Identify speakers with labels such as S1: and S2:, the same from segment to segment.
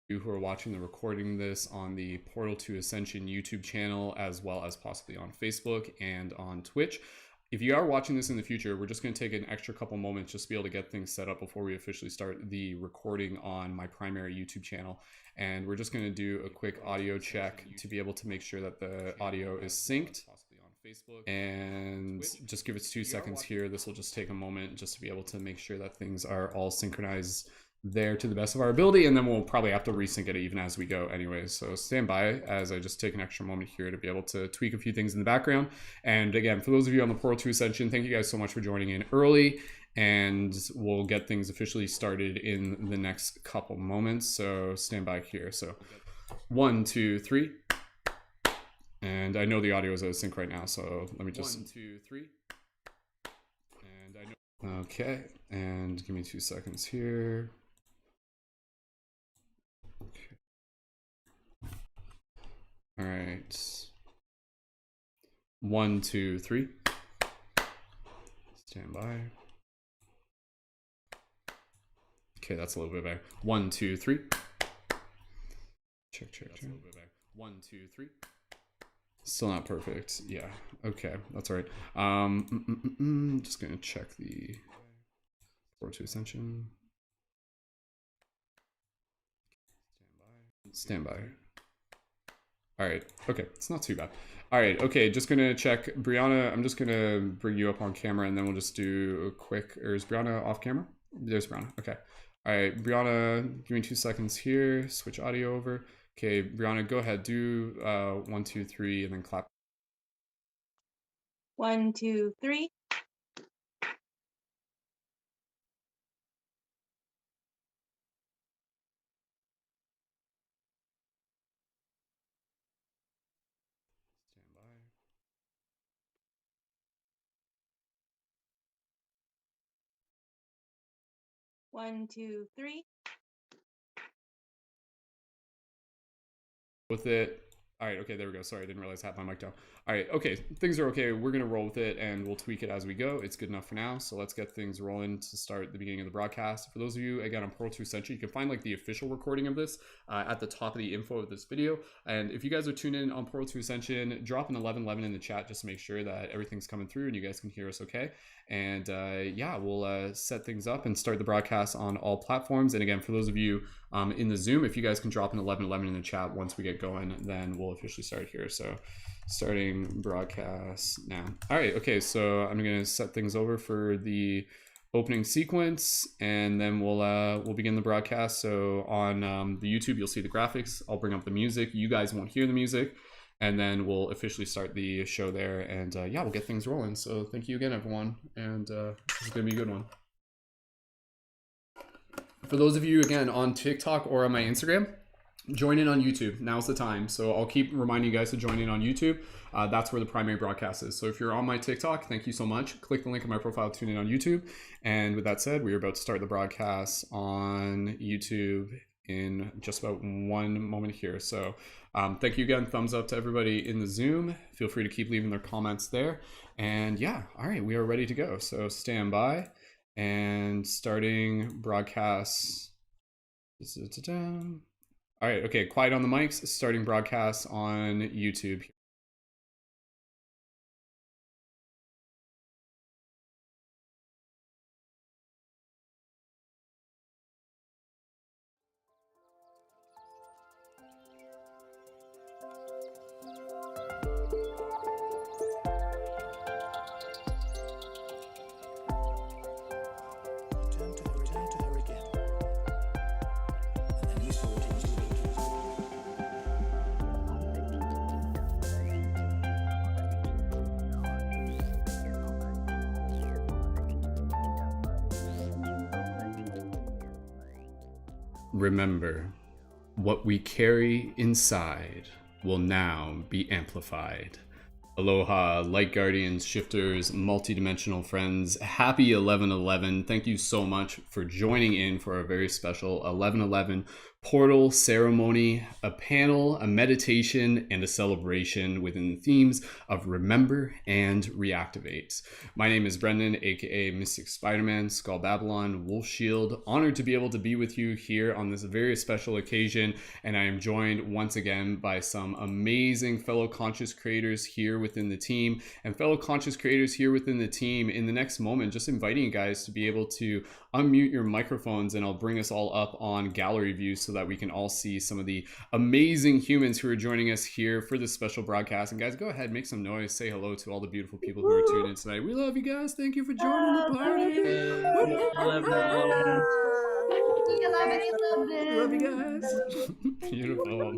S1: you who are watching the recording this on the Portal to Ascension YouTube channel, as well as possibly on Facebook and on Twitch. If you are watching this in the future, we're just going to take an extra couple moments just to be able to get things set up before we officially start the recording on my primary YouTube channel. And we're just going to do a quick audio check to be able to make sure that the audio is synced. And just give us 2 seconds here. This will just take a moment just to be able to make sure that things are all synchronized there to the best of our ability, and then we'll probably have to resync it even as we go anyways. So stand by as I just take an extra moment here to be able to tweak a few things in the background. And again, for those of you on the Portal to Ascension, thank you guys so much for joining in early, and we'll get things officially started in the next couple moments. So stand by here. So 1, 2, 3. And I know the audio is out of sync right now, so let me just 1, 2, 3. And I know. Okay, and give me 2 seconds here. All right. 1, 2, 3. Stand by. Okay, that's a little bit better. 1, 2, 3. Check, check, check. 1, 2, 3. Still not perfect. Yeah. Okay, that's all right. Just gonna check the Portal to Ascension. Stand by. All right. Okay, it's not too bad. All right. Okay, just gonna check Brianna. I'm just gonna bring you up on camera, and then we'll just do a quick. Or is Brianna off camera? There's Brianna. Okay. All right, Brianna. Give me 2 seconds here. Switch audio over. Okay, Brianna, go ahead. Do 1, 2, 3, and then clap.
S2: 1, 2, 3.
S1: Stand by.
S2: 1, 2, 3.
S1: With it. All right, okay, there we go. Sorry, I didn't realize I had my mic down. All right, okay, things are okay. We're gonna roll with it, and we'll tweak it as we go. It's good enough for now, so let's get things rolling to start the beginning of the broadcast. For those of you, again, on Portal to Ascension, you can find like the official recording of this at the top of the info of this video. And if you guys are tuned in on Portal to Ascension, drop an 1111 in the chat just to make sure that everything's coming through and you guys can hear us okay. And yeah, we'll set things up and start the broadcast on all platforms. And again, for those of you in the Zoom, if you guys can drop an 1111 in the chat once we get going, then we'll officially start here. So starting broadcast now. All right, okay, so I'm gonna set things over for the opening sequence, and then we'll begin the broadcast. So on the YouTube, you'll see the graphics. I'll bring up the music. You guys won't hear the music, and then we'll officially start the show there. And yeah, we'll get things rolling. So thank you again, everyone, and this is gonna be a good one. For those of you, again, on TikTok or on my Instagram, join in on YouTube. Now's the time. So I'll keep reminding you guys to join in on YouTube. That's where the primary broadcast is. So if you're on my TikTok, thank you so much. Click the link in my profile, tune in on YouTube. And with that said, we are about to start the broadcast on YouTube in just about 1 moment here. So thank you again. Thumbs up to everybody in the Zoom. Feel free to keep leaving their comments there. And yeah, all right, we are ready to go. So stand by. And starting broadcast. All right, okay, quiet on the mics. Starting broadcast on YouTube. Remember, what we carry inside will now be amplified. Aloha, light guardians, shifters, multidimensional friends. Happy 11/11. Thank you so much for joining in for a very special 11/11 portal ceremony, a panel, a meditation, and a celebration within the themes of Remember and Reactivate. My name is Brendan, aka Mystic Spider-Man, Skull Babylon, Wolf Shield. Honored to be able to be with you here on this very special occasion, and I am joined once again by some amazing fellow conscious creators here within the team, and fellow conscious creators here within the team. In the next moment, just inviting you guys to be able to unmute your microphones, and I'll bring us all up on gallery view so that we can all see some of the amazing humans who are joining us here for this special broadcast. And guys, go ahead, make some noise, say hello to all the beautiful people who are tuned in tonight. We love you guys. Thank you for joining the party. Love you guys. Beautiful.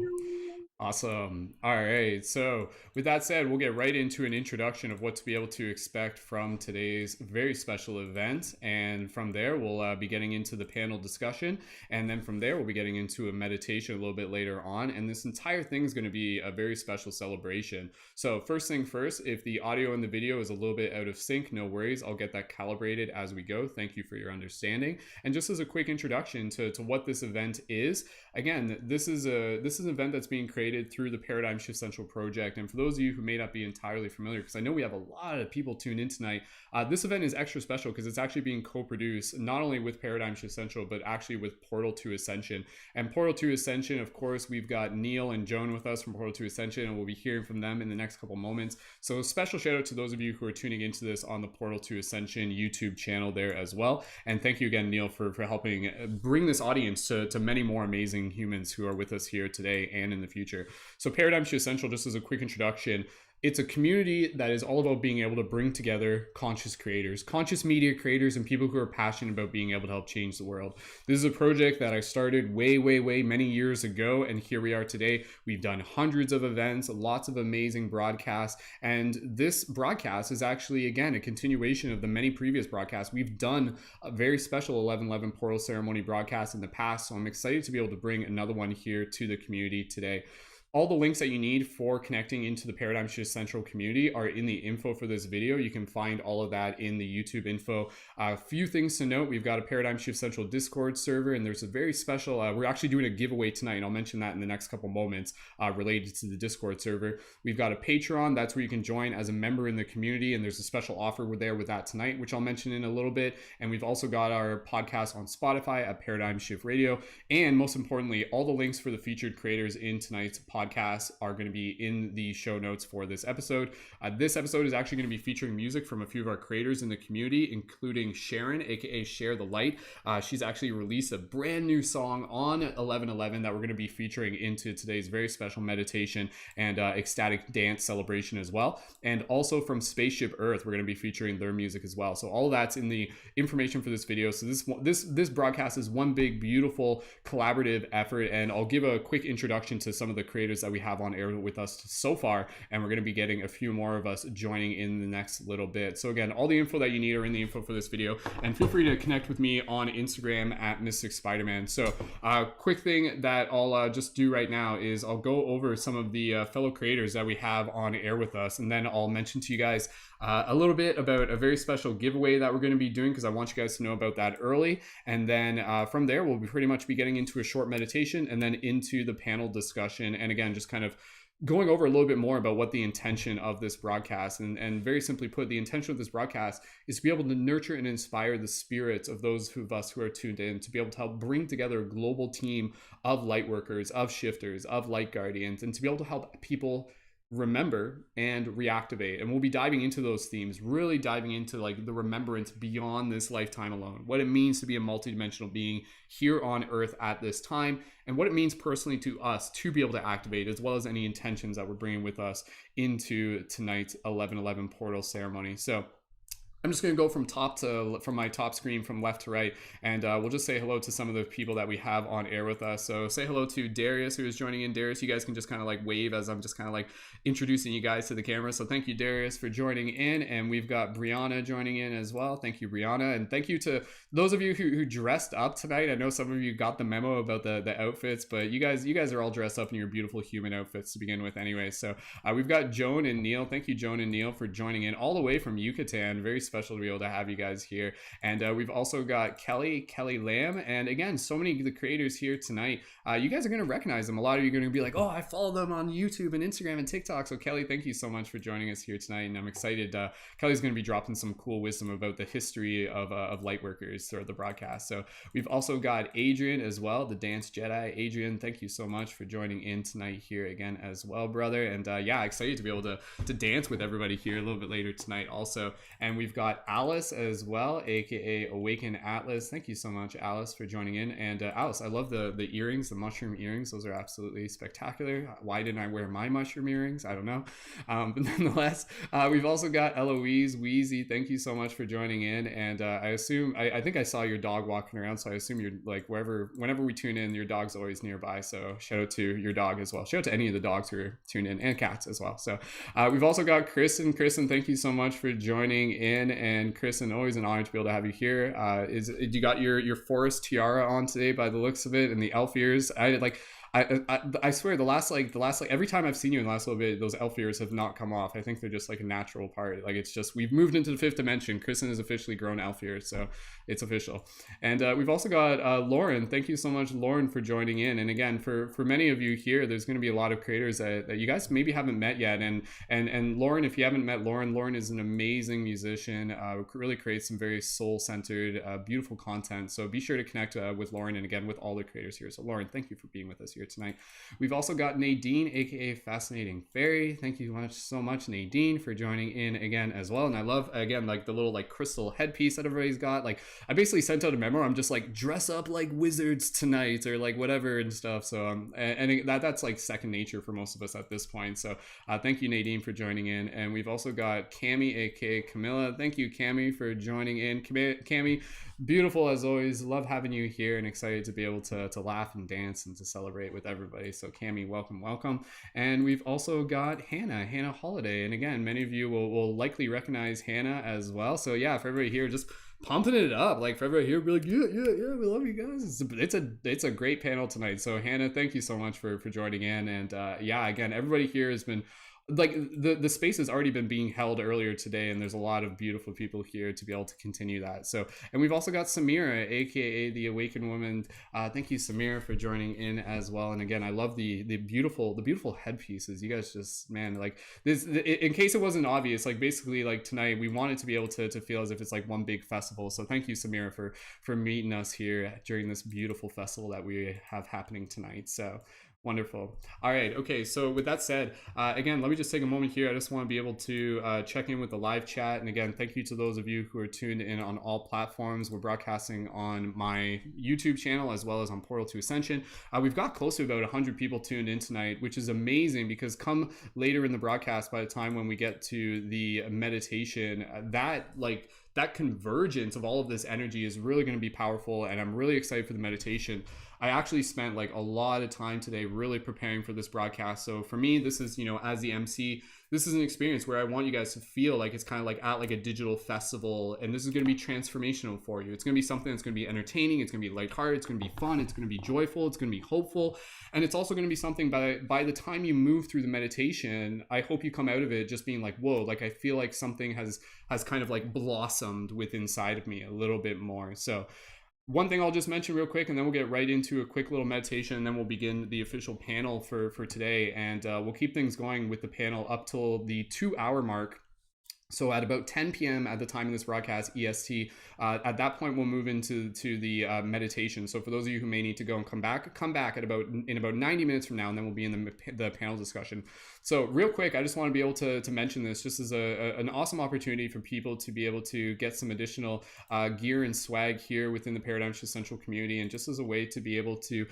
S1: Awesome. All right. So with that said, we'll get right into an introduction of what to be able to expect from today's very special event. And from there, we'll be getting into the panel discussion. And then from there, we'll be getting into a meditation a little bit later on. And this entire thing is going to be a very special celebration. So first thing first, if the audio and the video is a little bit out of sync, no worries. I'll get that calibrated as we go. Thank you for your understanding. And just as a quick introduction to what this event is, again, this is an event that's being created through the Paradigm Shift Central project. And for those of you who may not be entirely familiar, because I know we have a lot of people tuned in tonight, this event is extra special because it's actually being co-produced not only with Paradigm Shift Central, but actually with Portal to Ascension. And Portal to Ascension, of course, we've got Neil and Joan with us from Portal to Ascension, and we'll be hearing from them in the next couple moments. So a special shout out to those of you who are tuning into this on the Portal to Ascension YouTube channel there as well. And thank you again, Neil, for helping bring this audience to many more amazing humans who are with us here today and in the future. So Paradigm Shift Central, just as a quick introduction, it's a community that is all about being able to bring together conscious creators, conscious media creators, and people who are passionate about being able to help change the world. This is a project that I started way many years ago, and here we are today. We've done hundreds of events, lots of amazing broadcasts, and this broadcast is actually, again, a continuation of the many previous broadcasts. We've done a very special 11/11 portal ceremony broadcast in the past, so I'm excited to be able to bring another one here to the community today. All the links that you need for connecting into the Paradigm Shift Central community are in the info for this video. You can find all of that in the YouTube info. A few things to note: we've got a Paradigm Shift Central Discord server, and there's a very special, we're actually doing a giveaway tonight, and I'll mention that in the next couple moments related to the Discord server. We've got a Patreon, that's where you can join as a member in the community, and there's a special offer there with that tonight, which I'll mention in a little bit. And we've also got our podcast on Spotify at Paradigm Shift Radio. And most importantly, all the links for the featured creators in tonight's podcasts are going to be in the show notes for this episode. This episode is actually going to be featuring music from a few of our creators in the community, including Sharon, aka Share the Light. She's actually released a brand new song on 11/11 that we're going to be featuring into today's very special meditation and ecstatic dance celebration as well. And also from Spaceship Earth, we're going to be featuring their music as well. So all of that's in the information for this video. So this broadcast is one big, beautiful, collaborative effort, and I'll give a quick introduction to some of the creators that we have on air with us so far, and we're going to be getting a few more of us joining in the next little bit. So again, all the info that you need are in the info for this video, and feel free to connect with me on Instagram at Mystic Spider-Man. So quick thing that I'll just do right now is I'll go over some of the fellow creators that we have on air with us, and then I'll mention to you guys a little bit about a very special giveaway that we're going to be doing, because I want you guys to know about that early. And then from there, we'll pretty much be getting into a short meditation and then into the panel discussion. And again, just kind of going over a little bit more about what the intention of this broadcast, and very simply put, the intention of this broadcast is to be able to nurture and inspire the spirits of those of us who are tuned in, to be able to help bring together a global team of light workers, of shifters, of light guardians, and to be able to help people remember and reactivate. And we'll be diving into those themes, really diving into like the remembrance beyond this lifetime alone, what it means to be a multidimensional being here on earth at this time, and what it means personally to us to be able to activate, as well as any intentions that we're bringing with us into tonight's 11/11 portal ceremony. So I'm just going to go from my top screen from left to right, and we'll just say hello to some of the people that we have on air with us. So say hello to Darius, who is joining in. Darius, you guys can just kind of like wave as I'm just kind of like introducing you guys to the camera. So thank you, Darius, for joining in. And we've got Brianna joining in as well. Thank you, Brianna. And thank you to those of you who dressed up tonight. I know some of you got the memo about the outfits, but you guys are all dressed up in your beautiful human outfits to begin with anyway. So we've got Joan and Neil. Thank you, Joan and Neil, for joining in all the way from Yucatan. Very special to be able to have you guys here. And we've also got Kelly Lamb, and again, so many of the creators here tonight. You guys are going to recognize them. A lot of you are going to be like, oh, I follow them on YouTube and Instagram and TikTok. So Kelly, thank you so much for joining us here tonight, and I'm excited. Kelly's going to be dropping some cool wisdom about the history of Lightworkers throughout the broadcast. So we've also got Adrian as well, the Dance Jedi. Adrian, thank you so much for joining in tonight here again as well, brother. And yeah, excited to be able to dance with everybody here a little bit later tonight also. And we've got Alice as well, aka Awaken Atlas. Thank you so much, Alice, for joining in. And Alice, I love the earrings, the mushroom earrings. Those are absolutely spectacular. Why didn't I wear my mushroom earrings? I don't know. But nonetheless, we've also got Eloise Wheezy. Thank you so much for joining in. And I think I saw your dog walking around, so I assume you're like whenever we tune in, your dog's always nearby. So shout out to your dog as well. Shout out to any of the dogs who are tuned in, and cats as well. So we've also got Kristen. Kristen, thank you so much for joining in. And Kristen, always an honor to be able to have you here. You got your forest tiara on today by the looks of it, and the elf ears. I swear the last every time I've seen you in the last little bit, those elf ears have not come off. I think they're just like a natural part. Like, it's just, we've moved into the fifth dimension. Kristen has officially grown elf ears, so it's official. And we've also got Lauren. Thank you so much, Lauren, for joining in. And again, for many of you here, there's going to be a lot of creators that you guys maybe haven't met yet. And Lauren, if you haven't met Lauren is an amazing musician. Really creates some very soul-centered, beautiful content. So be sure to connect with Lauren, and again with all the creators here. So Lauren, thank you for being with us here tonight. We've also got Nadine, aka Fascinating Fairy. Thank you so much, Nadine, for joining in again as well. And I love, again, like the little like crystal headpiece that everybody's got. Like, I basically sent out a memo. I'm just like, dress up like wizards tonight, or like whatever and stuff. So and that's like second nature for most of us at this point. So thank you, Nadine, for joining in. And we've also got Cami, aka Camilla. Thank you, Cami, for joining in. Cami, beautiful as always. Love having you here, and excited to be able to laugh and dance and to celebrate with everybody. So Cami, welcome. And we've also got Hannah Holiday. And again, many of you will likely recognize Hannah as well. So yeah, for everybody here, just pumping it up, like for everybody here, be like, yeah, we love you guys. It's a great panel tonight. So Hannah, thank you so much for joining in. And yeah, again, everybody here has been like, the space has already been being held earlier today, and there's a lot of beautiful people here to be able to continue that. So, and we've also got Samira, aka the Awakened Woman. Thank you, Samira, for joining in as well. And again, I love the beautiful headpieces. You guys just, man, like this, in case it wasn't obvious, like basically like tonight we wanted to be able to feel as if it's like one big festival. So thank you, Samira, for meeting us here during this beautiful festival that we have happening tonight. So wonderful. All right. Okay. So with that said, again, let me just take a moment here. I just want to be able to check in with the live chat. And again, thank you to those of you who are tuned in on all platforms. We're broadcasting on my YouTube channel as well as on Portal to Ascension. We've got close to about 100 people tuned in tonight, which is amazing, because come later in the broadcast, by the time when we get to the meditation, that convergence of all of this energy is really going to be powerful. And I'm really excited for the meditation. I actually spent like a lot of time today really preparing for this broadcast. So for me, this is, as the MC, this is an experience where I want you guys to feel like it's kind of like at like a digital festival, and this is going to be transformational for you. It's going to be something that's going to be entertaining. It's going to be lighthearted. It's going to be fun. It's going to be joyful. It's going to be hopeful. And it's also going to be something by the time you move through the meditation, I hope you come out of it just being like, whoa, like I feel like something has kind of like blossomed within inside of me a little bit more. So one thing I'll just mention real quick, and then we'll get right into a quick little meditation, and then we'll begin the official panel for today. And we'll keep things going with the panel up till the 2-hour mark. So at about 10 p.m. at the time of this broadcast, EST, at that point, we'll move into the meditation. So for those of you who may need to go and come back in about 90 minutes from now, and then we'll be in the panel discussion. So real quick, I just want to be able to mention this just as an awesome opportunity for people to be able to get some additional gear and swag here within the Paradigm Shift Central community, and just as a way to be able to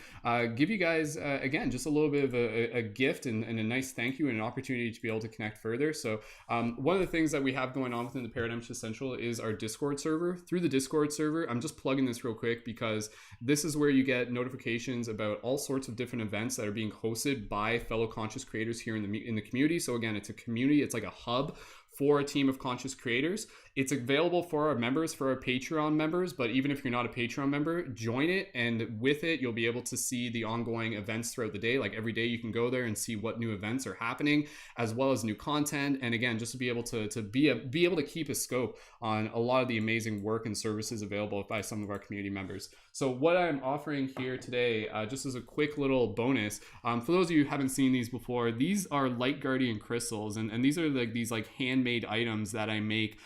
S1: give you guys, again, just a little bit of a gift and a nice thank you and an opportunity to be able to connect further. So one of the things that we have going on within the Paradigm Shift Central is our Discord server. Through the Discord server, I'm just plugging this real quick because this is where you get notifications about all sorts of different events that are being hosted by fellow conscious creators here in the community. So again, it's a community, it's like a hub for a team of conscious creators. It's available for our members, for our Patreon members, but even if you're not a Patreon member, join it, and with it, you'll be able to see the ongoing events throughout the day. Like every day you can go there and see what new events are happening, as well as new content. And again, just to be able to be able to keep a scope on a lot of the amazing work and services available by some of our community members. So what I'm offering here today, just as a quick little bonus, for those of you who haven't seen these before, these are Light Guardian crystals, and these are like these like handmade items that I make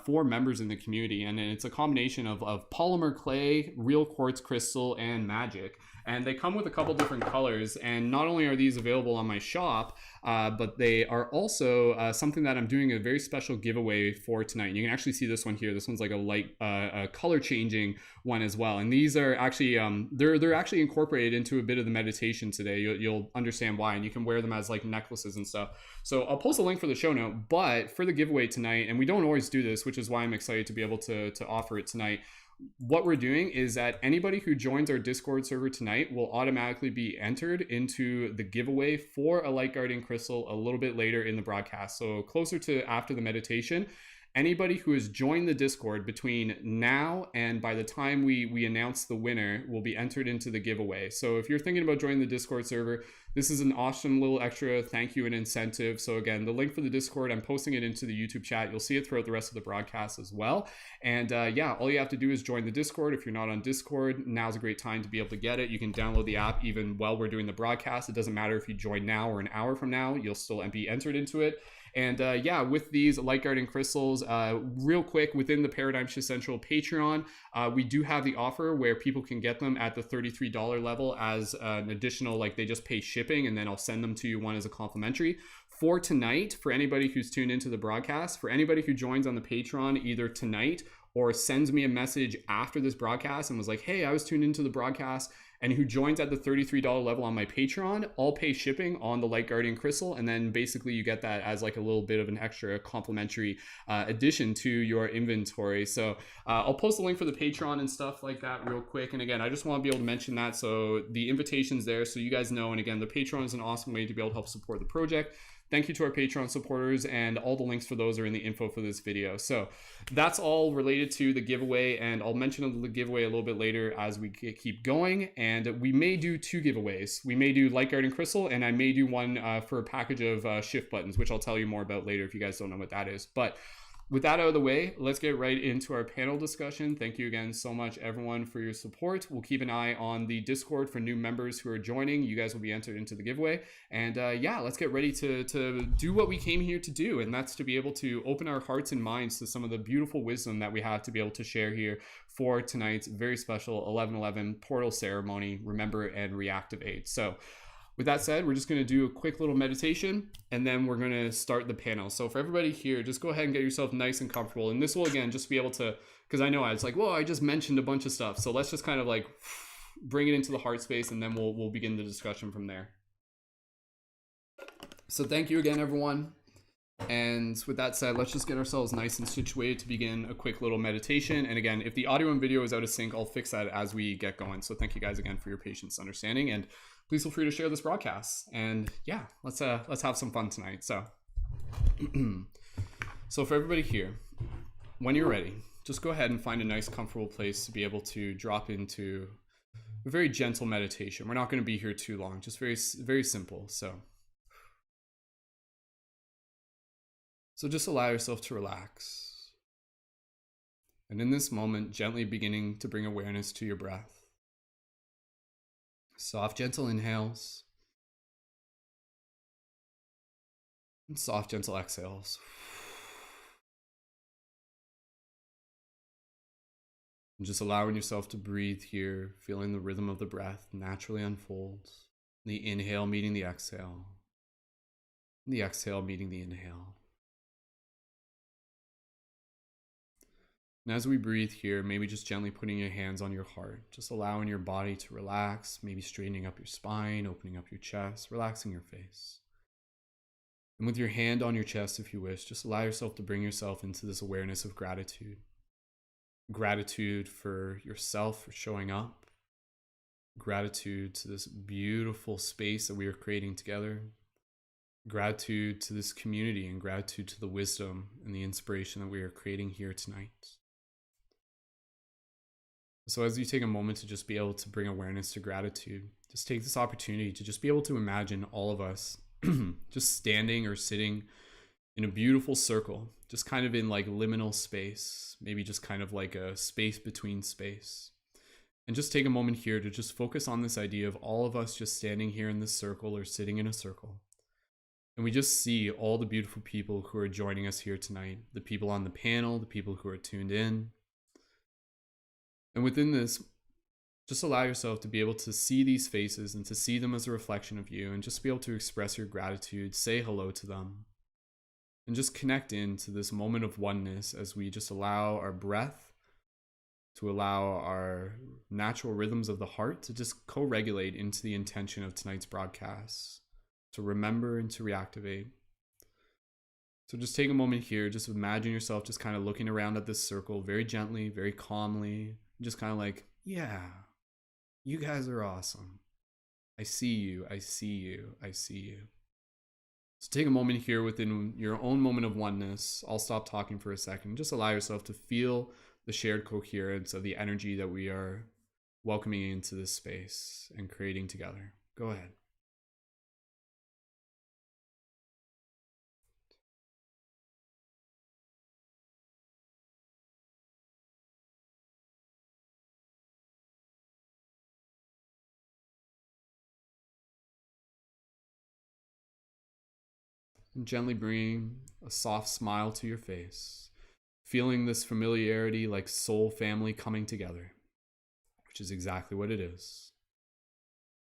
S1: for members in the community, and it's a combination of polymer clay, real quartz crystal, and magic. And they come with a couple different colors, and not only are these available on my shop, but they are also something that I'm doing a very special giveaway for tonight. And you can actually see this one here. This one's like a light color changing one as well. And these are actually they're actually incorporated into a bit of the meditation today. You'll understand why, and you can wear them as like necklaces and stuff. So I'll post a link for the show note, but for the giveaway tonight, and we don't always do this, which is why I'm excited to be able to offer it tonight. What we're doing is that anybody who joins our Discord server tonight will automatically be entered into the giveaway for a Light Guardian crystal a little bit later in the broadcast. So closer to after the meditation, anybody who has joined the Discord between now and by the time we announce the winner will be entered into the giveaway. So if you're thinking about joining the Discord server, this is an awesome little extra thank you and incentive. So again, the link for the Discord, I'm posting it into the YouTube chat. You'll see it throughout the rest of the broadcast as well. And yeah, all you have to do is join the Discord. If you're not on Discord, now's a great time to be able to get it. You can download the app even while we're doing the broadcast. It doesn't matter if you join now or an hour from now, you'll still be entered into it. And yeah, with these Light Guardian crystals, real quick, within the Paradigm Shift Central Patreon, we do have the offer where people can get them at the $33 level as an additional, like they just pay shipping, and then I'll send them to you one as a complimentary. For tonight, for anybody who's tuned into the broadcast, for anybody who joins on the Patreon either tonight or sends me a message after this broadcast and was like, hey, I was tuned into the broadcast, and who joins at the $33 level on my Patreon, I'll pay shipping on the Light Guardian crystal, and then basically you get that as like a little bit of an extra complimentary addition to your inventory. So I'll post a link for the Patreon and stuff like that real quick. And again, I just want to be able to mention that, so the invitation's there so you guys know. And again, the Patreon is an awesome way to be able to help support the project. Thank you to our Patreon supporters, and all the links for those are in the info for this video. So that's all related to the giveaway, and I'll mention the giveaway a little bit later as we keep going. And we may do two giveaways. We may do Light Guardian Crystal, and I may do one for a package of shift buttons, which I'll tell you more about later if you guys don't know what that is. But with that out of the way, let's get right into our panel discussion. Thank you again so much, everyone, for your support. We'll keep an eye on the Discord for new members who are joining. You guys will be entered into the giveaway. And yeah, let's get ready to do what we came here to do, and that's to be able to open our hearts and minds to some of the beautiful wisdom that we have to be able to share here for tonight's very special 11/11 portal ceremony, Remember and Reactivate. So with that said, we're just going to do a quick little meditation, and then we're going to start the panel. So for everybody here, just go ahead and get yourself nice and comfortable. And this will, again, just be able to, because I know I was like, well, I just mentioned a bunch of stuff. So let's just kind of like bring it into the heart space, and then we'll begin the discussion from there. So thank you again, everyone. And with that said, let's just get ourselves nice and situated to begin a quick little meditation. And again, if the audio and video is out of sync, I'll fix that as we get going. So thank you guys again for your patience and understanding, and please feel free to share this broadcast. And yeah, let's have some fun tonight. So so for everybody here, when you're ready, just go ahead and find a nice comfortable place to be able to drop into a very gentle meditation. We're not going to be here too long, just very simple. So just allow yourself to relax. And in this moment, gently beginning to bring awareness to your breath. Soft, gentle inhales. And soft, gentle exhales. And just allowing yourself to breathe here, feeling the rhythm of the breath naturally unfold. The inhale meeting the exhale. And the exhale meeting the inhale. And as we breathe here, maybe just gently putting your hands on your heart, just allowing your body to relax, maybe straightening up your spine, opening up your chest, relaxing your face. And with your hand on your chest, if you wish, just allow yourself to bring yourself into this awareness of gratitude. Gratitude for yourself for showing up. Gratitude to this beautiful space that we are creating together. Gratitude to this community and gratitude to the wisdom and the inspiration that we are creating here tonight. So as you take a moment to just be able to bring awareness to gratitude, just take this opportunity to just be able to imagine all of us just standing or sitting in a beautiful circle, just kind of in like liminal space, maybe just kind of like a space between space. And just take a moment here to just focus on this idea of all of us just standing here in this circle or sitting in a circle. And we just see all the beautiful people who are joining us here tonight, the people on the panel, the people who are tuned in. And within this, just allow yourself to be able to see these faces and to see them as a reflection of you and just be able to express your gratitude, say hello to them, and just connect into this moment of oneness as we just allow our breath to allow our natural rhythms of the heart to just co-regulate into the intention of tonight's broadcast, to remember and to reactivate. So just take a moment here, just imagine yourself just kind of looking around at this circle very gently, very calmly, just kind of like, yeah, you guys are awesome. I see you, I see you, I see you. So take a moment here within your own moment of oneness. I'll stop talking for a second. Just allow yourself to feel the shared coherence of the energy that we are welcoming into this space and creating together. Go ahead. And gently bring a soft smile to your face, feeling this familiarity like soul family coming together, which is exactly what it is.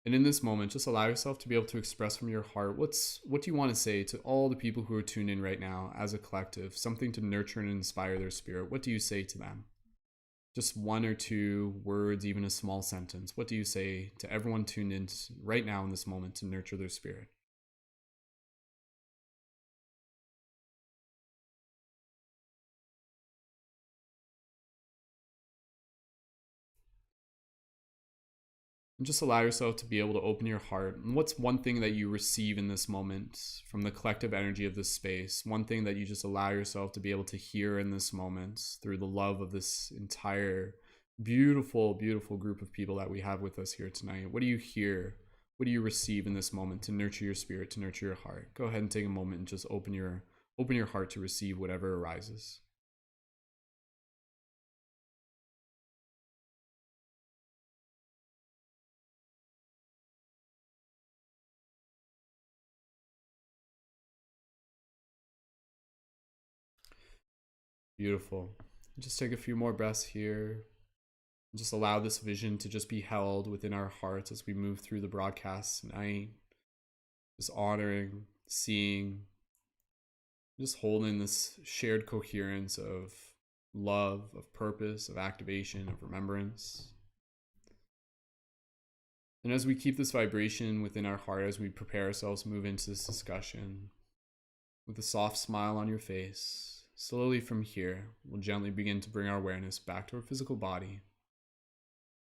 S1: And in this moment, just allow yourself to be able to express from your heart what do you want to say to all the people who are tuned in right now as a collective, something to nurture and inspire their spirit. What do you say to them? Just one or two words, even a small sentence. What do you say to everyone tuned in right now in this moment to nurture their spirit? And just allow yourself to be able to open your heart. And what's one thing that you receive in this moment from the collective energy of this space? One thing that you just allow yourself to be able to hear in this moment through the love of this entire beautiful, beautiful group of people that we have with us here tonight. What do you hear? What do you receive in this moment to nurture your spirit, to nurture your heart? Go ahead and take a moment and just open your heart to receive whatever arises. Beautiful. Just take a few more breaths here. Just allow this vision to just be held within our hearts as we move through the broadcast tonight. Just honoring, seeing, just holding this shared coherence of love, of purpose, of activation, of remembrance. And as we keep this vibration within our heart, as we prepare ourselves to move into this discussion, with a soft smile on your face, slowly from here, we'll gently begin to bring our awareness back to our physical body.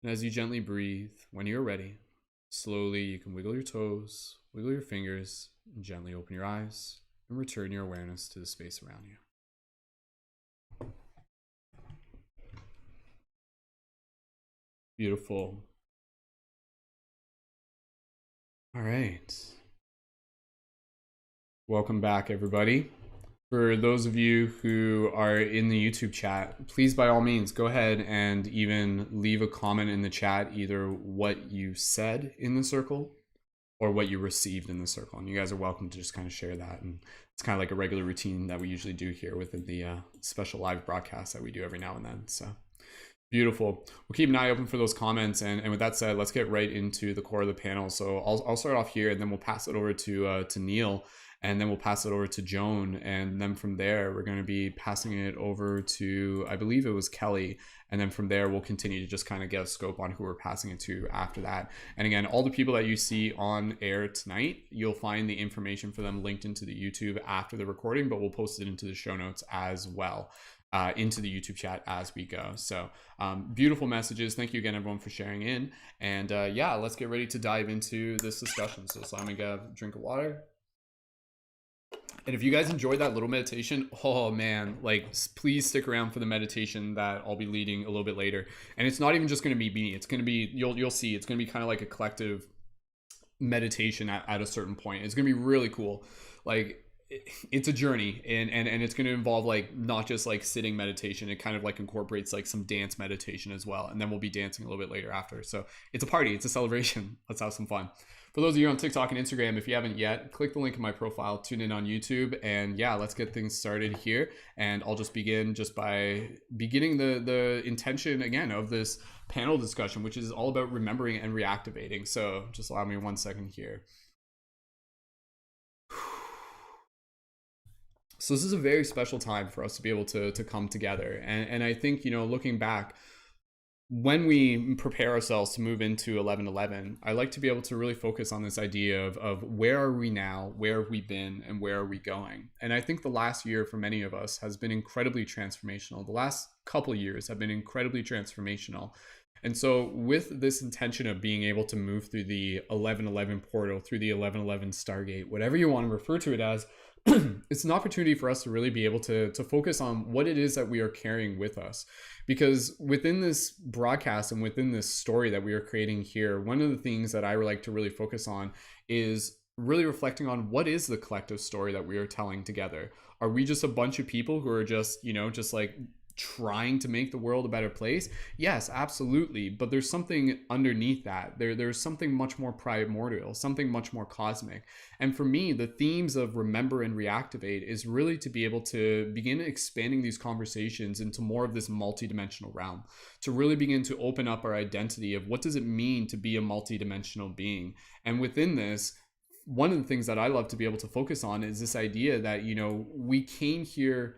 S1: And as you gently breathe, when you're ready, slowly you can wiggle your toes, wiggle your fingers, and gently open your eyes and return your awareness to the space around you. Beautiful. All right. Welcome back, everybody. For those of you who are in the YouTube chat, please by all means go ahead and even leave a comment in the chat, either what you said in the circle or what you received in the circle. And you guys are welcome to just kind of share that. And it's kind of like a regular routine that we usually do here within the special live broadcast that we do every now and then. So Beautiful. We'll keep an eye open for those comments. And with that said, let's get right into the core of the panel. So I'll start off here and then we'll pass it over to Neil, and then we'll pass it over to Joan. And then from there, we're going to be passing it over to, I believe it was Kelly. And then from there, we'll continue to just kind of get a scope on who we're passing it to after that. And again, all the people that you see on air tonight, you'll find the information for them linked into the YouTube after the recording, but we'll post it into the show notes as well. Into the YouTube chat as we go. So beautiful messages. Thank you again, everyone, for sharing in. And yeah, let's get ready to dive into this discussion. So Simon, get a drink of water. And if you guys enjoyed that little meditation, oh man, like please stick around for the meditation that I'll be leading a little bit later. And it's not even just going to be me. It's going to be, you'll see, it's going to be kind of like a collective meditation at a certain point. It's going to be really cool. Like, it's a journey, and it's going to involve like not just like sitting meditation. It kind of like incorporates like some dance meditation as well, and then we'll be dancing a little bit later after. So it's a party, it's a celebration. Let's have some fun. For those of you on TikTok and Instagram, if you haven't yet, click the link in my profile, tune in on YouTube, and yeah, let's get things started here. And I'll just begin just by beginning the intention again of this panel discussion, which is all about remembering and reactivating. So just allow me 1 second here. So this is a very special time for us to be able to come together. And I think, you know, looking back, when we prepare ourselves to move into 1111, I like to be able to really focus on this idea of where are we now, where have we been, and where are we going? And I think the last year for many of us has been incredibly transformational. The last couple of years have been incredibly transformational. And so with this intention of being able to move through the 1111 portal, through the 1111 Stargate, whatever you want to refer to it as, it's an opportunity for us to really be able to focus on what it is that we are carrying with us. Because within this broadcast and within this story that we are creating here, one of the things that I would like to really focus on is really reflecting on what is the collective story that we are telling together. Are we just a bunch of people who are just, you know, just like trying to make the world a better place? Yes, absolutely. But there's something underneath that. There's something much more primordial, something much more cosmic. And for me, the themes of Remember and Reactivate is really to be able to begin expanding these conversations into more of this multidimensional realm, to really begin to open up our identity of what does it mean to be a multidimensional being. And within this, one of the things that I love to be able to focus on is this idea that, you know, we came here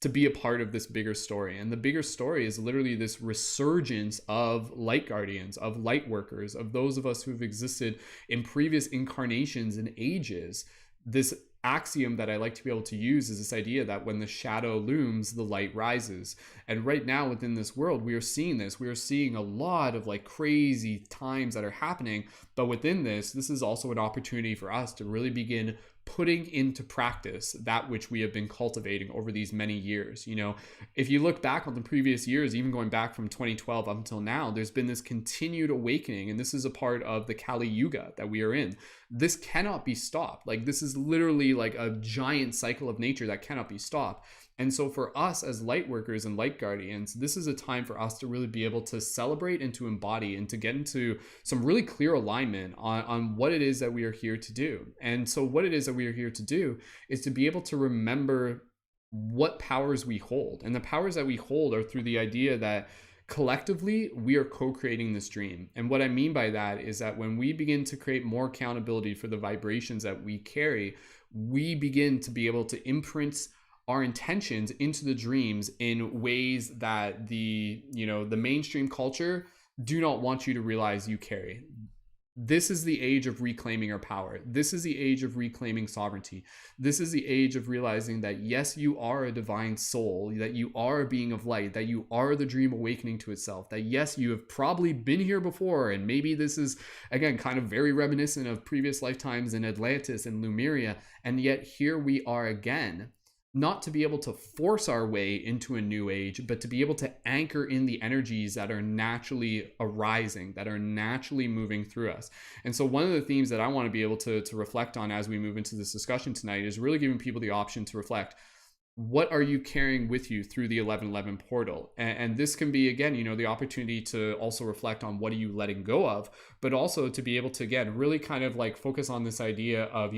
S1: to be a part of this bigger story. And the bigger story is literally this resurgence of light guardians, of light workers, of those of us who have existed in previous incarnations and ages. This axiom that I like to be able to use is this idea that when the shadow looms, the light rises. And right now within this world, we are seeing this. We are seeing a lot of like crazy times that are happening. But within this is also an opportunity for us to really begin putting into practice that which we have been cultivating over these many years. You know, if you look back on the previous years, even going back from 2012 up until now, there's been this continued awakening, and this is a part of the Kali Yuga that we are in. This cannot be stopped. Like, this is literally like a giant cycle of nature that cannot be stopped. And so for us as light workers and light guardians, this is a time for us to really be able to celebrate and to embody and to get into some really clear alignment on what it is that we are here to do. And so what it is that we are here to do is to be able to remember what powers we hold. And the powers that we hold are through the idea that collectively, we are co-creating this dream. And what I mean by that is that when we begin to create more accountability for the vibrations that we carry, we begin to be able to imprint our intentions into the dreams in ways that the mainstream culture do not want you to realize you carry. This is the age of reclaiming our power. This is the age of reclaiming sovereignty. This is the age of realizing that yes, you are a divine soul, that you are a being of light, that you are the dream awakening to itself, that yes, you have probably been here before, and maybe this is, again, kind of very reminiscent of previous lifetimes in Atlantis and Lemuria, and yet here we are again. Not to be able to force our way into a new age, but to be able to anchor in the energies that are naturally arising, that are naturally moving through us. And so one of the themes that I want to be able to reflect on as we move into this discussion tonight is really giving people the option to reflect. What are you carrying with you through the 1111 portal? And this can be, again, the opportunity to also reflect on what are you letting go of, but also to be able to, again, really kind of like focus on this idea of,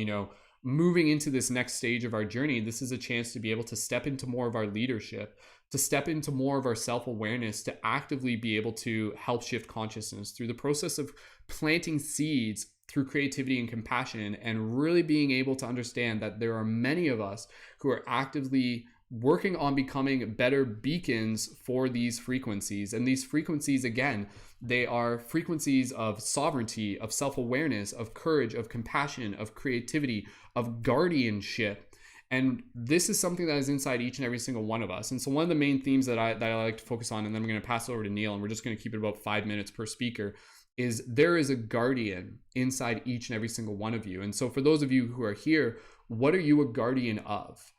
S1: moving into this next stage of our journey, this is a chance to be able to step into more of our leadership, to step into more of our self-awareness, to actively be able to help shift consciousness through the process of planting seeds through creativity and compassion, and really being able to understand that there are many of us who are actively working on becoming better beacons for these frequencies. And these frequencies, again, they are frequencies of sovereignty, of self-awareness, of courage, of compassion, of creativity, of guardianship. And this is something that is inside each and every single one of us. And so one of the main themes that I like to focus on, and then I'm going to pass it over to Neil, and we're just going to keep it about 5 minutes per speaker, is there is a guardian inside each and every single one of you. And so for those of you who are here, what are you a guardian of?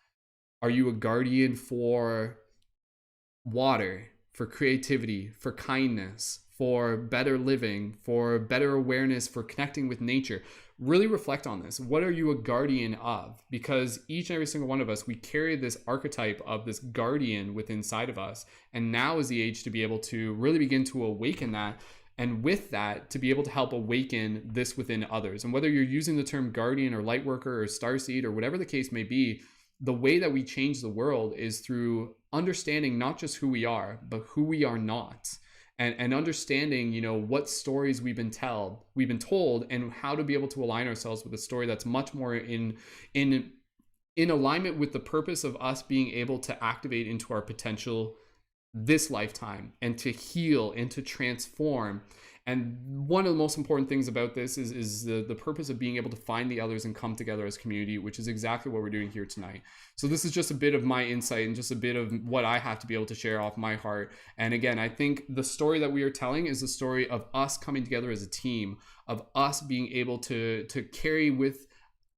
S1: Are you a guardian for water, for creativity, for kindness, for better living, for better awareness, for connecting with nature? Really reflect on this. What are you a guardian of? Because each and every single one of us, we carry this archetype of this guardian within inside of us. And now is the age to be able to really begin to awaken that. And with that, to be able to help awaken this within others. And whether you're using the term guardian or lightworker or starseed or whatever the case may be, the way that we change the world is through understanding not just who we are, but who we are not. And understanding, you know, what stories we've been told, and how to be able to align ourselves with a story that's much more in alignment with the purpose of us being able to activate into our potential this lifetime, and to heal and to transform. And one of the most important things about this is the purpose of being able to find the others and come together as community, which is exactly what we're doing here tonight. So this is just a bit of my insight and just a bit of what I have to be able to share off my heart. And again, I think the story that we are telling is the story of us coming together as a team, of us being able to carry with,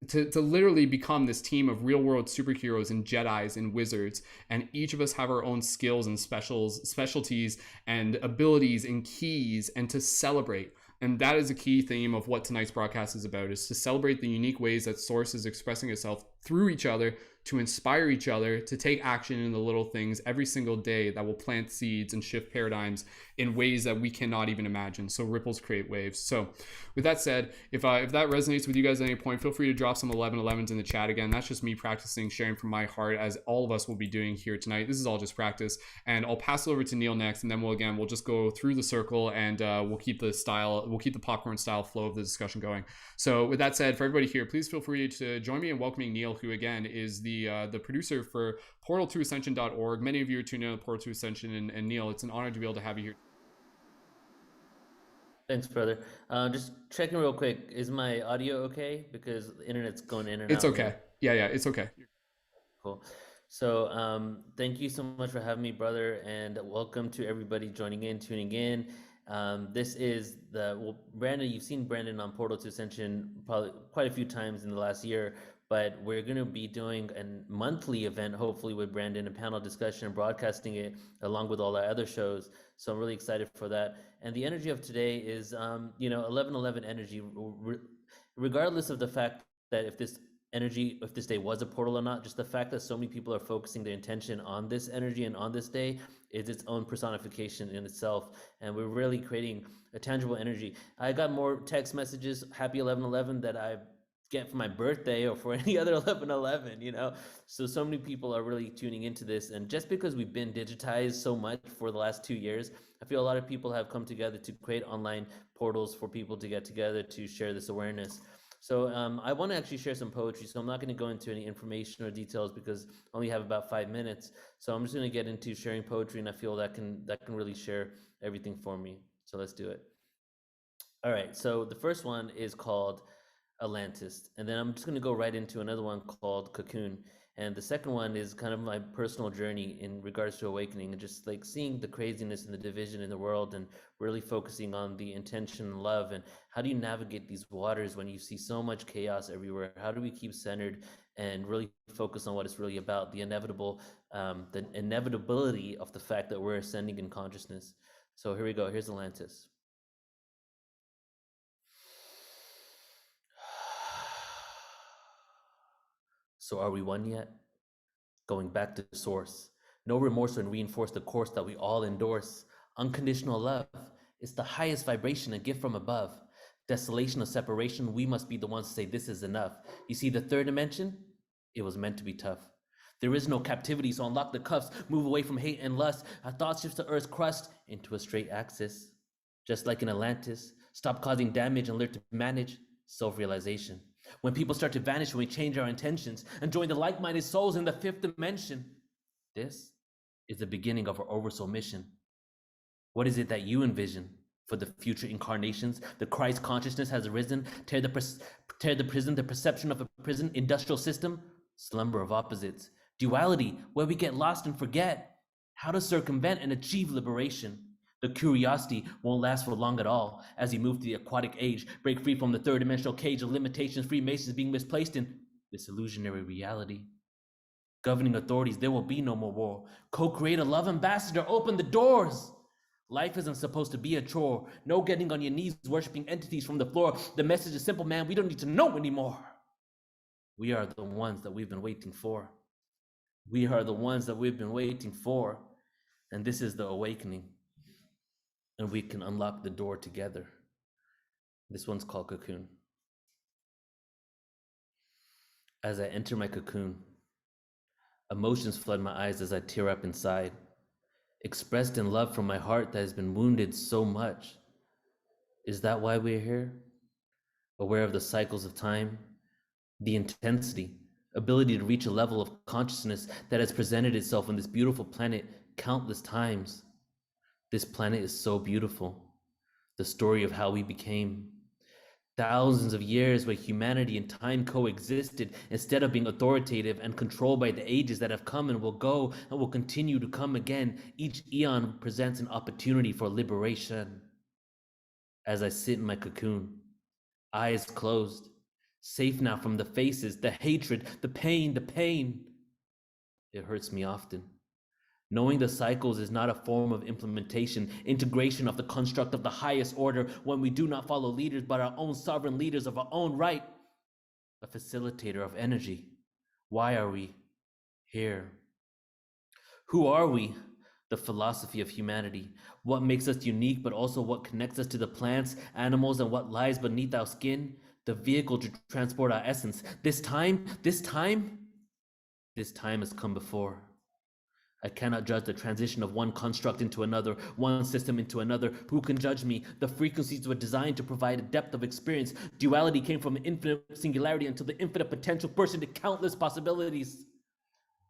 S1: to literally become this team of real world superheroes and Jedis and wizards. And each of us have our own skills and specialties and abilities and keys, and to celebrate. And that is a key theme of what tonight's broadcast is about, is to celebrate the unique ways that Source is expressing itself through each other, to inspire each other to take action in the little things every single day that will plant seeds and shift paradigms in ways that we cannot even imagine. So ripples create waves. So with that said, if that resonates with you guys at any point, feel free to drop some 1111s in the chat. Again, that's just me practicing, sharing from my heart, as all of us will be doing here tonight. This is all just practice. And I'll pass it over to Neil next, and then we'll just go through the circle, and we'll keep the popcorn style flow of the discussion going. So with that said, for everybody here, please feel free to join me in welcoming Neil, who again is the producer for portal2ascension.org. Many of you are tuning in on Portal to Ascension, and Neil, it's an honor to be able to have you here.
S3: Thanks, brother. Just checking real quick. Is my audio okay? Because the internet's going in and out.
S1: It's okay. Yeah, it's okay.
S3: Cool. So thank you so much for having me, brother, and welcome to everybody joining in, tuning in. This is Brandon, you've seen Brandon on Portal to Ascension probably quite a few times in the last year, but we're going to be doing a monthly event, hopefully with Brandon, a panel discussion and broadcasting it along with all our other shows. So I'm really excited for that. And the energy of today is, 1111 energy, regardless of the fact that if this day was a portal or not, just the fact that so many people are focusing their intention on this energy and on this day is its own personification in itself. And we're really creating a tangible energy. I got more text messages, happy 1111, that I get for my birthday or for any other 1111, so many people are really tuning into this. And just because we've been digitized so much for the last 2 years, I feel a lot of people have come together to create online portals for people to get together to share this awareness. So I want to actually share some poetry, so I'm not going to go into any information or details because I only have about 5 minutes. So I'm just going to get into sharing poetry, and I feel that can really share everything for me. So let's do it. All right, so the first one is called Atlantis, and then I'm just going to go right into another one called Cocoon. And the second one is kind of my personal journey in regards to awakening, and just like seeing the craziness and the division in the world, and really focusing on the intention and love. And how do you navigate these waters when you see so much chaos everywhere? How do we keep centered and really focus on what it's really about, the inevitability of the fact that we're ascending in consciousness? So here we go. Here's Atlantis. So are we one yet? Going back to source. No remorse when reinforce the course that we all endorse. Unconditional love is the highest vibration, a gift from above. Desolation of separation, we must be the ones to say this is enough. You see, the third dimension, it was meant to be tough. There is no captivity, so unlock the cuffs, move away from hate and lust. Our thoughts shift to Earth's crust into a straight axis. Just like in Atlantis, stop causing damage and learn to manage self-realization. When people start to vanish, when we change our intentions and join the like-minded souls in the fifth dimension, this is the beginning of our oversoul mission. What is it that you envision for the future incarnations? The Christ consciousness has arisen. Tear the prison, the perception of a prison, industrial system, slumber of opposites. Duality, where we get lost and forget how to circumvent and achieve liberation. The curiosity won't last for long at all as you move to the aquatic age, break free from the third dimensional cage of limitations, Freemasons being misplaced in this illusionary reality. Governing authorities, there will be no more war. Co-create a love ambassador, open the doors. Life isn't supposed to be a chore. No getting on your knees, worshiping entities from the floor. The message is simple, man, we don't need to know anymore. We are the ones that we've been waiting for. We are the ones that we've been waiting for. And this is the awakening. And we can unlock the door together. This one's called Cocoon. As I enter my cocoon, emotions flood my eyes as I tear up inside, expressed in love from my heart that has been wounded so much. Is that why we're here? Aware of the cycles of time, the intensity, ability to reach a level of consciousness that has presented itself on this beautiful planet countless times. This planet is so beautiful. The story of how we became. Thousands of years where humanity and time coexisted instead of being authoritative and controlled by the ages that have come and will go and will continue to come again. Each eon presents an opportunity for liberation. As I sit in my cocoon, eyes closed, safe now from the faces, the hatred, the pain, It hurts me often. Knowing the cycles is not a form of implementation, integration of the construct of the highest order when we do not follow leaders but our own sovereign leaders of our own right. A facilitator of energy. Why are we here? Who are we? The philosophy of humanity. What makes us unique but also what connects us to the plants, animals, and what lies beneath our skin? The vehicle to transport our essence. This time has come before. I cannot judge the transition of one construct into another, one system into another. Who can judge me? The frequencies were designed to provide a depth of experience. Duality came from infinite singularity until the infinite potential burst into countless possibilities.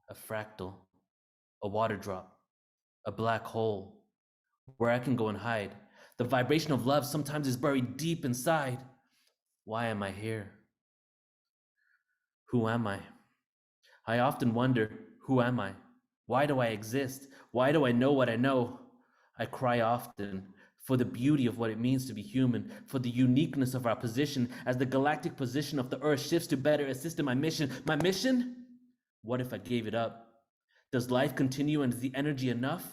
S3: A fractal, a water drop, a black hole, where I can go and hide. The vibration of love sometimes is buried deep inside. Why am I here? Who am I? I often wonder, who am I? Why do I exist? Why do I know what I know? I cry often for the beauty of what it means to be human, for the uniqueness of our position as the galactic position of the Earth shifts to better assist in my mission. My mission? What if I gave it up? Does life continue and is the energy enough?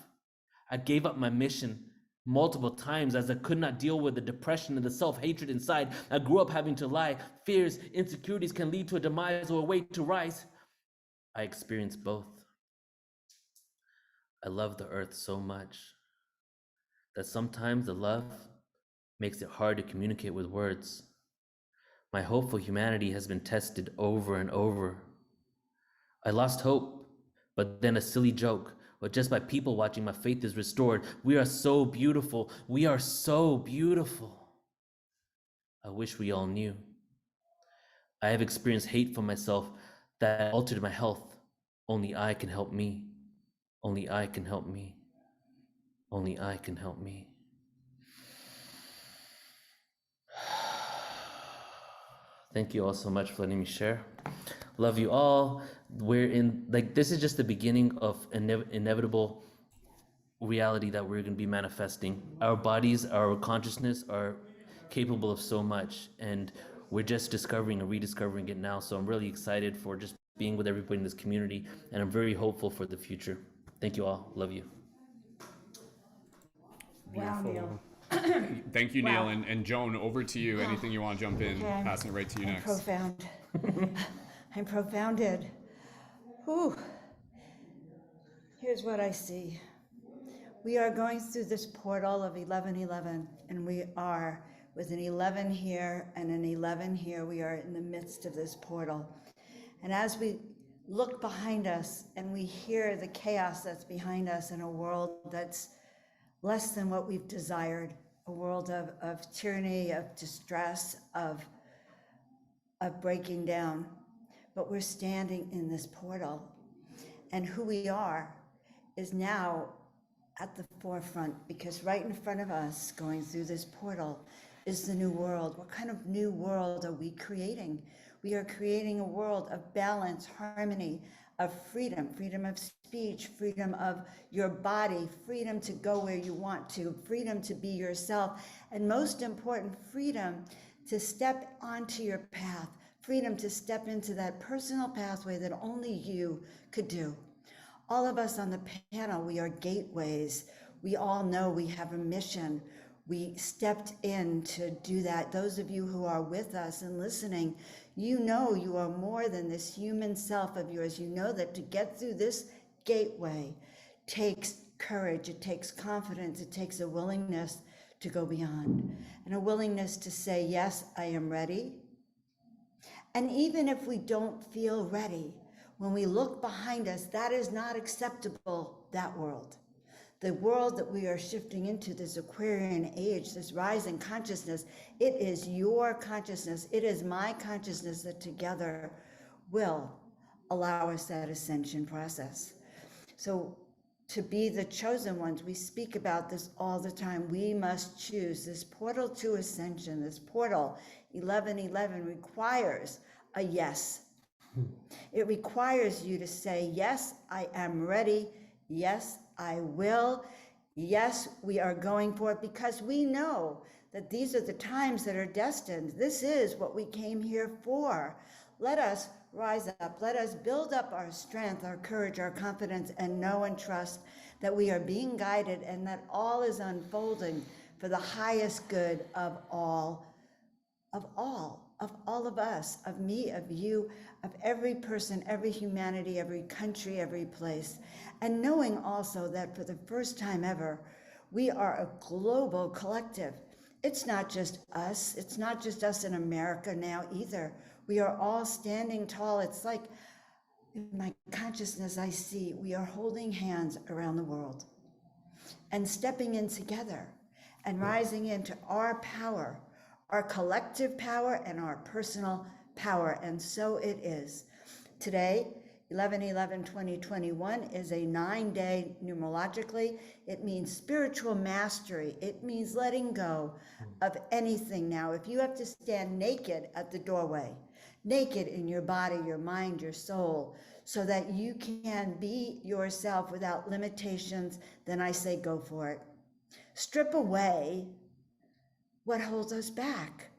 S3: I gave up my mission multiple times as I could not deal with the depression and the self-hatred inside. I grew up having to lie. Fears, insecurities can lead to a demise or a way to rise. I experienced both. I love the earth so much that sometimes the love makes it hard to communicate with words. My hope for humanity has been tested over and over. I lost hope, but then a silly joke, or just by people watching, my faith is restored. We are so beautiful. We are so beautiful. I wish we all knew. I have experienced hate for myself that altered my health. Only I can help me. Only I can help me. Only I can help me. Thank you all so much for letting me share. Love you all. We're in, this is just the beginning of inevitable reality that we're going to be manifesting. Our bodies, our consciousness are capable of so much, and we're just discovering and rediscovering it now. So I'm really excited for just being with everybody in this community, and I'm very hopeful for the future. Thank you all. Love you.
S4: Wow, Neil.
S1: Thank you,
S4: Wow.
S1: Neil. And Joan, over to you. Anything you want to jump in?
S4: Okay,
S1: Passing it right to you
S4: I'm
S1: next.
S4: profound. I'm profounded. Whew. Here's what I see. We are going through this portal of 1111, and we are with an 11 here and an 11 here. We are in the midst of this portal. And as we look behind us and we hear the chaos that's behind us in a world that's less than what we've desired, a world of tyranny, of distress, of breaking down. But we're standing in this portal, and who we are is now at the forefront, because right in front of us, going through this portal, is the new world. What kind of new world are we creating? We are creating a world of balance, harmony, of freedom, freedom of speech, freedom of your body, freedom to go where you want to, freedom to be yourself, and most important, freedom to step onto your path, freedom to step into that personal pathway that only you could do. All of us on the panel, we are gateways. We all know we have a mission. We stepped in to do that. Those of you who are with us and listening, you know you are more than this human self of yours. You know that to get through this gateway takes courage, it takes confidence, it takes a willingness to go beyond, and a willingness to say, yes, I am ready. And even if we don't feel ready, when we look behind us, that is not acceptable, that world. The world that we are shifting into, this Aquarian age, this rising consciousness, it is your consciousness, it is my consciousness that together will allow us that ascension process. So to be the chosen ones, we speak about this all the time. We must choose this portal to ascension. This portal 1111 requires a yes. It requires you to say, yes, I am ready. Yes, I will. Yes, we are going for it, because we know that these are the times that are destined. This is what we came here for. Let us rise up. Let us build up our strength, our courage, our confidence, and know and trust that we are being guided and that all is unfolding for the highest good of all of us, of me, of you, of every person, every humanity, every country, every place. And knowing also that for the first time ever, we are a global collective. It's not just us. It's not just us in America now either. We are all standing tall. It's like in my consciousness, I see we are holding hands around the world and stepping in together and rising into our power, our collective power and our personal power. And so it is. Today, 11/11/2021 is a 9-day numerologically. It means spiritual mastery. It means letting go of anything now. If you have to stand naked at the doorway, naked in your body, your mind, your soul, so that you can be yourself without limitations, then I say go for it. Strip away what holds us back,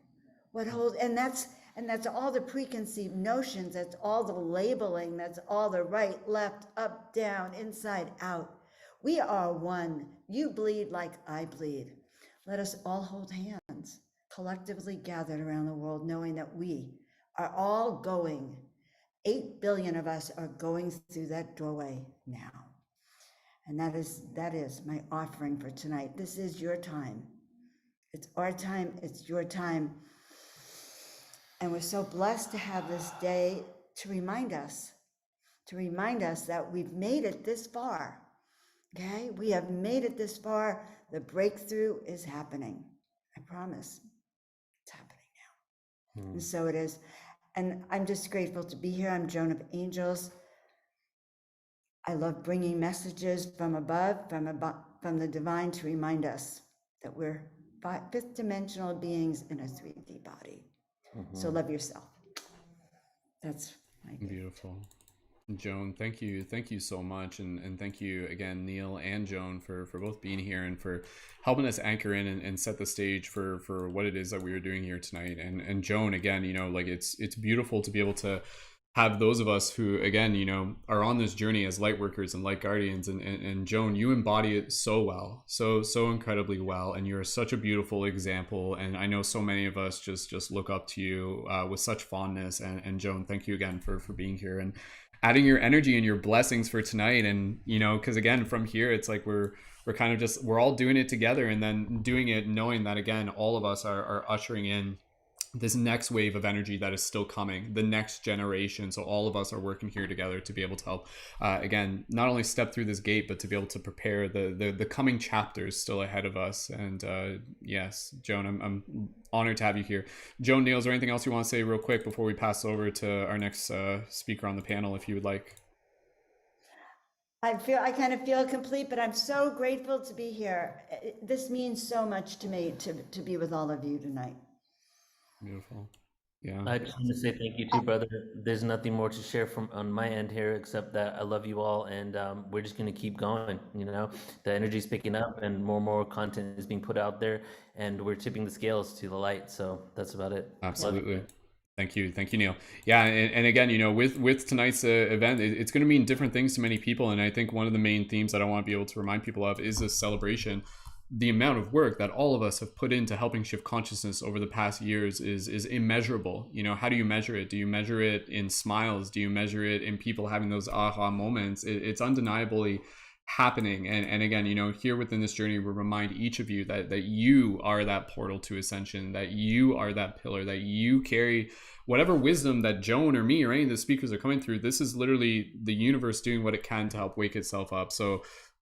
S4: and that's all the preconceived notions, that's all the labeling, that's all the right, left, up, down, inside, out. We are one. You bleed like I bleed. Let us all hold hands, collectively gathered around the world, knowing that we are all going, 8 billion of us are going through that doorway now. And that is my offering for tonight. This is your time. It's our time, it's your time. And we're so blessed to have this day to remind us that we've made it this far, okay? We have made it this far. The breakthrough is happening. I promise, it's happening now. And so it is. And I'm just grateful to be here. I'm Joan of Angels. I love bringing messages from above, from the divine, to remind us that we're fifth dimensional beings in a 3D body. So love yourself. That's my gift.
S1: Beautiful. Joan, thank you so much, and thank you again, Neil and Joan, for both being here and for helping us anchor in and set the stage for what it is that we are doing here tonight. And Joan, again, like it's beautiful to be able to have those of us who, again, are on this journey as light workers and light guardians, and Joan, you embody it so well, so incredibly well, and you're such a beautiful example, and I know so many of us just look up to you with such fondness. And Joan, thank you again for being here. adding your energy and your blessings for tonight. And, you know, because again, from here, it's like we're kind of just, we're all doing it together, and then doing it knowing that, again, all of us are ushering in this next wave of energy that is still coming, the next generation. So all of us are working here together to be able to help, again, not only step through this gate, but to be able to prepare the coming chapters still ahead of us. And yes, Joan, I'm honored to have you here. Joan, Neil, is there anything else you want to say real quick before we pass over to our next speaker on the panel, if you would like?
S4: I kind of feel complete, but I'm so grateful to be here. This means so much to me to be with all of you tonight.
S1: Beautiful. Yeah.
S3: I just want to say thank you too, brother. There's nothing more to share from on my end here, except that I love you all, and we're just going to keep going. You know, the energy's picking up, and more content is being put out there, and we're tipping the scales to the light. So that's about it.
S1: Absolutely. Thank you, Neil. Yeah, and again, you know, with tonight's event, it's going to mean different things to many people, and I think one of the main themes that I want to be able to remind people of is this celebration. The amount of work that all of us have put into helping shift consciousness over the past years is immeasurable. You know, how do you measure it? Do you measure it in smiles? Do you measure it in people having those aha moments? It's undeniably happening. And again, you know, here within this journey, we remind each of you that you are that portal to ascension, that you are that pillar, that you carry whatever wisdom that Joan or me or any of the speakers are coming through. This is literally the universe doing what it can to help wake itself up. So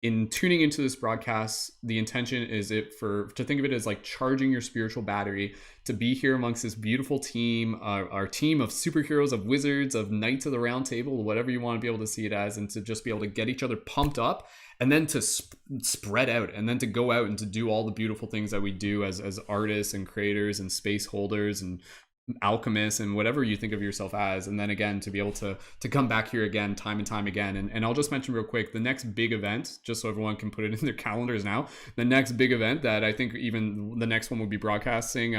S1: in tuning into this broadcast, the intention is to think of it as like charging your spiritual battery, to be here amongst this beautiful team, our team of superheroes, of wizards, of knights of the round table, whatever you want to be able to see it as, and to just be able to get each other pumped up, and then to spread out, and then to go out and to do all the beautiful things that we do as artists and creators and space holders and alchemists and whatever you think of yourself as. And then again, to be able to come back here again time and time again. And I'll just mention real quick, the next big event, just so everyone can put it in their calendars now, the next big event that I think even the next one will be broadcasting,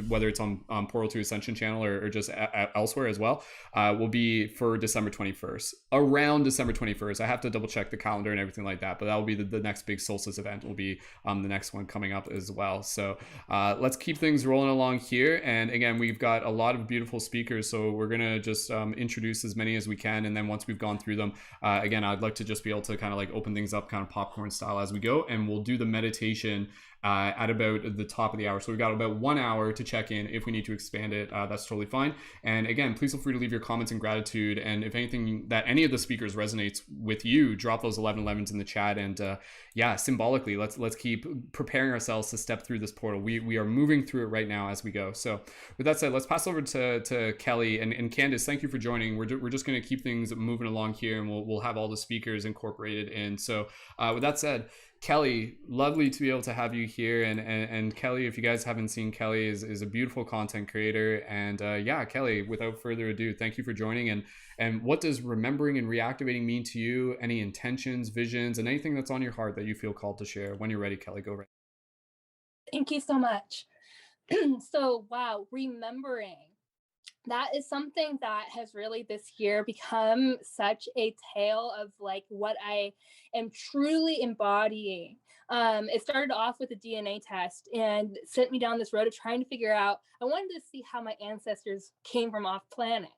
S1: whether it's on Portal to Ascension channel or just elsewhere as well, will be for December 21st, around December 21st. I have to double check the calendar and everything like that, but that will be the next big solstice event, will be the next one coming up as well. So let's keep things rolling along here. And again, we've got a lot of beautiful speakers, so we're gonna just introduce as many as we can, and then once we've gone through them, again, I'd like to just be able to kind of like open things up kind of popcorn style as we go, and we'll do the meditation at about the top of the hour. So we've got about 1 hour to check in. If we need to expand it, that's totally fine. And again, please feel free to leave your comments and gratitude, and if anything that any of the speakers resonates with you, drop those 1111s in the chat. And yeah, symbolically, let's keep preparing ourselves to step through this portal. We are moving through it right now as we go. So with that said, let's pass over to Kelly and Candace. Thank you for joining. We're just going to keep things moving along here, and we'll have all the speakers incorporated in. So with that said, Kelly, lovely to be able to have you here. And Kelly, if you guys haven't seen, Kelly is a beautiful content creator. And yeah, Kelly, without further ado, thank you for joining. And what does remembering and reactivating mean to you? Any intentions, visions, and anything that's on your heart that you feel called to share? When you're ready, Kelly, go right.
S5: Thank you so much. So, wow, remembering. That is something that has really this year become such a tale of like what I am truly embodying. It started off with a DNA test and sent me down this road of trying to figure out, I wanted to see how my ancestors came from off planet.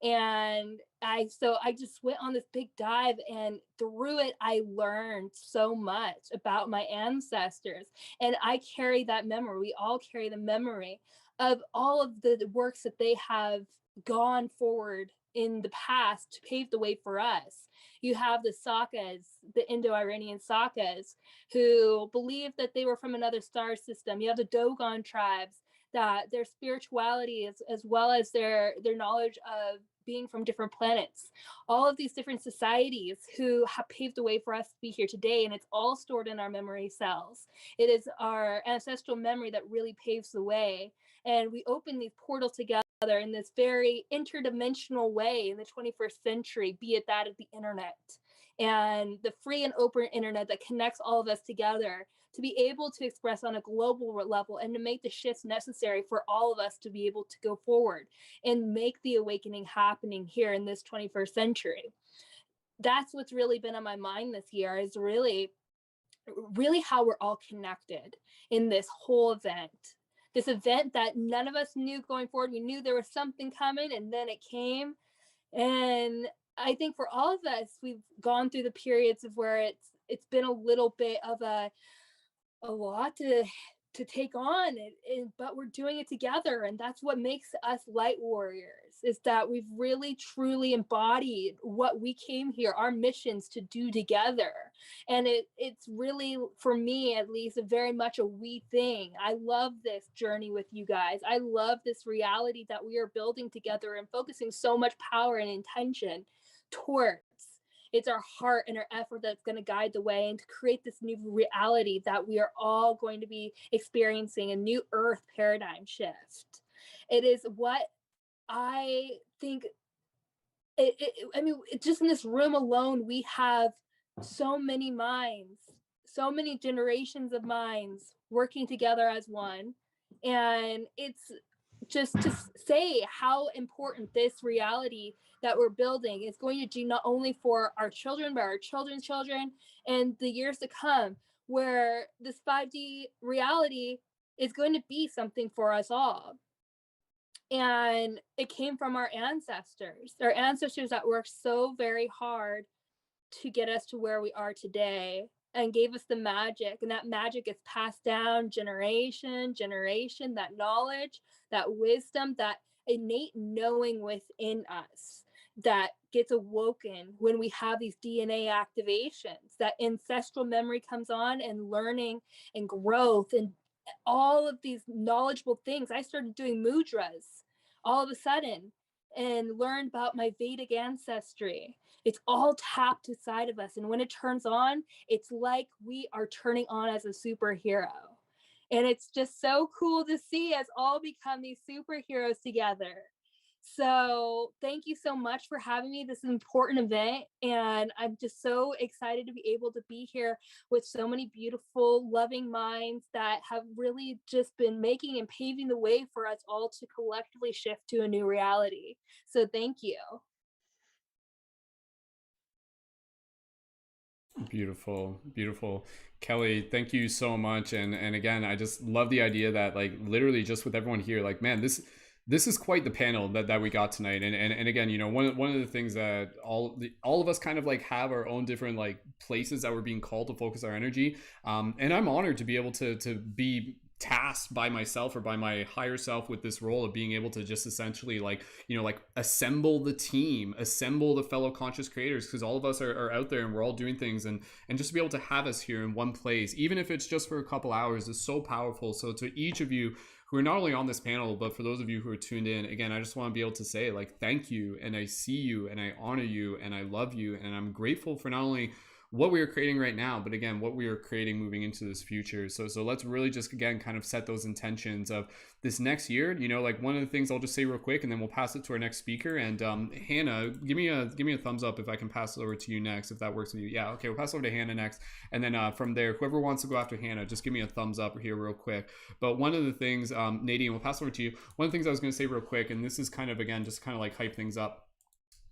S5: And I just went on this big dive, and through it, I learned so much about my ancestors. And I carry that memory. We all carry the memory of all of the works that they have gone forward in the past to pave the way for us. You have the Sakas, the Indo-Iranian Sakas, who believe that they were from another star system. You have the Dogon tribes, that their spirituality as well as their knowledge of being from different planets, all of these different societies who have paved the way for us to be here today. And it's all stored in our memory cells. It is our ancestral memory that really paves the way. And we open these portals together in this very interdimensional way in the 21st century, be it that of the internet and the free and open internet that connects all of us together to be able to express on a global level and to make the shifts necessary for all of us to be able to go forward and make the awakening happening here in this 21st century. That's what's really been on my mind this year, is really how we're all connected in this whole event. This event that none of us knew going forward. We knew there was something coming, and then it came. And I think for all of us, we've gone through the periods of where it's been a little bit of a lot to take on, but we're doing it together, and that's what makes us light warriors, is that we've really truly embodied what we came here, our missions to do together. And it's really, for me at least, very much a we thing. I love this journey with you guys. I love this reality that we are building together and focusing so much power and intention towards. It's our heart and our effort that's going to guide the way and to create this new reality that we are all going to be experiencing, a new earth paradigm shift. It is what I think, I mean, just in this room alone, we have so many minds, so many generations of minds working together as one. And it's just to say how important this reality that we're building is going to do, not only for our children, but our children's children and the years to come, where this 5D reality is going to be something for us all. And it came from our ancestors that worked so very hard to get us to where we are today, and gave us the magic, and that magic is passed down generation, that knowledge, that wisdom, that innate knowing within us that gets awoken when we have these DNA activations, that ancestral memory comes on, and learning and growth and all of these knowledgeable things. I started doing mudras all of a sudden and learned about my Vedic ancestry. It's all tapped inside of us. And when it turns on, it's like we are turning on as a superhero. And it's just so cool to see us all become these superheroes together. So thank you so much for having me. This is an important event, and I'm just so excited to be able to be here with so many beautiful, loving minds that have really just been making and paving the way for us all to collectively shift to a new reality. So thank you.
S1: Beautiful, beautiful. Kelly, thank you so much. And again, I just love the idea that, like, literally just with everyone here, like, man, this is quite the panel that we got tonight. And again, you know, one of the things that all of us kind of like have our own different like places that we're being called to focus our energy. And I'm honored to be able to be tasked by myself or by my higher self with this role of being able to just essentially, like, you know, like assemble the team, assemble the fellow conscious creators, because all of us are out there and we're all doing things, and just to be able to have us here in one place, even if it's just for a couple hours, is so powerful. So to each of you who are not only on this panel, but for those of you who are tuned in, again, I just want to be able to say, like, thank you, and I see you, and I honor you, and I love you, and I'm grateful for not only what we are creating right now, but again, what we are creating moving into this future. So let's really just, again, kind of set those intentions of this next year. You know, like, one of the things I'll just say real quick, and then we'll pass it to our next speaker. And Hannah, give me a thumbs up if I can pass it over to you next, if that works with you. Yeah, okay, we'll pass it over to Hannah next. And then from there, whoever wants to go after Hannah, just give me a thumbs up here real quick. But one of the things, Nadine, we'll pass it over to you. One of the things I was going to say real quick, and this is kind of, again, just kind of like hype things up.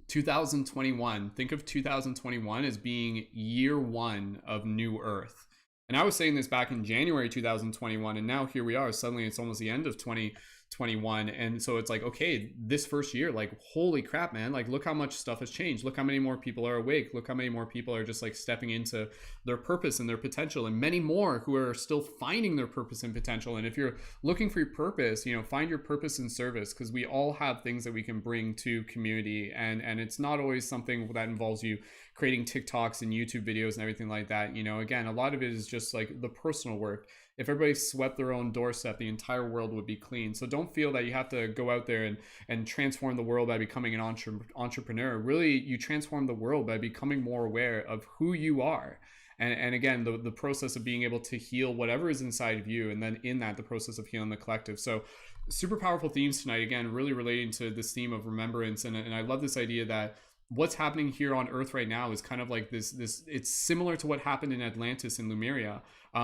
S1: 2021, think of 2021 as being year one of New Earth. And I was saying this back in January 2021, and now here we are. Suddenly it's almost the end of 2021. And so it's like, okay, this first year, like, holy crap, man, like, look how much stuff has changed. Look how many more people are awake. Look how many more people are just like stepping into their purpose and their potential, and many more who are still finding their purpose and potential. And if you're looking for your purpose, you know, find your purpose and service, because we all have things that we can bring to community. And it's not always something that involves you creating TikToks and YouTube videos and everything like that. You know, again, a lot of it is just like the personal work. If everybody swept their own doorstep, the entire world would be clean. So don't feel that you have to go out there and transform the world by becoming an entrepreneur. Really, you transform the world by becoming more aware of who you are. And again, the process of being able to heal whatever is inside of you, and then in that, the process of healing the collective. So super powerful themes tonight, again, really relating to this theme of remembrance. And I love this idea that what's happening here on Earth right now is kind of like this it's similar to what happened in Atlantis and Lemuria.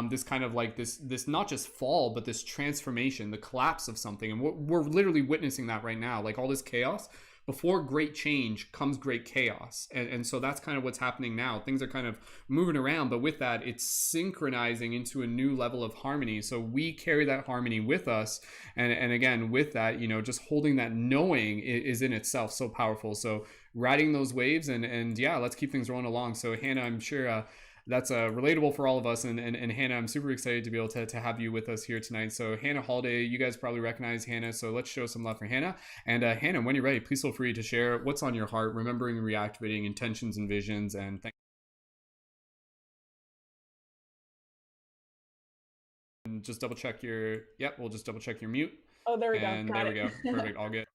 S1: This kind of like this not just fall, but this transformation, the collapse of something. And we're literally witnessing that right now, like all this chaos. before great change comes great chaos. And so that's kind of what's happening now. Things are kind of moving around, but with that, it's synchronizing into a new level of harmony. So we carry that harmony with us. And again, with that, you know, just holding that knowing is in itself so powerful. So riding those waves and yeah, let's keep things rolling along. So Hannah, I'm sure that's relatable for all of us. And Hannah, I'm super excited to be able to have you with us here tonight. So Hannah Holiday, you guys probably recognize Hannah. So let's show some love for Hannah. And Hannah, when you're ready, please feel free to share what's on your heart, remembering and reactivating intentions and visions. And just double check your, we'll just double check your mute.
S6: Oh, there we go.
S1: And there we go. Perfect. All good.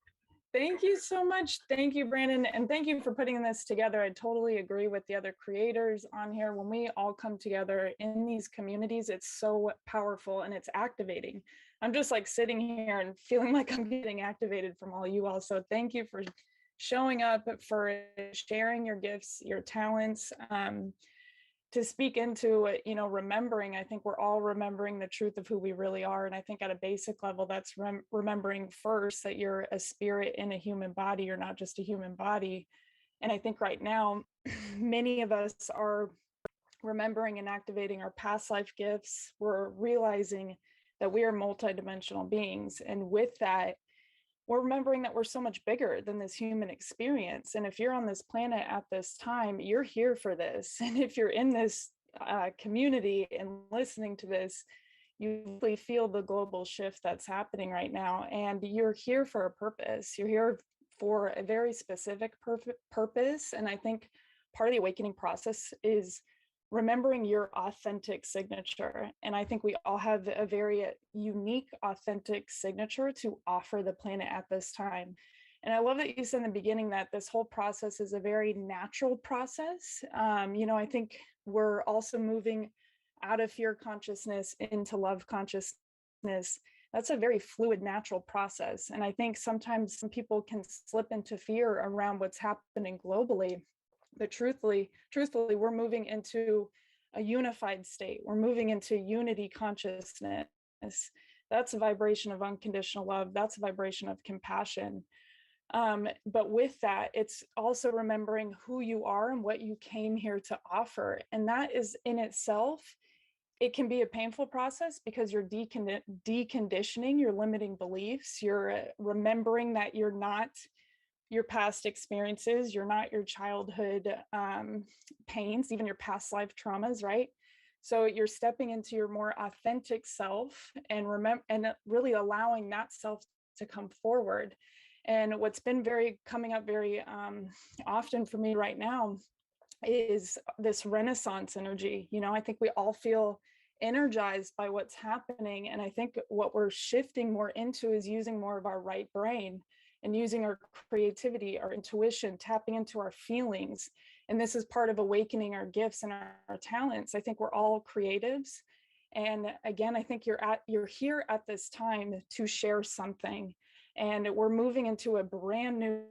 S6: Thank you so much. Thank you, Brandon. And thank you for putting this together. I totally agree with the other creators on here. When we all come together in these communities, it's so powerful and it's activating. I'm just like sitting here and feeling like I'm getting activated from all you all. So thank you for showing up, for sharing your gifts, your talents, to speak into, you know, remembering. I think we're all remembering the truth of who we really are. And I think at a basic level, that's remembering first that you're a spirit in a human body. You're not just a human body. And I think right now, many of us are remembering and activating our past life gifts. We're realizing that we are multidimensional beings. And with that, we're remembering that we're so much bigger than this human experience. And if you're on this planet at this time, you're here for this. And if you're in this community and listening to this, you really feel the global shift that's happening right now. And you're here for a purpose. You're here for a very specific purpose. And I think part of the awakening process is remembering your authentic signature. And I think we all have a very unique, authentic signature to offer the planet at this time. And I love that you said in the beginning that this whole process is a very natural process. You know, I think we're also moving out of fear consciousness into love consciousness. That's a very fluid, natural process. And I think sometimes some people can slip into fear around what's happening globally. But truthfully, we're moving into a unified state. We're moving into unity consciousness. That's a vibration of unconditional love. That's a vibration of compassion. But with that, it's also remembering who you are and what you came here to offer. And that is in itself, it can be a painful process because you're deconditioning your limiting beliefs. You're remembering that you're not your past experiences, you're not your childhood pains, even your past life traumas, right? So you're stepping into your more authentic self and really allowing that self to come forward. And what's been coming up very often for me right now is this Renaissance energy. You know, I think we all feel energized by what's happening. And I think what we're shifting more into is using more of our right brain and using our creativity, our intuition, tapping into our feelings. And this is part of awakening our gifts and our talents. I think we're all creatives. And again, I think you're here at this time to share something. And we're moving into a brand new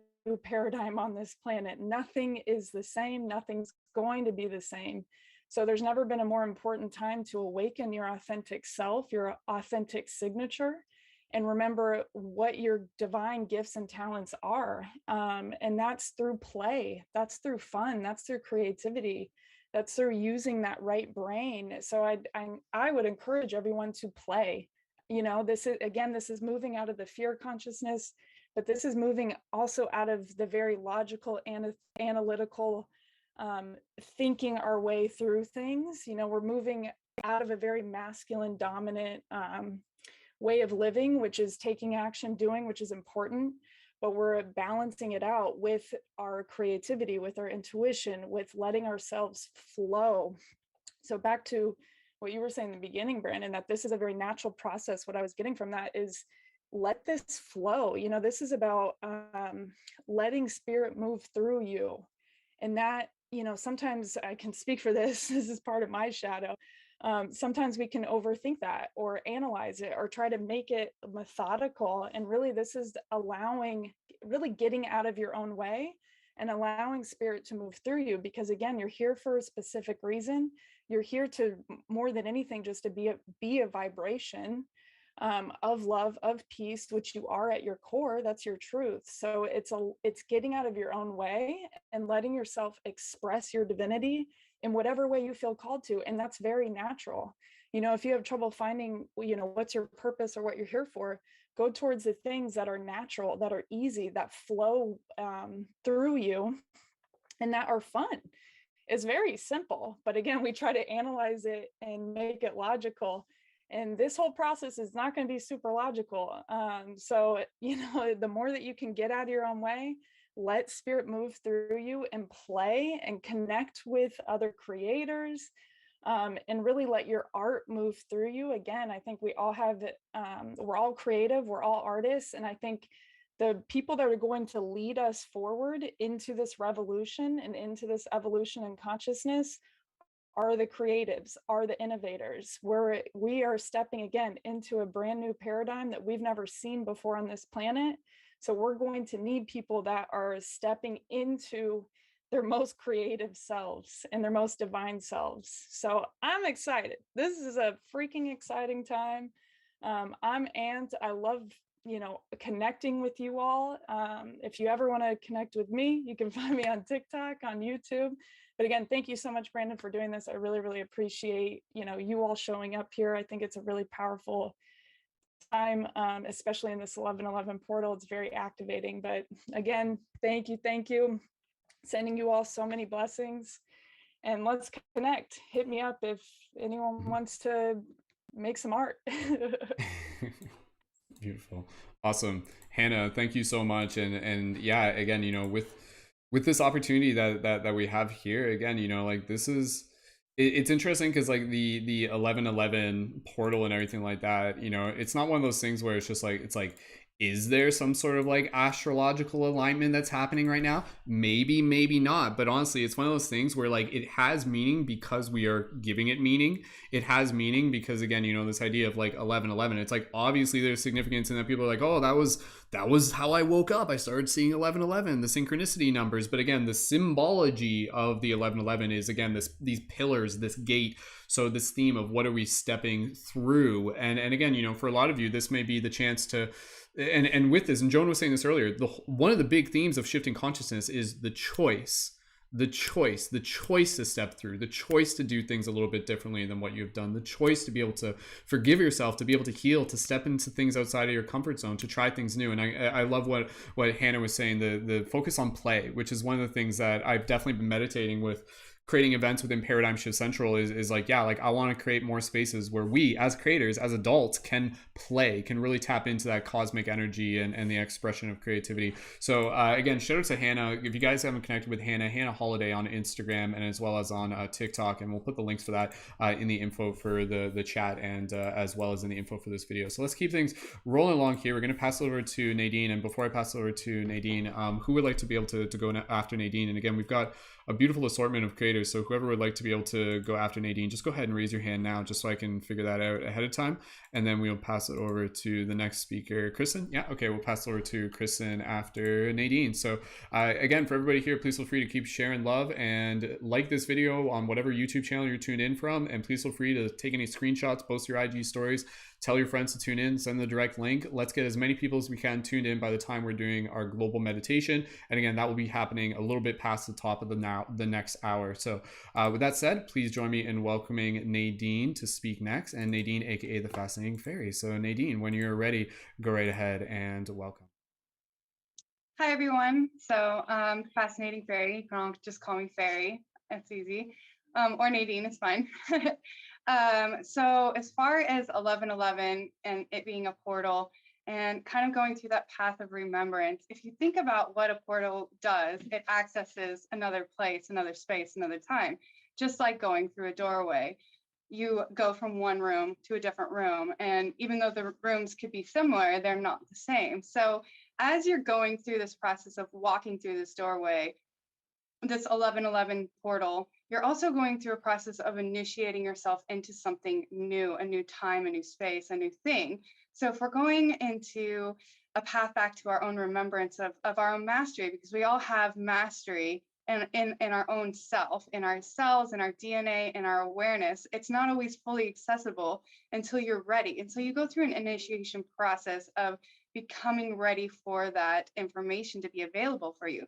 S6: paradigm on this planet. Nothing is the same. Nothing's going to be the same. So there's never been a more important time to awaken your authentic self, your authentic signature, and remember what your divine gifts and talents are. And that's through play, that's through fun, that's through creativity, that's through using that right brain. So I would encourage everyone to play. You know, this is moving out of the fear consciousness, but this is moving also out of the very logical and analytical thinking our way through things. You know, we're moving out of a very masculine dominant way of living, which is taking action, doing, which is important, but we're balancing it out with our creativity, with our intuition, with letting ourselves flow. So back to what you were saying in the beginning, Brandon, that this is a very natural process. What I was getting from that is let this flow. You know, this is about letting spirit move through you. And that, you know, sometimes I can speak for this. This is part of my shadow. Sometimes we can overthink that or analyze it or try to make it methodical. And really, this is really getting out of your own way and allowing spirit to move through you. Because again, you're here for a specific reason. You're here to, more than anything, just to be a vibration. of love, of peace, which you are at your core. That's your truth. So it's getting out of your own way and letting yourself express your divinity in whatever way you feel called to. And that's very natural. If you have trouble finding, what's your purpose or what you're here for, go towards the things that are natural, that are easy, that flow through you, and that are fun. It's very simple, but again, we try to analyze it and make it logical. And this whole process is not going to be super logical. So, the more that you can get out of your own way, let spirit move through you and play and connect with other creators, and really let your art move through you. Again, I think we all have, we're all creative, we're all artists. And I think the people that are going to lead us forward into this revolution and into this evolution in consciousness are the creatives, are the innovators, where we are stepping again into a brand new paradigm that we've never seen before on this planet. So we're going to need people that are stepping into their most creative selves and their most divine selves. So I'm excited. This is a freaking exciting time. I'm Ant. I love connecting with you all. If you ever want to connect with me, you can find me on TikTok, on YouTube. But again, thank you so much, Brandon, for doing this. I really, really appreciate, you all showing up here. I think it's a really powerful time, especially in this 1111 portal. It's very activating. But again, thank you. Thank you. Sending you all so many blessings. And let's connect. Hit me up if anyone wants to make some art.
S1: Beautiful. Awesome. Hannah, thank you so much. And yeah, again, with this opportunity that we have here, again, like this is, it's interesting because like the 1111 portal and everything like that, it's not one of those things where it's just like, it's like, is there some sort of like astrological alignment that's happening right now? Maybe, maybe not. But honestly, it's one of those things where like it has meaning because we are giving it meaning. It has meaning because, again, this idea of like 1111, it's like obviously there's significance in that. People are like, oh, that was how I woke up. I started seeing 1111, the synchronicity numbers. But again, the symbology of the 1111 is, again, these pillars, this gate. So this theme of what are we stepping through? And again, for a lot of you, this may be the chance to, and with this, and Joan was saying this earlier, one of the big themes of shifting consciousness is the choice to step through, the choice to do things a little bit differently than what you've done, the choice to be able to forgive yourself, to be able to heal, to step into things outside of your comfort zone, to try things new. And I love what Hannah was saying, the focus on play, which is one of the things that I've definitely been meditating with. Creating events within Paradigm Shift Central is like, yeah, like I want to create more spaces where we as creators, as adults, can play, can really tap into that cosmic energy and the expression of creativity. So again, shout out to Hannah. If you guys haven't connected with Hannah Holiday on Instagram and as well as on TikTok, and we'll put the links for that in the info for the chat and as well as in the info for this video. So let's keep things rolling along here. We're going to pass it over to Nadine. And before I pass it over to Nadine, who would like to be able to go after Nadine? And again, we've got a beautiful assortment of creators. So whoever would like to be able to go after Nadine, just go ahead and raise your hand now, just so I can figure that out ahead of time. And then we'll pass it over to the next speaker, Kristen. Yeah, okay, we'll pass it over to Kristen after Nadine. So again, for everybody here, please feel free to keep sharing love and like this video on whatever YouTube channel you're tuned in from. And please feel free to take any screenshots, post your IG stories, tell your friends to tune in, send the direct link. Let's get as many people as we can tuned in by the time we're doing our global meditation. And again, that will be happening a little bit past the top of the next hour. So with that said, please join me in welcoming Nadine to speak next. And Nadine, aka the Fascinating Fairy. So Nadine, when you're ready, go right ahead and welcome.
S2: Hi, everyone. So Fascinating Fairy, you can all just call me Fairy. That's easy. Or Nadine is fine. So as far as 1111 and it being a portal and kind of going through that path of remembrance, if you think about what a portal does, it accesses another place, another space, another time, just like going through a doorway. You go from one room to a different room, and even though the rooms could be similar, they're not the same. So as you're going through this process of walking through this doorway, this 1111 portal, you're also going through a process of initiating yourself into something new, a new time, a new space, a new thing. So if we're going into a path back to our own remembrance of our own mastery, because we all have mastery and in our own self, in our cells, in our DNA, in our awareness. It's not always fully accessible until you're ready. Until you go through an initiation process of becoming ready for that information to be available for you.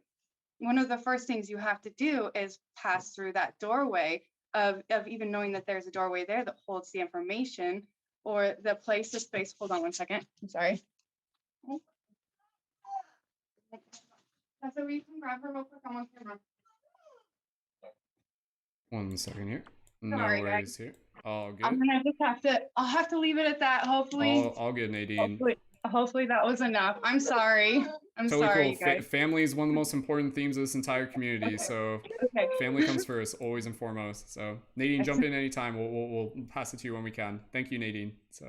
S2: One of the first things you have to do is pass through that doorway of even knowing that there's a doorway there that holds the information or the place, the space. Hold on one second. I'm sorry. So we can grab her real quick. I'm on camera.
S1: 1 second here. No
S2: Sorry,
S1: worries here. All good.
S2: I'm gonna just I'll have to leave it at that. Hopefully,
S1: All good, Nadine.
S2: hopefully that was enough. I'm sorry. I'm
S1: Totally
S2: sorry,
S1: cool.
S2: you guys.
S1: Family is one of the most important themes of this entire community. So
S2: Okay.
S1: family comes first, always and foremost. So Nadine, jump in anytime. We'll pass it to you when we can. Thank you, Nadine. So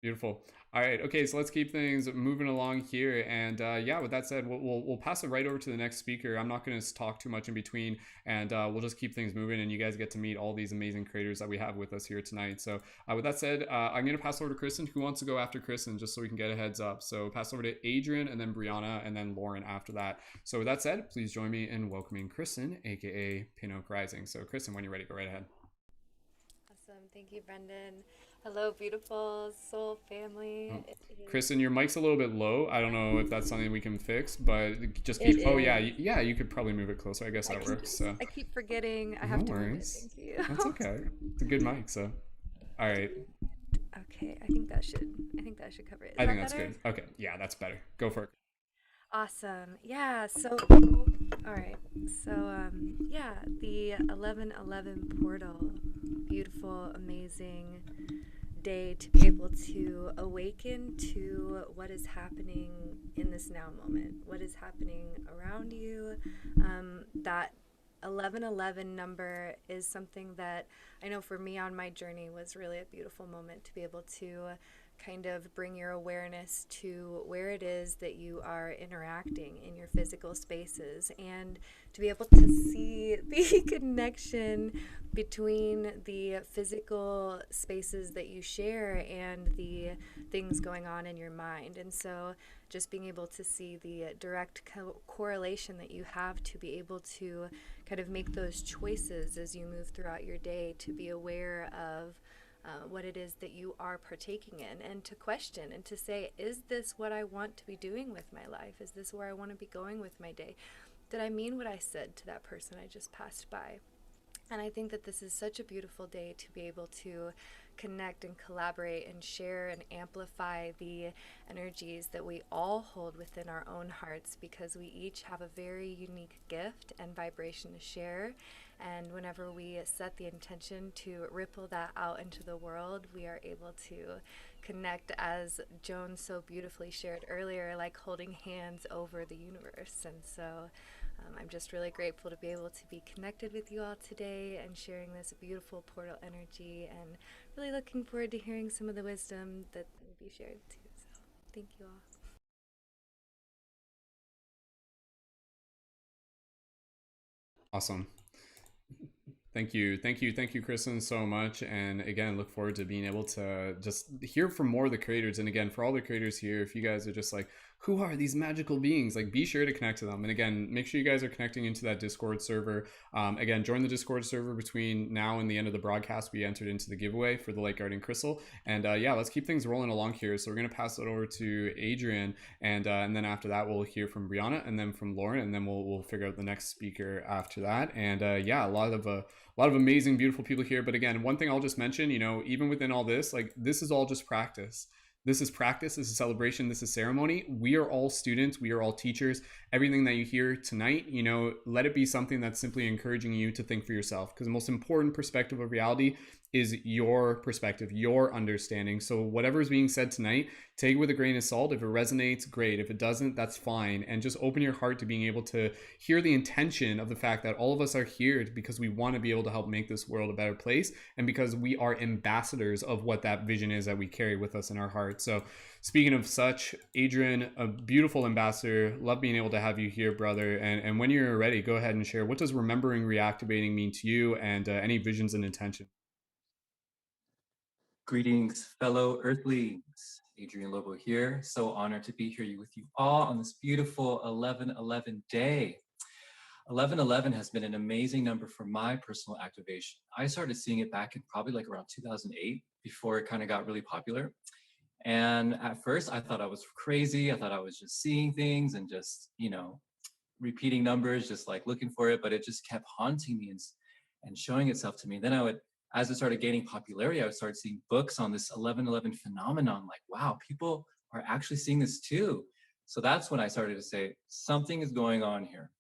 S1: beautiful. All right. Okay. So let's keep things moving along here. And yeah, with that said, we'll pass it right over to the next speaker. I'm not going to talk too much in between, and we'll just keep things moving. And you guys get to meet all these amazing creators that we have with us here tonight. So with that said, I'm going to pass over to Kristen. Who wants to go after Kristen, just so we can get a heads up? So pass over to Adrian, and then Brianna, and then Lauren after that. So with that said, please join me in welcoming Kristen, aka Pinocchio Rising. So Kristen, when you're ready, go right ahead.
S7: Awesome. Thank you, Brendan. Hello, beautiful soul family.
S1: Kristen, your mic's a little bit low. I don't know if that's something we can fix, but just keep. Oh yeah, you could probably move it closer. I guess that works. So
S7: I keep forgetting. I have to move it. Thank you.
S1: That's okay. It's a good mic. So, all right.
S7: Okay, I think that should cover it.
S1: I think that's good. Okay, yeah, that's better. Go for it.
S7: Awesome. Yeah. So, all right. So, yeah, the 1111 portal. Beautiful, amazing day to be able to awaken to what is happening in this now moment, what is happening around you. That 1111 number is something that I know for me on my journey was really a beautiful moment to be able to kind of bring your awareness to where it is that you are interacting in your physical spaces, and to be able to see the connection between the physical spaces that you share and the things going on in your mind. And so just being able to see the direct correlation that you have to be able to kind of make those choices as you move throughout your day, to be aware of what it is that you are partaking in, and to question and to say, is this what I want to be doing with my life? Is this where I want to be going with my day? Did I mean what I said to that person I just passed by? And I think that this is such a beautiful day to be able to connect and collaborate and share and amplify the energies that we all hold within our own hearts, because we each have a very unique gift and vibration to share. And whenever we set the intention to ripple that out into the world, we are able to connect, as Joan so beautifully shared earlier, like holding hands over the universe. And so I'm just really grateful to be able to be connected with you all today and sharing this beautiful portal energy, and really looking forward to hearing some of the wisdom that will be shared too. So thank you all.
S1: Awesome. Thank you, Kristen, so much. And again, look forward to being able to just hear from more of the creators. And again, for all the creators here, if you guys are just like, who are these magical beings? Like, be sure to connect to them. And again, make sure you guys are connecting into that Discord server. Again, join the Discord server between now and the end of the broadcast. We entered into the giveaway for the Light Guardian Crystal. And yeah, let's keep things rolling along here. So we're going to pass it over to Adrian. And then after that, we'll hear from Brianna, and then from Lauren, and then we'll figure out the next speaker after that. And yeah, a lot of amazing, beautiful people here. But again, one thing I'll just mention, you know, even within all this, like, this is all just practice. This is practice. This is celebration. This is ceremony. We are all students. We are all teachers. Everything that you hear tonight, you know, let it be something that's simply encouraging you to think for yourself, because the most important perspective of reality is your perspective, your understanding. So whatever is being said tonight, take it with a grain of salt. If it resonates, great. If it doesn't, that's fine. And just open your heart to being able to hear the intention of the fact that all of us are here because we want to be able to help make this world a better place, and because we are ambassadors of what that vision is that we carry with us in our heart. So speaking of such, Adrian, a beautiful ambassador. Love being able to have you here, brother. And when you're ready, go ahead and share, what does remembering, reactivating mean to you, and any visions and intention?
S8: Greetings, fellow Earthlings. Adrian Lobo here. So honored to be here with you all on this beautiful 11/11 day. 1111 has been an amazing number for my personal activation. I started seeing it back in probably like around 2008 before it kind of got really popular. And at first I thought I was crazy. I thought I was just seeing things and just, you know, repeating numbers, just like looking for it, but it just kept haunting me and showing itself to me. And then I would, as it started gaining popularity, I would start seeing books on this 1111 phenomenon, like, wow, people are actually seeing this too. So that's when I started to say, something is going on here.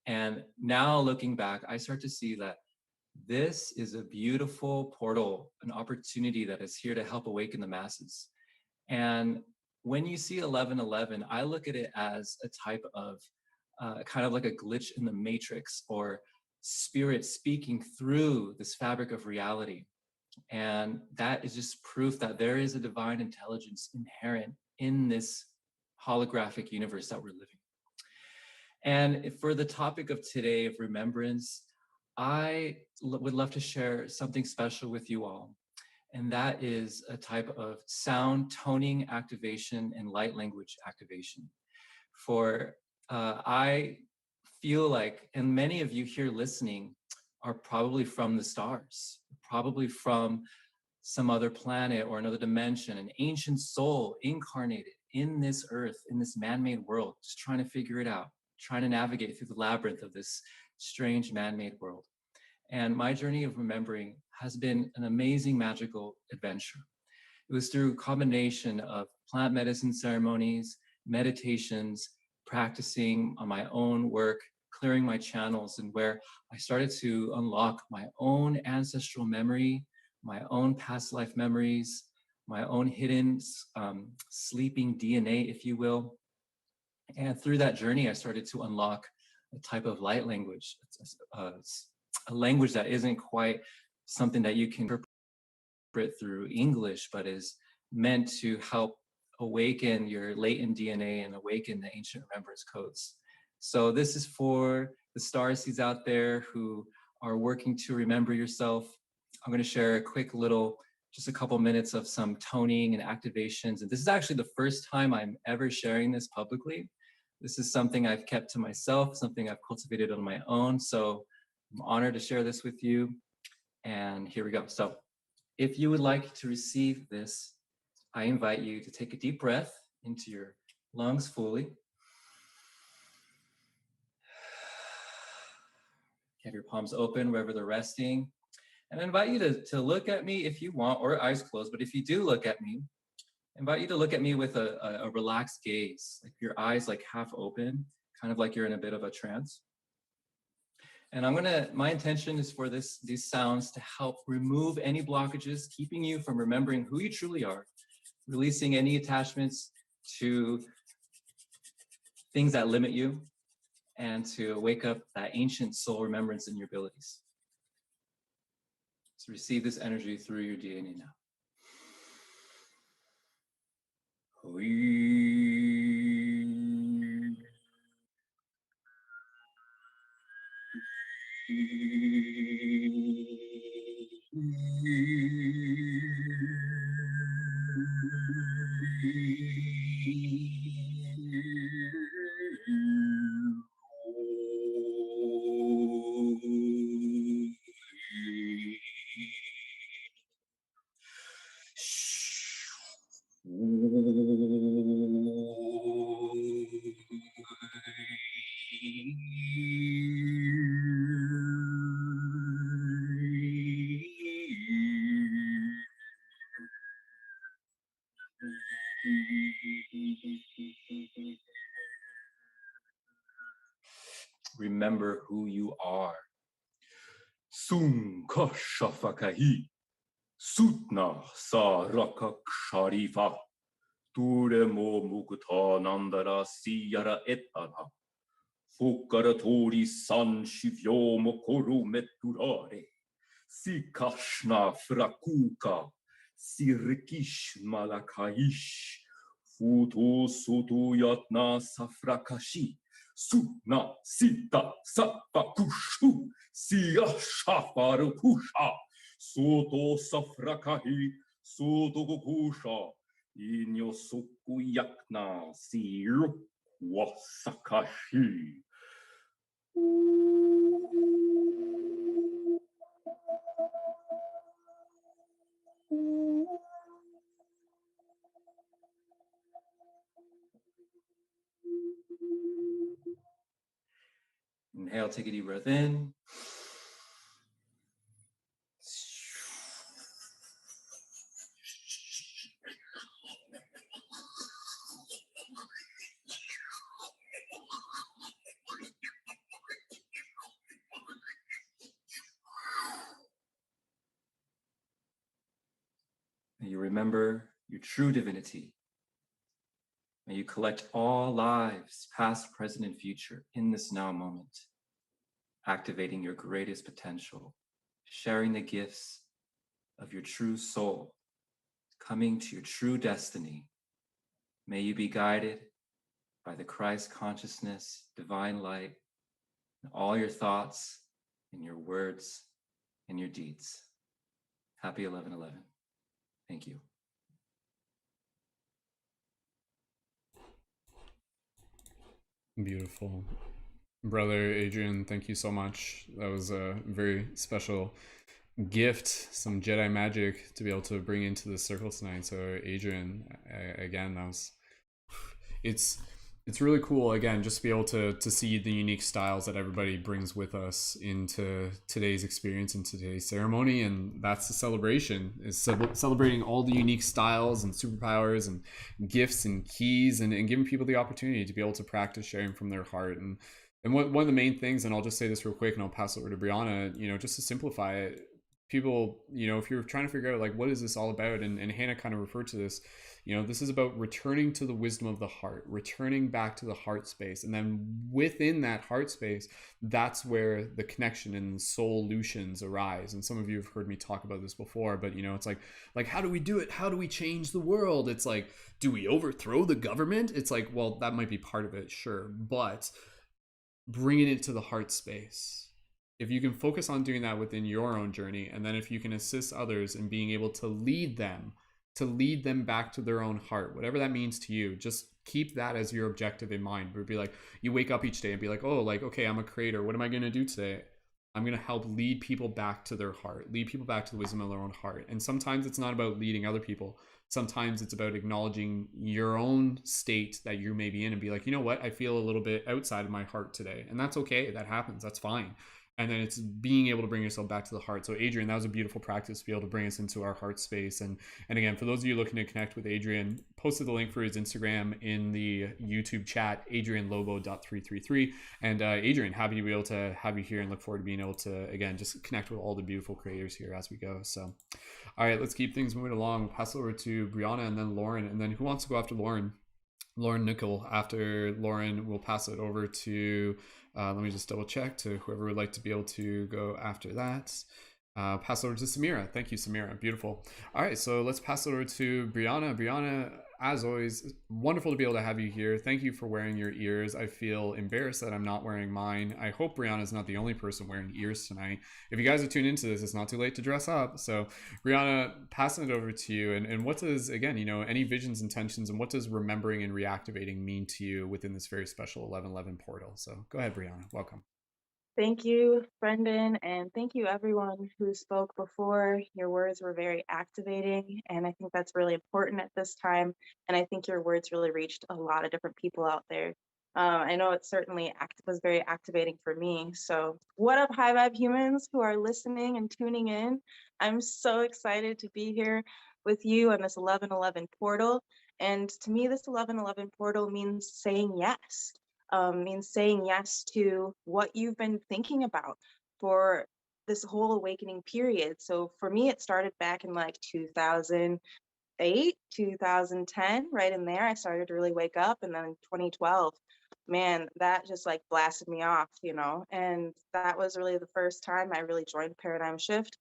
S8: And now looking back, I start to see that this is a beautiful portal, an opportunity that is here to help awaken the masses. And when you see 1111, I look at it as a type of kind of like a glitch in the matrix, or spirit speaking through this fabric of reality. And that is just proof that there is a divine intelligence inherent in this holographic universe that we're living. And for the topic of today of remembrance, I would love to share something special with you all. And that is a type of sound toning activation and light language activation. For I feel like, and many of you here listening are probably from the stars, probably from some other planet or another dimension, an ancient soul incarnated in this earth, in this man-made world, just trying to figure it out, trying to navigate through the labyrinth of this strange man-made world. And my journey of remembering has been an amazing magical adventure. It was through a combination of plant medicine ceremonies, meditations, practicing on my own work, clearing my channels, and where I started to unlock my own ancestral memory, my own past life memories, my own hidden sleeping DNA, if you will. And through that journey, I started to unlock a type of light language, a language that isn't quite something that you can interpret through English, but is meant to help awaken your latent DNA and awaken the ancient remembrance codes. So this is for the starseeds out there who are working to remember yourself. I'm going to share a quick little, just a couple minutes of some toning and activations. And this is actually the first time I'm ever sharing this publicly. This is something I've kept to myself, something I've cultivated on my own. So I'm honored to share this with you. And here we go. So if you would like to receive this, I invite you to take a deep breath into your lungs fully. Have your palms open wherever they're resting. And I invite you to look at me if you want, or eyes closed. But if you do look at me, I invite you to look at me with a relaxed gaze, like your eyes like half open, kind of like you're in a bit of a trance. And my intention is for these sounds to help remove any blockages, keeping you from remembering who you truly are, releasing any attachments to things that limit you, and to wake up that ancient soul remembrance in your abilities. So receive this energy through your DNA now. Remember who you are. Sun kashafakahi, sutna sa rakak sharifa, ture mo mukta nandara siyara etana, fukara tori san shivyo mokoru meturare, si kashna frakuka, si rikish malakaish, futu sutu yatna safrakashi, Suna sita sapakushu siya shafaru kusha soto safrakahi soto kusha inyo sukuyakna siru wasakashi. Inhale, take a deep breath in. May you remember your true divinity. May you collect all lives, past, present, and future, in this now moment, activating your greatest potential, sharing the gifts of your true soul, coming to your true destiny. May you be guided by the Christ consciousness, divine light, in all your thoughts, in your words, in your deeds. Happy 11/11. Thank you.
S1: Beautiful. Brother Adrian, thank you so much. That was a very special gift, some Jedi magic to be able to bring into the circle tonight. So Adrian, again, that was, it's really cool, again, just to be able to see the unique styles that everybody brings with us into today's experience and today's ceremony. And that's the celebration, is celebrating all the unique styles and superpowers and gifts and keys, and giving people the opportunity to be able to practice sharing from their heart. And one of the main things, and I'll just say this real quick and I'll pass it over to Brianna, just to simplify it, people, if you're trying to figure out like, what is this all about? And Hannah kind of referred to this, this is about returning to the wisdom of the heart, returning back to the heart space. And then within that heart space, that's where the connection and the solutions arise. And some of you have heard me talk about this before, but it's like, how do we do it? How do we change the world? It's like, do we overthrow the government? It's like, well, that might be part of it, sure. But bringing it to the heart space, if you can focus on doing that within your own journey, and then if you can assist others in being able to lead them back to their own heart, whatever that means to you, just keep that as your objective in mind. It would be like, you wake up each day and be like, oh, like, okay, I'm a creator. What am I going to do today? I'm going to help lead people back to their heart, lead people back to the wisdom of their own heart. And sometimes it's not about leading other people. Sometimes it's about acknowledging your own state that you may be in and be like, you know what? I feel a little bit outside of my heart today. And that's okay. That happens. That's fine. And then it's being able to bring yourself back to the heart. So Adrian, that was a beautiful practice to be able to bring us into our heart space. And again, for those of you looking to connect with Adrian, posted the link for his Instagram in the YouTube chat, adrianlobo.333. And Adrian, happy to be able to have you here and look forward to being able to, again, just connect with all the beautiful creators here as we go. So, all right, let's keep things moving along. We'll pass it over to Brianna and then Lauren. And then who wants to go after Lauren? Lauren Nickel. After Lauren, we'll pass it over to, let me just double check, to whoever would like to be able to go after that. Pass it over to Samira. Thank you, Samira. Beautiful. All right, so let's pass it over to Brianna. Brianna, as always, wonderful to be able to have you here. Thank you for wearing your ears. I feel embarrassed that I'm not wearing mine. I hope Brianna is not the only person wearing ears tonight. If you guys are tuned into this, it's not too late to dress up. So Brianna, passing it over to you. And what does, again, any visions, intentions, and what does remembering and reactivating mean to you within this very special 11/11 portal? So go ahead, Brianna. Welcome.
S9: Thank you, Brendan, and thank you everyone who spoke before. Your words were very activating, and I think that's really important at this time. And I think your words really reached a lot of different people out there. I know it certainly was very activating for me. So what up, high vibe humans who are listening and tuning in? I'm so excited to be here with you on this 11/11 portal. And to me, this 11/11 portal means saying yes. Means saying yes to what you've been thinking about for this whole awakening period. So for me, it started back in like 2008, 2010, right in there. I started to really wake up, and then in 2012, man, that just like blasted me off, and that was really the first time I really joined Paradigm Shift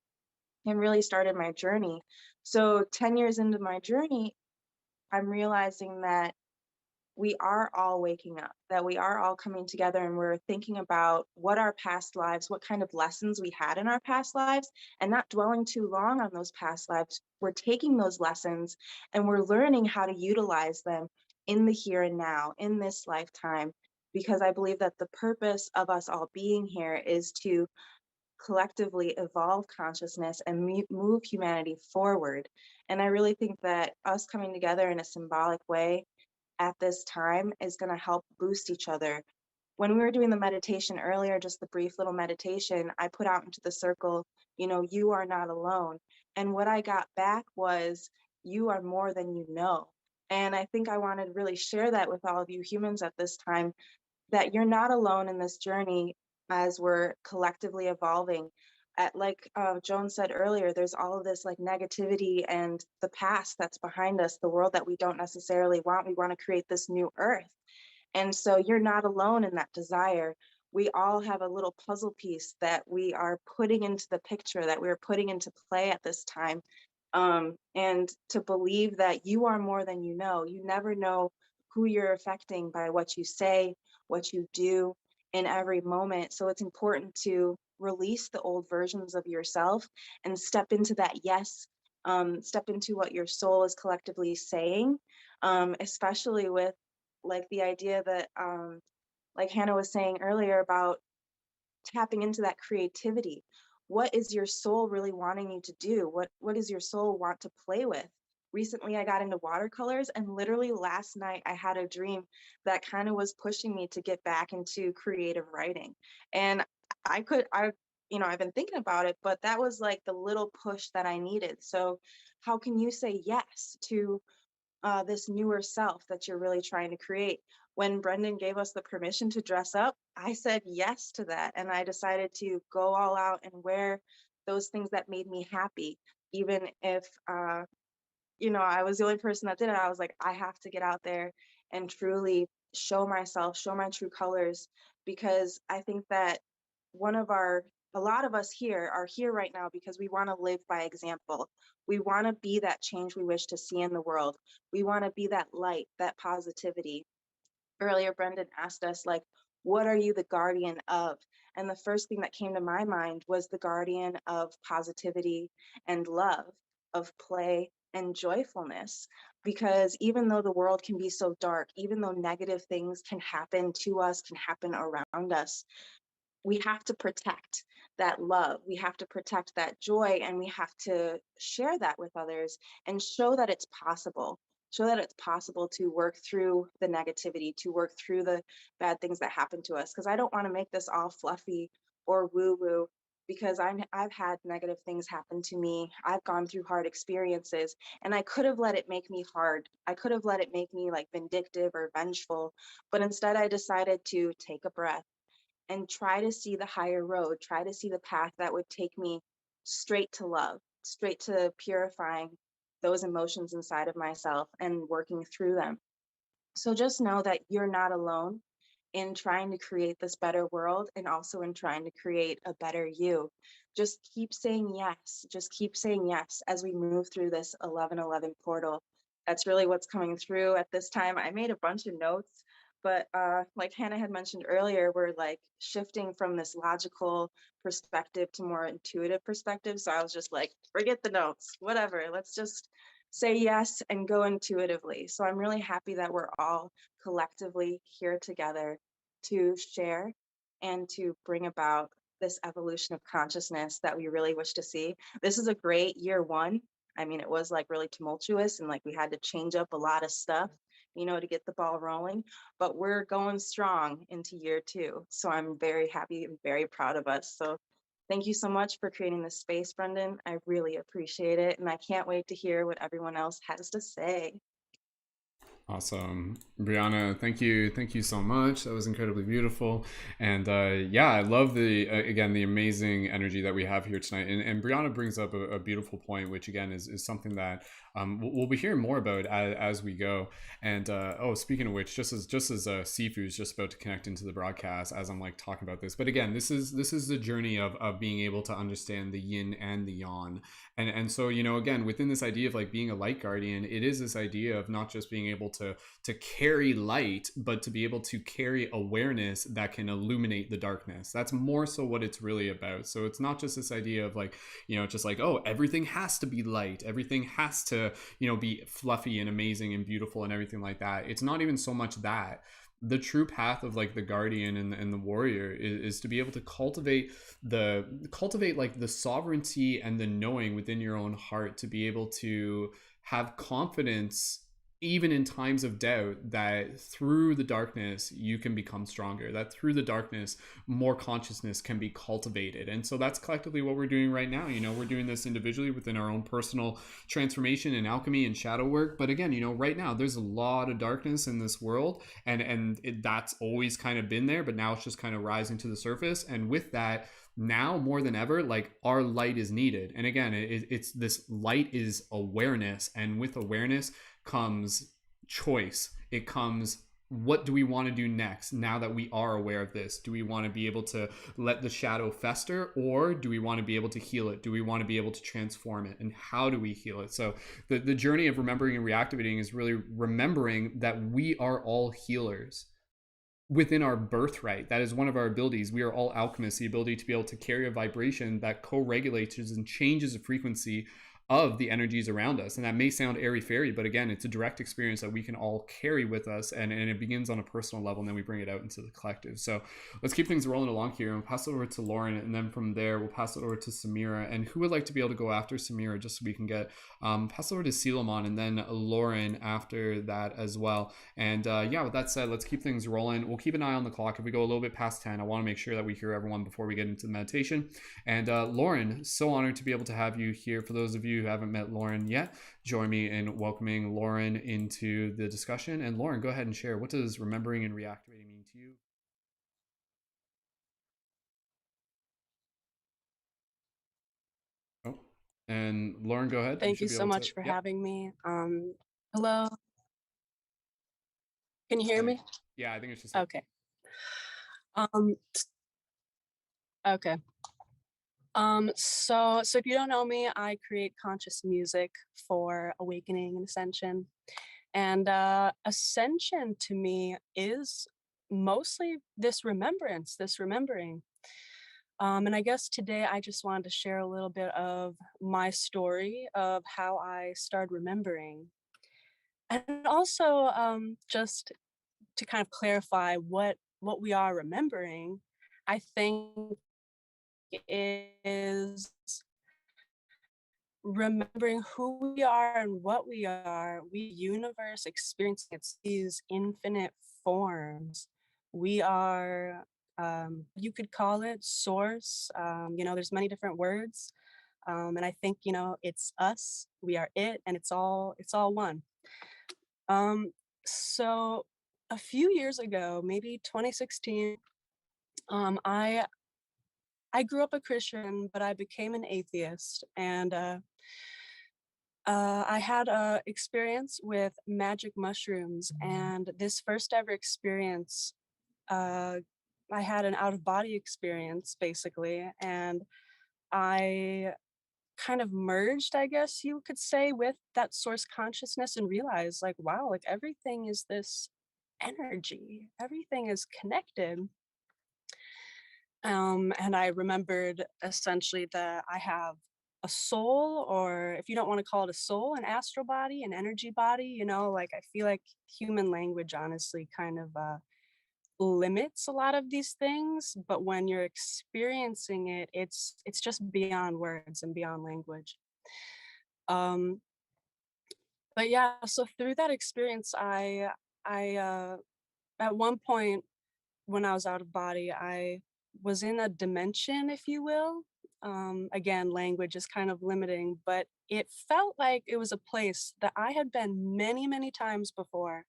S9: and really started my journey. So 10 years into my journey, I'm realizing that we are all waking up, that we are all coming together, and we're thinking about what our past lives, what kind of lessons we had in our past lives, and not dwelling too long on those past lives. We're taking those lessons and we're learning how to utilize them in the here and now, in this lifetime, because I believe that the purpose of us all being here is to collectively evolve consciousness and move humanity forward. And I really think that us coming together in a symbolic way at this time is going to help boost each other when we were doing the meditation earlier, just the brief little meditation, I put out into the circle, you are not alone. And what I got back was, you are more than you know. And I think I wanted to really share that with all of you humans at this time, that you're not alone in this journey as we're collectively evolving. Like Joan said earlier, there's all of this like negativity and the past that's behind us, the world that we don't necessarily want. We want to create this new earth. And so you're not alone in that desire. We all have a little puzzle piece that we are putting into the picture, that we're putting into play at this time. And to believe that you are more than you know. You never know who you're affecting by what you say, what you do in every moment. So it's important to release the old versions of yourself and step into that yes, step into what your soul is collectively saying, especially with like the idea that like Hannah was saying earlier about tapping into that creativity. What is your soul really wanting you to do? What does your soul want to play with? Recently I got into watercolors, and literally last night I had a dream that kind of was pushing me to get back into creative writing. And I've been thinking about it, but that was like the little push that I needed. So how can you say yes to this newer self that you're really trying to create? When Brendan gave us the permission to dress up, I said yes to that. And I decided to go all out and wear those things that made me happy. Even if, I was the only person that did it, I was like, I have to get out there and truly show myself, show my true colors, because I think that a lot of us here are here right now because we want to live by example. We want to be that change we wish to see in the world. We want to be that light, that positivity. Earlier, Brendan asked us, like, what are you the guardian of? And the first thing that came to my mind was the guardian of positivity and love, of play and joyfulness. Because even though the world can be so dark, even though negative things can happen to us, can happen around us, we have to protect that love. We have to protect that joy, and we have to share that with others and show that it's possible. Show that it's possible to work through the negativity, to work through the bad things that happen to us. Because I don't want to make this all fluffy or woo-woo, because I've had negative things happen to me. I've gone through hard experiences, and I could have let it make me hard. I could have let it make me like vindictive or vengeful, but instead I decided to take a breath and try to see the higher road, try to see the path that would take me straight to love, straight to purifying those emotions inside of myself and working through them. So just know that you're not alone in trying to create this better world, and also in trying to create a better you. Just keep saying yes. Just keep saying yes as we move through this 1111 portal. That's really what's coming through at this time. I made a bunch of notes, but like Hannah had mentioned earlier, we're like shifting from this logical perspective to more intuitive perspective. So I was just like, forget the notes, whatever. Let's just say yes and go intuitively. So I'm really happy that we're all collectively here together to share and to bring about this evolution of consciousness that we really wish to see. This is a great year one. I mean, it was like really tumultuous, and like we had to change up a lot of stuff, to get the ball rolling, but we're going strong into year two. So I'm very happy and very proud of us. So thank you so much for creating this space, Brendan. I really appreciate it. And I can't wait to hear what everyone else has to say.
S1: Awesome. Brianna, thank you so much. That was incredibly beautiful. And I love the amazing energy that we have here tonight. And Brianna brings up a beautiful point, which again is something that we'll be hearing more about as we go. And speaking of which, just as Sifu is just about to connect into the broadcast as I'm like talking about this, but again, this is the journey of being able to understand the yin and the yang. And so, again, within this idea of like being a light guardian, it is this idea of not just being able to carry light, but to be able to carry awareness that can illuminate the darkness. That's more so what it's really about. So it's not just this idea of like, just like, oh, everything has to be light, everything has to, be fluffy and amazing and beautiful and everything like that. It's not even so much that. The true path of like the guardian and the warrior is to be able to cultivate like the sovereignty and the knowing within your own heart, to be able to have confidence even in times of doubt, that through the darkness you can become stronger, that through the darkness more consciousness can be cultivated. And so that's collectively what we're doing right now. You know, we're doing this individually within our own personal transformation and alchemy and shadow work, but again, you know, right now there's a lot of darkness in this world, and that's always kind of been there, but now it's just kind of rising to the surface. And with that, now more than ever, like, our light is needed. And again, it's this light is awareness, and with awareness comes choice. It comes, what do we want to do next now that we are aware of this? Do we want to be able to let the shadow fester, or do we want to be able to heal it? Do we want to be able to transform it? And how do we heal it? So the journey of remembering and reactivating is really remembering that we are all healers within our birthright. That is one of our abilities. We are all alchemists, the ability to be able to carry a vibration that co-regulates and changes the frequency of the energies around us. And that may sound airy-fairy, but again, it's a direct experience that we can all carry with us, and it begins on a personal level, and then we bring it out into the collective. So let's keep things rolling along here, and we'll pass it over to Lauren, and then from there we'll pass it over to Samira. And who would like to be able to go after Samira, just so we can get pass it over to Silamon, and then Lauren after that as well. And yeah, with that said, let's keep things rolling. We'll keep an eye on the clock. If we go a little bit past 10, I want to make sure that we hear everyone before we get into the meditation. And Lauren, so honored to be able to have you here. For those of you who haven't met Lauren yet, join me in welcoming Lauren into the discussion. And Lauren, go ahead and share, what does remembering and reactivating mean to you? Oh, and Lauren, go ahead.
S10: Thank you so much for having me. Hello. Can you hear me?
S1: Yeah, I think it's just
S10: okay. Okay. So if you don't know me, I create conscious music for awakening and ascension. And ascension to me is mostly this remembrance, this remembering. And I guess today I just wanted to share a little bit of my story of how I started remembering. And also just to kind of clarify what we are remembering, I think is remembering who we are and what we are. We universe experiencing these infinite forms. We are, you could call it source. You know, there's many different words. And I think, you know, it's us, we are it, and it's all one. So a few years ago, maybe 2016, I grew up a Christian, but I became an atheist, and I had a experience with magic mushrooms. And this first ever experience, I had an out-of-body experience, basically, and I kind of merged, I guess you could say, with that source consciousness, and realized, like, wow, like everything is this energy, everything is connected. And I remembered essentially that I have a soul, or if you don't want to call it a soul, an astral body, an energy body. You know, like, I feel like human language honestly kind of limits a lot of these things, but when you're experiencing it, it's just beyond words and beyond language. But yeah, so through that experience, I at one point when I was out of body, I was in a dimension, if you will. Again, language is kind of limiting, but it felt like it was a place that I had been many, many times before.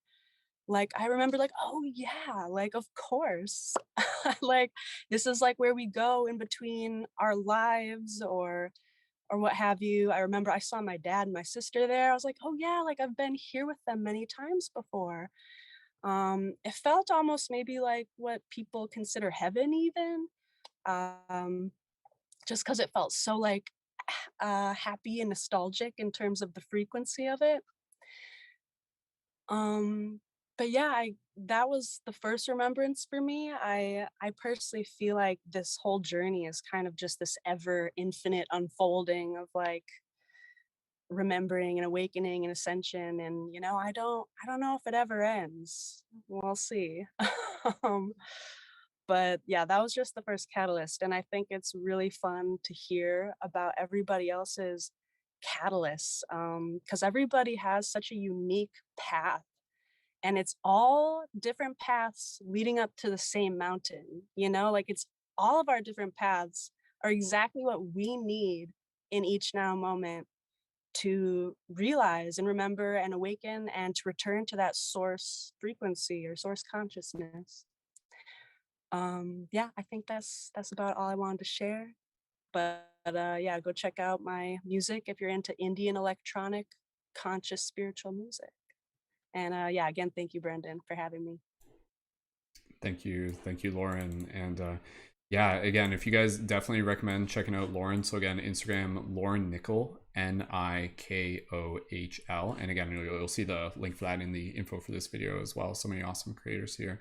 S10: Like, I remember, like, oh yeah, like, of course. Like, this is like where we go in between our lives, or what have you. I remember I saw my dad and my sister there. I was like, oh yeah, like, I've been here with them many times before. It felt almost maybe like what people consider heaven even, just because it felt so like happy and nostalgic in terms of the frequency of it. But yeah, that was the first remembrance for me. I personally feel like this whole journey is kind of just this ever infinite unfolding of, like, remembering and awakening and ascension. And, you know, I don't know if it ever ends. We'll see. But yeah, that was just the first catalyst, and I think it's really fun to hear about everybody else's catalysts, because everybody has such a unique path, and it's all different paths leading up to the same mountain, you know, like it's all of our different paths are exactly what we need in each now moment to realize and remember and awaken and to return to that source frequency or source consciousness. Yeah, I think that's about all I wanted to share. But yeah, go check out my music if you're into Indian electronic conscious spiritual music. And yeah, again, thank you, Brendan, for having me.
S1: Thank you, Lauren. And yeah, again, if you guys definitely recommend checking out Lauren. So again, Instagram, Lauren Nickel, Nikohl. And again, you'll see the link for that in the info for this video as well. So many awesome creators here.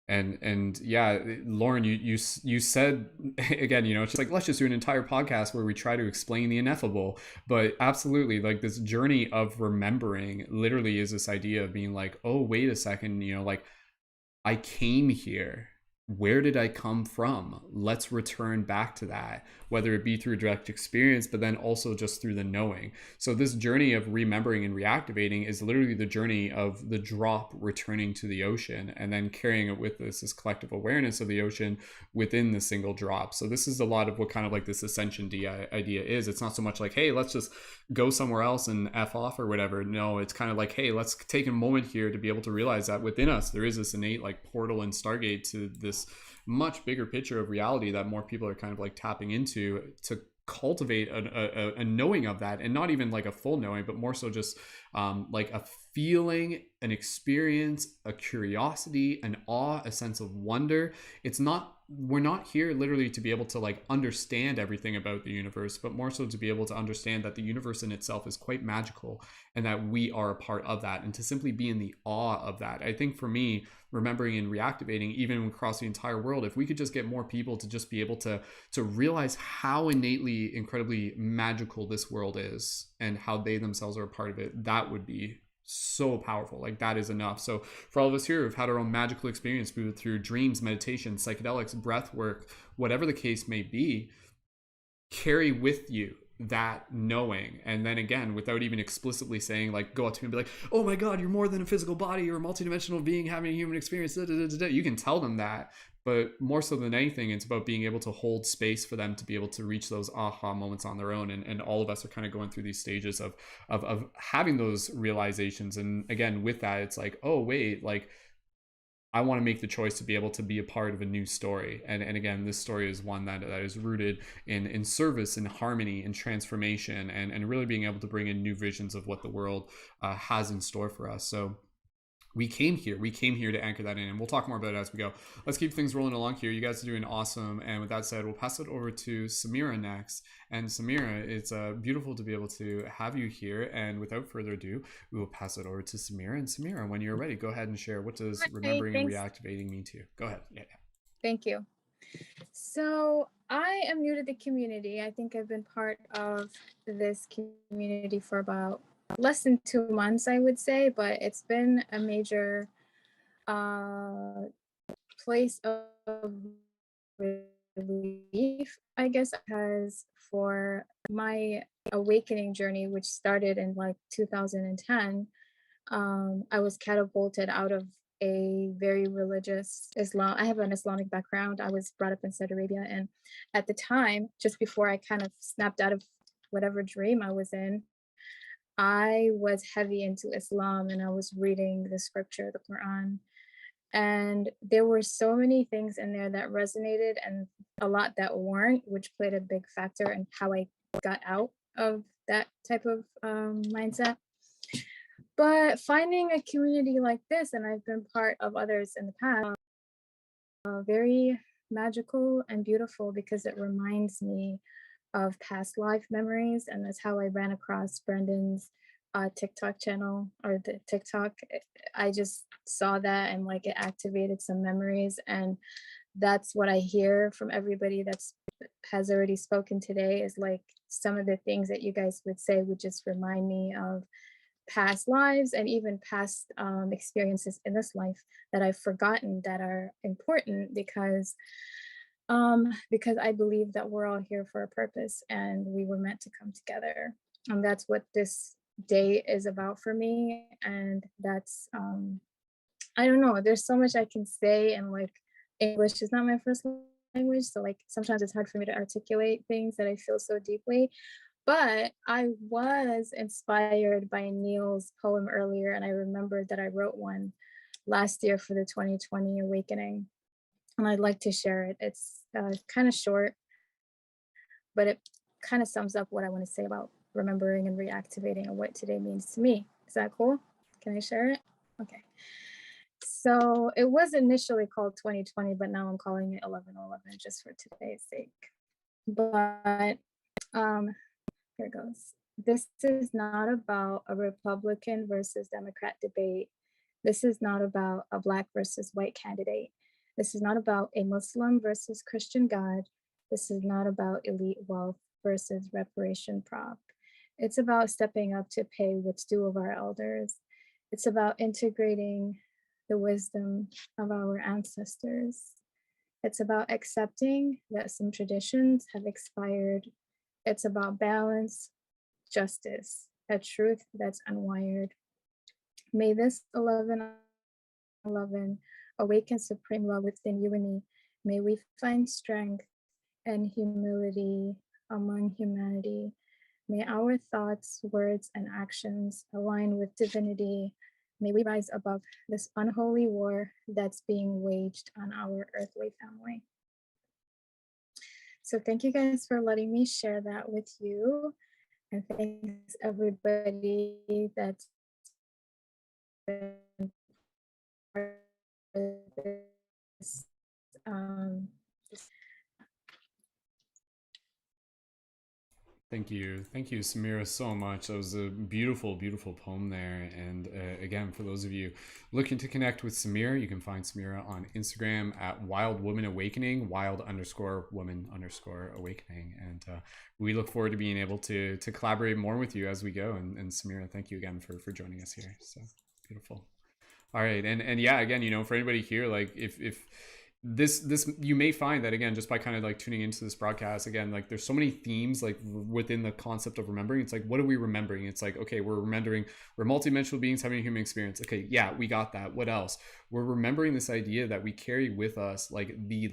S1: And yeah, Lauren, you said again, you know, it's just like, let's just do an entire podcast where we try to explain the ineffable. But absolutely, like this journey of remembering literally is this idea of being like, oh, wait a second, you know, like I came here. Where did I come from? Let's return back to that, whether it be through direct experience, but then also just through the knowing. So this journey of remembering and reactivating is literally the journey of the drop returning to the ocean and then carrying it with us, this collective awareness of the ocean within the single drop. So this is a lot of what kind of like this Ascension idea is. It's not so much like, hey, let's just go somewhere else and F off or whatever. No, it's kind of like, hey, let's take a moment here to be able to realize that within us, there is this innate like portal and stargate to this much bigger picture of reality that more people are kind of like tapping into to cultivate a knowing of that, and not even like a full knowing, but more so just like a feeling, an experience, a curiosity, an awe, a sense of wonder. It's not, we're not here literally to be able to like understand everything about the universe, but more so to be able to understand that the universe in itself is quite magical and that we are a part of that, and to simply be in the awe of that. I think for me, remembering and reactivating, even across the entire world, if we could just get more people to just be able to realize how innately incredibly magical this world is and how they themselves are a part of it, that would be so powerful. Like that is enough. So for all of us here who've had our own magical experience through dreams, meditation, psychedelics, breath work, whatever the case may be, carry with you that knowing. And then again, without even explicitly saying, like, go up to me and be like, oh my God, you're more than a physical body, you're a multidimensional being having a human experience. You can tell them that, but more so than anything, it's about being able to hold space for them to be able to reach those aha moments on their own. And all of us are kind of going through these stages of having those realizations. And again, with that, it's like, oh wait, like I want to make the choice to be able to be a part of a new story. And again, this story is one that is rooted in service and harmony and transformation, and really being able to bring in new visions of what the world has in store for us. So we came here to anchor that in, and we'll talk more about it as we go. Let's keep things rolling along here. You guys are doing awesome. And with that said, we'll pass it over to Samira next. And Samira, it's beautiful to be able to have you here. And without further ado, we will pass it over to Samira. And Samira, when you're ready, go ahead and share. What does remembering and reactivating mean to you? Go ahead. Yeah.
S11: Thank you. So I am new to the community. I think I've been part of this community for about less than 2 months, I would say, but it's been a major place of relief, I guess, because for my awakening journey, which started in like 2010, I was catapulted out of a very religious Islam. I have an Islamic background. I was brought up in Saudi Arabia, and at the time, just before I kind of snapped out of whatever dream I was in, I was heavy into Islam, and I was reading the scripture, the Quran, and there were so many things in there that resonated and a lot that weren't, which played a big factor in how I got out of that type of mindset. But finding a community like this, and I've been part of others in the past, very magical and beautiful, because it reminds me of past life memories. And that's how I ran across Brendan's TikTok channel, or the TikTok. I just saw that, and like it activated some memories. And that's what I hear from everybody that's has already spoken today, is like some of the things that you guys would say would just remind me of past lives, and even past experiences in this life that I've forgotten, that are important, because I believe that we're all here for a purpose, and we were meant to come together. And that's what this day is about for me. And that's, I don't know, there's so much I can say, and like English is not my first language. So like sometimes it's hard for me to articulate things that I feel so deeply. But I was inspired by Neil's poem earlier, and I remembered that I wrote one last year for the 2020 Awakening, and I'd like to share it. It's kind of short, but it kind of sums up what I want to say about remembering and reactivating and what today means to me. Is that cool? Can I share it? Okay. So it was initially called 2020, but now I'm calling it 1111 just for today's sake. But here it goes. This is not about a Republican versus Democrat debate. This is not about a Black versus white candidate. This is not about a Muslim versus Christian God. This is not about elite wealth versus reparation prop. It's about stepping up to pay what's due of our elders. It's about integrating the wisdom of our ancestors. It's about accepting that some traditions have expired. It's about balance, justice, a truth that's unwired. May this 1111 awaken supreme love within you and me. May we find strength and humility among humanity. May our thoughts, words, and actions align with divinity. May we rise above this unholy war that's being waged on our earthly family. So thank you guys for letting me share that with you. And thanks everybody that's been part of this.
S1: Thank you, Samira, so much. That was a beautiful, beautiful poem there. And again, for those of you looking to connect with Samira, you can find Samira on Instagram at Wild Woman Awakening, wild_woman_awakening. And we look forward to being able to collaborate more with you as we go. And Samira, thank you again for joining us here. So beautiful. All right, and yeah, again, you know, for anybody here, like if this you may find that, again, just by kind of like tuning into this broadcast, again, like there's so many themes like within the concept of remembering. It's like, what are we remembering? It's like, okay, we're remembering we're multidimensional beings having a human experience. Okay, yeah, we got that. What else? We're remembering this idea that we carry with us, like the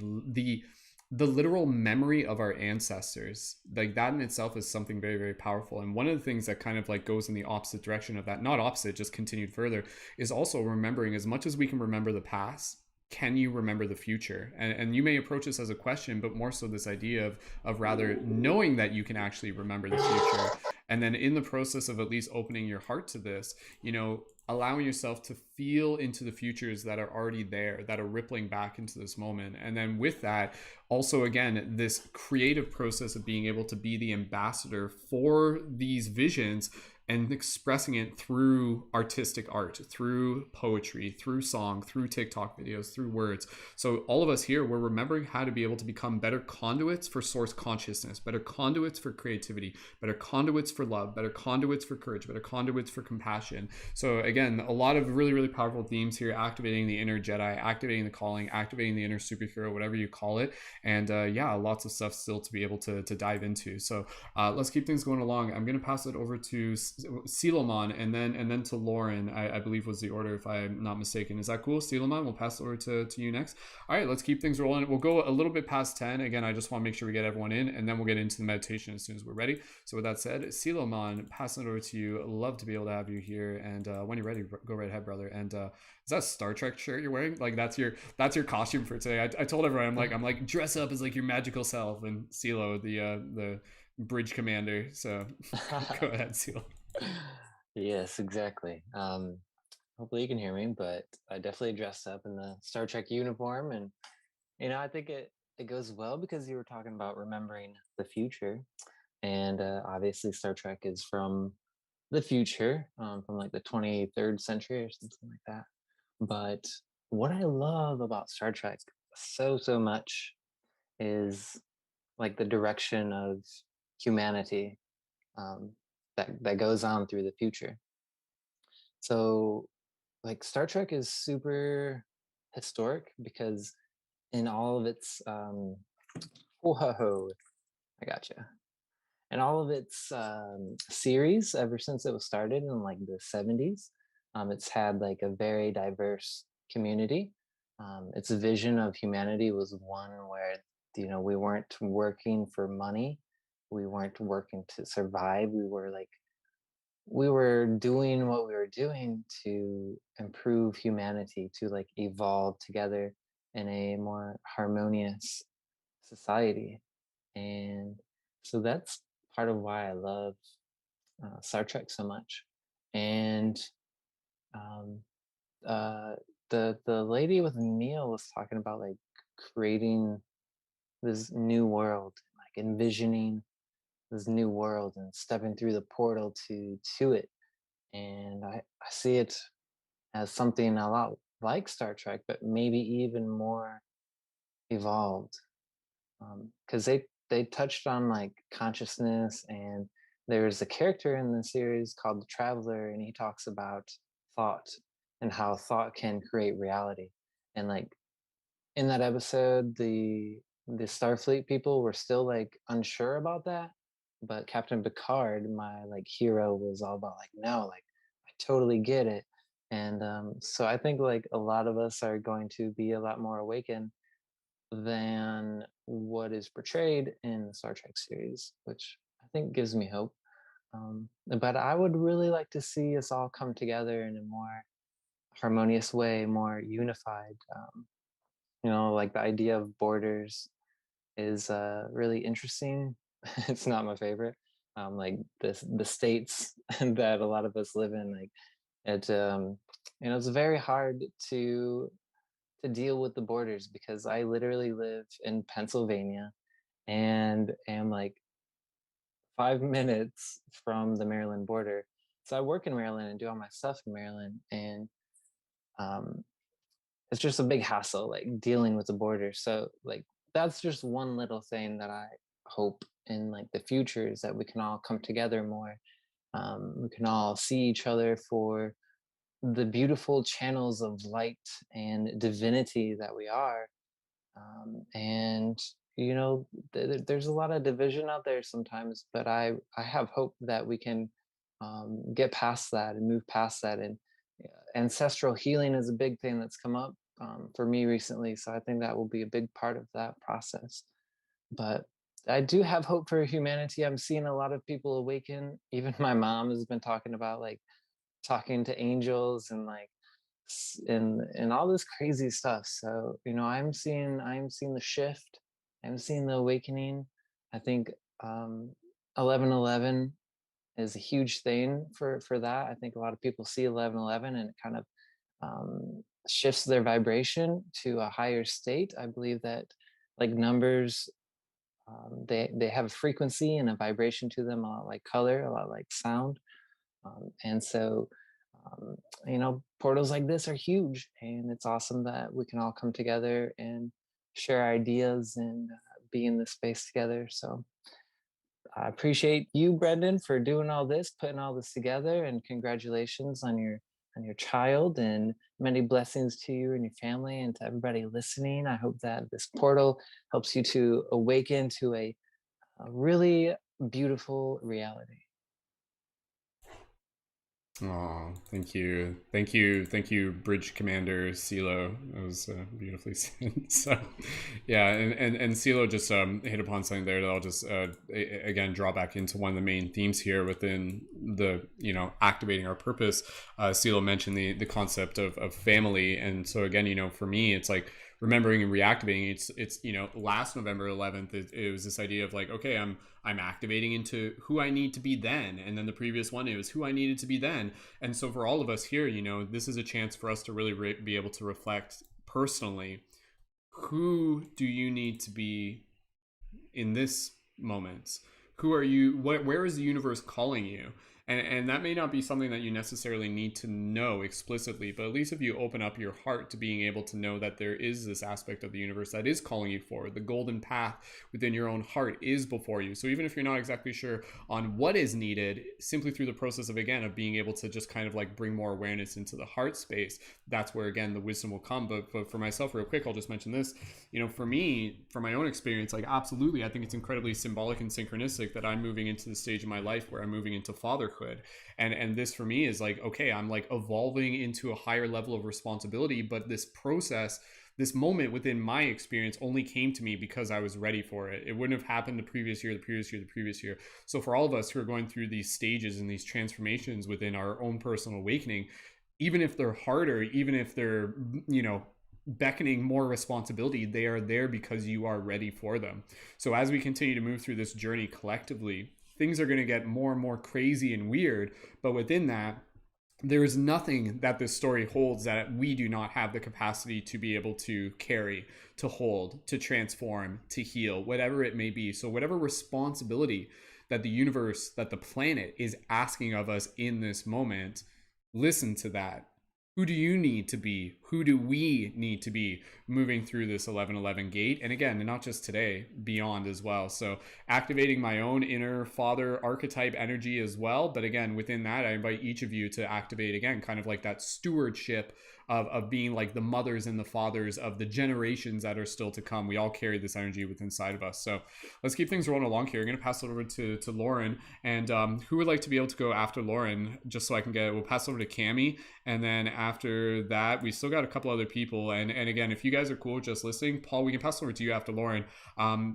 S1: literal memory of our ancestors. Like that in itself is something very, very powerful. And one of the things that kind of like goes in the opposite direction of that, not opposite, just continued further, is also remembering. As much as we can remember the past, can you remember the future? And you may approach this as a question, but more so this idea of rather knowing that you can actually remember the future. And then in the process of at least opening your heart to this, you know, allowing yourself to feel into the futures that are already there, that are rippling back into this moment. And then with that, also, again, this creative process of being able to be the ambassador for these visions and expressing it through artistic art, through poetry, through song, through TikTok videos, through words. So all of us here, we're remembering how to be able to become better conduits for source consciousness, better conduits for creativity, better conduits for love, better conduits for courage, better conduits for compassion. So again, a lot of really, really powerful themes here, activating the inner Jedi, activating the calling, activating the inner superhero, whatever you call it. And yeah, lots of stuff still to be able to dive into. So let's keep things going along. I'm going to pass it over to Siloman and then to Lauren, I believe was the order, if I'm not mistaken. Is that cool? Siloman, we'll pass it over to you next. All right, let's keep things rolling. We'll go a little bit past 10. Again, I just want to make sure we get everyone in, and then we'll get into the meditation as soon as we're ready. So with that said, Siloman, passing it over to you. Love to be able to have you here. And when you're ready, go right ahead, brother. And is that a Star Trek shirt you're wearing? Like that's your costume for today. I told everyone, I'm like dress up as like your magical self, and Silo, the bridge commander. So go ahead, Silo.
S12: Yes, exactly. Hopefully you can hear me, but I definitely dressed up in the Star Trek uniform, and you know, I think it goes well because you were talking about remembering the future, and obviously Star Trek is from the future, from like the 23rd century or something like that. But what I love about Star Trek so much is like the direction of humanity that goes on through the future. So like Star Trek is super historic because in all of its whoa, I gotcha. and all of its series ever since it was started in like the 70s. It's had like a very diverse community. Its vision of humanity was one where, you know, we weren't working for money, we weren't working to survive. We were doing what we were doing to improve humanity, to like evolve together in a more harmonious society. And so that's part of why I love Star Trek so much. And um, uh, the lady with Neil was talking about like creating this new world, like envisioning this new world and stepping through the portal to it. And I see it as something a lot like Star Trek, but maybe even more evolved. Because they touched on like consciousness, and there's a character in the series called the Traveler, and he talks about thought and how thought can create reality. And like in that episode, the Starfleet people were still like unsure about that, but Captain Picard, my like hero, was all about like, no, like I totally get it. And so I think like a lot of us are going to be a lot more awakened than what is portrayed in the Star Trek series, which I think gives me hope. But I would really like to see us all come together in a more harmonious way, more unified. You know, like the idea of borders is really interesting. It's not my favorite. Like the states that a lot of us live in, like it, you know, it's very hard to deal with the borders because I literally live in Pennsylvania and am like 5 minutes from the Maryland border. So I work in Maryland and do all my stuff in Maryland, and um, it's just a big hassle like dealing with the border. So like that's just one little thing that I hope in like the future is that we can all come together more. We can all see each other for the beautiful channels of light and divinity that we are. And you know, there's a lot of division out there sometimes, but I have hope that we can get past that and move past that. And ancestral healing is a big thing that's come up for me recently, so I think that will be a big part of that process. But I do have hope for humanity. I'm seeing a lot of people awaken. Even my mom has been talking about like talking to angels and like and all this crazy stuff. So you know, I'm seeing the shift. I'm seeing the awakening. I think 1111 is a huge thing for that. I think a lot of people see 1111 and it kind of shifts their vibration to a higher state. I believe that like numbers, they have a frequency and a vibration to them, a lot like color, a lot like sound. And so um, you know, portals like this are huge, and it's awesome that we can all come together and share ideas and be in this space together. So I appreciate you, Brendan, for doing all this, putting all this together, and congratulations on your child, and many blessings to you and your family, and to everybody listening. I hope that this portal helps you to awaken to a really beautiful reality.
S1: Oh, thank you, Bridge Commander CeeLo. That was beautifully said. So, yeah, and CeeLo just hit upon something there that I'll just again draw back into one of the main themes here within the, you know, activating our purpose. CeeLo mentioned the concept of family, and so again, you know, for me, it's like remembering and reactivating. It's you know, last November 11th, it was this idea of like, okay, I'm activating into who I need to be then. And then the previous one, it was who I needed to be then. And so for all of us here, you know, this is a chance for us to really be able to reflect personally, who do you need to be in this moment? Who are you? Where is the universe calling you? And that may not be something that you necessarily need to know explicitly, but at least if you open up your heart to being able to know that there is this aspect of the universe that is calling you forward, the golden path within your own heart is before you. So even if you're not exactly sure on what is needed, simply through the process of, again, of being able to just kind of like bring more awareness into the heart space, that's where, again, the wisdom will come. But for myself, real quick, I'll just mention this, for me, from my own experience, like, absolutely, I think it's incredibly symbolic and synchronistic that I'm moving into the stage of my life where I'm moving into fatherhood. And this for me is like, okay, I'm like evolving into a higher level of responsibility, but this process, this moment within my experience only came to me because I was ready for it. It wouldn't have happened the previous year. So for all of us who are going through these stages and these transformations within our own personal awakening, even if they're harder, even if they're, beckoning more responsibility, they are there because you are ready for them. So as we continue to move through this journey collectively, things are going to get more and more crazy and weird. But within that, there is nothing that this story holds that we do not have the capacity to be able to carry, to hold, to transform, to heal, whatever it may be. So whatever responsibility that the universe, that the planet is asking of us in this moment, listen to that. Who do you need to be? Who do we need to be moving through this 1111 gate? And again, not just today, beyond as well. So activating my own inner father archetype energy as well. But again, within that, I invite each of you to activate, again, kind of like that stewardship of being like the mothers and the fathers of the generations that are still to come. We all carry this energy within inside of us. So let's keep things rolling along here. I'm going to pass it over to Lauren. And who would like to be able to go after Lauren, just so I can we'll pass it over to Cammie. And then after that, we still got a couple other people. And again, if you guys are cool just listening, Paul, we can pass it over to you after Lauren.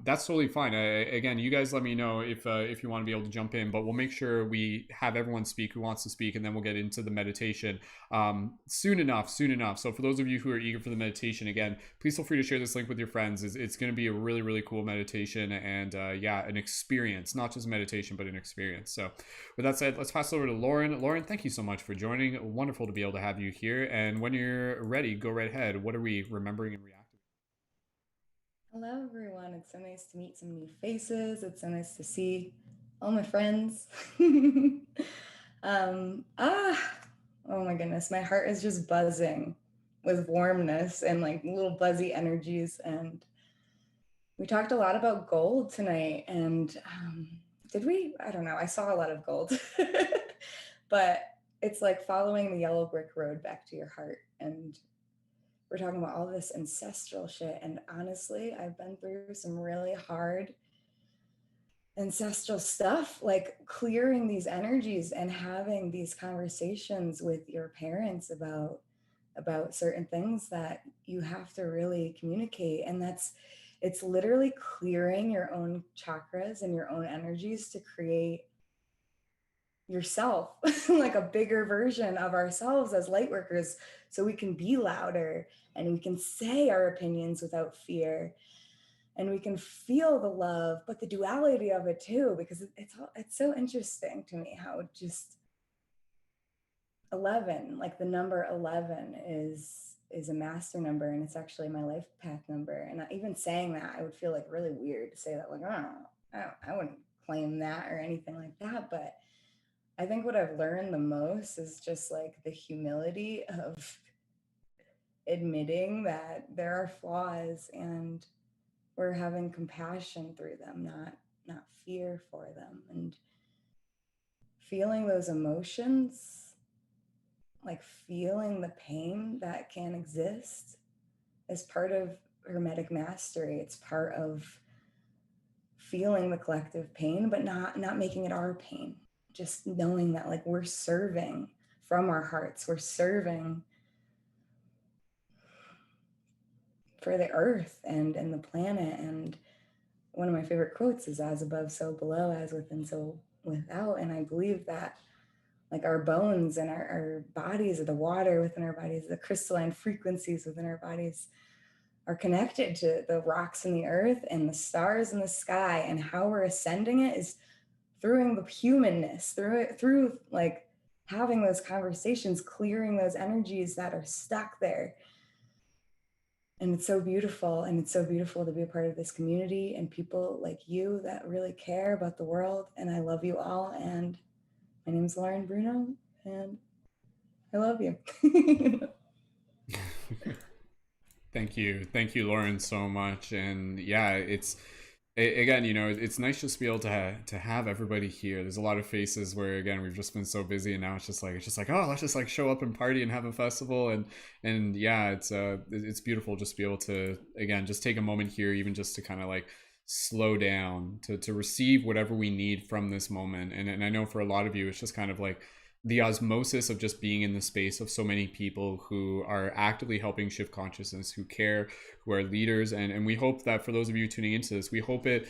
S1: That's totally fine. Again, you guys let me know if you want to be able to jump in, but we'll make sure we have everyone speak who wants to speak, and then we'll get into the meditation soon enough. So for those of you who are eager for the meditation, again, please feel free to share this link with your friends. It's going to be a really, really cool meditation, and an experience, not just meditation, but an experience. So with that said, let's pass it over to Lauren. Lauren, thank you so much for joining. Wonderful to be able to have you here. And when you're ready, go right ahead. What are we remembering and reacting?
S13: Hello, everyone. It's so nice to meet some new faces. It's so nice to see all my friends. Oh my goodness, my heart is just buzzing with warmness and like little buzzy energies. And we talked a lot about gold tonight. And did we? I don't know. I saw a lot of gold. But it's like following the yellow brick road back to your heart. And we're talking about all this ancestral shit. And honestly, I've been through some really hard ancestral stuff, like clearing these energies and having these conversations with your parents about certain things that you have to really communicate. And it's literally clearing your own chakras and your own energies to create yourself, like a bigger version of ourselves as light workers, so we can be louder and we can say our opinions without fear. And we can feel the love, but the duality of it too, because it's so interesting to me how just 11, like the number 11 is a master number, and it's actually my life path number. And even saying that, I would feel like really weird to say that, like, I wouldn't claim that or anything like that. But I think what I've learned the most is just like the humility of admitting that there are flaws, and we're having compassion through them, not fear for them. And feeling those emotions, like feeling the pain that can exist, is part of Hermetic mastery. It's part of feeling the collective pain, but not making it our pain. Just knowing that, like, we're serving from our hearts, we're serving for the earth and the planet. And one of my favorite quotes is, as above, so below, as within, so without. And I believe that, like, our bones and our bodies, or the water within our bodies, the crystalline frequencies within our bodies, are connected to the rocks in the earth and the stars in the sky. And how we're ascending it is through the humanness, through like having those conversations, clearing those energies that are stuck there. And it's so beautiful. And it's so beautiful to be a part of this community and people like you that really care about the world. And I love you all. And My name's Lauren Bruno, and I love you.
S1: Thank you, Lauren, so much. And yeah, again, it's nice just to be able to have everybody here. There's a lot of faces where again we've just been so busy, and now it's just like oh, let's just like show up and party and have a festival, and yeah, it's beautiful just to be able to again just take a moment here, even just to kind of like slow down to receive whatever we need from this moment. And I know for a lot of you, it's just kind of like the osmosis of just being in the space of so many people who are actively helping shift consciousness, who care, who are leaders. And we hope that for those of you tuning into this, we hope it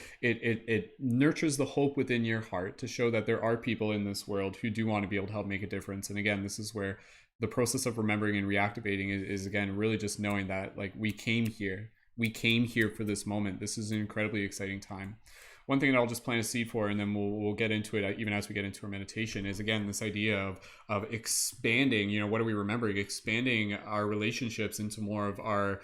S1: nurtures the hope within your heart to show that there are people in this world who do want to be able to help make a difference. And again, this is where the process of remembering and reactivating is again really just knowing that like we came here for this moment. This is an incredibly exciting time. One thing that I'll just plant a seed for, and then we'll get into it even as we get into our meditation, is again this idea of expanding. What are we remembering? Expanding our relationships into more of our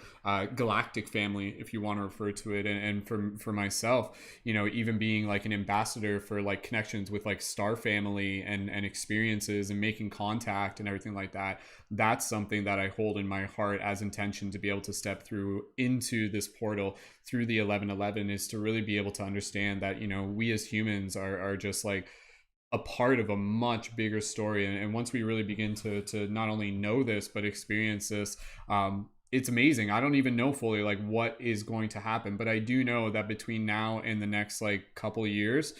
S1: galactic family, if you want to refer to it. And for myself, even being like an ambassador for like connections with like star family and experiences and making contact and everything like that. That's something that I hold in my heart as intention to be able to step through into this portal through the 1111, is to really be able to understand that we as humans are just like a part of a much bigger story. And once we really begin to not only know this but experience this, it's amazing. I don't even know fully like what is going to happen, but I do know that between now and the next like couple of years,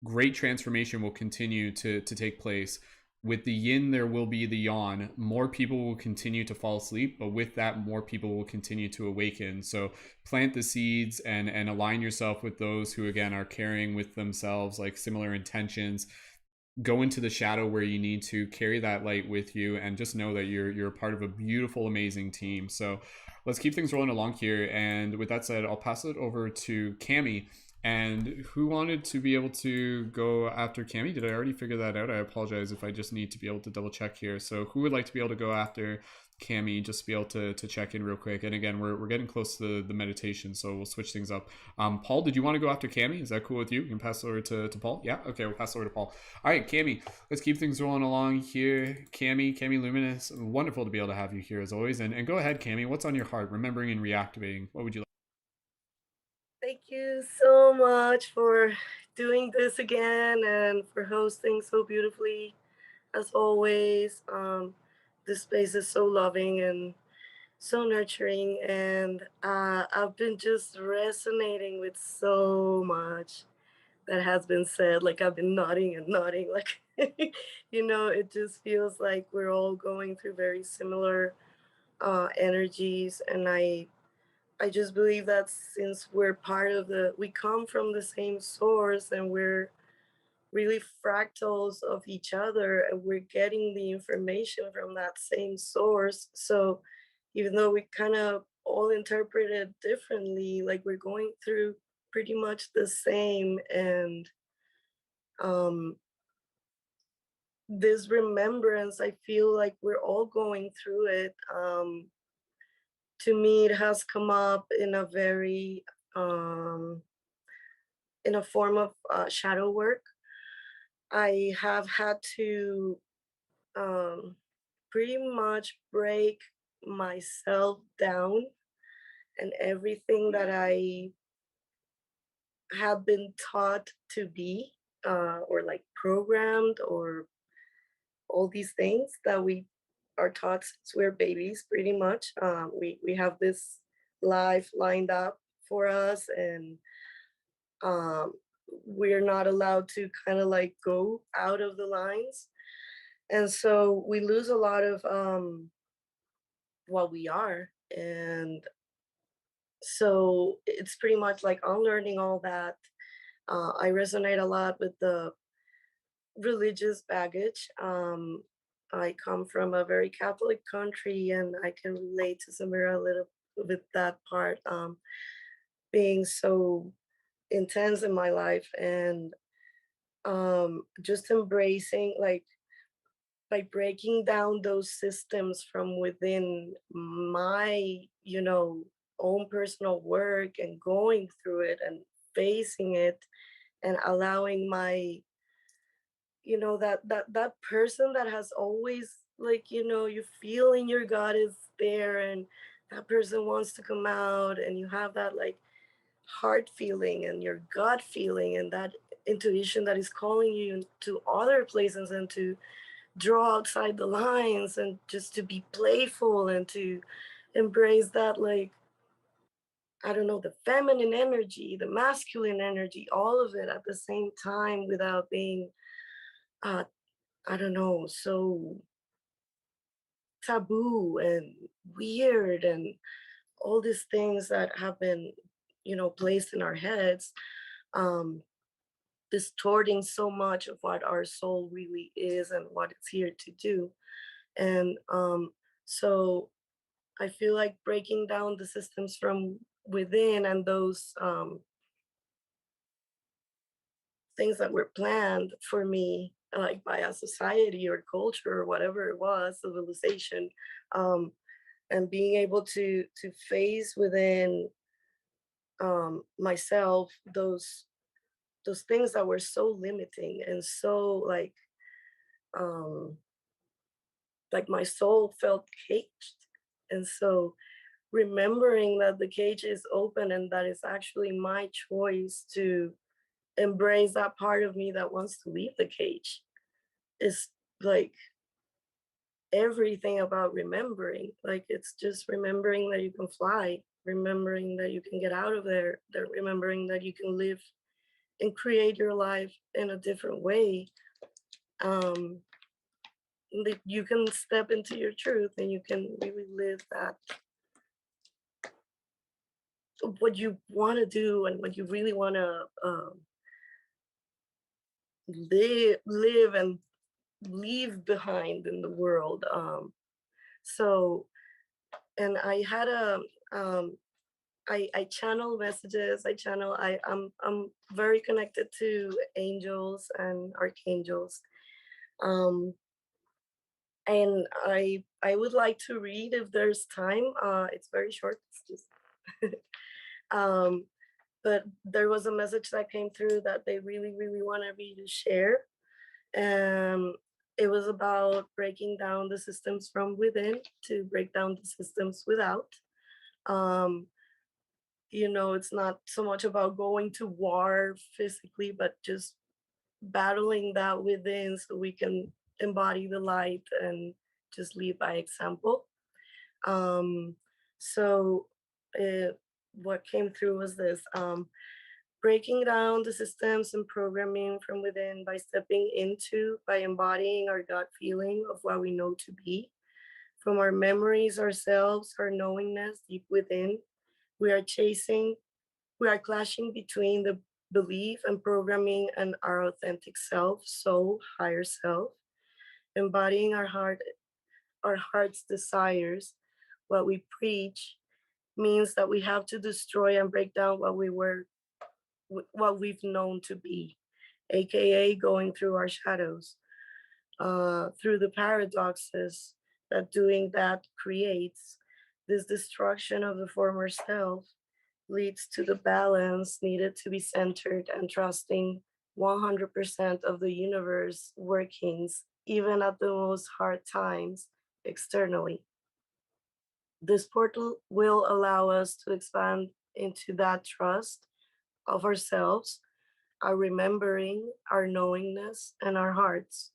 S1: great transformation will continue to take place. With the yin, there will be the yang. More people will continue to fall asleep, but with that, more people will continue to awaken. So plant the seeds and align yourself with those who, again, are carrying with themselves like similar intentions. Go into the shadow where you need to, carry that light with you, and just know that you're a part of a beautiful, amazing team. So let's keep things rolling along here. And with that said, I'll pass it over to Cami. And who wanted to be able to go after Cami? Did I already figure that out? I apologize if I just need to be able to double check here. So who would like to be able to go after Cami, just to be able to check in real quick? And again, we're getting close to the meditation, so we'll switch things up. Paul, did you want to go after Cami? Is that cool with you? You can pass it over to Paul? Yeah? Okay, we'll pass it over to Paul. All right, Cami, let's keep things rolling along here. Cami Luminous, wonderful to be able to have you here as always. And go ahead, Cami, what's on your heart? Remembering and reactivating. What would you like?
S14: Thank you so much for doing this again and for hosting so beautifully, as always. This space is so loving and so nurturing, and I've been just resonating with so much that has been said. Like I've been nodding and nodding, like it just feels like we're all going through very similar energies, and I just believe that since we come from the same source, and we're really fractals of each other, and we're getting the information from that same source. So even though we kind of all interpret it differently, like we're going through pretty much the same. And this remembrance, I feel like we're all going through it. To me, it has come up in a very in a form of shadow work. I have had to pretty much break myself down, and everything that I have been taught to be, or like programmed, or all these things that we are taught since we're babies, pretty much. We have this life lined up for us, and we're not allowed to kind of like go out of the lines. And so we lose a lot of what we are. And so it's pretty much like unlearning all that. I resonate a lot with the religious baggage. I come from a very Catholic country, and I can relate to Samira a little with that part, being so intense in my life. And just embracing, like, by breaking down those systems from within my own personal work, and going through it and facing it, and allowing my you know, that person that has always, like, you know, you feel in your gut is there, and that person wants to come out, and you have that like heart feeling and your gut feeling and that intuition that is calling you to other places and to draw outside the lines and just to be playful and to embrace that, like, I don't know, the feminine energy, the masculine energy, all of it at the same time without being uh I don't know, so taboo and weird and all these things that have been, you know, placed in our heads, um distorting so much of what our soul really is and what it's here to do. And so I feel like breaking down the systems from within and those things that were planned for me, like by a society or culture or whatever it was, civilization, um, and being able to face within myself those things that were so limiting and so um, like my soul felt caged. And so remembering that the cage is open and that it's actually my choice to embrace that part of me that wants to leave the cage is like everything about remembering. Like it's just remembering that you can fly, remembering that you can get out of there, that remembering that you can live and create your life in a different way. Um, that you can step into your truth and you can really live that what you want to do and what you really want to live and leave behind in the world. So, and I had I channel messages. I'm very connected to angels and archangels. Um, and I would like to read if there's time. It's very short. It's just um, but there was a message that came through that they really, really wanted me to share. It was about breaking down the systems from within to break down the systems without. Um, you know, it's not so much about going to war physically, but just battling that within so we can embody the light and just lead by example. Um, so what came through was this. Breaking down the systems and programming from within by stepping into, by embodying our gut feeling of what we know to be. From our memories, ourselves, our knowingness deep within, we are chasing, we are clashing between the belief and programming and our authentic self, soul, higher self, embodying our heart's desires, what we preach, means that we have to destroy and break down what we've known to be, aka going through our shadows, through the paradoxes that doing that creates. This destruction of the former self leads to the balance needed to be centered and trusting 100% of the universe workings, even at the most hard times externally. This portal will allow us to expand into that trust of ourselves, our remembering, our knowingness, and our hearts.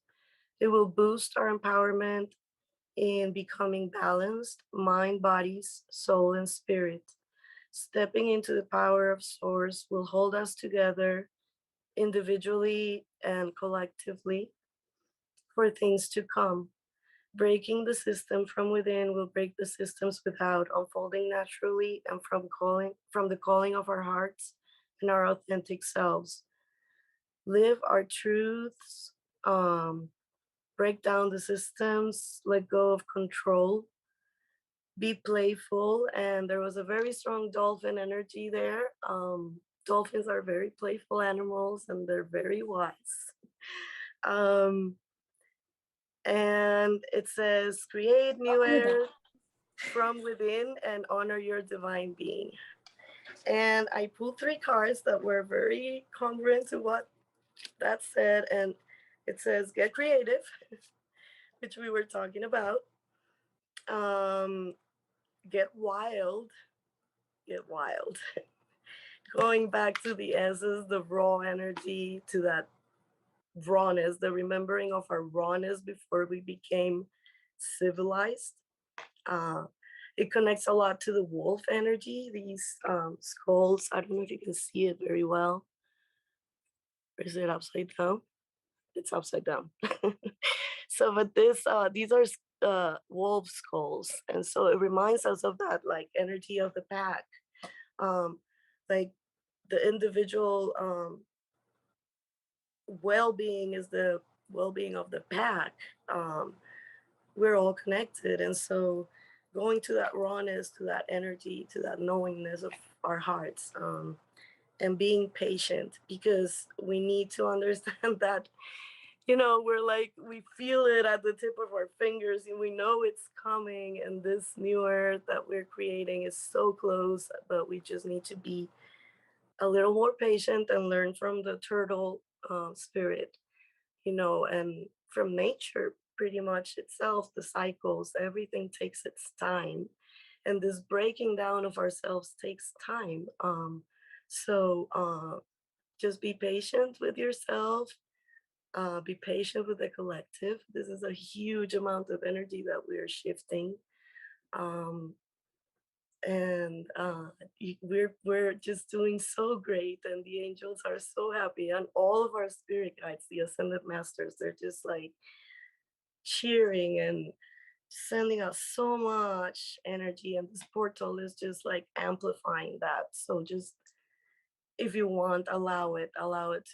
S14: It will boost our empowerment in becoming balanced mind, bodies, soul, and spirit. Stepping into the power of Source will hold us together individually and collectively for things to come. Breaking the system from within will break the systems without, unfolding naturally and from the calling of our hearts and our authentic selves. Live our truths, break down the systems, let go of control, be playful. And there was a very strong dolphin energy there. Dolphins are very playful animals and they're very wise. Um, and it says, create new air from within and honor your divine being. And I pulled 3 cards that were very congruent to what that said. And It says get creative, which we were talking about. Get wild, get wild. Going back to the essence, the raw energy, to that rawness, the remembering of our rawness before we became civilized. It connects a lot to the wolf energy, these skulls. I don't know if you can see it very well. Or is it upside down? It's upside down. So, but these are wolf skulls. And so it reminds us of that like energy of the pack. Like the individual well-being is the well-being of the pack. We're all connected, and so going to that rawness, to that energy, to that knowingness of our hearts, and being patient, because we need to understand that, you know, we're like, we feel it at the tip of our fingers and we know it's coming, and this new earth that we're creating is so close, but we just need to be a little more patient and learn from the turtle spirit, you know, and from nature pretty much itself, the cycles, everything takes its time. And this breaking down of ourselves takes time. So just be patient with yourself, be patient with the collective. This is a huge amount of energy that we are shifting. And we're just doing so great, and the angels are so happy, and all of our spirit guides, the ascended masters, they're just like cheering and sending out so much energy, and this portal is just like amplifying that. So just, if you want, allow it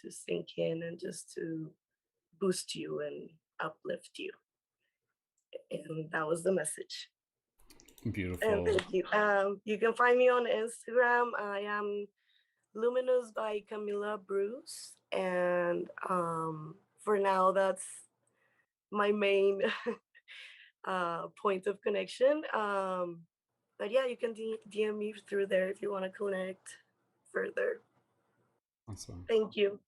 S14: to sink in and just to boost you and uplift you. And that was the message.
S1: Beautiful.
S14: And thank you. You can find me on Instagram. I am Luminous by Camilla Bruce. And for now, that's my main point of connection. But yeah, you can DM me through there if you want to connect further.
S1: Awesome.
S14: Thank you.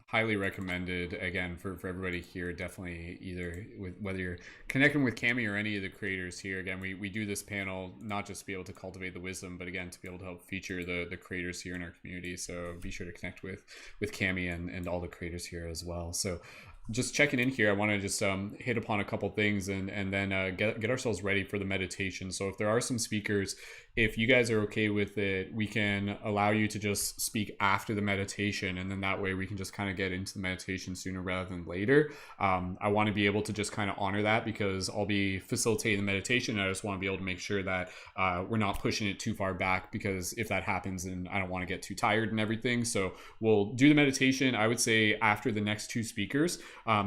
S1: Highly recommended, again, for everybody here. Definitely, either with whether you're connecting with Cami or any of the creators here. Again, we do this panel not just to be able to cultivate the wisdom, but again to be able to help feature the creators here in our community. So be sure to connect with Cami and all the creators here as well. So just checking in here, I want to just hit upon a couple things and then get ourselves ready for the meditation. So if there are some speakers, if you guys are okay with it, we can allow you to just speak after the meditation, and then that way we can just kind of get into the meditation sooner rather than later. I want to be able to just kind of honor that, because I'll be facilitating the meditation. I just want to be able to make sure that we're not pushing it too far back, because if that happens, then I don't want to get too tired and everything. So we'll do the meditation, I would say, after the next two speakers.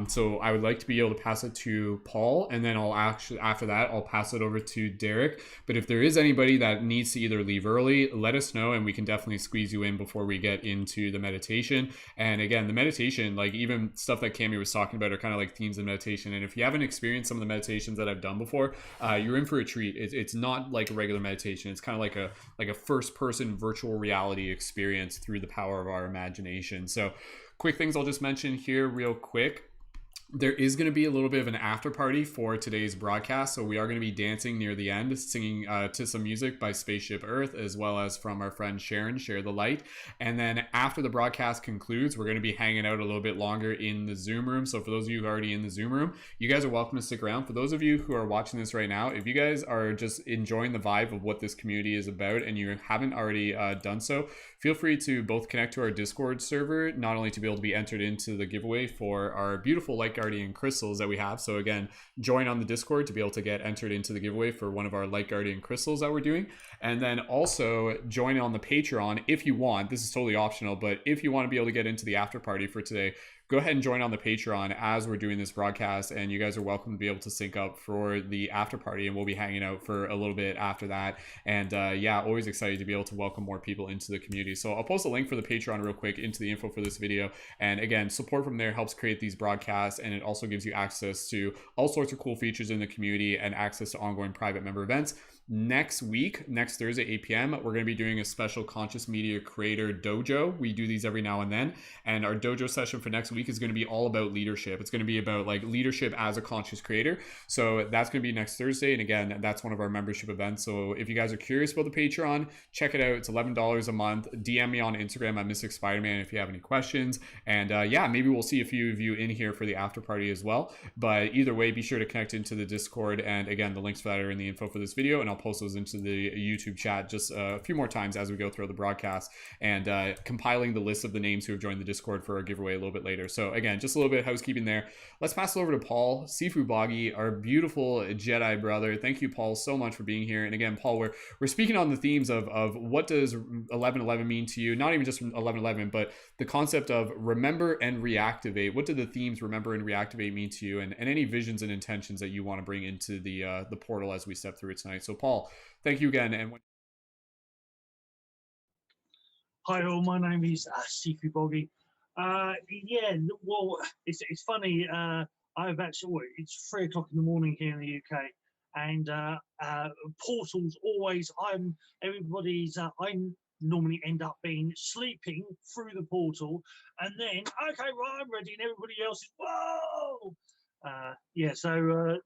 S1: So I would like to be able to pass it to Paul, and then after that, I'll pass it over to Derek. But if there is anybody that needs to either leave early, let us know, and we can definitely squeeze you in before we get into the meditation. And again, the meditation, like even stuff that Cami was talking about, are kind of like themes of meditation. And if you haven't experienced some of the meditations that I've done before, you're in for a treat. It's not like a regular meditation. It's kind of like a first-person virtual reality experience through the power of our imagination. So quick things I'll just mention here real quick. There is going to be a little bit of an after party for today's broadcast. So we are going to be dancing near the end, singing to some music by Spaceship Earth, as well as from our friend Sharon, Share the Light. And then after the broadcast concludes, we're going to be hanging out a little bit longer in the Zoom room. So for those of you who are already in the Zoom room, you guys are welcome to stick around. For those of you who are watching this right now, if you guys are just enjoying the vibe of what this community is about and you haven't already done so, feel free to both connect to our Discord server, not only to be able to be entered into the giveaway for our beautiful Light Guardian crystals that we have. So again, join on the Discord to be able to get entered into the giveaway for one of our Light Guardian crystals that we're doing. And then also join on the Patreon if you want. This is totally optional, but if you want to be able to get into the after party for today, go ahead and join on the Patreon as we're doing this broadcast, and you guys are welcome to be able to sync up for the after party, and we'll be hanging out for a little bit after that. And yeah, always excited to be able to welcome more people into the community. So I'll post a link for the Patreon real quick into the info for this video. And again, support from there helps create these broadcasts, and it also gives you access to all sorts of cool features in the community and access to ongoing private member events. Next week, next Thursday, 8 p.m., we're going to be doing a special Conscious Media Creator Dojo. We do these every now and then. And our dojo session for next week is going to be all about leadership. It's going to be about like leadership as a conscious creator. So that's going to be next Thursday. And again, that's one of our membership events. So if you guys are curious about the Patreon, check it out. It's $11 a month. DM me on Instagram at Mystic Spider-Man if you have any questions. And yeah, maybe we'll see a few of you in here for the after party as well. But either way, be sure to connect into the Discord. And again, the links for that are in the info for this video. And I'll post those into the YouTube chat just a few more times as we go through the broadcast, and compiling the list of the names who have joined the Discord for our giveaway a little bit later. So again, just a little bit of housekeeping there. Let's pass it over to Paul, Sifu Boggy, our beautiful Jedi brother. Thank you, Paul, so much for being here. And again, Paul, we're speaking on the themes of what does 1111 mean to you? Not even just from 1111, but the concept of remember and reactivate. What do the themes remember and reactivate mean to you? And any visions and intentions that you want to bring into the portal as we step through it tonight. So Paul, thank you again. And
S15: hi all, my name is Sifu Boggy. Yeah, well, it's funny. I've actually, it's 3 o'clock in the morning here in the UK, and portals always. I normally end up being sleeping through the portal, and then okay, right, I'm ready, and everybody else is whoa. Yeah, so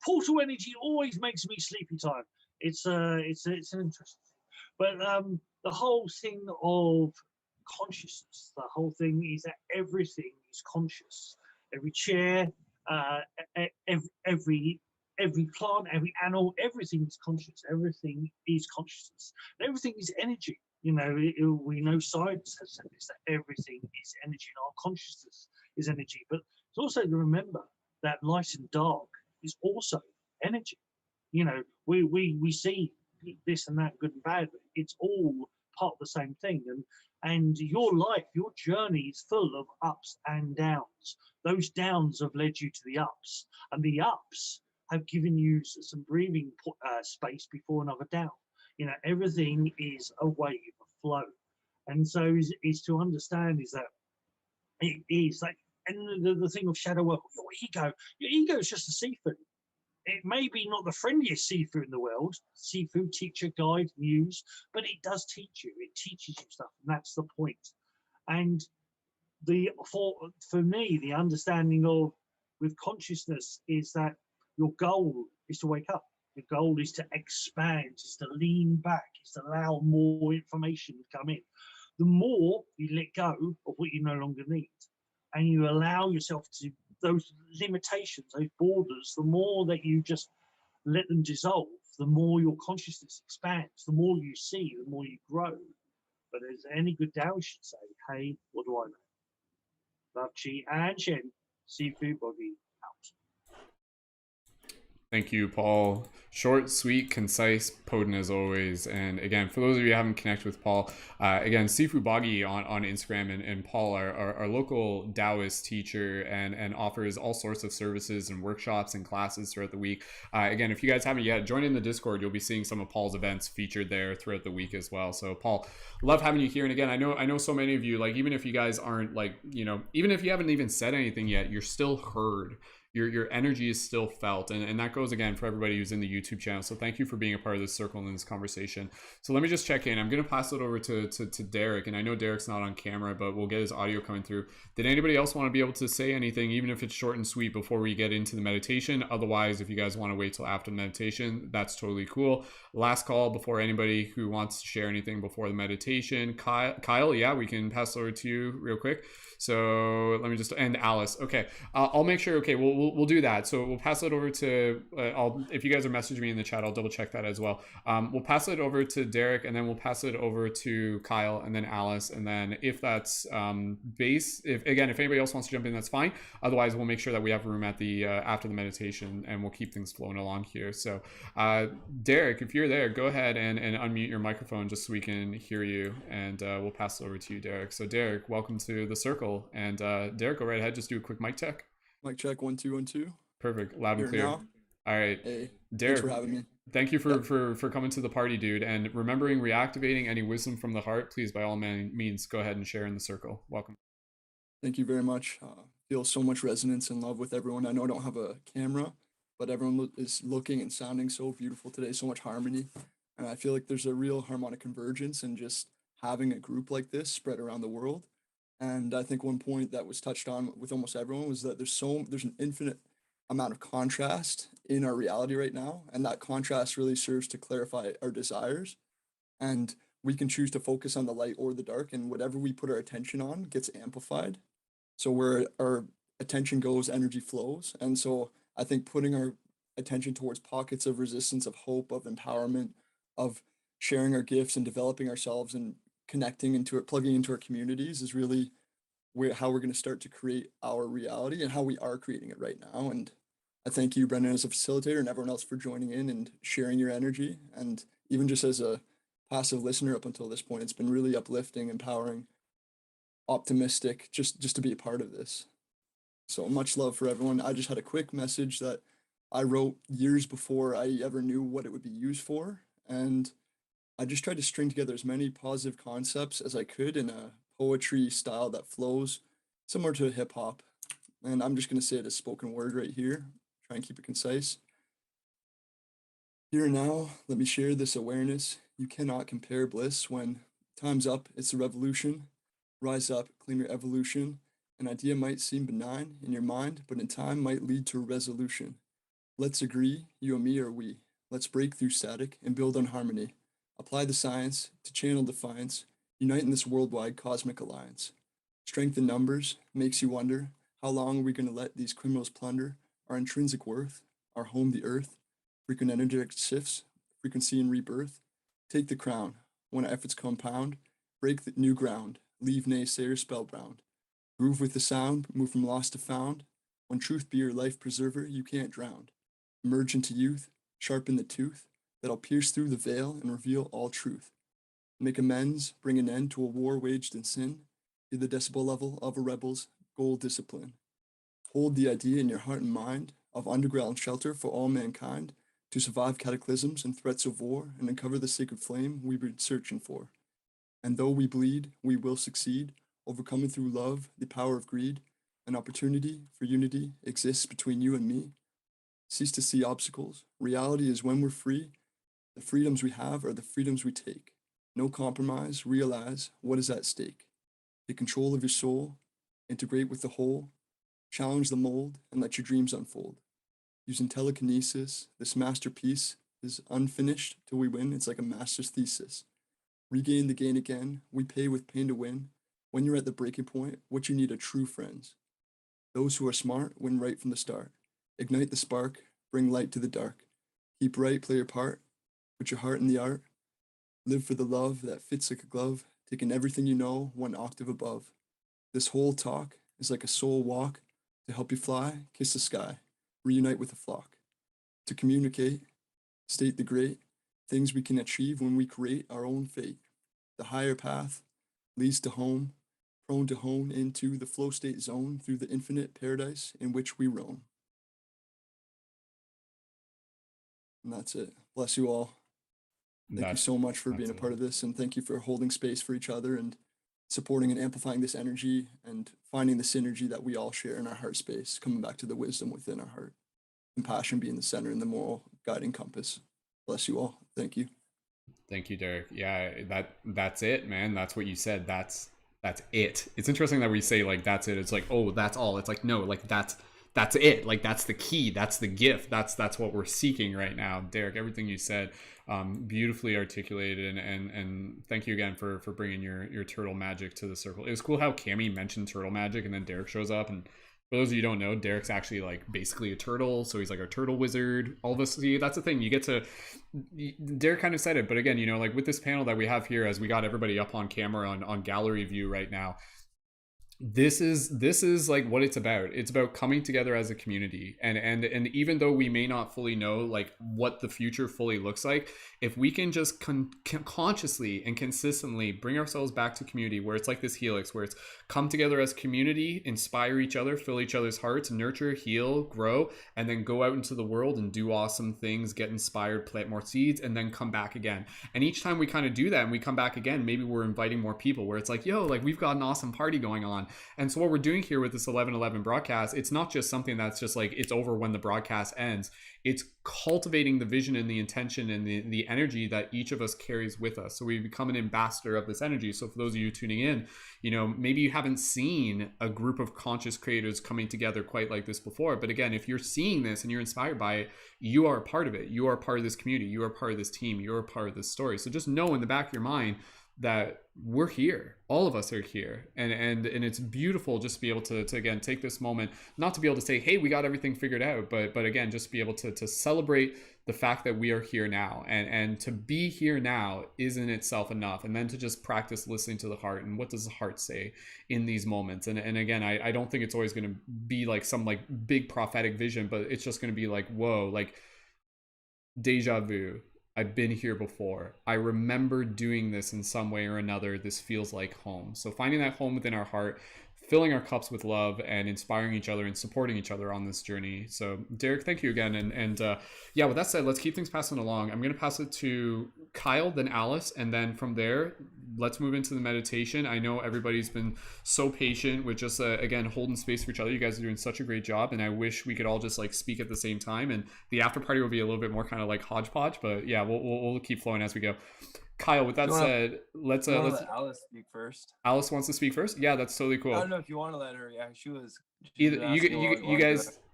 S15: portal energy always makes me sleepy time. It's an interesting thing, but the whole thing of consciousness, the whole thing is that everything is conscious. Every chair, every plant, every animal, everything is conscious. Everything is consciousness. Everything is energy. You know, we know science has said this, that everything is energy, and our consciousness is energy. But it's also to remember that light and dark is also energy. You know, we see this and that, good and bad. It's all part of the same thing. And your life, your journey is full of ups and downs. Those downs have led you to the ups, and the ups have given you some breathing space before another down. You know, everything is a wave, a flow. And so is to understand is that it is like, and the thing of shadow work, your ego is just a seafood. It may be not the friendliest seafood in the world, seafood, teacher, guide, muse, but it does teach you. It teaches you stuff, and that's the point. And for me, the understanding of with consciousness is that your goal is to wake up. Your goal is to expand, is to lean back, is to allow more information to come in. The more you let go of what you no longer need, and you allow yourself to those limitations, those borders, the more that you just let them dissolve, the more your consciousness expands, the more you see, the more you grow. But as any good Tao should say, hey, what do I know? Love, Chi, and Shen, Sifu Boggy out.
S1: thank you, Paul. Short, sweet, concise, potent as always. And again, for those of you who haven't connected with Paul, again, Sifu Boggy on Instagram, and Paul, our local Taoist teacher, and offers all sorts of services and workshops and classes throughout the week. Again, if you guys haven't yet, join in the Discord. You'll be seeing some of Paul's events featured there throughout the week as well. So Paul, love having you here. And again, I know so many of you, like, even if you guys aren't like, you know, even if you haven't even said anything yet, you're still heard. Your energy is still felt, and that goes again for everybody who's in the YouTube channel. So thank you for being a part of this circle and this conversation. So let me just check in. I'm going to pass it over to Derek, and I know Derek's not on camera, but we'll get his audio coming through. Did anybody else want to be able to say anything, even if it's short and sweet, before we get into the meditation? Otherwise, if you guys want to wait till after the meditation, that's totally cool. Last call before anybody who wants to share anything before the meditation. Kyle, yeah, we can pass it over to you real quick. So let me just, and Alice. Okay, I'll make sure. Okay, we'll do that. So we'll pass it over to. If you guys are messaging me in the chat, I'll double check that as well. We'll pass it over to Derek, and then we'll pass it over to Kyle, and then Alice, and then if that's if anybody else wants to jump in, that's fine. Otherwise, we'll make sure that we have room at the after the meditation, and we'll keep things flowing along here. So, Derek, if you're there, go ahead and unmute your microphone just so we can hear you, and we'll pass it over to you, Derek. So, Derek, welcome to the circle. And Derek, go right ahead. Just do a quick mic check.
S16: Mic check, 1 2 1 2.
S1: Perfect, loud and clear. Now. All right.
S16: Hey,
S1: Derek,
S16: thanks for having me.
S1: Thank you for coming to the party, dude. And remembering, reactivating any wisdom from the heart, please, by all means, go ahead and share in the circle. Welcome.
S16: Thank you very much. Feel so much resonance and love with everyone. I know I don't have a camera, but everyone is looking and sounding so beautiful today, so much harmony. And I feel like there's a real harmonic convergence in just having a group like this spread around the world. And I think one point that was touched on with almost everyone was that there's an infinite amount of contrast in our reality right now. And that contrast really serves to clarify our desires. And we can choose to focus on the light or the dark, and whatever we put our attention on gets amplified. So where our attention goes, energy flows. And so I think putting our attention towards pockets of resistance, of hope, of empowerment, of sharing our gifts and developing ourselves and connecting into it, plugging into our communities is really how we're going to start to create our reality and how we are creating it right now. And I thank you, Brendan, as a facilitator, and everyone else for joining in and sharing your energy. And even just as a passive listener up until this point, it's been really uplifting, empowering, optimistic, just to be a part of this. So much love for everyone. I just had a quick message that I wrote years before I ever knew what it would be used for. And I just tried to string together as many positive concepts as I could in a poetry style that flows similar to hip hop. And I'm just going to say it as spoken word right here. Try and keep it concise. Here and now, let me share this awareness. You cannot compare bliss. When time's up, it's a revolution. Rise up, claim your evolution. An idea might seem benign in your mind, but in time might lead to a resolution. Let's agree, you and me or we. Let's break through static and build on harmony. Apply the science to channel defiance. Unite in this worldwide cosmic alliance. Strength in numbers makes you wonder, how long are we going to let these criminals plunder our intrinsic worth, our home the earth, frequent energetic shifts, frequency and rebirth? Take the crown, when our efforts compound, break the new ground, leave naysayers spellbound. Groove with the sound, move from lost to found. When truth be your life preserver, you can't drown. Emerge into youth, sharpen the tooth, that'll pierce through the veil and reveal all truth. Make amends, bring an end to a war waged in sin. Be the decibel level of a rebel's goal discipline. Hold the idea in your heart and mind of underground shelter for all mankind to survive cataclysms and threats of war and uncover the sacred flame we've been searching for. And though we bleed, we will succeed, overcoming through love, the power of greed. An opportunity for unity exists between you and me. Cease to see obstacles. Reality is when we're free. The freedoms we have are the freedoms we take. No compromise, realize what is at stake. Take control of your soul, integrate with the whole, challenge the mold, and let your dreams unfold. Using telekinesis, this masterpiece is unfinished till we win. It's like a master's thesis. Regain the gain again. We pay with pain to win. When you're at the breaking point, what you need are true friends. Those who are smart win right from the start. Ignite the spark, bring light to the dark. Keep right, play your part. Put your heart in the art. Live for the love that fits like a glove, taking everything you know one octave above. This whole talk is like a soul walk to help you fly, kiss the sky, reunite with the flock. To communicate, state the great things we can achieve when we create our own fate. The higher path leads to home, prone to hone into the flow state zone through the infinite paradise in which we roam. And that's it. Bless you all. Thank you so much for being a part of this, and thank you for holding space for each other and supporting and amplifying this energy and finding the synergy that we all share in our heart space, coming back to the wisdom within our heart. Compassion being the center and the moral guiding compass. Bless you all. Thank you.
S1: Thank you, Derek. Yeah, that's it, man. That's what you said. That's it. It's interesting that we say like that's it. It's like, oh, that's all. It's like, no, like that's it. Like that's the key. That's the gift. That's what we're seeking right now. Derek, everything you said, beautifully articulated, and thank you again for bringing your turtle magic to the circle. It was cool how Cammie mentioned turtle magic, and then Derek shows up. And for those of you who don't know, Derek's actually like basically a turtle, so he's like our turtle wizard. All this, see, that's the thing. You get to, Derek kind of said it, but again, you know, like with this panel that we have here, as we got everybody up on camera on gallery view right now, this is like what it's about. It's about coming together as a community, and even though we may not fully know like what the future fully looks like, if we can just consciously and consistently bring ourselves back to community, where it's like this helix, where it's come together as community, inspire each other, fill each other's hearts, nurture, heal, grow, and then go out into the world and do awesome things, get inspired, plant more seeds, and then come back again. And each time we kind of do that and we come back again, maybe we're inviting more people, where it's like, yo, like we've got an awesome party going on. And so what we're doing here with this 1111 broadcast, it's not just something that's just like it's over when the broadcast ends. It's cultivating the vision and the intention and the energy that each of us carries with us. So we become an ambassador of this energy. So for those of you tuning in, you know, maybe you haven't seen a group of conscious creators coming together quite like this before. But again, if you're seeing this and you're inspired by it, you are a part of it. You are part of this community. You are part of this team. You're a part of this story. So just know in the back of your mind that we're here. All of us are here. And it's beautiful just to be able to again, take this moment, not to be able to say, hey, we got everything figured out, but again, just be able to celebrate the fact that we are here now. And to be here now is in itself enough. And then to just practice listening to the heart and what does the heart say in these moments. And again, I don't think it's always going to be like some like big prophetic vision, but it's just going to be like, whoa, like deja vu. I've been here before. I remember doing this in some way or another. This feels like home. So finding that home within our heart, filling our cups with love, and inspiring each other and supporting each other on this journey. So Derek, thank you again. And yeah, with that said, let's keep things passing along. I'm going to pass it to Kyle, then Alice, and then from there, let's move into the meditation. I know everybody's been so patient with just again holding space for each other. You guys are doing such a great job, and I wish we could all just like speak at the same time. And the after party will be a little bit more kind of like hodgepodge, but yeah, we'll keep flowing as we go. Kyle, with that said, let's
S17: let Alice speak first.
S1: Alice wants to speak first. Yeah, that's totally cool.
S17: I don't know if you want to let her. Yeah,
S1: either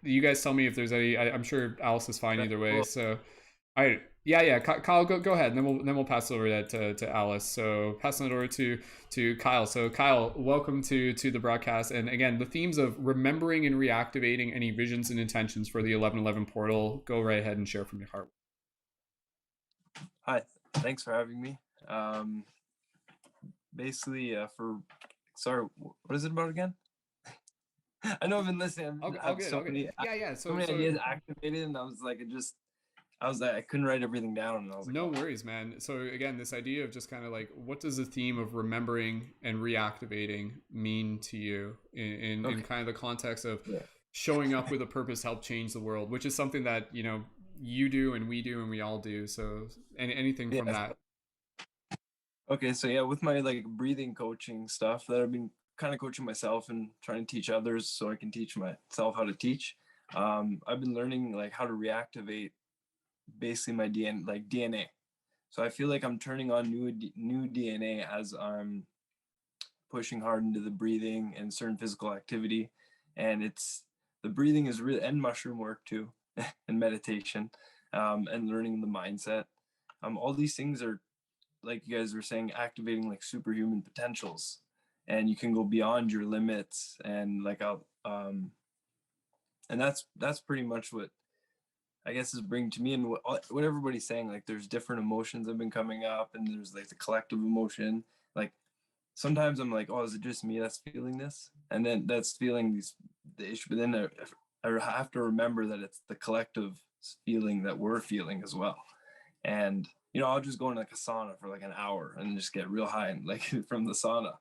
S1: you guys tell me if there's any. I'm sure Alice is fine either way. Cool. So, all right, yeah. Kyle, go ahead, and then we'll pass over that to Alice. So passing it over to Kyle. So Kyle, welcome to the broadcast. And again, the themes of remembering and reactivating any visions and intentions for the 1111 portal. Go right ahead and share from your heart.
S17: Hi. Thanks for having me. Basically, sorry, what is it about again? I know I've been listening. So many ideas activated, and I was like, I couldn't write everything down. And I was like,
S1: no worries, man. So again, this idea of just kind of like, what does the theme of remembering and reactivating mean to you in kind of the context of showing up with a purpose, help change the world, which is something that, you know, you do and we all do. So anything from that.
S17: Okay, so yeah, with my like breathing coaching stuff that I've been kind of coaching myself and trying to teach others so I can teach myself how to teach, I've been learning like how to reactivate basically my DNA. So I feel like I'm turning on new DNA as I'm pushing hard into the breathing and certain physical activity. And the breathing is really, and mushroom work too, and meditation, and learning the mindset. All these things are, like you guys were saying, activating like superhuman potentials, and you can go beyond your limits. And like and that's pretty much what I guess is bringing to me, and what everybody's saying. Like there's different emotions that have been coming up, and there's like the collective emotion. Like sometimes I'm like, oh, is it just me that's feeling this? And then that's feeling the issue. But then I have to remember that it's the collective feeling that we're feeling as well. And you know, I'll just go in like a sauna for like an hour and just get real high and like from the sauna,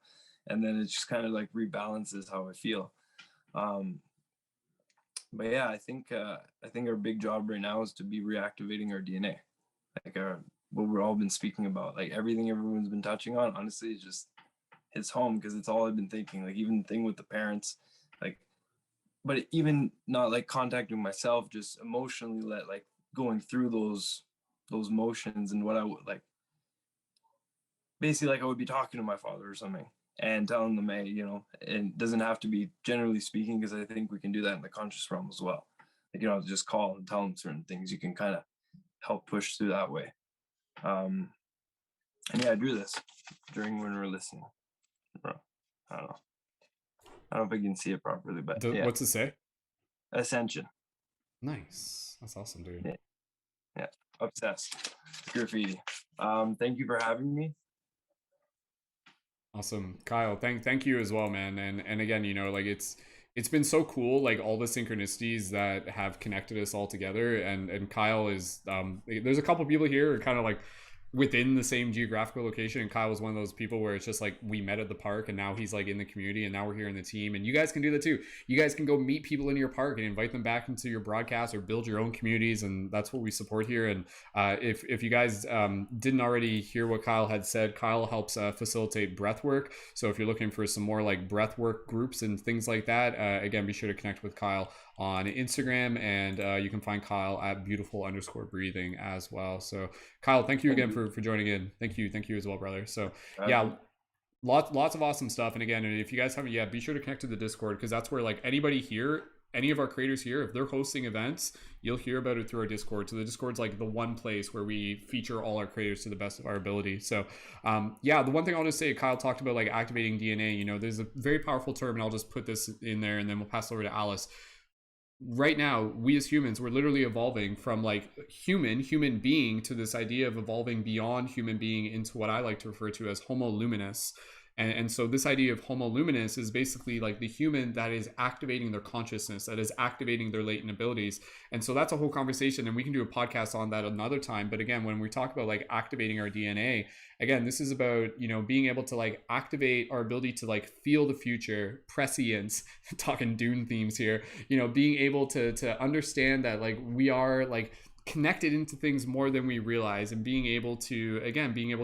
S17: and then it just kind of like rebalances how I feel. But yeah, I think our big job right now is to be reactivating our DNA, like what we've all been speaking about, like everything everyone's been touching on. Honestly, it just hits home because it's all I've been thinking. Like even the thing with the parents, like, but even not like contacting myself, just emotionally like going through those motions, and what I would like, basically like I would be talking to my father or something and telling them, hey, you know, and it doesn't have to be generally speaking, because I think we can do that in the conscious realm as well. Like, you know, just call and tell them certain things. You can kind of help push through that way. And yeah, I drew this during when we were listening. Bro, I don't know if I can see it properly, but yeah.
S1: What's it say?
S17: Ascension.
S1: Nice. That's awesome, dude.
S17: Yeah. Obsessed. Graffiti. Thank you for having me.
S1: Awesome. Kyle, thank you as well, man. And again, you know, like it's been so cool, like all the synchronicities that have connected us all together. And Kyle is there's a couple people here who are kind of like within the same geographical location, and Kyle was one of those people where it's just like we met at the park and now he's like in the community and now we're here in the team. And you guys can do that too. You guys can go meet people in your park and invite them back into your broadcast or build your own communities, and that's what we support here. And if you guys didn't already hear what Kyle had said, Kyle helps facilitate breath work. So if you're looking for some more like breath work groups and things like that, again, be sure to connect with Kyle on Instagram, and you can find Kyle at beautiful_breathing as well. So Kyle, thank you again for joining in. Thank you as well, brother. So yeah, lots of awesome stuff. And again, if you guys haven't, be sure to connect to the Discord, because that's where like anybody here, any of our creators here, if they're hosting events, you'll hear about it through our Discord. So the Discord's like the one place where we feature all our creators to the best of our ability. So the one thing I'll just say, Kyle talked about like activating DNA. You know, there's a very powerful term, and I'll just put this in there and then we'll pass it over to Alice. Right now, we as humans, we're literally evolving from like human being to this idea of evolving beyond human being into what I like to refer to as Homo luminous. And so this idea of Homo luminous is basically like the human that is activating their consciousness, that is activating their latent abilities. And so that's a whole conversation, and we can do a podcast on that another time. But again, when we talk about like activating our DNA, again, this is about, you know, being able to like activate our ability to like feel the future, prescience, talking Dune themes here, you know, being able to understand that like we are like connected into things more than we realize, and being able to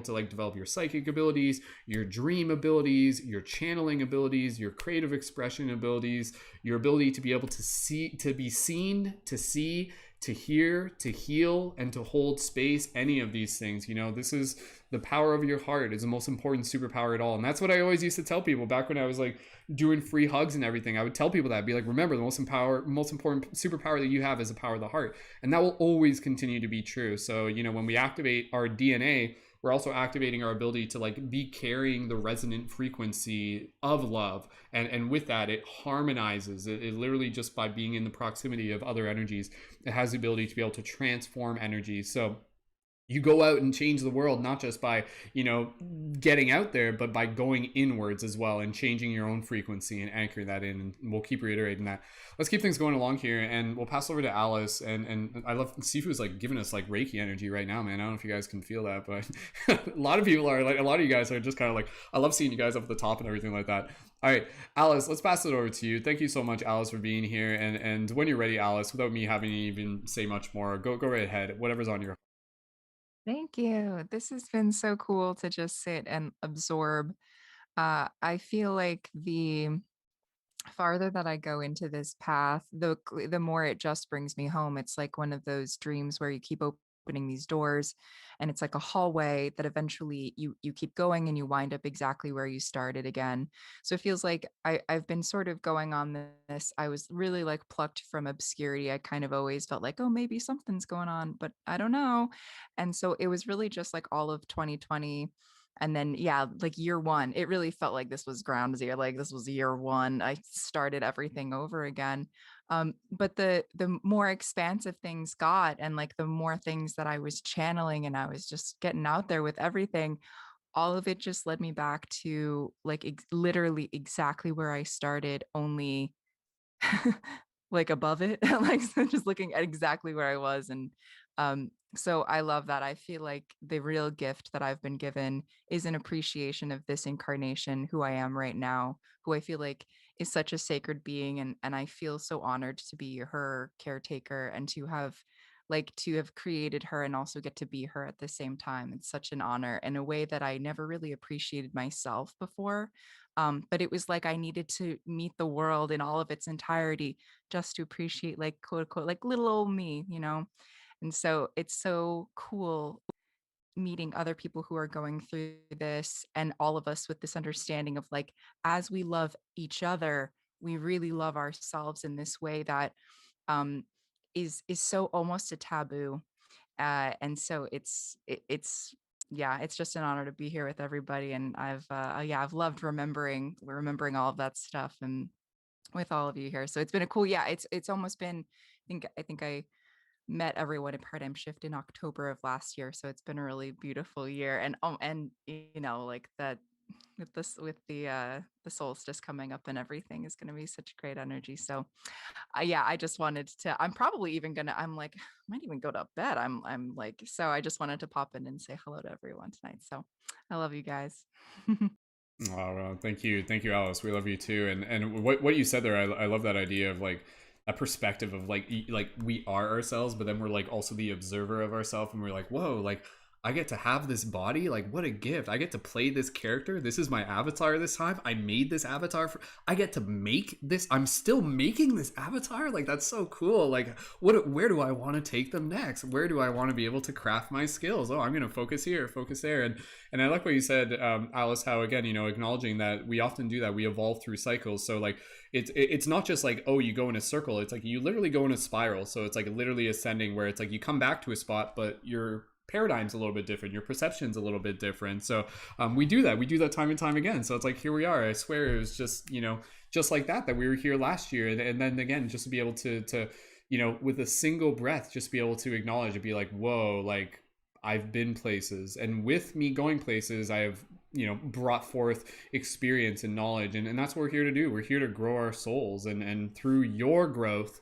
S1: like develop your psychic abilities, your dream abilities, your channeling abilities, your creative expression abilities, your ability to be able to see, to be seen, to see, to hear, to heal, and to hold space. Any of these things, you know, this is the power of your heart is the most important superpower at all. And that's what I always used to tell people back when I was like doing free hugs and everything. I would tell people that, I'd be like, remember, the most important superpower that you have is the power of the heart. And that will always continue to be true. So, you know, when we activate our DNA, we're also activating our ability to like be carrying the resonant frequency of love. And with that, it harmonizes. It literally, just by being in the proximity of other energies, it has the ability to be able to transform energy. So you go out and change the world, not just by, you know, getting out there, but by going inwards as well and changing your own frequency and anchoring that in. And we'll keep reiterating that. Let's keep things going along here, and we'll pass over to Alice. And I love, Sifu's like giving us like Reiki energy right now, man. I don't know if you guys can feel that, but a lot of people are like, a lot of you guys are just kind of like, I love seeing you guys up at the top and everything like that. All right, Alice, let's pass it over to you. Thank you so much, Alice, for being here. And when you're ready, Alice, without me having to even say much more, go right ahead. Whatever's on your.
S18: Thank you. This has been so cool to just sit and absorb. I feel like the farther that I go into this path, the more it just brings me home. It's like one of those dreams where you keep opening these doors, and it's like a hallway that eventually you keep going and you wind up exactly where you started again. So it feels like I've been sort of going on this. I was really like plucked from obscurity. I kind of always felt like, oh, maybe something's going on, but I don't know. And so it was really just like all of 2020. And then, yeah, like year one, it really felt like this was ground zero. Like this was year one. I started everything over again. But the more expansive things got, and like the more things that I was channeling and I was just getting out there with everything, all of it just led me back to like literally exactly where I started, only like above it, like so just looking at exactly where I was. And so I love that. I feel like the real gift that I've been given is an appreciation of this incarnation, who I am right now, who I feel like is such a sacred being. And I feel so honored to be her caretaker, and to have created her and also get to be her at the same time. It's such an honor in a way that I never really appreciated myself before. But it was like I needed to meet the world in all of its entirety just to appreciate, like, quote unquote, like little old me, you know? And so it's so cool meeting other people who are going through this, and all of us with this understanding of like, as we love each other, we really love ourselves in this way that is so almost a taboo. And so yeah, it's just an honor to be here with everybody. And I've loved remembering all of that stuff and with all of you here. So it's been a cool, yeah, it's almost been, I think I met everyone in Paradigm Shift in October of last year. So it's been a really beautiful year. And you know, like that with this, with the solstice coming up and everything is going to be such great energy. So yeah, I just wanted to, I'm probably even gonna, I'm like, I might even go to bed. I'm like, so I just wanted to pop in and say hello to everyone tonight. So I love you guys.
S1: Oh, well, thank you, Alice. We love you too. And what you said there, I love that idea of like a perspective of like we are ourselves, but then we're like also the observer of ourselves, and we're like, whoa, like I get to have this body, like what a gift. I get to play this character. This is my avatar this time. I made this avatar I get to make this. I'm still making this avatar. Like that's so cool. Like where do I want to take them next? Where do I want to be able to craft my skills? Oh, I'm going to focus here, focus there. And I like what you said, Alice, how again, acknowledging that we often do that. We evolve through cycles. So like it's not just like, oh, you go in a circle. It's like you literally go in a spiral. So it's like literally ascending, where it's like you come back to a spot, but you're paradigm's a little bit different, your perception's a little bit different. So we do that time and time again. So it's like, here we are. I swear it was just just like that we were here last year, and then again, just to be able to with a single breath, just be able to acknowledge and be like, whoa, like I've been places, and with me going places, I have brought forth experience and knowledge, and that's what we're here to do. We're here to grow our souls, and through your growth,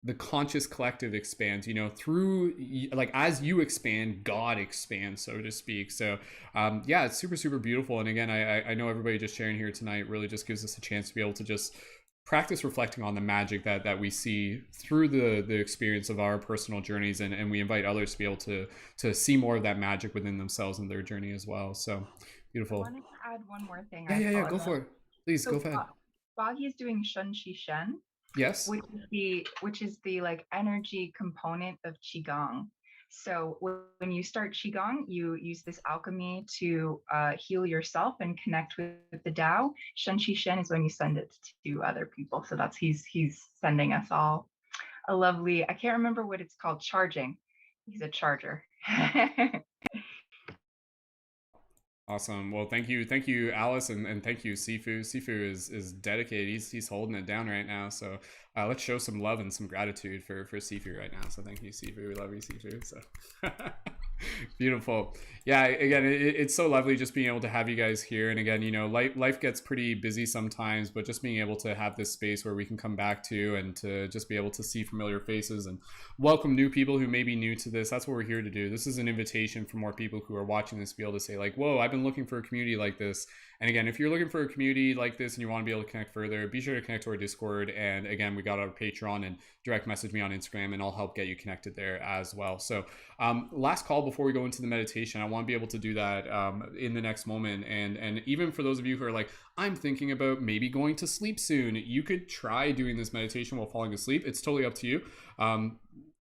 S1: the conscious collective expands, through like as you expand, God expands, so to speak. So yeah, it's super, super beautiful. And again, I know everybody just sharing here tonight really just gives us a chance to be able to just practice reflecting on the magic that we see through the experience of our personal journeys, and we invite others to be able to see more of that magic within themselves and their journey as well. So beautiful.
S19: I wanted to add one more thing.
S1: Yeah, go for it, please. So go ahead.
S19: Boggy is doing Shun Chi Shen.
S1: Yes.
S19: Which is the like energy component of Qigong. So when you start Qigong, you use this alchemy to heal yourself and connect with the Tao. Shun Chi Shen is when you send it to other people. So that's he's sending us all a lovely, I can't remember what it's called, charging. He's a charger.
S1: Awesome. Well, thank you, Alice, and thank you, Sifu. Sifu is dedicated. He's holding it down right now. So let's show some love and some gratitude for Sifu right now. So thank you, Sifu. We love you, Sifu. So beautiful. Yeah. Again, it's so lovely just being able to have you guys here. And again, life gets pretty busy sometimes, but just being able to have this space where we can come back to and to just be able to see familiar faces and welcome new people who may be new to this. That's what we're here to do. This is an invitation for more people who are watching this to be able to say like, whoa, I've been looking for a community like this. And again, if you're looking for a community like this and you want to be able to connect further, be sure to connect to our Discord. And again, we got our Patreon, and direct message me on Instagram, and I'll help get you connected there as well. So last call before we go into the meditation, I want to be able to do that in the next moment. And even for those of you who are like, I'm thinking about maybe going to sleep soon, you could try doing this meditation while falling asleep. It's totally up to you.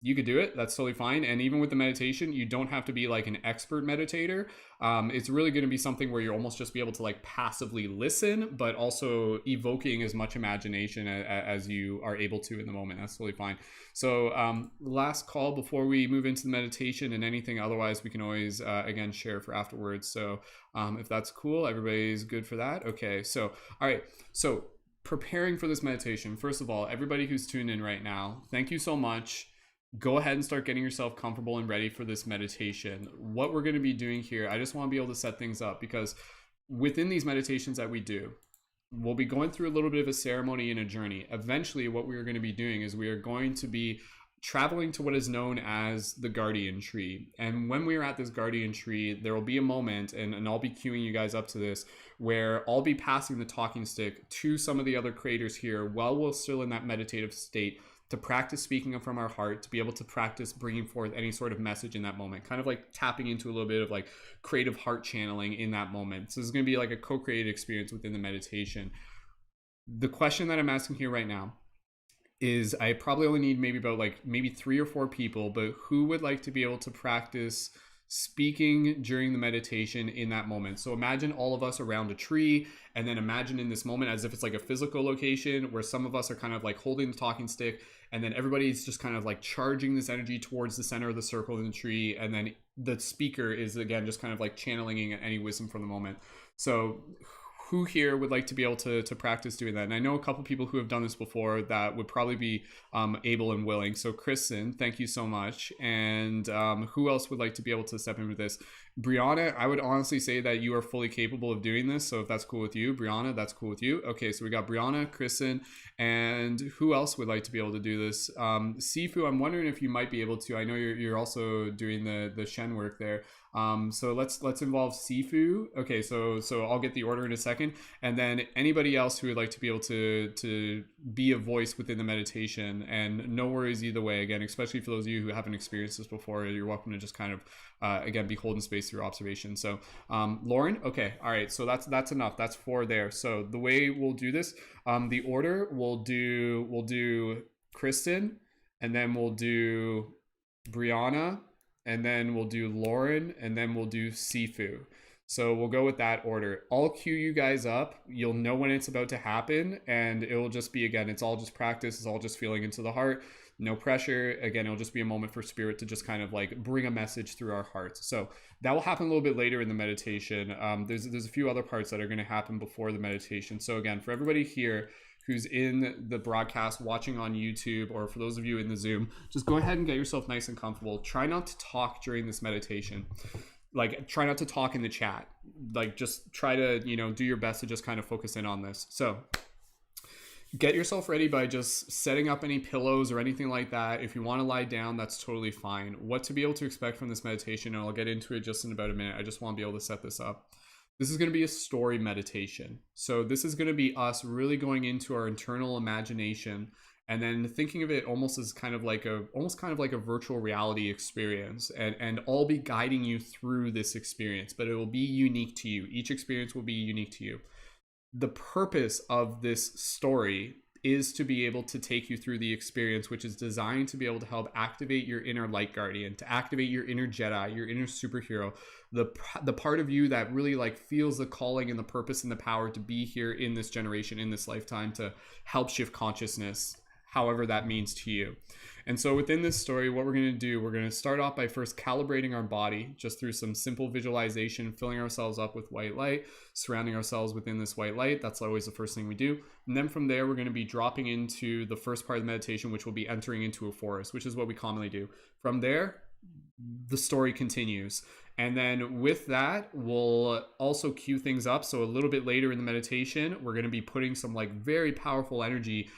S1: You could do it. That's totally fine. And even with the meditation, you don't have to be like an expert meditator. It's really going to be something where you're almost just be able to like passively listen, but also evoking as much imagination as you are able to in the moment. That's totally fine. So last call before we move into the meditation, and anything otherwise we can always, again, share for afterwards. So if that's cool, everybody's good for that. Okay. So, all right. So preparing for this meditation, first of all, everybody who's tuned in right now, thank you so much. Go ahead and start getting yourself comfortable and ready for this meditation. What we're going to be doing here, I just want to be able to set things up, because within these meditations that we do, we'll be going through a little bit of a ceremony and a journey. Eventually, what we are going to be doing is we are going to be traveling to what is known as the guardian tree. And when we are at this guardian tree, there will be a moment, and I'll be queuing you guys up to this, where I'll be passing the talking stick to some of the other creators here while we're still in that meditative state, to practice speaking from our heart, to be able to practice bringing forth any sort of message in that moment, kind of like tapping into a little bit of like creative heart channeling in that moment. So this is going to be like a co-created experience within the meditation. The question that I'm asking here right now is, I probably only need maybe 3 or 4 people, but who would like to be able to practice speaking during the meditation in that moment? So imagine all of us around a tree, and then imagine in this moment as if it's like a physical location where some of us are kind of like holding the talking stick, and then everybody's just kind of like charging this energy towards the center of the circle in the tree, and then the speaker is again just kind of like channeling any wisdom from the moment. So who here would like to be able to practice doing that? And I know a couple people who have done this before that would probably be able and willing. So Kristen, thank you so much. And who else would like to be able to step in with this? Brianna, I would honestly say that you are fully capable of doing this. So if that's cool with you, Brianna, that's cool with you. Okay, so we got Brianna, Kristen, and who else would like to be able to do this? Sifu, I'm wondering if you might be able to. I know you're also doing the Shen work there. So let's involve Sifu. Okay, so I'll get the order in a second, and then anybody else who would like to be able to be a voice within the meditation. And no worries either way. Again, especially for those of you who haven't experienced this before, you're welcome to just kind of again be holding space through observation. So Lauren, okay, all right. So that's enough. That's 4 there. So the way we'll do this, the order we'll do Kristen, and then we'll do Brianna, and then we'll do Lauren, and then we'll do Sifu. So we'll go with that order. I'll cue you guys up. You'll know when it's about to happen, and it'll just be, again, it's all just practice. It's all just feeling into the heart. No pressure. Again, it'll just be a moment for spirit to just kind of like bring a message through our hearts. So that will happen a little bit later in the meditation. There's a few other parts that are going to happen before the meditation. So again, for everybody here who's in the broadcast watching on YouTube, or for those of you in the Zoom, just go ahead and get yourself nice and comfortable. Try not to talk during this meditation. Like, try not to talk in the chat. Like, just try to, do your best to just kind of focus in on this. So get yourself ready by just setting up any pillows or anything like that. If you want to lie down, that's totally fine. What to be able to expect from this meditation, and I'll get into it just in about a minute. I just want to be able to set this up. This is going to be a story meditation. So this is going to be us really going into our internal imagination, and then thinking of it almost as kind of like a virtual reality experience, and I'll be guiding you through this experience, but it will be unique to you. Each experience will be unique to you. The purpose of this story is to be able to take you through the experience, which is designed to be able to help activate your inner light guardian, to activate your inner Jedi, your inner superhero, the part of you that really like feels the calling and the purpose and the power to be here in this generation, in this lifetime, to help shift consciousness, however that means to you. And so within this story, what we're going to do, we're going to start off by first calibrating our body just through some simple visualization, filling ourselves up with white light, surrounding ourselves within this white light. That's always the first thing we do. And then from there, we're going to be dropping into the first part of the meditation, which will be entering into a forest, which is what we commonly do. From there, the story continues. And then with that, we'll also cue things up. So a little bit later in the meditation, we're going to be putting some like very powerful energy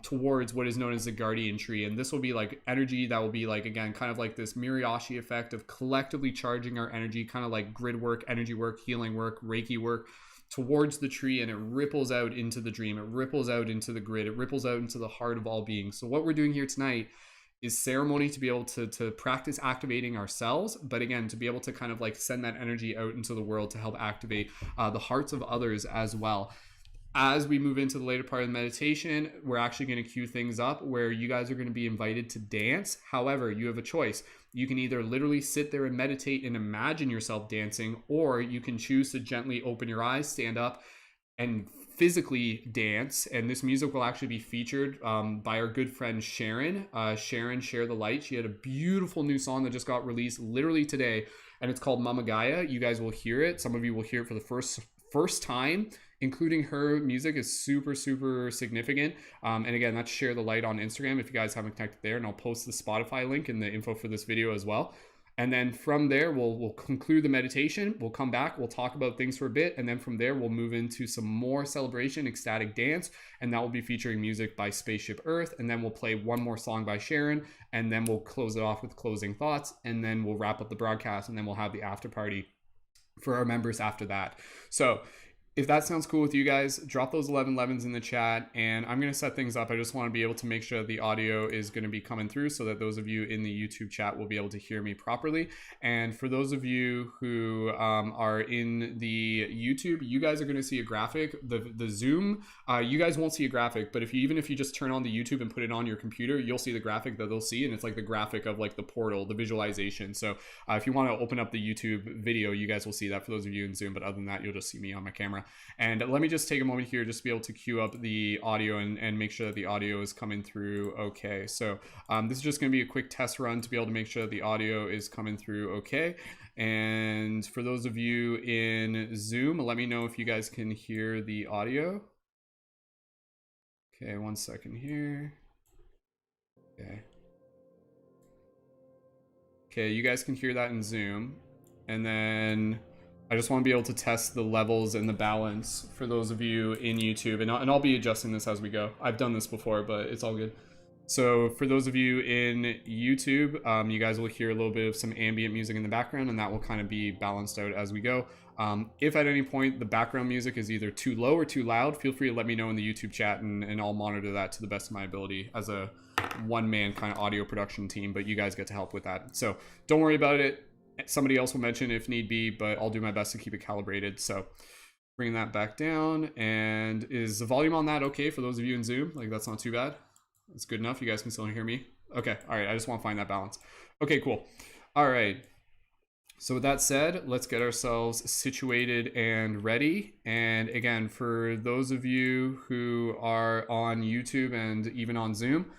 S1: towards what is known as the guardian tree. And this will be like energy that will be like, again, kind of like this Miriashi effect of collectively charging our energy, kind of like grid work, energy work, healing work, Reiki work, towards the tree, and it ripples out into the dream. It ripples out into the grid. It ripples out into the heart of all beings. So what we're doing here tonight is ceremony to be able to practice activating ourselves, but again, to be able to kind of like send that energy out into the world to help activate the hearts of others as well. As we move into the later part of the meditation, we're actually going to cue things up where you guys are going to be invited to dance. However, you have a choice. You can either literally sit there and meditate and imagine yourself dancing, or you can choose to gently open your eyes, stand up, and physically dance. And this music will actually be featured by our good friend Sharon. Sharon, Share the Light. She had a beautiful new song that just got released literally today, and it's called Mama Gaia. You guys will hear it. Some of you will hear it for the first time. Including her music is super, super significant. And again, that's Share the Light on Instagram if you guys haven't connected there. And I'll post the Spotify link in the info for this video as well. And then from there, we'll conclude the meditation. We'll come back. We'll talk about things for a bit. And then from there, we'll move into some more celebration, ecstatic dance. And that will be featuring music by Spaceship Earth. And then we'll play one more song by Sharon. And then we'll close it off with closing thoughts. And then we'll wrap up the broadcast. And then we'll have the after party for our members after that. So if that sounds cool with you guys, drop those 1111s in the chat, and I'm going to set things up. I just want to be able to make sure the audio is going to be coming through so that those of you in the YouTube chat will be able to hear me properly. And for those of you who are in the YouTube, you guys are going to see a graphic. The Zoom, you guys won't see a graphic, but even if you just turn on the YouTube and put it on your computer, you'll see the graphic that they'll see, and it's like the graphic of like the portal, the visualization. So if you want to open up the YouTube video, you guys will see that for those of you in Zoom, but other than that, you'll just see me on my camera. And let me just take a moment here just to be able to queue up the audio and make sure that the audio is coming through okay. So this is just going to be a quick test run to be able to make sure that the audio is coming through okay. And for those of you in Zoom, let me know if you guys can hear the audio. Okay, 1 second here. Okay. Okay, you guys can hear that in Zoom. And then I just want to be able to test the levels and the balance for those of you in YouTube. And I'll be adjusting this as we go. I've done this before, but it's all good. So for those of you in YouTube, you guys will hear a little bit of some ambient music in the background, and that will kind of be balanced out as we go. If at any point the background music is either too low or too loud, feel free to let me know in the YouTube chat, and I'll monitor that to the best of my ability as a one-man kind of audio production team, but you guys get to help with that. So don't worry about it. Somebody else will mention if need be, but I'll do my best to keep it calibrated. So bring that back down. And is the volume on that okay for those of you in Zoom? Like, that's not too bad. That's good enough. You guys can still hear me. Okay. All right. I just want to find that balance. Okay, cool. All right. So with that said, let's get ourselves situated and ready. And again, for those of you who are on YouTube and even on Zoom,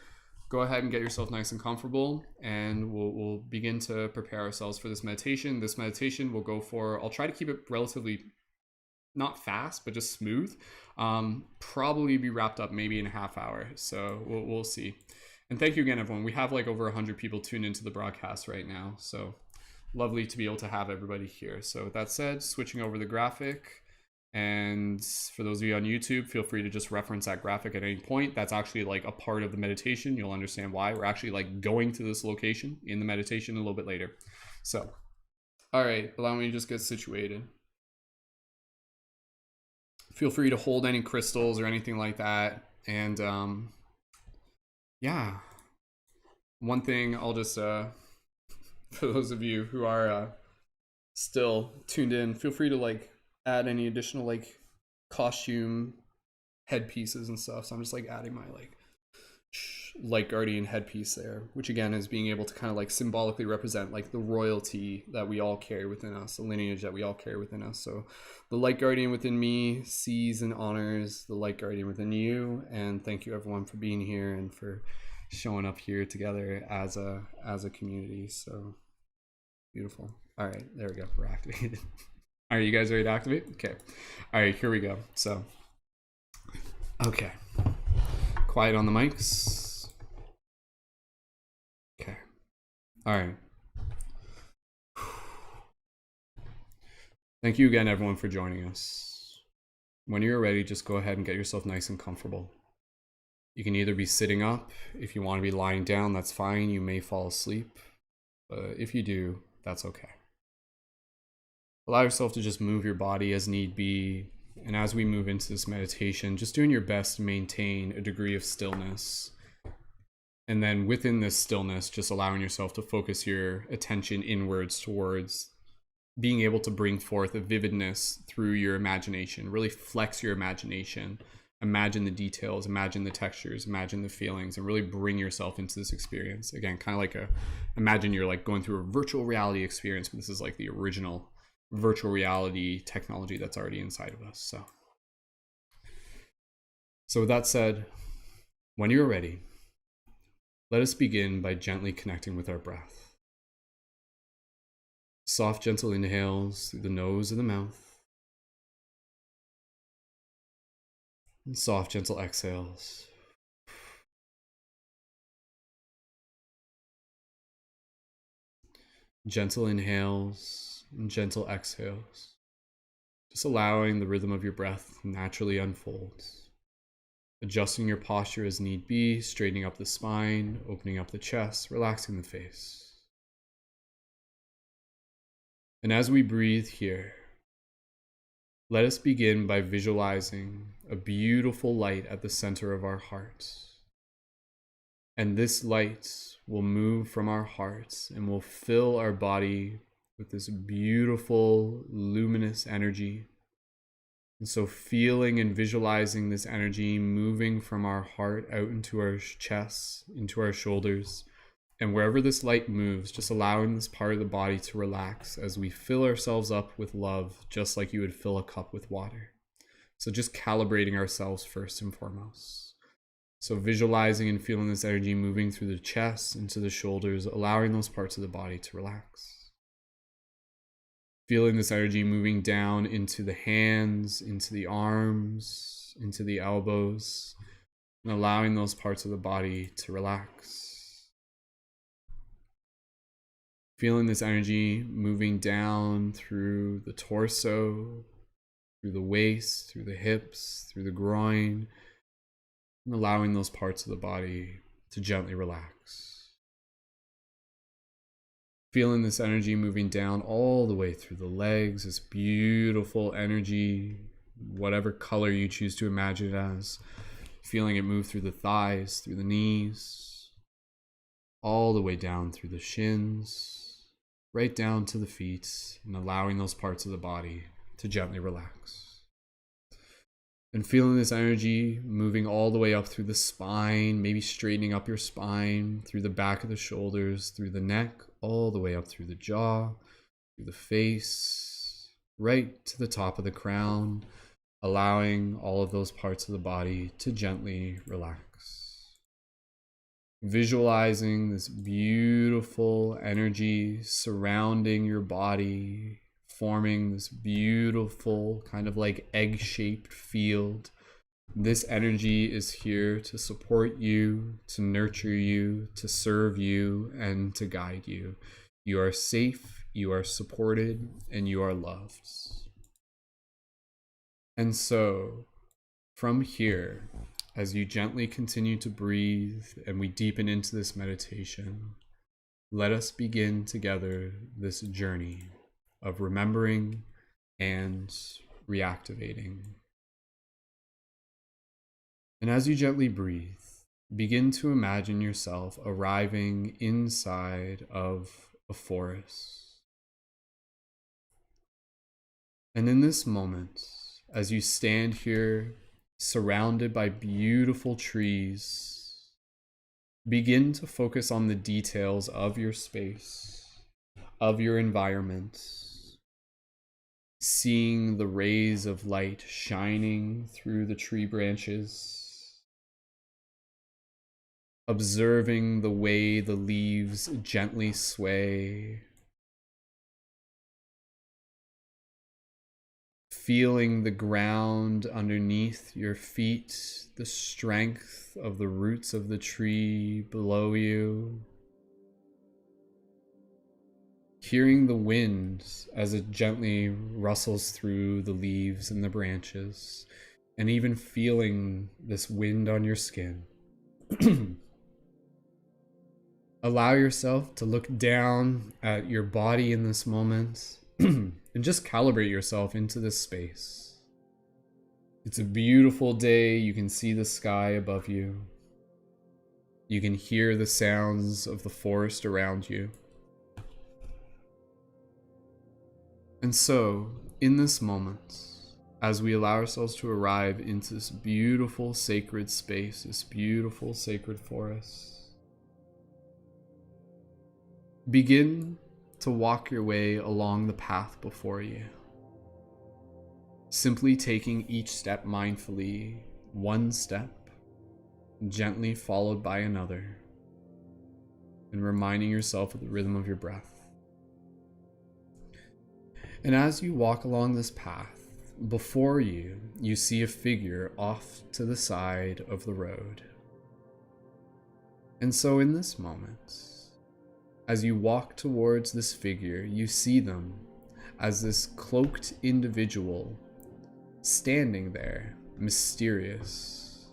S1: go ahead and get yourself nice and comfortable, and we'll begin to prepare ourselves for this meditation. This meditation will go for, I'll try to keep it relatively not fast, but just smooth. Probably be wrapped up maybe in a half hour. So we'll see. And thank you again, everyone. We have like over 100 people tuned into the broadcast right now. So lovely to be able to have everybody here. So with that said, switching over the graphic. And for those of you on YouTube, feel free to just reference that graphic at any point. That's actually like a part of the meditation. You'll understand why. We're actually like going to this location in the meditation a little bit later. So, all right, allow me to just get situated. Feel free to hold any crystals or anything like that. And yeah, one thing I'll just, for those of you who are still tuned in, feel free to like add any additional like costume headpieces and stuff. So I'm just like adding my like light guardian headpiece there, which again is being able to kind of like symbolically represent like the royalty that we all carry within us, the lineage that we all carry within us. So the light guardian within me sees and honors the light guardian within you. And thank you everyone for being here and for showing up here together as a community. So beautiful. All right, there we go. We're activated. Are you guys ready to activate? Okay. All right, here we go. So, okay. Quiet on the mics. Okay. All right. Thank you again, everyone, for joining us. When you're ready, just go ahead and get yourself nice and comfortable. You can either be sitting up. If you want to be lying down, that's fine. You may fall asleep. But if you do, that's okay. Allow yourself to just move your body as need be. And as we move into this meditation, just doing your best to maintain a degree of stillness. And then within this stillness, just allowing yourself to focus your attention inwards towards being able to bring forth a vividness through your imagination. Really flex your imagination. Imagine the details, imagine the textures, imagine the feelings, and really bring yourself into this experience. Again, kind of like imagine you're like going through a virtual reality experience, but this is like the original virtual reality technology that's already inside of us. So with that said, when you're ready, let us begin by gently connecting with our breath. Soft, gentle inhales through the nose and the mouth. And soft, gentle exhales. Gentle inhales and gentle exhales, just allowing the rhythm of your breath naturally unfolds. Adjusting your posture as need be, straightening up the spine, opening up the chest, relaxing the face. And as we breathe here, let us begin by visualizing a beautiful light at the center of our hearts. And this light will move from our hearts and will fill our body with this beautiful, luminous energy. And so feeling and visualizing this energy moving from our heart out into our chests, into our shoulders, and wherever this light moves, just allowing this part of the body to relax as we fill ourselves up with love, just like you would fill a cup with water. So just calibrating ourselves first and foremost. So visualizing and feeling this energy moving through the chest, into the shoulders, allowing those parts of the body to relax. Feeling this energy moving down into the hands, into the arms, into the elbows, and allowing those parts of the body to relax. Feeling this energy moving down through the torso, through the waist, through the hips, through the groin, and allowing those parts of the body to gently relax. Feeling this energy moving down all the way through the legs, this beautiful energy, whatever color you choose to imagine it as. Feeling it move through the thighs, through the knees, all the way down through the shins, right down to the feet, and allowing those parts of the body to gently relax. And feeling this energy moving all the way up through the spine, maybe straightening up your spine, through the back of the shoulders, through the neck, all the way up through the jaw, through the face, right to the top of the crown, allowing all of those parts of the body to gently relax. Visualizing this beautiful energy surrounding your body, forming this beautiful kind of like egg-shaped field. This energy is here to support you, to nurture you, to serve you, and to guide you. You are safe, you are supported, and you are loved. And so, from here, as you gently continue to breathe and we deepen into this meditation, let us begin together this journey of remembering and reactivating. And as you gently breathe, begin to imagine yourself arriving inside of a forest. And in this moment, as you stand here surrounded by beautiful trees, begin to focus on the details of your space, of your environment, seeing the rays of light shining through the tree branches, observing the way the leaves gently sway, feeling the ground underneath your feet, the strength of the roots of the tree below you, hearing the wind as it gently rustles through the leaves and the branches, and even feeling this wind on your skin. Allow yourself to look down at your body in this moment and just calibrate yourself into this space. It's a beautiful day. You can see the sky above you. You can hear the sounds of the forest around you. And so, in this moment, as we allow ourselves to arrive into this beautiful sacred space, this beautiful sacred forest, begin to walk your way along the path before you. Simply taking each step mindfully, one step, gently followed by another, and reminding yourself of the rhythm of your breath. And as you walk along this path, before you, you see a figure off to the side of the road. And so in this moment, as you walk towards this figure, you see them as this cloaked individual standing there, mysterious.